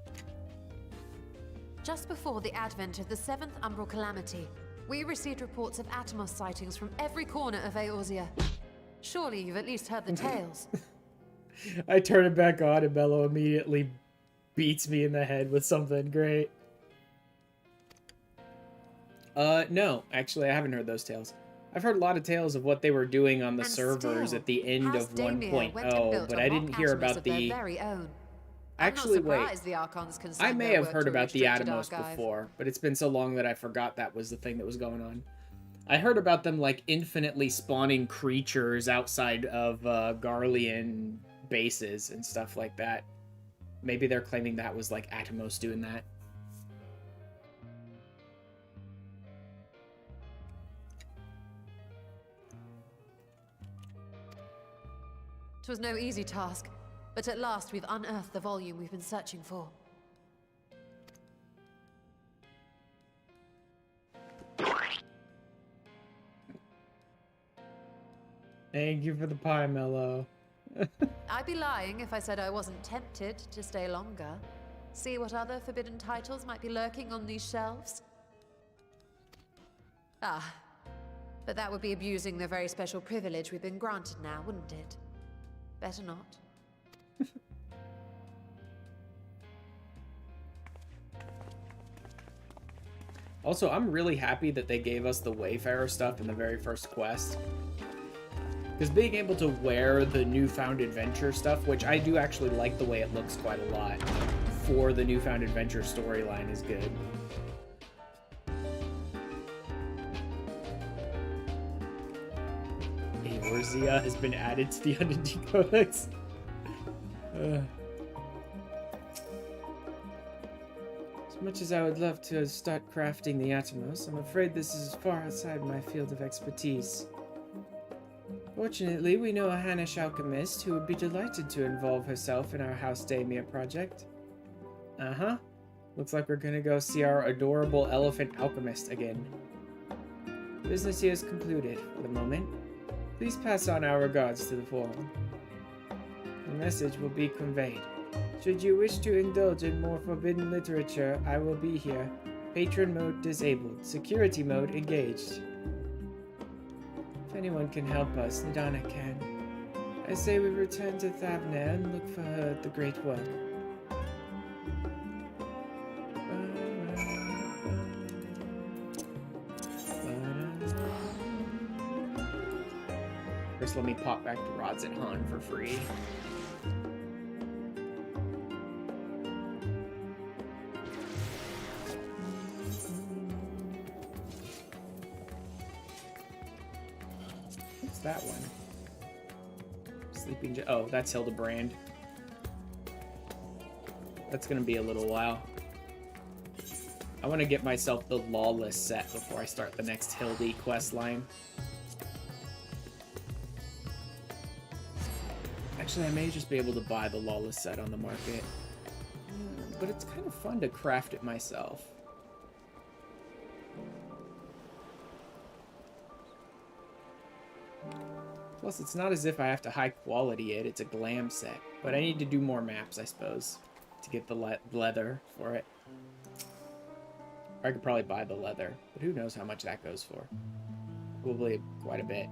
Just before the advent of the 7th Umbral Calamity, we received reports of Atomos sightings from every corner of Eorzea. Surely you've at least heard the tales. I turn it back on and Bello immediately beats me in the head with something great. No, actually I haven't heard those tales. I've heard a lot of tales of what they were doing on the servers at the end of 1.0, but I didn't hear about the... Actually, wait. I may have heard about the Atomos before, but it's been so long that I forgot that was the thing that was going on. I heard about them, like, infinitely spawning creatures outside of Garlean bases and stuff like that. Maybe they're claiming that was, like, Atomos doing that. It was no easy task, but at last we've unearthed the volume we've been searching for. Thank you for the pie, Mello. I'd be lying if I said I wasn't tempted to stay longer. See what other forbidden titles might be lurking on these shelves. Ah, but that would be abusing the very special privilege we've been granted now, wouldn't it? Better not. Also, I'm really happy that they gave us the Wayfarer stuff in the very first quest. Because being able to wear the Newfound Adventure stuff, which I do actually like the way it looks quite a lot, for the Newfound Adventure storyline is good. Eorzea has been added to the Unity Codex. As much as I would love to start crafting the Atomos, I'm afraid this is far outside my field of expertise. Fortunately, we know a Hannish alchemist who would be delighted to involve herself in our House Damia project. Uh-huh. Looks like we're gonna go see our adorable elephant alchemist again. Business here is concluded for the moment. Please pass on our regards to the forum. The message will be conveyed. Should you wish to indulge in more forbidden literature, I will be here. Patron mode disabled. Security mode engaged. If anyone can help us, Nadana can. I say we return to Thavna and look for her at the Great Well. First, let me pop back to Rods and Han for free. What's that one? Sleeping... Oh, that's Hildebrand. That's gonna be a little while. I want to get myself the Lawless set before I start the next Hildy quest line. Actually, I may just be able to buy the Lawless set on the market. but it's kind of fun to craft it myself. Plus, it's not as if I have to high quality it. It's a glam set. But I need to do more maps, I suppose, to get the leather for it. Or I could probably buy the leather, but who knows how much that goes for. Probably quite a bit.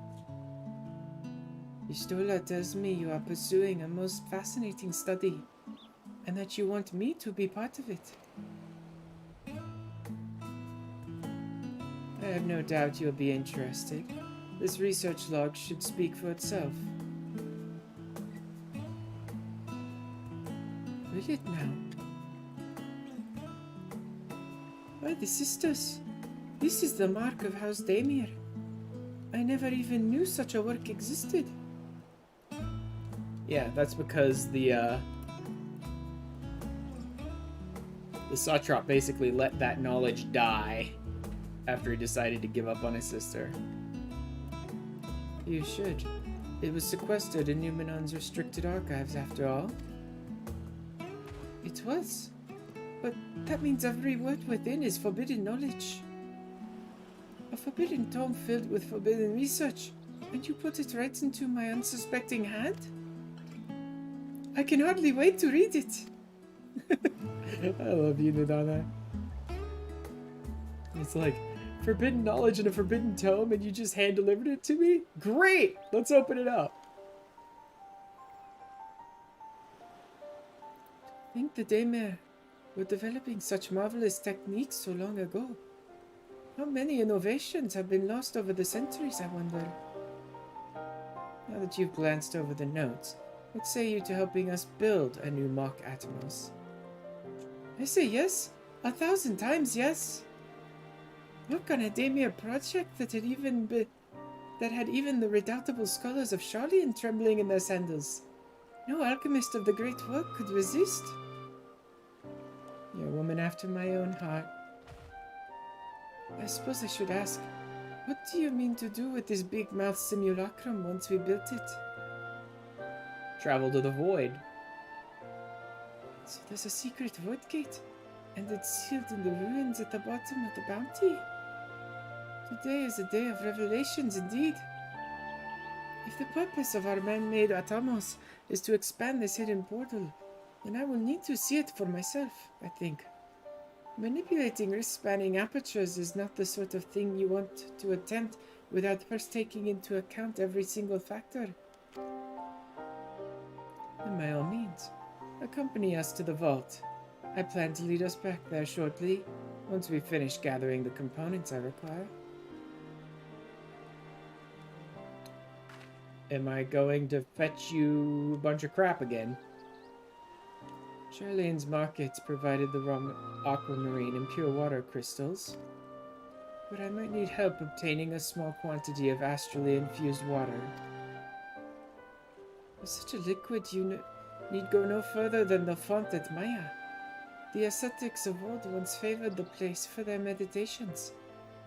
Pistola tells me you are pursuing a most fascinating study, and that you want me to be part of it. I have no doubt you'll be interested. This research log should speak for itself. Will it now? Why, the sisters. This is the mark of House Daimir. I never even knew such a work existed. Yeah, that's because the Satrap basically let that knowledge die after he decided to give up on his sister. You should. It was sequestered in Numenon's restricted archives, after all. It was. But that means every word within is forbidden knowledge. A forbidden tome filled with forbidden research, and you put it right into my unsuspecting hand? I can hardly wait to read it. I love you, Nadana. It's like, forbidden knowledge in a forbidden tome, and you just hand-delivered it to me? Great! Let's open it up. Think the Daimler were developing such marvelous techniques so long ago. How many innovations have been lost over the centuries, I wonder? Now that you've glanced over the notes, what say you to helping us build a new mock Atmos? I say yes. 1,000 times yes. Work on a Daimler project that had even the redoubtable scholars of Sharlayan trembling in their sandals. No alchemist of the great work could resist. You're a woman after my own heart. I suppose I should ask, what do you mean to do with this big-mouth simulacrum once we built it? Travel to the void. So there's a secret void gate, and it's sealed in the ruins at the bottom of the bounty. Today is a day of revelations indeed. If the purpose of our man-made Atamos is to expand this hidden portal, then I will need to see it for myself, I think. Manipulating wrist-spanning apertures is not the sort of thing you want to attempt without first taking into account every single factor. And by all means, accompany us to the vault. I plan to lead us back there shortly, once we finish gathering the components I require. Am I going to fetch you a bunch of crap again? Sharlayan's markets provided the raw aquamarine and pure water crystals, but I might need help obtaining a small quantity of astrally infused water. For such a liquid, you need go no further than the font at Maya. The ascetics of old once favored the place for their meditations,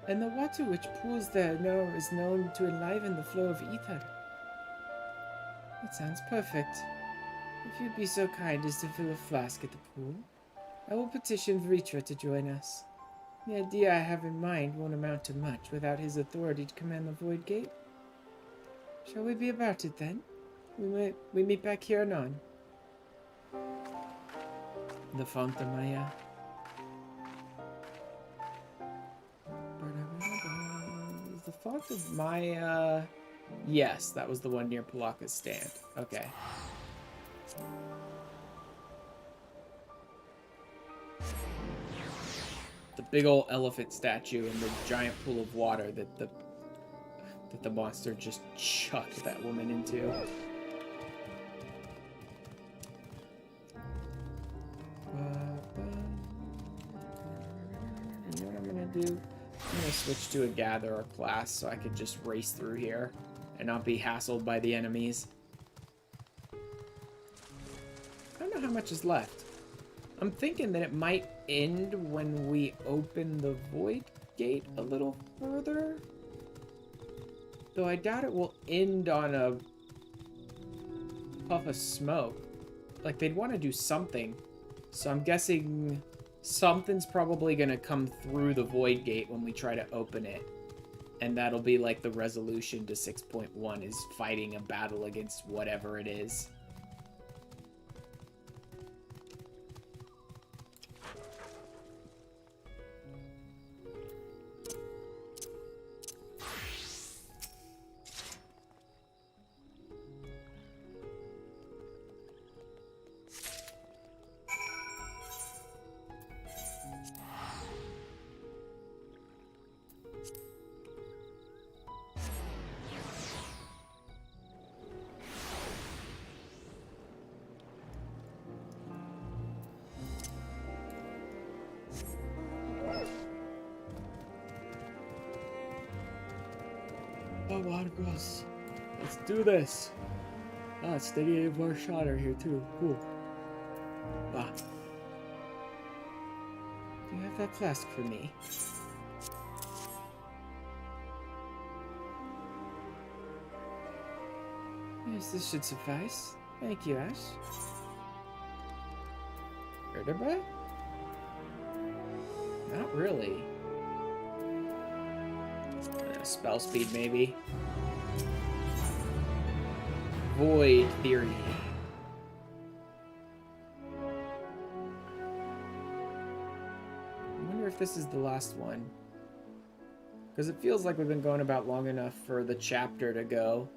and the water which pools there now is known to enliven the flow of ether. It sounds perfect. If you'd be so kind as to fill a flask at the pool, I will petition Vritra to join us. The idea I have in mind won't amount to much without his authority to command the Void Gate. Shall we be about it then? We meet back here anon. The font of Maya. Is the font of Maya... Yes, that was the one near Palaka's stand. Okay. The big old elephant statue and the giant pool of water that the monster just chucked that woman into. You know what I'm gonna do? I'm gonna switch to a gatherer class so I can just race through here and not be hassled by the enemies. I don't know how much is left. I'm thinking that it might end when we open the Void Gate a little further. Though I doubt it will end on a puff of smoke. Like, they'd want to do something So I'm guessing something's probably going to come through the void gate when we try to open it. And that'll be like the resolution to 6.1 is fighting a battle against whatever it is. Come on, Gus. Let's do this. Ah, Steady of our shot are here too. Cool. Ah. Do you have that flask for me? Yes, this should suffice. Thank you, Ash. Murder boy? Not really. Spell speed, maybe. Void Theory. I wonder if this is the last one. Because it feels like we've been going about long enough for the chapter to go.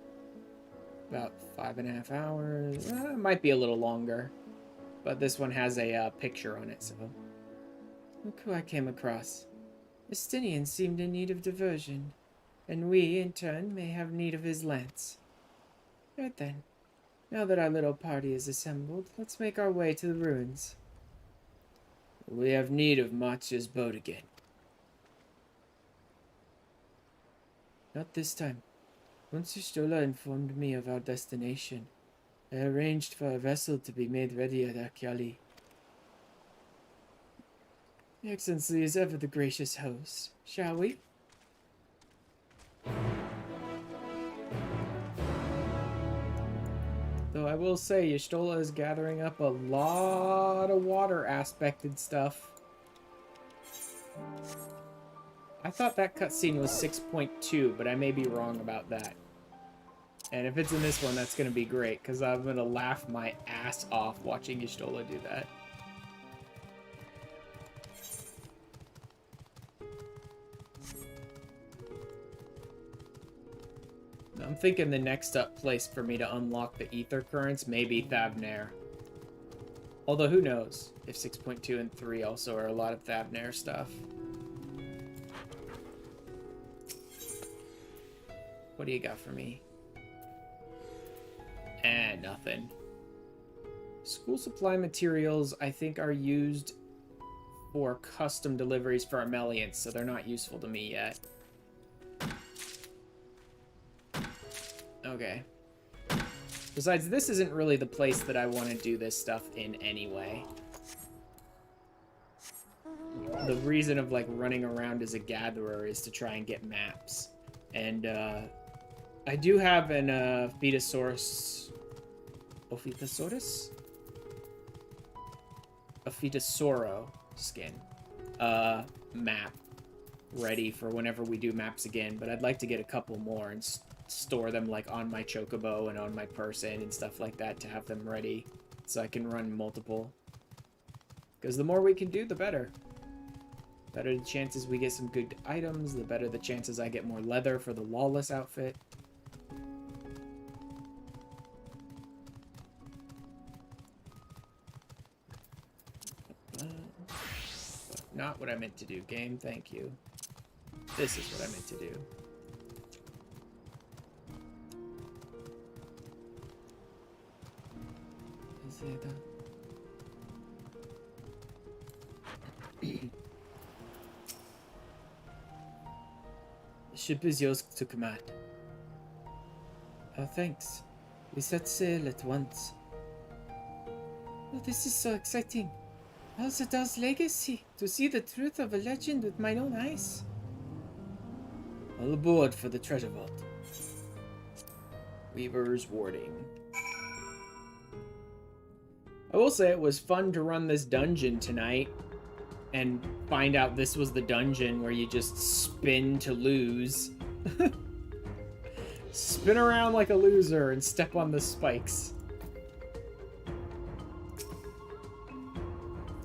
About 5.5 hours. It might be a little longer. But this one has a picture on it, so... Look who I came across. Justinian seemed in need of diversion. And we, in turn, may have need of his lance. Right then. Now that our little party is assembled, let's make our way to the ruins. We have need of Matcha's boat again. Not this time. Once Y'shtola informed me of our destination, I arranged for a vessel to be made ready at Akyali. Your Excellency is ever the gracious host. Shall we? Though I will say, Y'shtola is gathering up a lot of water-aspected stuff. I thought that cutscene was 6.2, but I may be wrong about that. And if it's in this one, that's going to be great, because I'm going to laugh my ass off watching Y'shtola do that. I'm thinking the next up place for me to unlock the ether currents may be Thavnair. Although who knows if 6.2 and 3 also are a lot of Thavnair stuff. What do you got for me? Nothing. School supply materials, I think, are used for custom deliveries for Amelians, so they're not useful to me yet. Okay. Besides, this isn't really the place that I want to do this stuff in anyway. The reason of, like, running around as a gatherer is to try and get maps. And, I do have an, Ophidosaurus... Ophidosauro skin, map ready for whenever we do maps again, but I'd like to get a couple more and store them, like, on my chocobo and on my person and stuff like that to have them ready so I can run multiple. Because the more we can do, the better. The better the chances we get some good items, the better the chances I get more leather for the Lawless outfit. Not what I meant to do, game. Thank you. This is what I meant to do. The ship is yours to command. Oh, thanks. We set sail at once. Oh, this is so exciting. Al-Zadar's legacy, to see the truth of a legend with my own eyes. All aboard for the treasure vault. Weaver's Warding. I will say it was fun to run this dungeon tonight and find out this was the dungeon where you just spin to lose. Spin around like a loser and step on the spikes.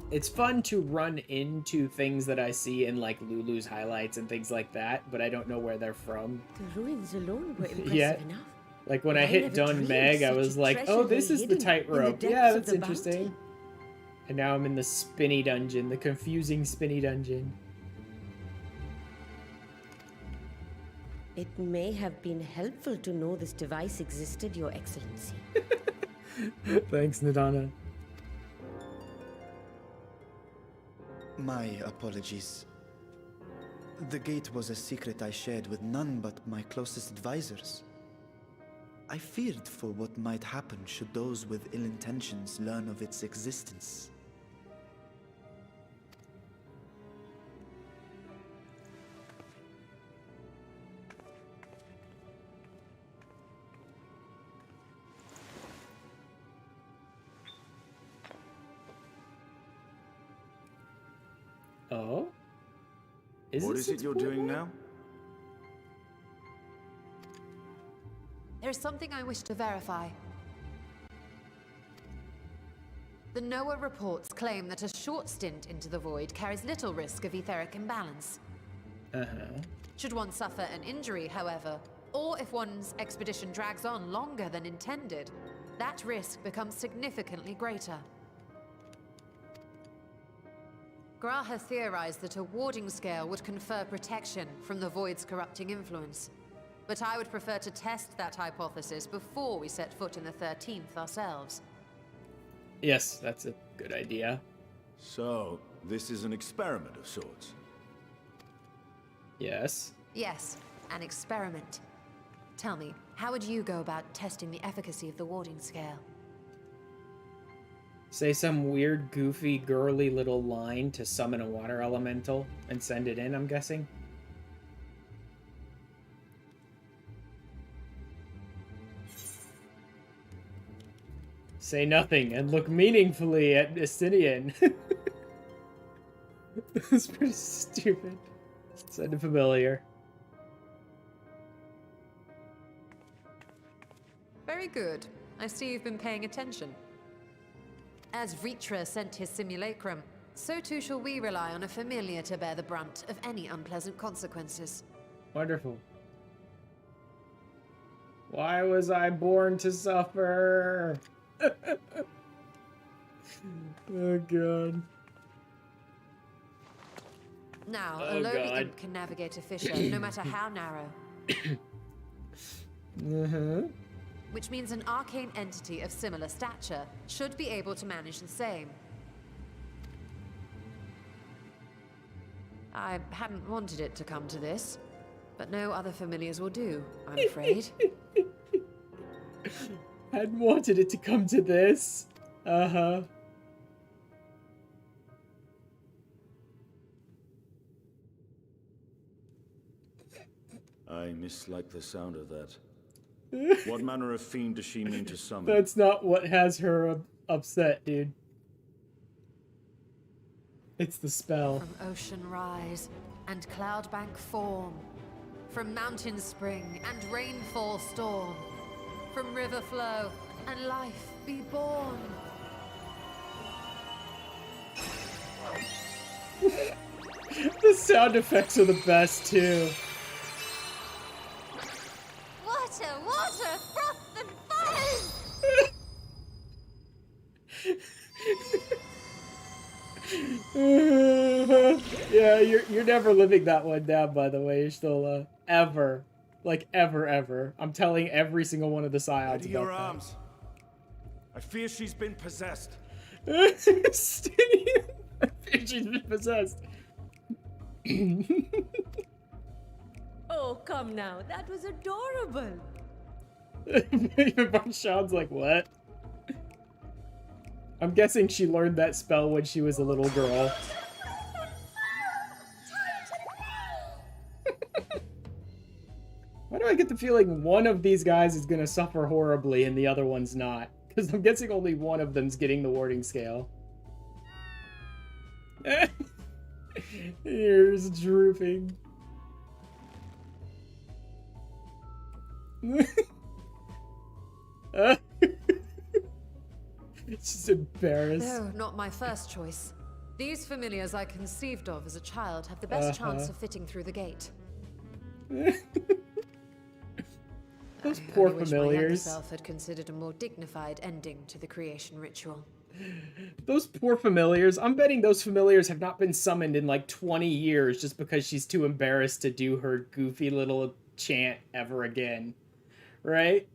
It's fun to run into things that I see in like Lulu's highlights and things like that, but I don't know where they're from. The ruins alone were impressive Yeah. enough. Like when I hit Dun Meg, I was like, oh, this is the tightrope. Yeah, that's interesting. And now I'm in the spinny dungeon, the confusing spinny dungeon. It may have been helpful to know this device existed, Your Excellency. Thanks, Nadana. My apologies. The gate was a secret I shared with none but my closest advisors. I feared for what might happen should those with ill intentions learn of its existence. Oh? What is it you're doing now? There's something I wish to verify. The NOAA reports claim that a short stint into the void carries little risk of etheric imbalance. Should one suffer an injury, however, or if one's expedition drags on longer than intended, that risk becomes significantly greater. Gra has theorized that a warding scale would confer protection from the void's corrupting influence. But I would prefer to test that hypothesis before we set foot in the 13th ourselves. Yes, that's a good idea. So, this is an experiment of sorts? Yes. Yes, an experiment. Tell me, how would you go about testing the efficacy of the warding scale? Say some weird, goofy, girly little line to summon a water elemental and send it in, I'm guessing. Say nothing and look meaningfully at Justinian. That's pretty stupid. Send a familiar. Very good. I see you've been paying attention. As Vritra sent his simulacrum, so too shall we rely on a familiar to bear the brunt of any unpleasant consequences. Wonderful. Why was I born to suffer? Oh god. Now, Oh, a lowly God. imp can navigate a fissure, no matter how narrow. Which means an arcane entity of similar stature should be able to manage the same. I hadn't wanted it to come to this, but no other familiars will do, I'm afraid. Hadn't wanted it to come to this. Uh-huh. I mislike the sound of that. What manner of fiend does she mean to summon? That's not what has her upset, dude. It's the spell. From ocean rise and cloudbank form, from mountain spring and rainfall storm, from river flow and life be born. The sound effects are the best, too. Water, water, froth and foam! Yeah, you're never living that one down, by the way, Ishtola. Ever. Like, ever. I'm telling every single one of the Scions Ready about your that. arms. I fear she's been possessed. Justinian! I fear she's been possessed. Oh, come now. That was adorable. Even Sean's like, what? I'm guessing she learned that spell when she was a little girl. Why do I get the feeling one of these guys is gonna suffer horribly and the other one's not? Because I'm guessing only one of them's getting the warding scale. Ears drooping. She's embarrassed. No, not my first choice. These familiars I conceived of as a child have the best chance of fitting through the gate. Those poor I wish my younger familiars. self had considered a more dignified ending to the creation ritual. Those poor familiars. I'm betting those familiars have not been summoned in like 20 years just because she's too embarrassed to do her goofy little chant ever again. Right?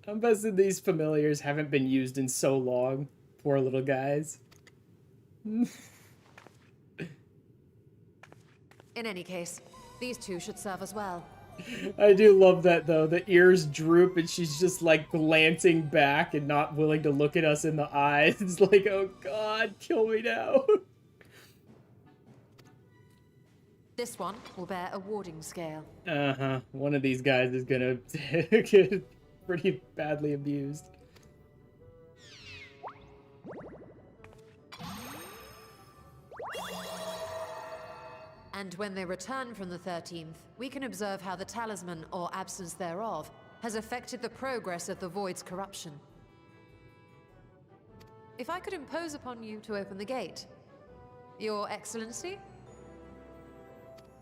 I'm betting these familiars haven't been used in so long. Poor little guys. In any case, these two should serve as well. I do love that though. The ears droop and she's just like glancing back and not willing to look at us in the eyes. It's like, oh god, kill me now. This one will bear a warding scale. Uh-huh. One of these guys is gonna get pretty badly abused. And when they return from the 13th, we can observe how the talisman, or absence thereof, has affected the progress of the Void's corruption. If I could impose upon you to open the gate. Your Excellency?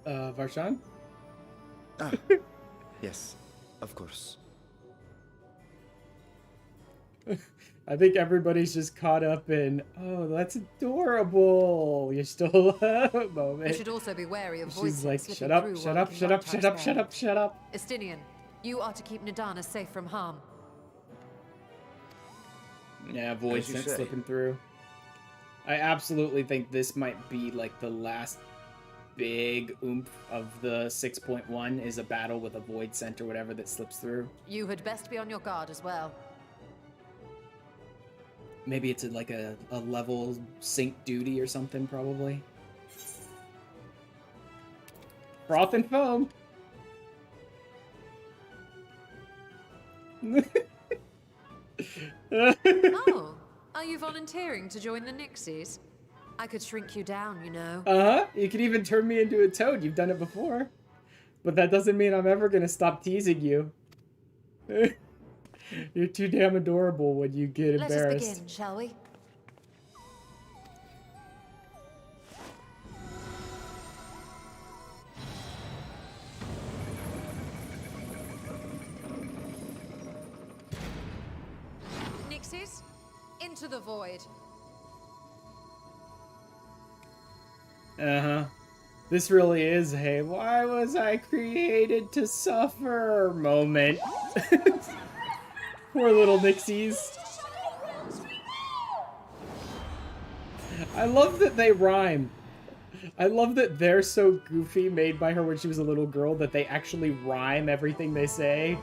Varshan? Ah, yes, of course. I think everybody's just caught up in, oh, that's adorable. You're still a moment. You should also be wary of voices. She's like, slipping shut up, through shut while up, looking shut up, like shut up, shut transparent. up, shut up. Estinian, you are to keep Nadana safe from harm. Yeah, voice As you sense say. slipping through. I absolutely think this might be like the last big oomph of the 6.1 is a battle with a void scent or whatever that slips through. You had best be on your guard as well. Maybe it's like a level sync duty or something, probably. Froth and foam. Oh, are you volunteering to join the Nixies? I could shrink you down, you know. Uh-huh. You could even turn me into a toad. You've done it before. But that doesn't mean I'm ever gonna stop teasing you. You're too damn adorable when you get embarrassed. Let us begin, shall we? Nixies, into the void. Uh-huh. This really is a why was I created to suffer moment. Poor little Nixies. I love that they rhyme. I love that they're so goofy, made by her when she was a little girl, that they actually rhyme everything they say.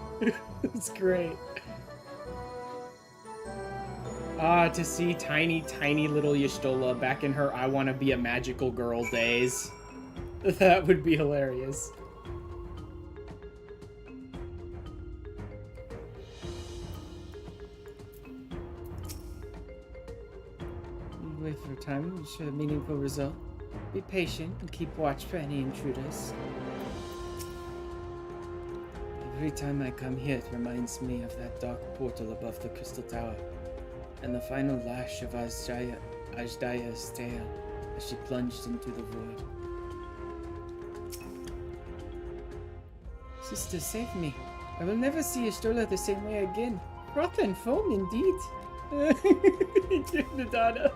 It's great. Ah, to see tiny, tiny little Y'shtola back in her I wanna be a magical girl days. That would be hilarious. Wait for time to show a meaningful result. Be patient and keep watch for any intruders. Every time I come here, it reminds me of that dark portal above the Crystal Tower, and the final lash of Ajdaya's tail as she plunged into the void. Sister, save me. I will never see Y'shtola the same way again. Froth and foam, indeed. Nadana.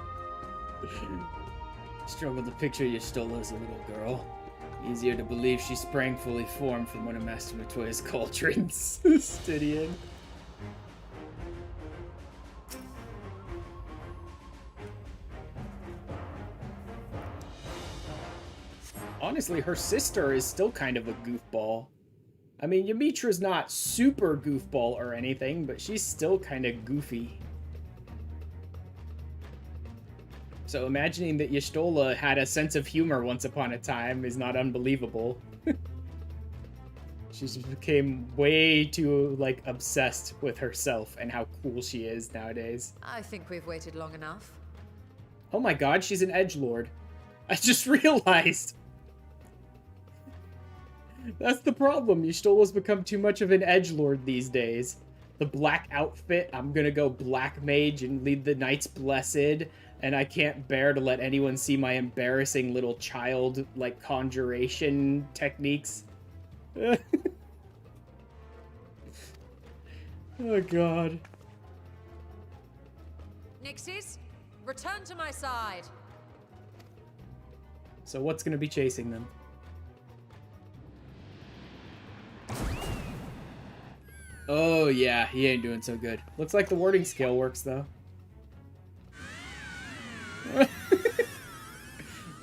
Struggle to picture Y'shtola as a little girl. Easier to believe she sprang fully formed from one of Master Matoya's cauldrons. Stydian. Honestly, her sister is still kind of a goofball. I mean, Ymitra's not super goofball or anything, but she's still kind of goofy. So imagining that Y'shtola had a sense of humor once upon a time is not unbelievable. She's became way too, like, obsessed with herself and how cool she is nowadays. I think we've waited long enough. Oh my god, she's an edgelord. I just realized. That's the problem. Y'shtola's become too much of an edgelord these days. The black outfit, I'm gonna go black mage and lead the Knights Blessed, and I can't bear to let anyone see my embarrassing little child, like, conjuration techniques. Oh god. Nixies, return to my side. So what's gonna be chasing them? Oh yeah, he ain't doing so good. Looks like the warding skill works though.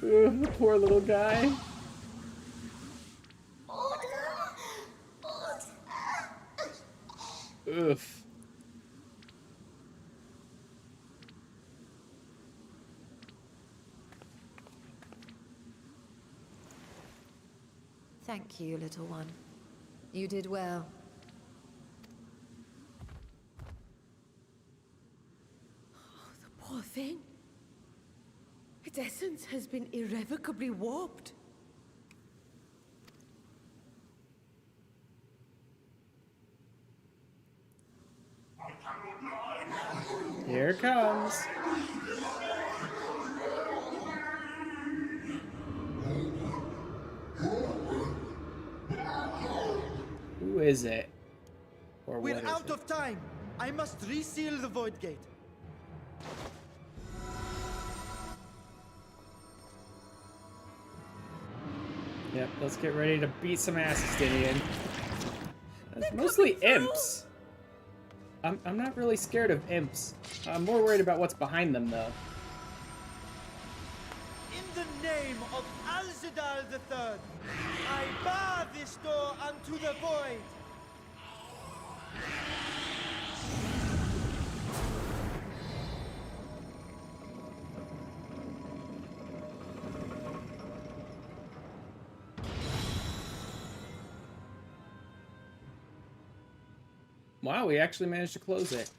Ooh, the poor little guy. Oof. Thank you, little one. You did well. Poor thing. Its essence has been irrevocably warped. Here it comes. Who is it? Or We're what is out it? of time. I must reseal the void gate. Yep, let's get ready to beat some ass, Stinian. That's mostly imps. I'm not really scared of imps. I'm more worried about what's behind them, though. In the name of Alzadal III, I bar this door unto the void. Wow, we actually managed to close it.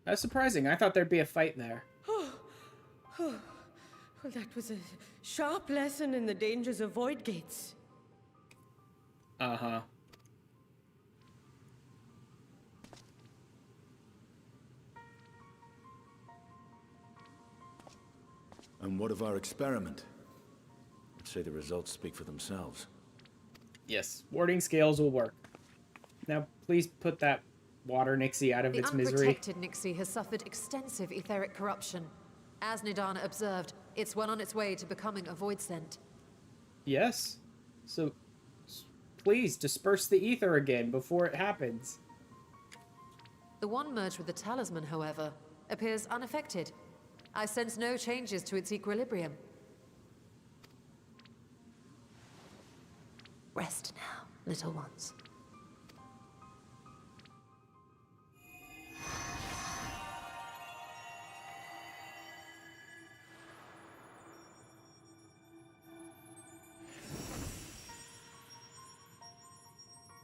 That's surprising. I thought there'd be a fight there. Well, that was a sharp lesson in the dangers of void gates. Uh-huh. And what of our experiment? I'd say the results speak for themselves. Yes, warding scales will work. Now, please put that water Nixie out of its misery. The unprotected Nixie has suffered extensive etheric corruption. As Nidana observed, it's well on its way to becoming a void scent. Yes. So, please, disperse the ether again before it happens. The one merged with the talisman, however, appears unaffected. I sense no changes to its equilibrium. Rest now, little ones.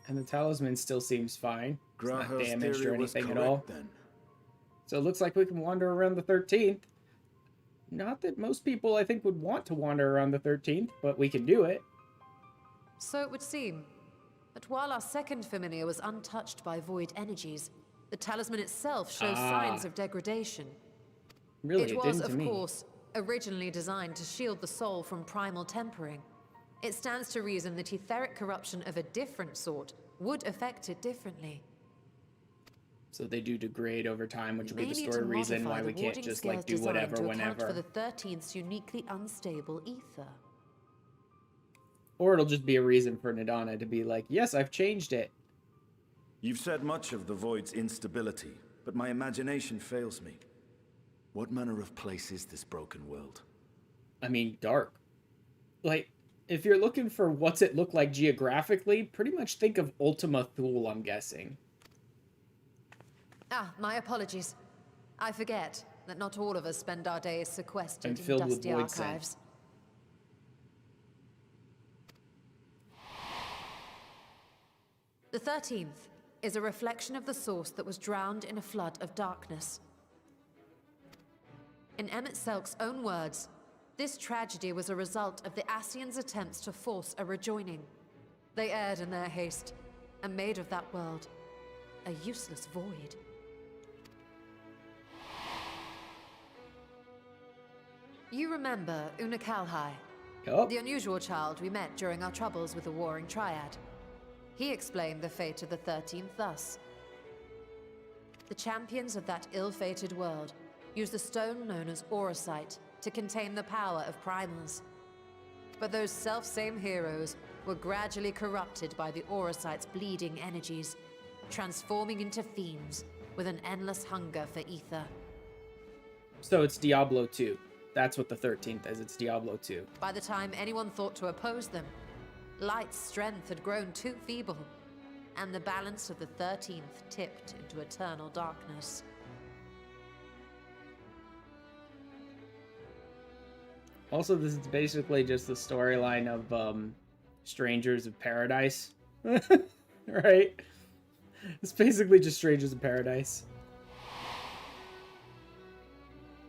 And the talisman still seems fine. It's not Graha's damaged or theory was anything at correct, all. then. So it looks like we can wander around the 13th. Not that most people, I think, would want to wander around the 13th, but we can do it. So it would seem. But while our second familiar was untouched by void energies, the talisman itself shows signs of degradation. Really, it it was, didn't to of me. course, originally designed to shield the soul from primal tempering. It stands to reason that etheric corruption of a different sort would affect it differently. So they do degrade over time, which We will be may the need story to reason modify why we the can't warding just, scales like, do designed whatever to account whenever. for the 13th's uniquely unstable ether. Or it'll just be a reason for Nidana to be like, yes, I've changed it. You've said much of the Void's instability, but my imagination fails me. What manner of place is this broken world? I mean, dark. Like, if you're looking for what's it look like geographically, pretty much think of Ultima Thule, I'm guessing. Ah, my apologies. I forget that not all of us spend our days sequestered And in filled with dusty void scent. archives. The 13th is a reflection of the source that was drowned in a flood of darkness. In Emmett Selk's own words, this tragedy was a result of the Ascians' attempts to force a rejoining. They erred in their haste, and made of that world a useless void. You remember Una Kalhai, the unusual child we met during our troubles with the Warring Triad. He explained the fate of the 13th thus. The champions of that ill-fated world used the stone known as Auracite to contain the power of primals. But those self-same heroes were gradually corrupted by the Auracite's bleeding energies, transforming into fiends with an endless hunger for ether. So it's Diablo 2. That's what the 13th is. It's Diablo 2. By the time anyone thought to oppose them, Light's strength had grown too feeble, and the balance of the 13th tipped into eternal darkness. Also, this is basically just the storyline of Strangers of Paradise. Right? It's basically just Strangers of Paradise.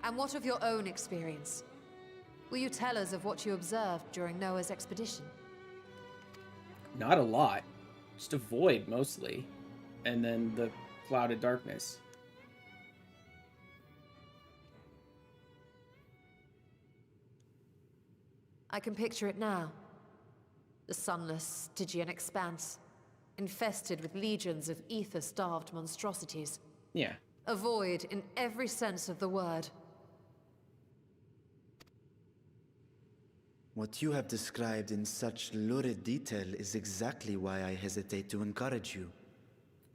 And what of your own experience? Will you tell us of what you observed during Noah's expedition? Not a lot. Just a void, mostly. And then the cloud of darkness. I can picture it now. The sunless, Stygian expanse, infested with legions of ether-starved monstrosities. Yeah. A void in every sense of the word. What you have described in such lurid detail is exactly why I hesitate to encourage you.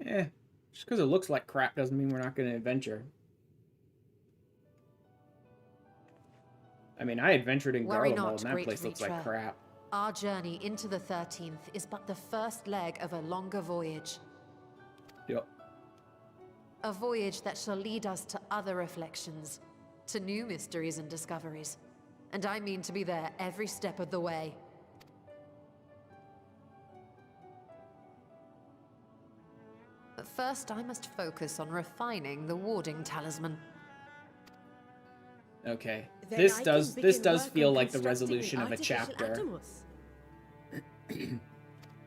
Just because it looks like crap doesn't mean we're not going to adventure. I mean, I adventured in Garlemald, and that place looks like crap. Our journey into the 13th is but the first leg of a longer voyage. Yep. A voyage that shall lead us to other reflections, to new mysteries and discoveries. And I mean to be there every step of the way. But first, I must focus on refining the warding talisman. Okay. This does feel like the resolution of a chapter.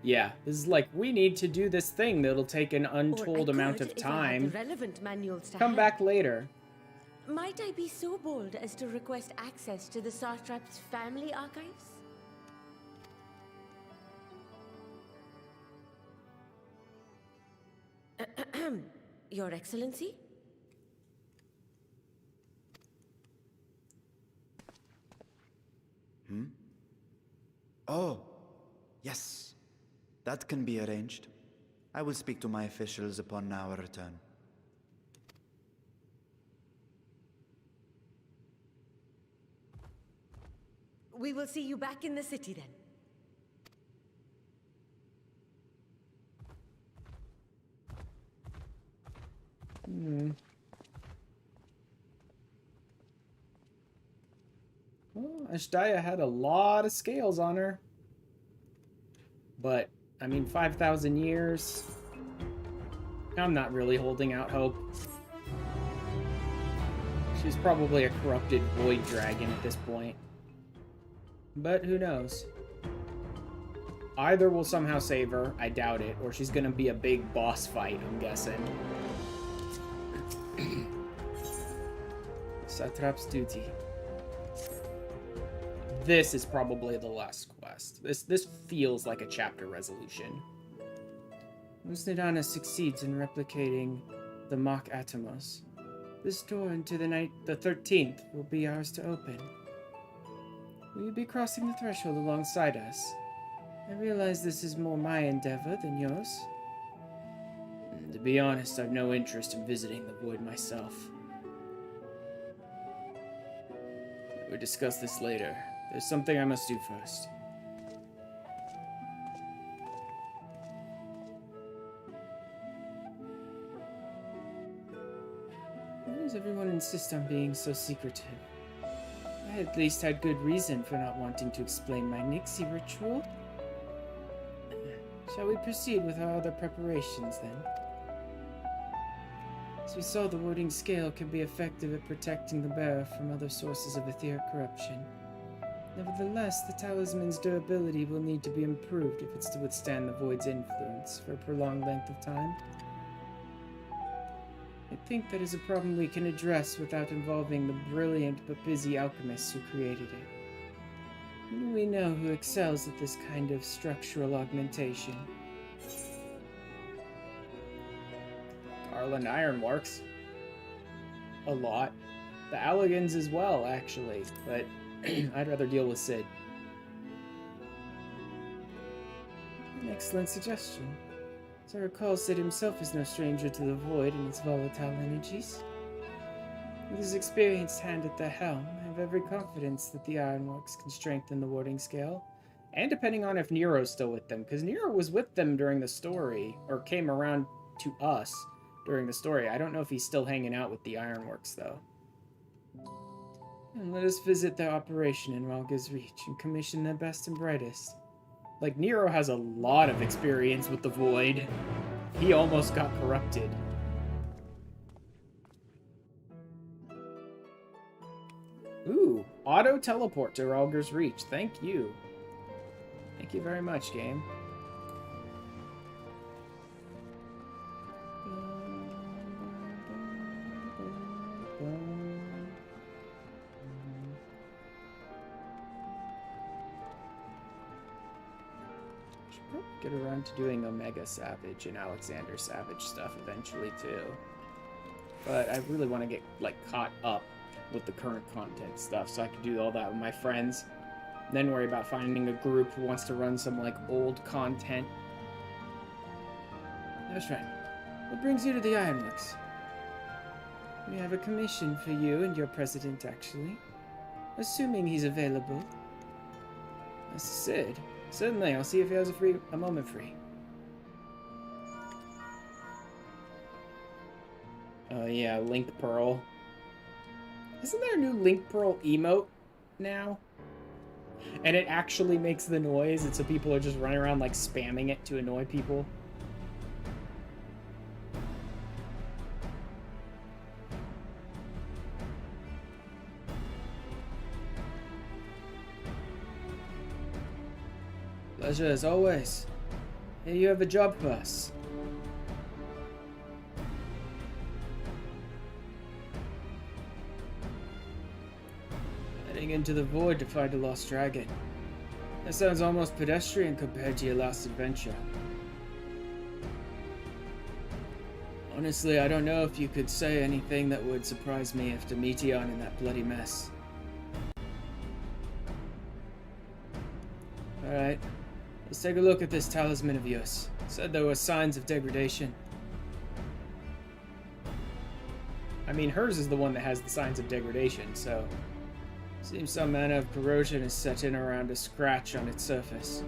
Yeah, this is like, we need to do this thing that'll take an untold amount of time. Come back later. Might I be so bold as to request access to the Satrap's family archives? Your Excellency? Oh, yes. That can be arranged. I will speak to my officials upon our return. We will see you back in the city then. Well, Ashdaya had a lot of scales on her. But, I mean, 5,000 years. I'm not really holding out hope. She's probably a corrupted void dragon at this point. But who knows? Either we'll somehow save her, I doubt it, or she's gonna be a big boss fight, I'm guessing. Satrap's duty. This is probably the last quest. This feels like a chapter resolution. Usnidana succeeds in replicating the Mach Atomos. This door into the 13th will be ours to open. Will you be crossing the threshold alongside us? I realize this is more my endeavor than yours. To be honest, I've no interest in visiting the void myself. We'll discuss this later. There's something I must do first. Why does everyone insist on being so secretive? I at least had good reason for not wanting to explain my Nixie ritual. Shall we proceed with our other preparations, then? As we saw, the warding scale can be effective at protecting the bearer from other sources of etheric corruption. Nevertheless, the talisman's durability will need to be improved if it's to withstand the void's influence for a prolonged length of time. I think that is a problem we can address without involving the brilliant but busy alchemists who created it. Who do we know who excels at this kind of structural augmentation? Garland Ironworks. A lot. The Alligans as well, actually, but I'd rather deal with Sid. An excellent suggestion. As I recall, Sid himself is no stranger to the void and its volatile energies. With his experienced hand at the helm, I have every confidence that the Ironworks can strengthen the warding scale. And depending on if Nero's still with them, because Nero was with them during the story, or came around to us during the story. I don't know if he's still hanging out with the Ironworks, though. And let us visit their operation in Ralga's Reach and commission their best and brightest. Like, Nero has a lot of experience with the Void. He almost got corrupted. Ooh, auto teleport to Ralga's Reach. Thank you. Thank you very much, game. Get around to doing Omega Savage and Alexander Savage stuff eventually too. But I really want to get like caught up with the current content stuff so I can do all that with my friends. And then worry about finding a group who wants to run some like old content. That's right. What brings you to the Ironworks? We have a commission for you and your president, actually. Assuming he's available. That's Sid. Certainly, I'll see if he has a moment free. Oh yeah, Link Pearl. Isn't there a new Link Pearl emote now? And it actually makes the noise, and so people are just running around like spamming it to annoy people. Pleasure as always. Here you have a job for us. Heading into the void to find a lost dragon. That sounds almost pedestrian compared to your last adventure. Honestly, I don't know if you could say anything that would surprise me after Meteon in that bloody mess. Alright. Let's take a look at this talisman of yours. Said there were signs of degradation. I mean, hers is the one that has the signs of degradation, so... Seems some manner of corrosion is set in around a scratch on its surface.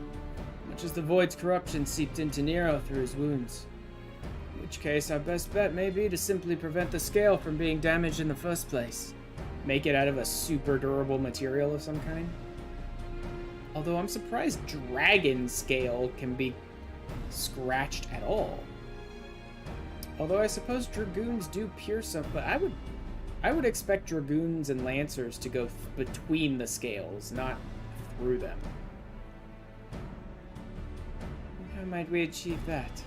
Much as the void's corruption seeped into Nero through his wounds. In which case, our best bet may be to simply prevent the scale from being damaged in the first place. Make it out of a super durable material of some kind. Although I'm surprised dragon scale can be scratched at all. Although I suppose dragoons do pierce up, but I would expect dragoons and lancers to go between the scales, not through them. How might we achieve that?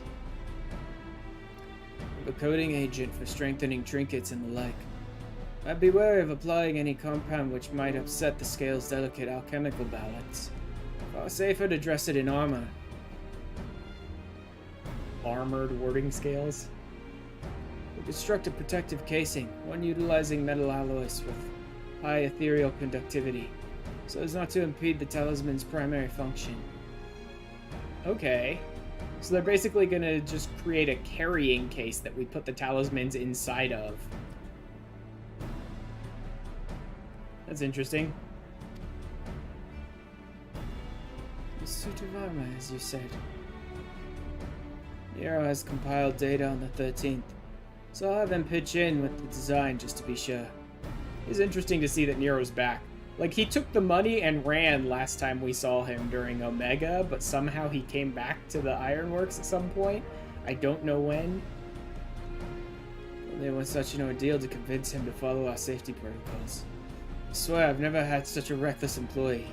A coating agent for strengthening trinkets and the like. I'd be wary of applying any compound which might upset the scale's delicate alchemical balance. Far safer to dress it in armor. Armored warding scales? We construct a protective casing, one utilizing metal alloys with high ethereal conductivity, so as not to impede the talisman's primary function. Okay. So they're basically gonna just create a carrying case that we put the talismans inside of. That's interesting. A suit of armor, as you said. Nero has compiled data on the 13th, so I'll have him pitch in with the design just to be sure. It's interesting to see that Nero's back. Like, he took the money and ran last time we saw him during Omega, but somehow he came back to the Ironworks at some point. I don't know when. It was such an ordeal to convince him to follow our safety protocols. I swear I've never had such a reckless employee.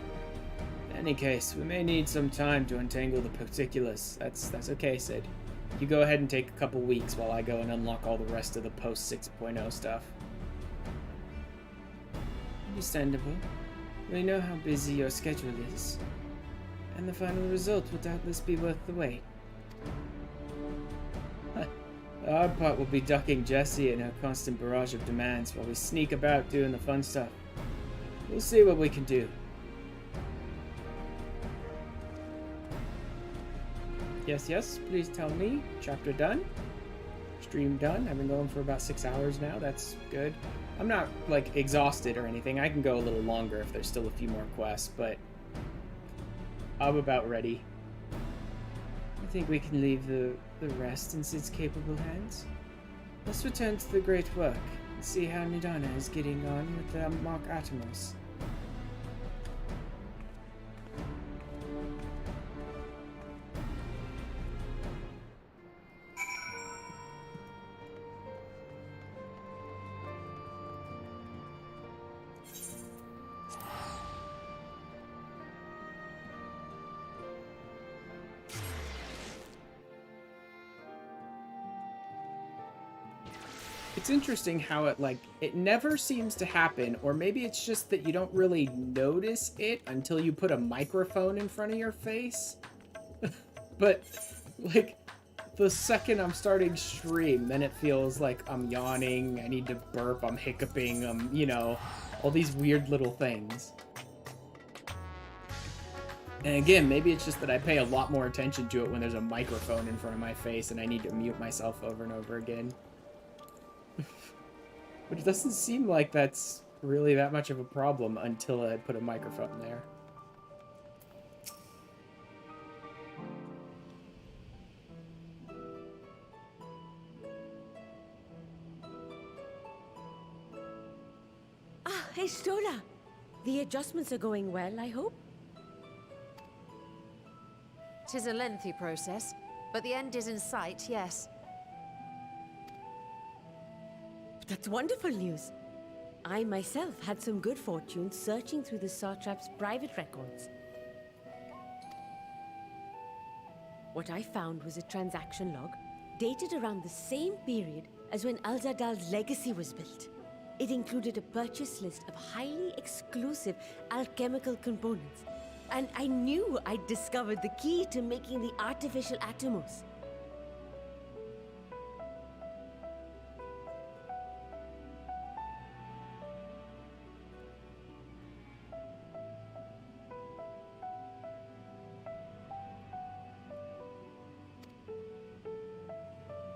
In any case, we may need some time to untangle the particulars. That's okay, Sid. You go ahead and take a couple weeks while I go and unlock all the rest of the post 6.0 stuff. Understandable. We know how busy your schedule is, and the final result will doubtless be worth the wait. The hard part will be ducking Jessie and her constant barrage of demands while we sneak about doing the fun stuff. We'll see what we can do. Yes, please tell me. Chapter done. Stream done. I've been going for about 6 hours now. That's good. I'm not, like, exhausted or anything. I can go a little longer if there's still a few more quests, but I'm about ready. I think we can leave the rest in Sid's capable hands. Let's return to the great work and see how Nidana is getting on with the Mark Atomos. It's interesting how it never seems to happen, or maybe it's just that you don't really notice it until you put a microphone in front of your face. But, like, the second I'm starting stream, then it feels like I'm yawning, I need to burp, I'm hiccuping, you know, all these weird little things. And again, maybe it's just that I pay a lot more attention to it when there's a microphone in front of my face and I need to mute myself over and over again. But it doesn't seem like that's really that much of a problem until I put a microphone there. Ah, hey, Stola. The adjustments are going well, I hope? 'Tis a lengthy process, but the end is in sight, yes. That's wonderful news. I myself had some good fortune searching through the Satrap's private records. What I found was a transaction log dated around the same period as when Alzadal's legacy was built. It included a purchase list of highly exclusive alchemical components, and I knew I'd discovered the key to making the artificial atomos.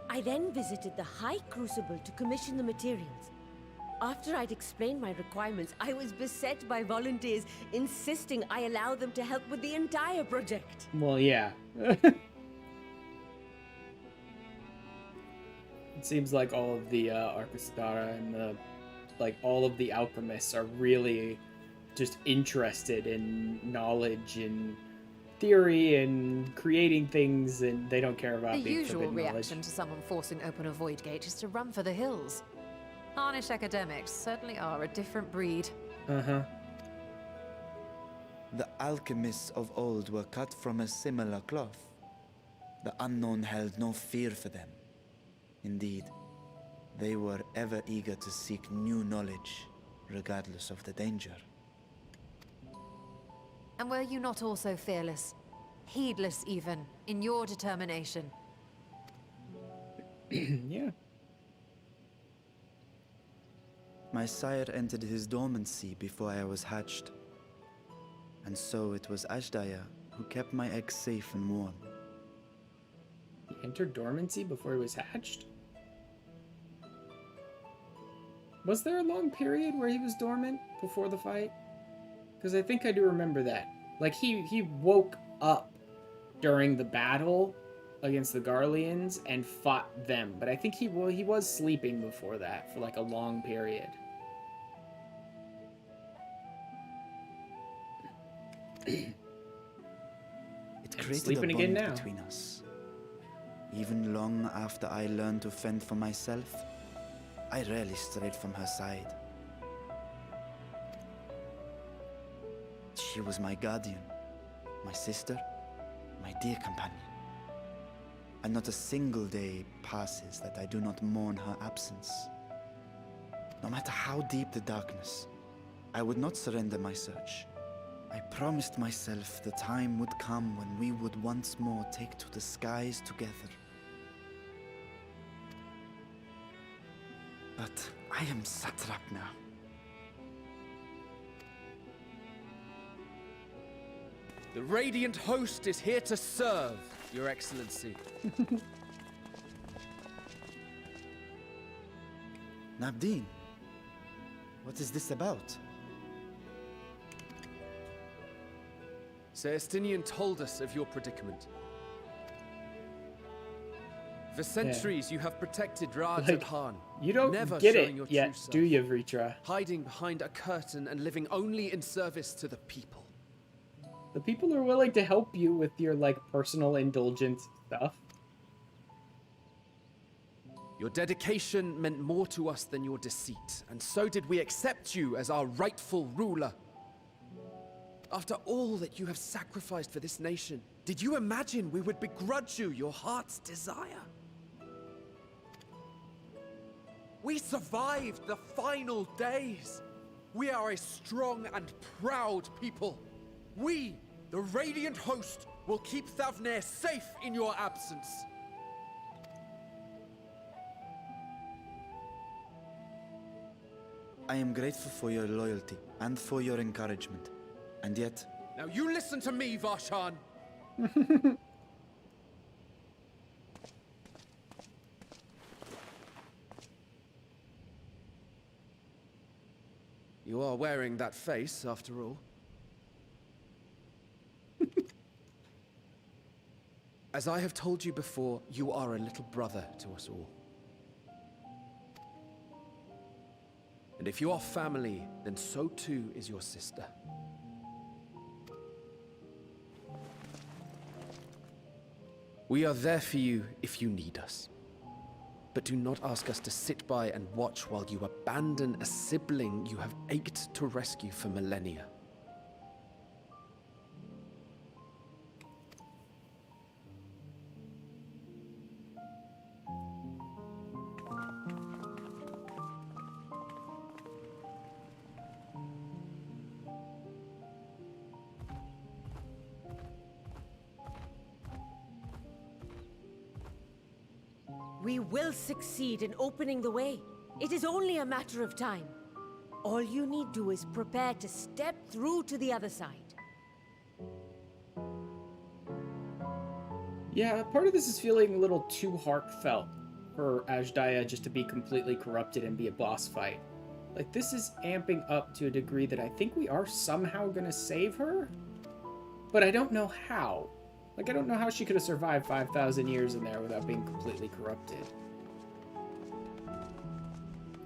I then visited the High Crucible to commission the materials. After I'd explained my requirements, I was beset by volunteers insisting I allow them to help with the entire project. Well, yeah. It seems like all of the Arcastara and all of the alchemists are really just interested in knowledge and theory and creating things, and they don't care about the being usual forbidden reaction knowledge. to someone forcing open a void gate is to run for the hills. Harnish academics certainly are a different breed. The alchemists of old were cut from a similar cloth. The unknown held no fear for them. Indeed, they were ever eager to seek new knowledge, regardless of the danger. And were you not also fearless? Heedless even, in your determination? Yeah. My sire entered his dormancy before I was hatched. And so it was Ashdaya who kept my eggs safe and warm. He entered dormancy before he was hatched? Was there a long period where he was dormant before the fight? Because I think I do remember that. Like, he woke up during the battle against the Garleans and fought them. But I think he was sleeping before that for, like, a long period. It created sleeping a again bond now. between us. Even long after I learned to fend for myself, I rarely strayed from her side. She was my guardian, my sister, my dear companion. And not a single day passes that I do not mourn her absence. No matter how deep the darkness, I would not surrender my search. I promised myself the time would come when we would once more take to the skies together. But I am satrap now. The Radiant Host is here to serve, Your Excellency. Nabdeen, what is this about? Sir Estinian told us of your predicament. For centuries, you have protected Ra'ad Like, Khan. you don't never get showing it your yet, true self, do you, Vritra? hiding behind a curtain and living only in service to the people. The people are willing to help you with your, like, personal indulgent stuff. Your dedication meant more to us than your deceit, and so did we accept you as our rightful ruler. After all that you have sacrificed for this nation, did you imagine we would begrudge you your heart's desire? We survived the final days. We are a strong and proud people. We, the Radiant Host, will keep Thavnair safe in your absence. I am grateful for your loyalty and for your encouragement. And yet... Now you listen to me, Varshan. You are wearing that face, after all. As I have told you before, you are a little brother to us all. And if you are family, then so too is your sister. We are there for you if you need us. But do not ask us to sit by and watch while you abandon a sibling you have ached to rescue for millennia. We will succeed in opening the way. It is only a matter of time. All you need do is prepare to step through to the other side. Yeah, part of this is feeling a little too heartfelt for Ajdaya just to be completely corrupted and be a boss fight. Like, this is amping up to a degree that I think we are somehow gonna save her, but I don't know how. Like, I don't know how she could have survived 5,000 years in there without being completely corrupted.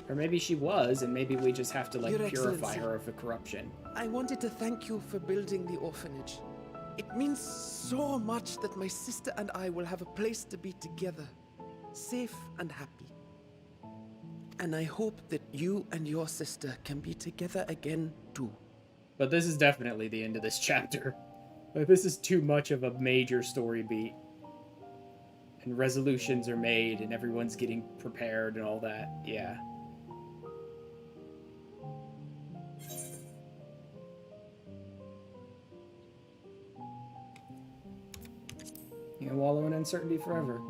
Or maybe she was, and maybe we just have to, like, Your purify Excellency, her of the corruption. I wanted to thank you for building the orphanage. It means so much that my sister and I will have a place to be together, safe and happy. And I hope that you and your sister can be together again, too. But this is definitely the end of this chapter. Like, this is too much of a major story beat. And resolutions are made, and everyone's getting prepared and all that. Yeah. You know, wallow in uncertainty forever.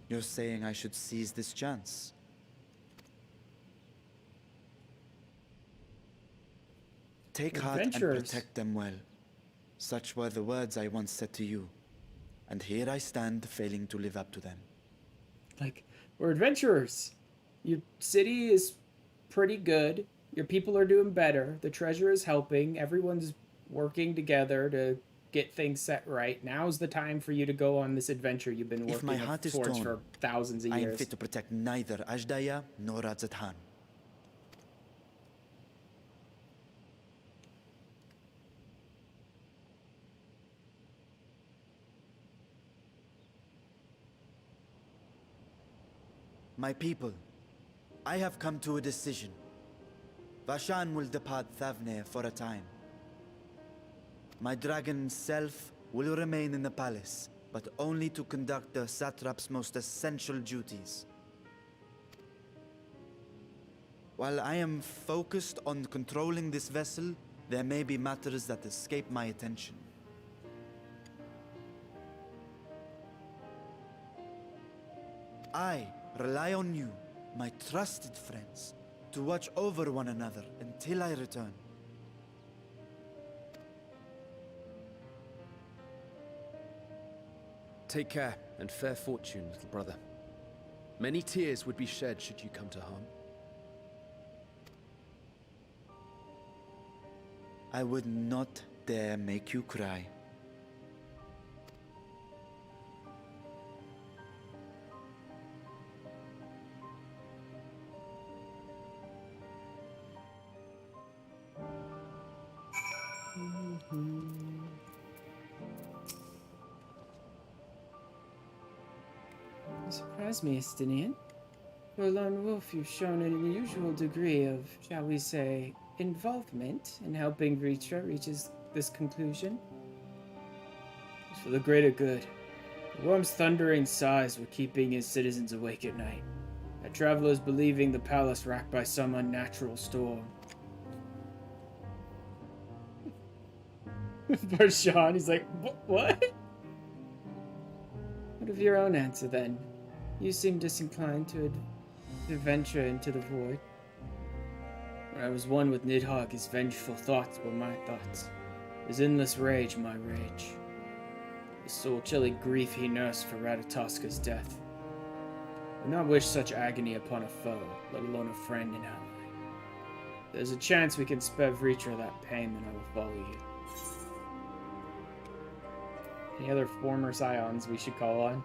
You're saying I should seize this chance? Take heart and protect them well. Such were the words I once said to you. And here I stand, failing to live up to them. Like, we're adventurers. Your city is pretty good. Your people are doing better. The treasure is helping. Everyone's working together to get things set right. Now's the time for you to go on this adventure you've been If my working heart is towards torn, for thousands of I am years. fit to protect neither Ajdaya nor Radzatan. My people, I have come to a decision. Vashan will depart Thavne for a time. My dragon self will remain in the palace, but only to conduct the satrap's most essential duties. While I am focused on controlling this vessel, there may be matters that escape my attention. I rely on you, my trusted friends, to watch over one another until I return. Take care and fair fortune, little brother. Many tears would be shed should you come to harm. I would not dare make you cry. You surprise me, Estinian. For a lone wolf, you've shown an unusual degree of, shall we say, involvement in helping Ritra reach this conclusion. It's for the greater good. The worm's thundering sighs were keeping his citizens awake at night. Our travelers believing the palace racked by some unnatural storm. Barshan, he's like, what? What of your own answer, then? You seem disinclined to venture into the void. When I was one with Nidhogg, his vengeful thoughts were my thoughts. His endless rage, my rage. The soul-chilling grief he nursed for Ratatoska's death. I would not wish such agony upon a foe, let alone a friend and ally. If there's a chance we can spare Vritra that pain, then I will follow you. Any other former Scions we should call on?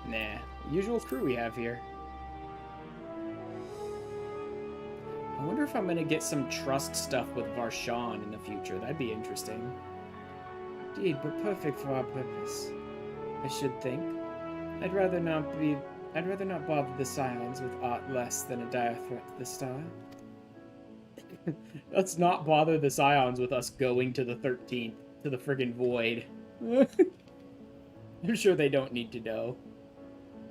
Nah, usual crew we have here. I wonder if I'm gonna get some trust stuff with Varshan in the future. That'd be interesting. Indeed, but perfect for our purpose. I should think. I'd rather not bother the Scions with aught less than a dire threat to the star. Let's not bother the Scions with us going to the 13th, to the friggin' void. I'm sure they don't need to know.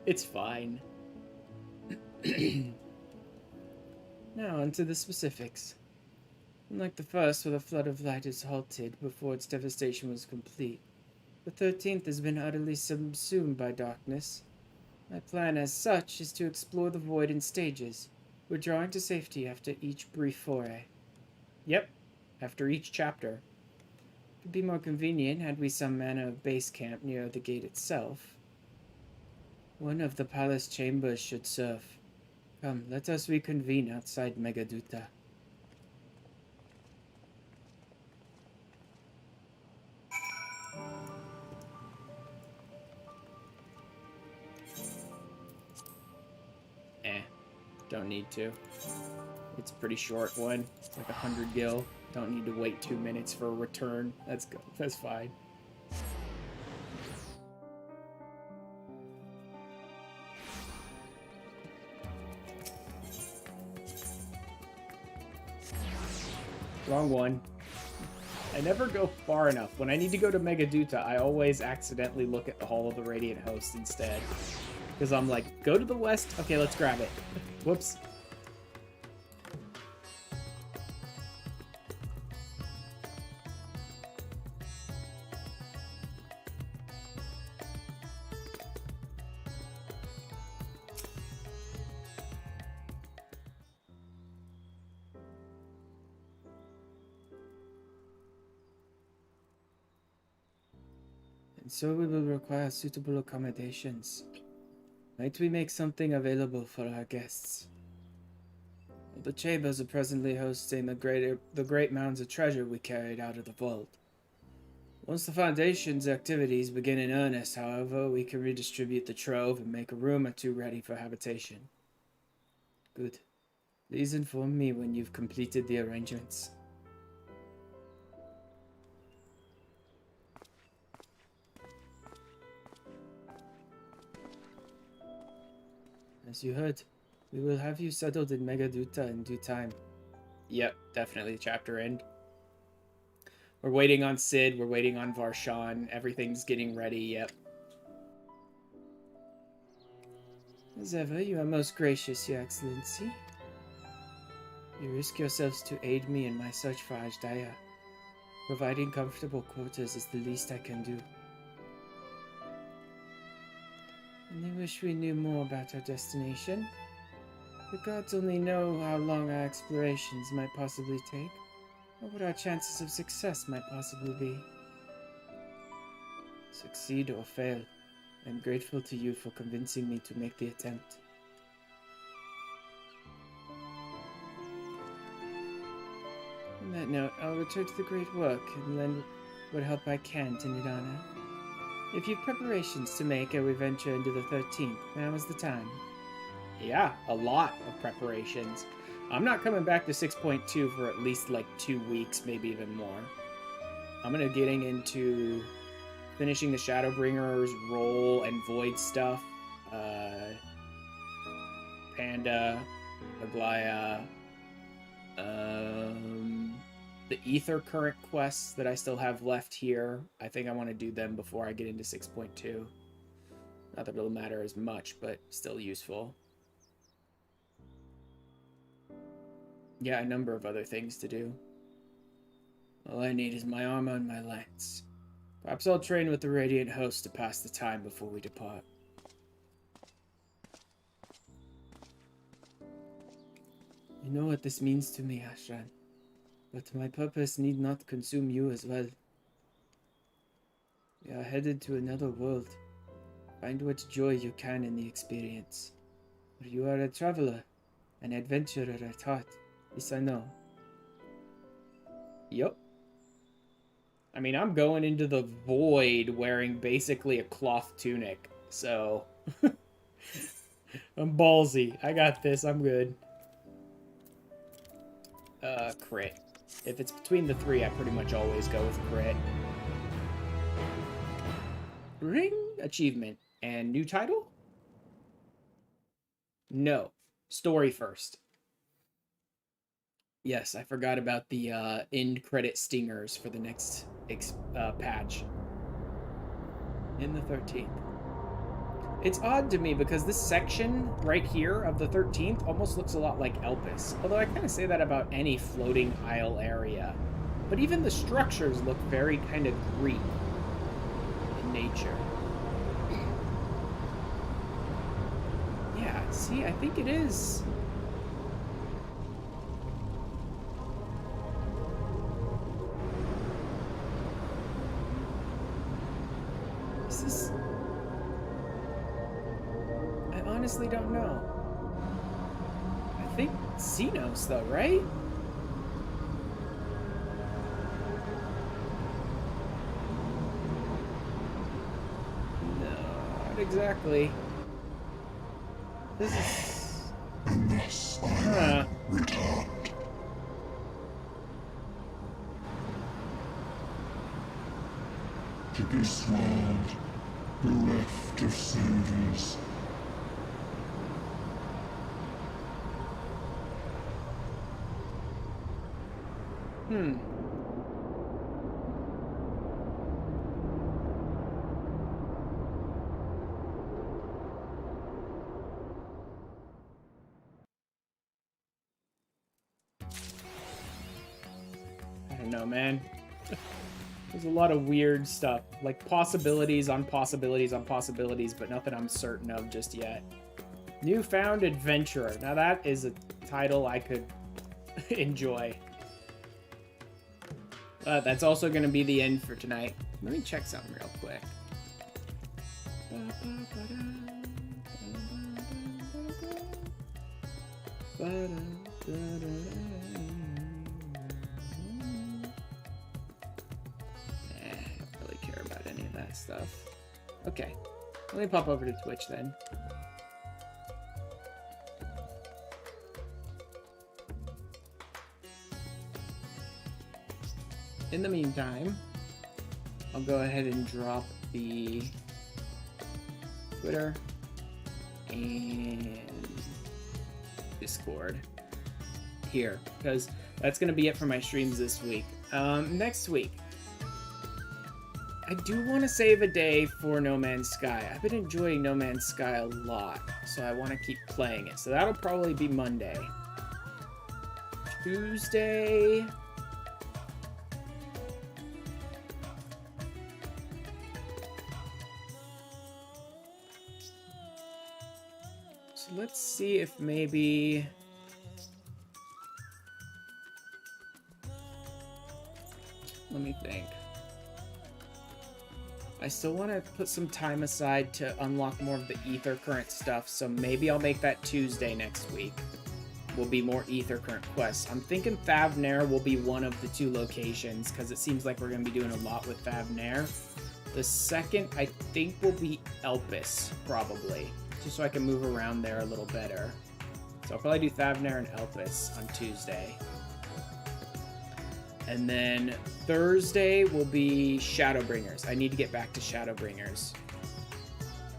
It's fine. Now, onto the specifics. Unlike the first, where the flood of light is halted before its devastation was complete, the 13th has been utterly subsumed by darkness. My plan as such is to explore the void in stages, withdrawing to safety after each brief foray. Yep, after each chapter. It would be more convenient had we some manner of base camp near the gate itself. One of the palace chambers should serve. Come, let us reconvene outside Megaduta. Don't need to. It's a pretty short one. It's like 100 gil. Don't need to wait 2 minutes for a return. That's good. That's fine. Wrong one. I never go far enough. When I need to go to Megaduta, I always accidentally look at the Hall of the Radiant Host instead. Because I'm like, go to the west? Okay, let's grab it. Whoops. And so we will require suitable accommodations. Might we make something available for our guests? The chambers are presently hosting the great mounds of treasure we carried out of the vault. Once the Foundation's activities begin in earnest, however, we can redistribute the trove and make a room or two ready for habitation. Good. Please inform me when you've completed the arrangements. As you heard, we will have you settled in Megaduta in due time. Yep, definitely chapter end. We're waiting on Sid, we're waiting on Varshan, everything's getting ready, yep. As ever, you are most gracious, Your Excellency. You risk yourselves to aid me in my search for Ajdaya. Providing comfortable quarters is the least I can do. Only wish we knew more about our destination. The gods only know how long our explorations might possibly take, or what our chances of success might possibly be. Succeed or fail, I am grateful to you for convincing me to make the attempt. On that note, I'll return to the great work and lend what help I can to Nidana. If you've preparations to make ere we venture into the 13th, now is the time. Yeah, a lot of preparations. I'm not coming back to 6.2 for at least like 2 weeks, maybe even more. I'm gonna getting into finishing the Shadowbringers role and Void stuff. Panda, Aglaya, the Ether current quests that I still have left here. I think I want to do them before I get into 6.2. Not that it'll matter as much, but still useful. Yeah, a number of other things to do. All I need is my armor and my lance. Perhaps I'll train with the Radiant Host to pass the time before we depart. You know what this means to me, Ashran. But my purpose need not consume you as well. We are headed to another world. Find what joy you can in the experience. For you are a traveler, an adventurer at heart. This I know. Yup. I mean, I'm going into the void wearing basically a cloth tunic, so... I'm ballsy. I got this. I'm good. Crit. If it's between the three, I pretty much always go with crit. Ring achievement. And new title? No. Story first. Yes, I forgot about the end credit stingers for the next patch. In the 13th. It's odd to me because this section right here of the 13th almost looks a lot like Elpis. Although I kind of say that about any floating isle area. But even the structures look very kind of Greek in nature. Yeah, see, I think it is. This is... I honestly don't know. I think Xenos, though, right? No, not exactly. This is... And thus I have returned. To this world, bereft of saviors. I don't know, man. There's a lot of weird stuff. Like possibilities on possibilities on possibilities, but nothing I'm certain of just yet. Newfound Adventurer. Now that is a title I could enjoy. That's also going to be the end for tonight. Let me check something real quick. Stuff. Okay, let me pop over to Twitch then. In the meantime, I'll go ahead and drop the Twitter and Discord here, because that's going to be it for my streams this week. Next week, I do want to save a day for No Man's Sky. I've been enjoying No Man's Sky a lot, so I want to keep playing it. So that'll probably be Monday. Tuesday... So let's see if maybe... Let me think. I still want to put some time aside to unlock more of the Ether Current stuff, so maybe I'll make that Tuesday next week. Will be more Ether Current quests. I'm thinking Thavnair will be one of the 2 locations, because it seems like we're going to be doing a lot with Thavnair. The second, I think, will be Elpis, probably, just so I can move around there a little better. So I'll probably do Thavnair and Elpis on Tuesday. And then Thursday will be Shadowbringers. I need to get back to Shadowbringers.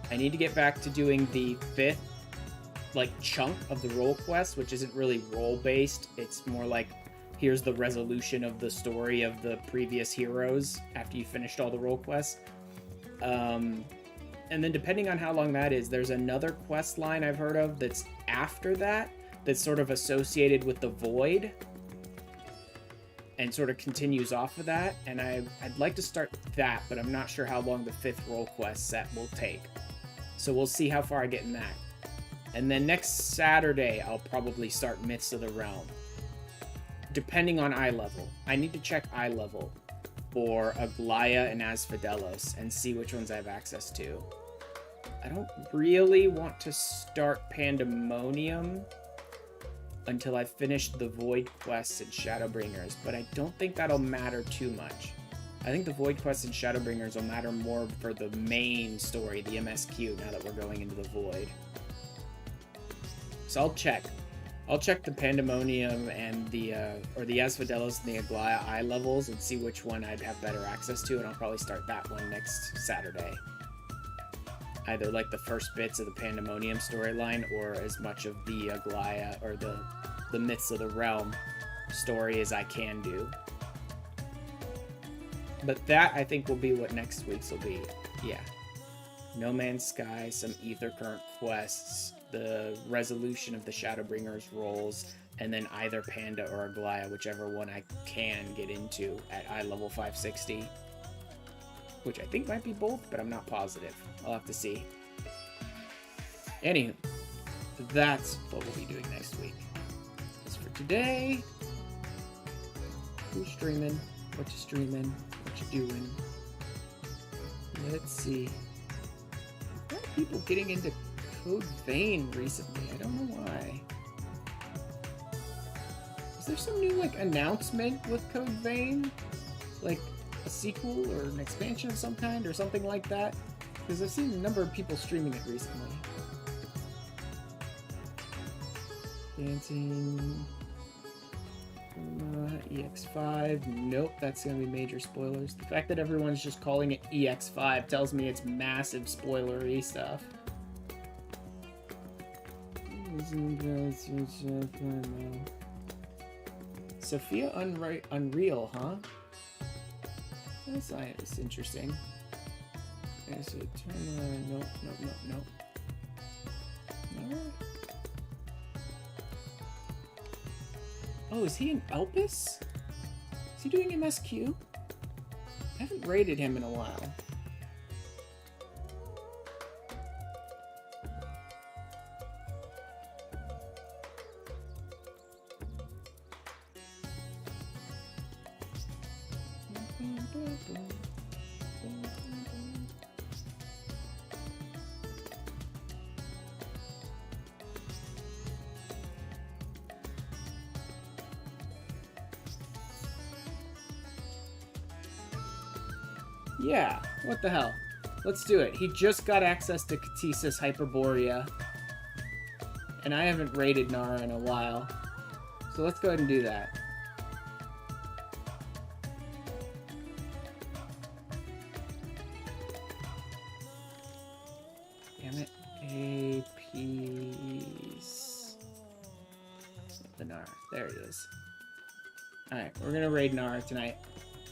I need to get back to doing the 5th, like, chunk of the role quest, which isn't really role-based. It's more like, here's the resolution of the story of the previous heroes after you finished all the role quests. And then depending on how long that is, there's another quest line I've heard of that's after that, that's sort of associated with the Void, and sort of continues off of that, and I'd like to start that, but I'm not sure how long the 5th role quest set will take. So we'll see how far I get in that. And then next Saturday, I'll probably start Myths of the Realm, depending on eye level. I need to check eye level for Aglaya and Asphodelos and see which ones I have access to. I don't really want to start Pandemonium until I finish the Void quests and Shadowbringers, but I don't think that'll matter too much. I think the Void quests and Shadowbringers will matter more for the main story, the MSQ, now that we're going into the Void. So I'll check. I'll check the Pandemonium and the Asphodelos and the Aglaya eye levels and see which one I'd have better access to, and I'll probably start that one next Saturday. Either like the first bits of the Pandemonium storyline or as much of the Aglaya or the Myths of the Realm story as I can do. But that, I think, will be what next week's will be. Yeah. No Man's Sky, some Ether Current quests, the resolution of the Shadowbringers roles, and then either Panda or Aglaya, whichever one I can get into at eye level 560. Which I think might be both, but I'm not positive. I'll have to see. Anywho, that's what we'll be doing next week. As for today, who's streaming? What you streaming? What you doing? Let's see. A lot of people getting into Code Vein recently. I don't know why. Is there some new announcement with Code Vein? Like a sequel or an expansion of some kind or something like that? Because I've seen a number of people streaming it recently. Dancing... EX5. Nope, that's gonna be major spoilers. The fact that everyone's just calling it EX5 tells me it's massive spoilery stuff. Sophia Unreal, huh? That's interesting. Okay, so nope. No? Oh, is he in Elpis? Is he doing MSQ? I haven't rated him in a while. Yeah, what the hell? Let's do it. He just got access to Catesis Hyperborea. And I haven't raided Nara in a while. So let's go ahead and do that. Damn it. AP... the Nar. There he is. Alright, we're gonna raid Nar tonight.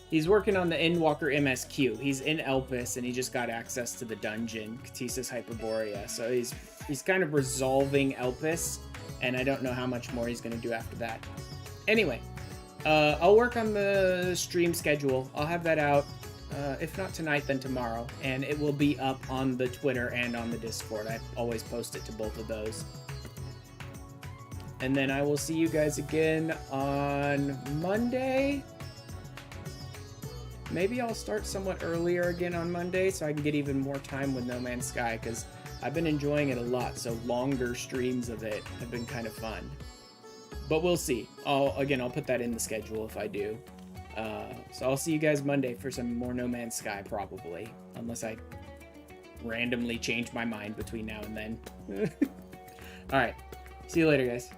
He's working on the Endwalker MSQ. He's in Elpis, and he just got access to the dungeon, Catesis Hyperborea. So he's kind of resolving Elpis, and I don't know how much more he's gonna do after that. Anyway, I'll work on the stream schedule. I'll have that out, if not tonight, then tomorrow. And it will be up on the Twitter and on the Discord. I always post it to both of those. And then I will see you guys again on Monday. Maybe I'll start somewhat earlier again on Monday so I can get even more time with No Man's Sky, because I've been enjoying it a lot, so longer streams of it have been kind of fun. But we'll see. I'll put that in the schedule if I do. So I'll see you guys Monday for some more No Man's Sky, probably. Unless I randomly change my mind between now and then. Alright. See you later, guys.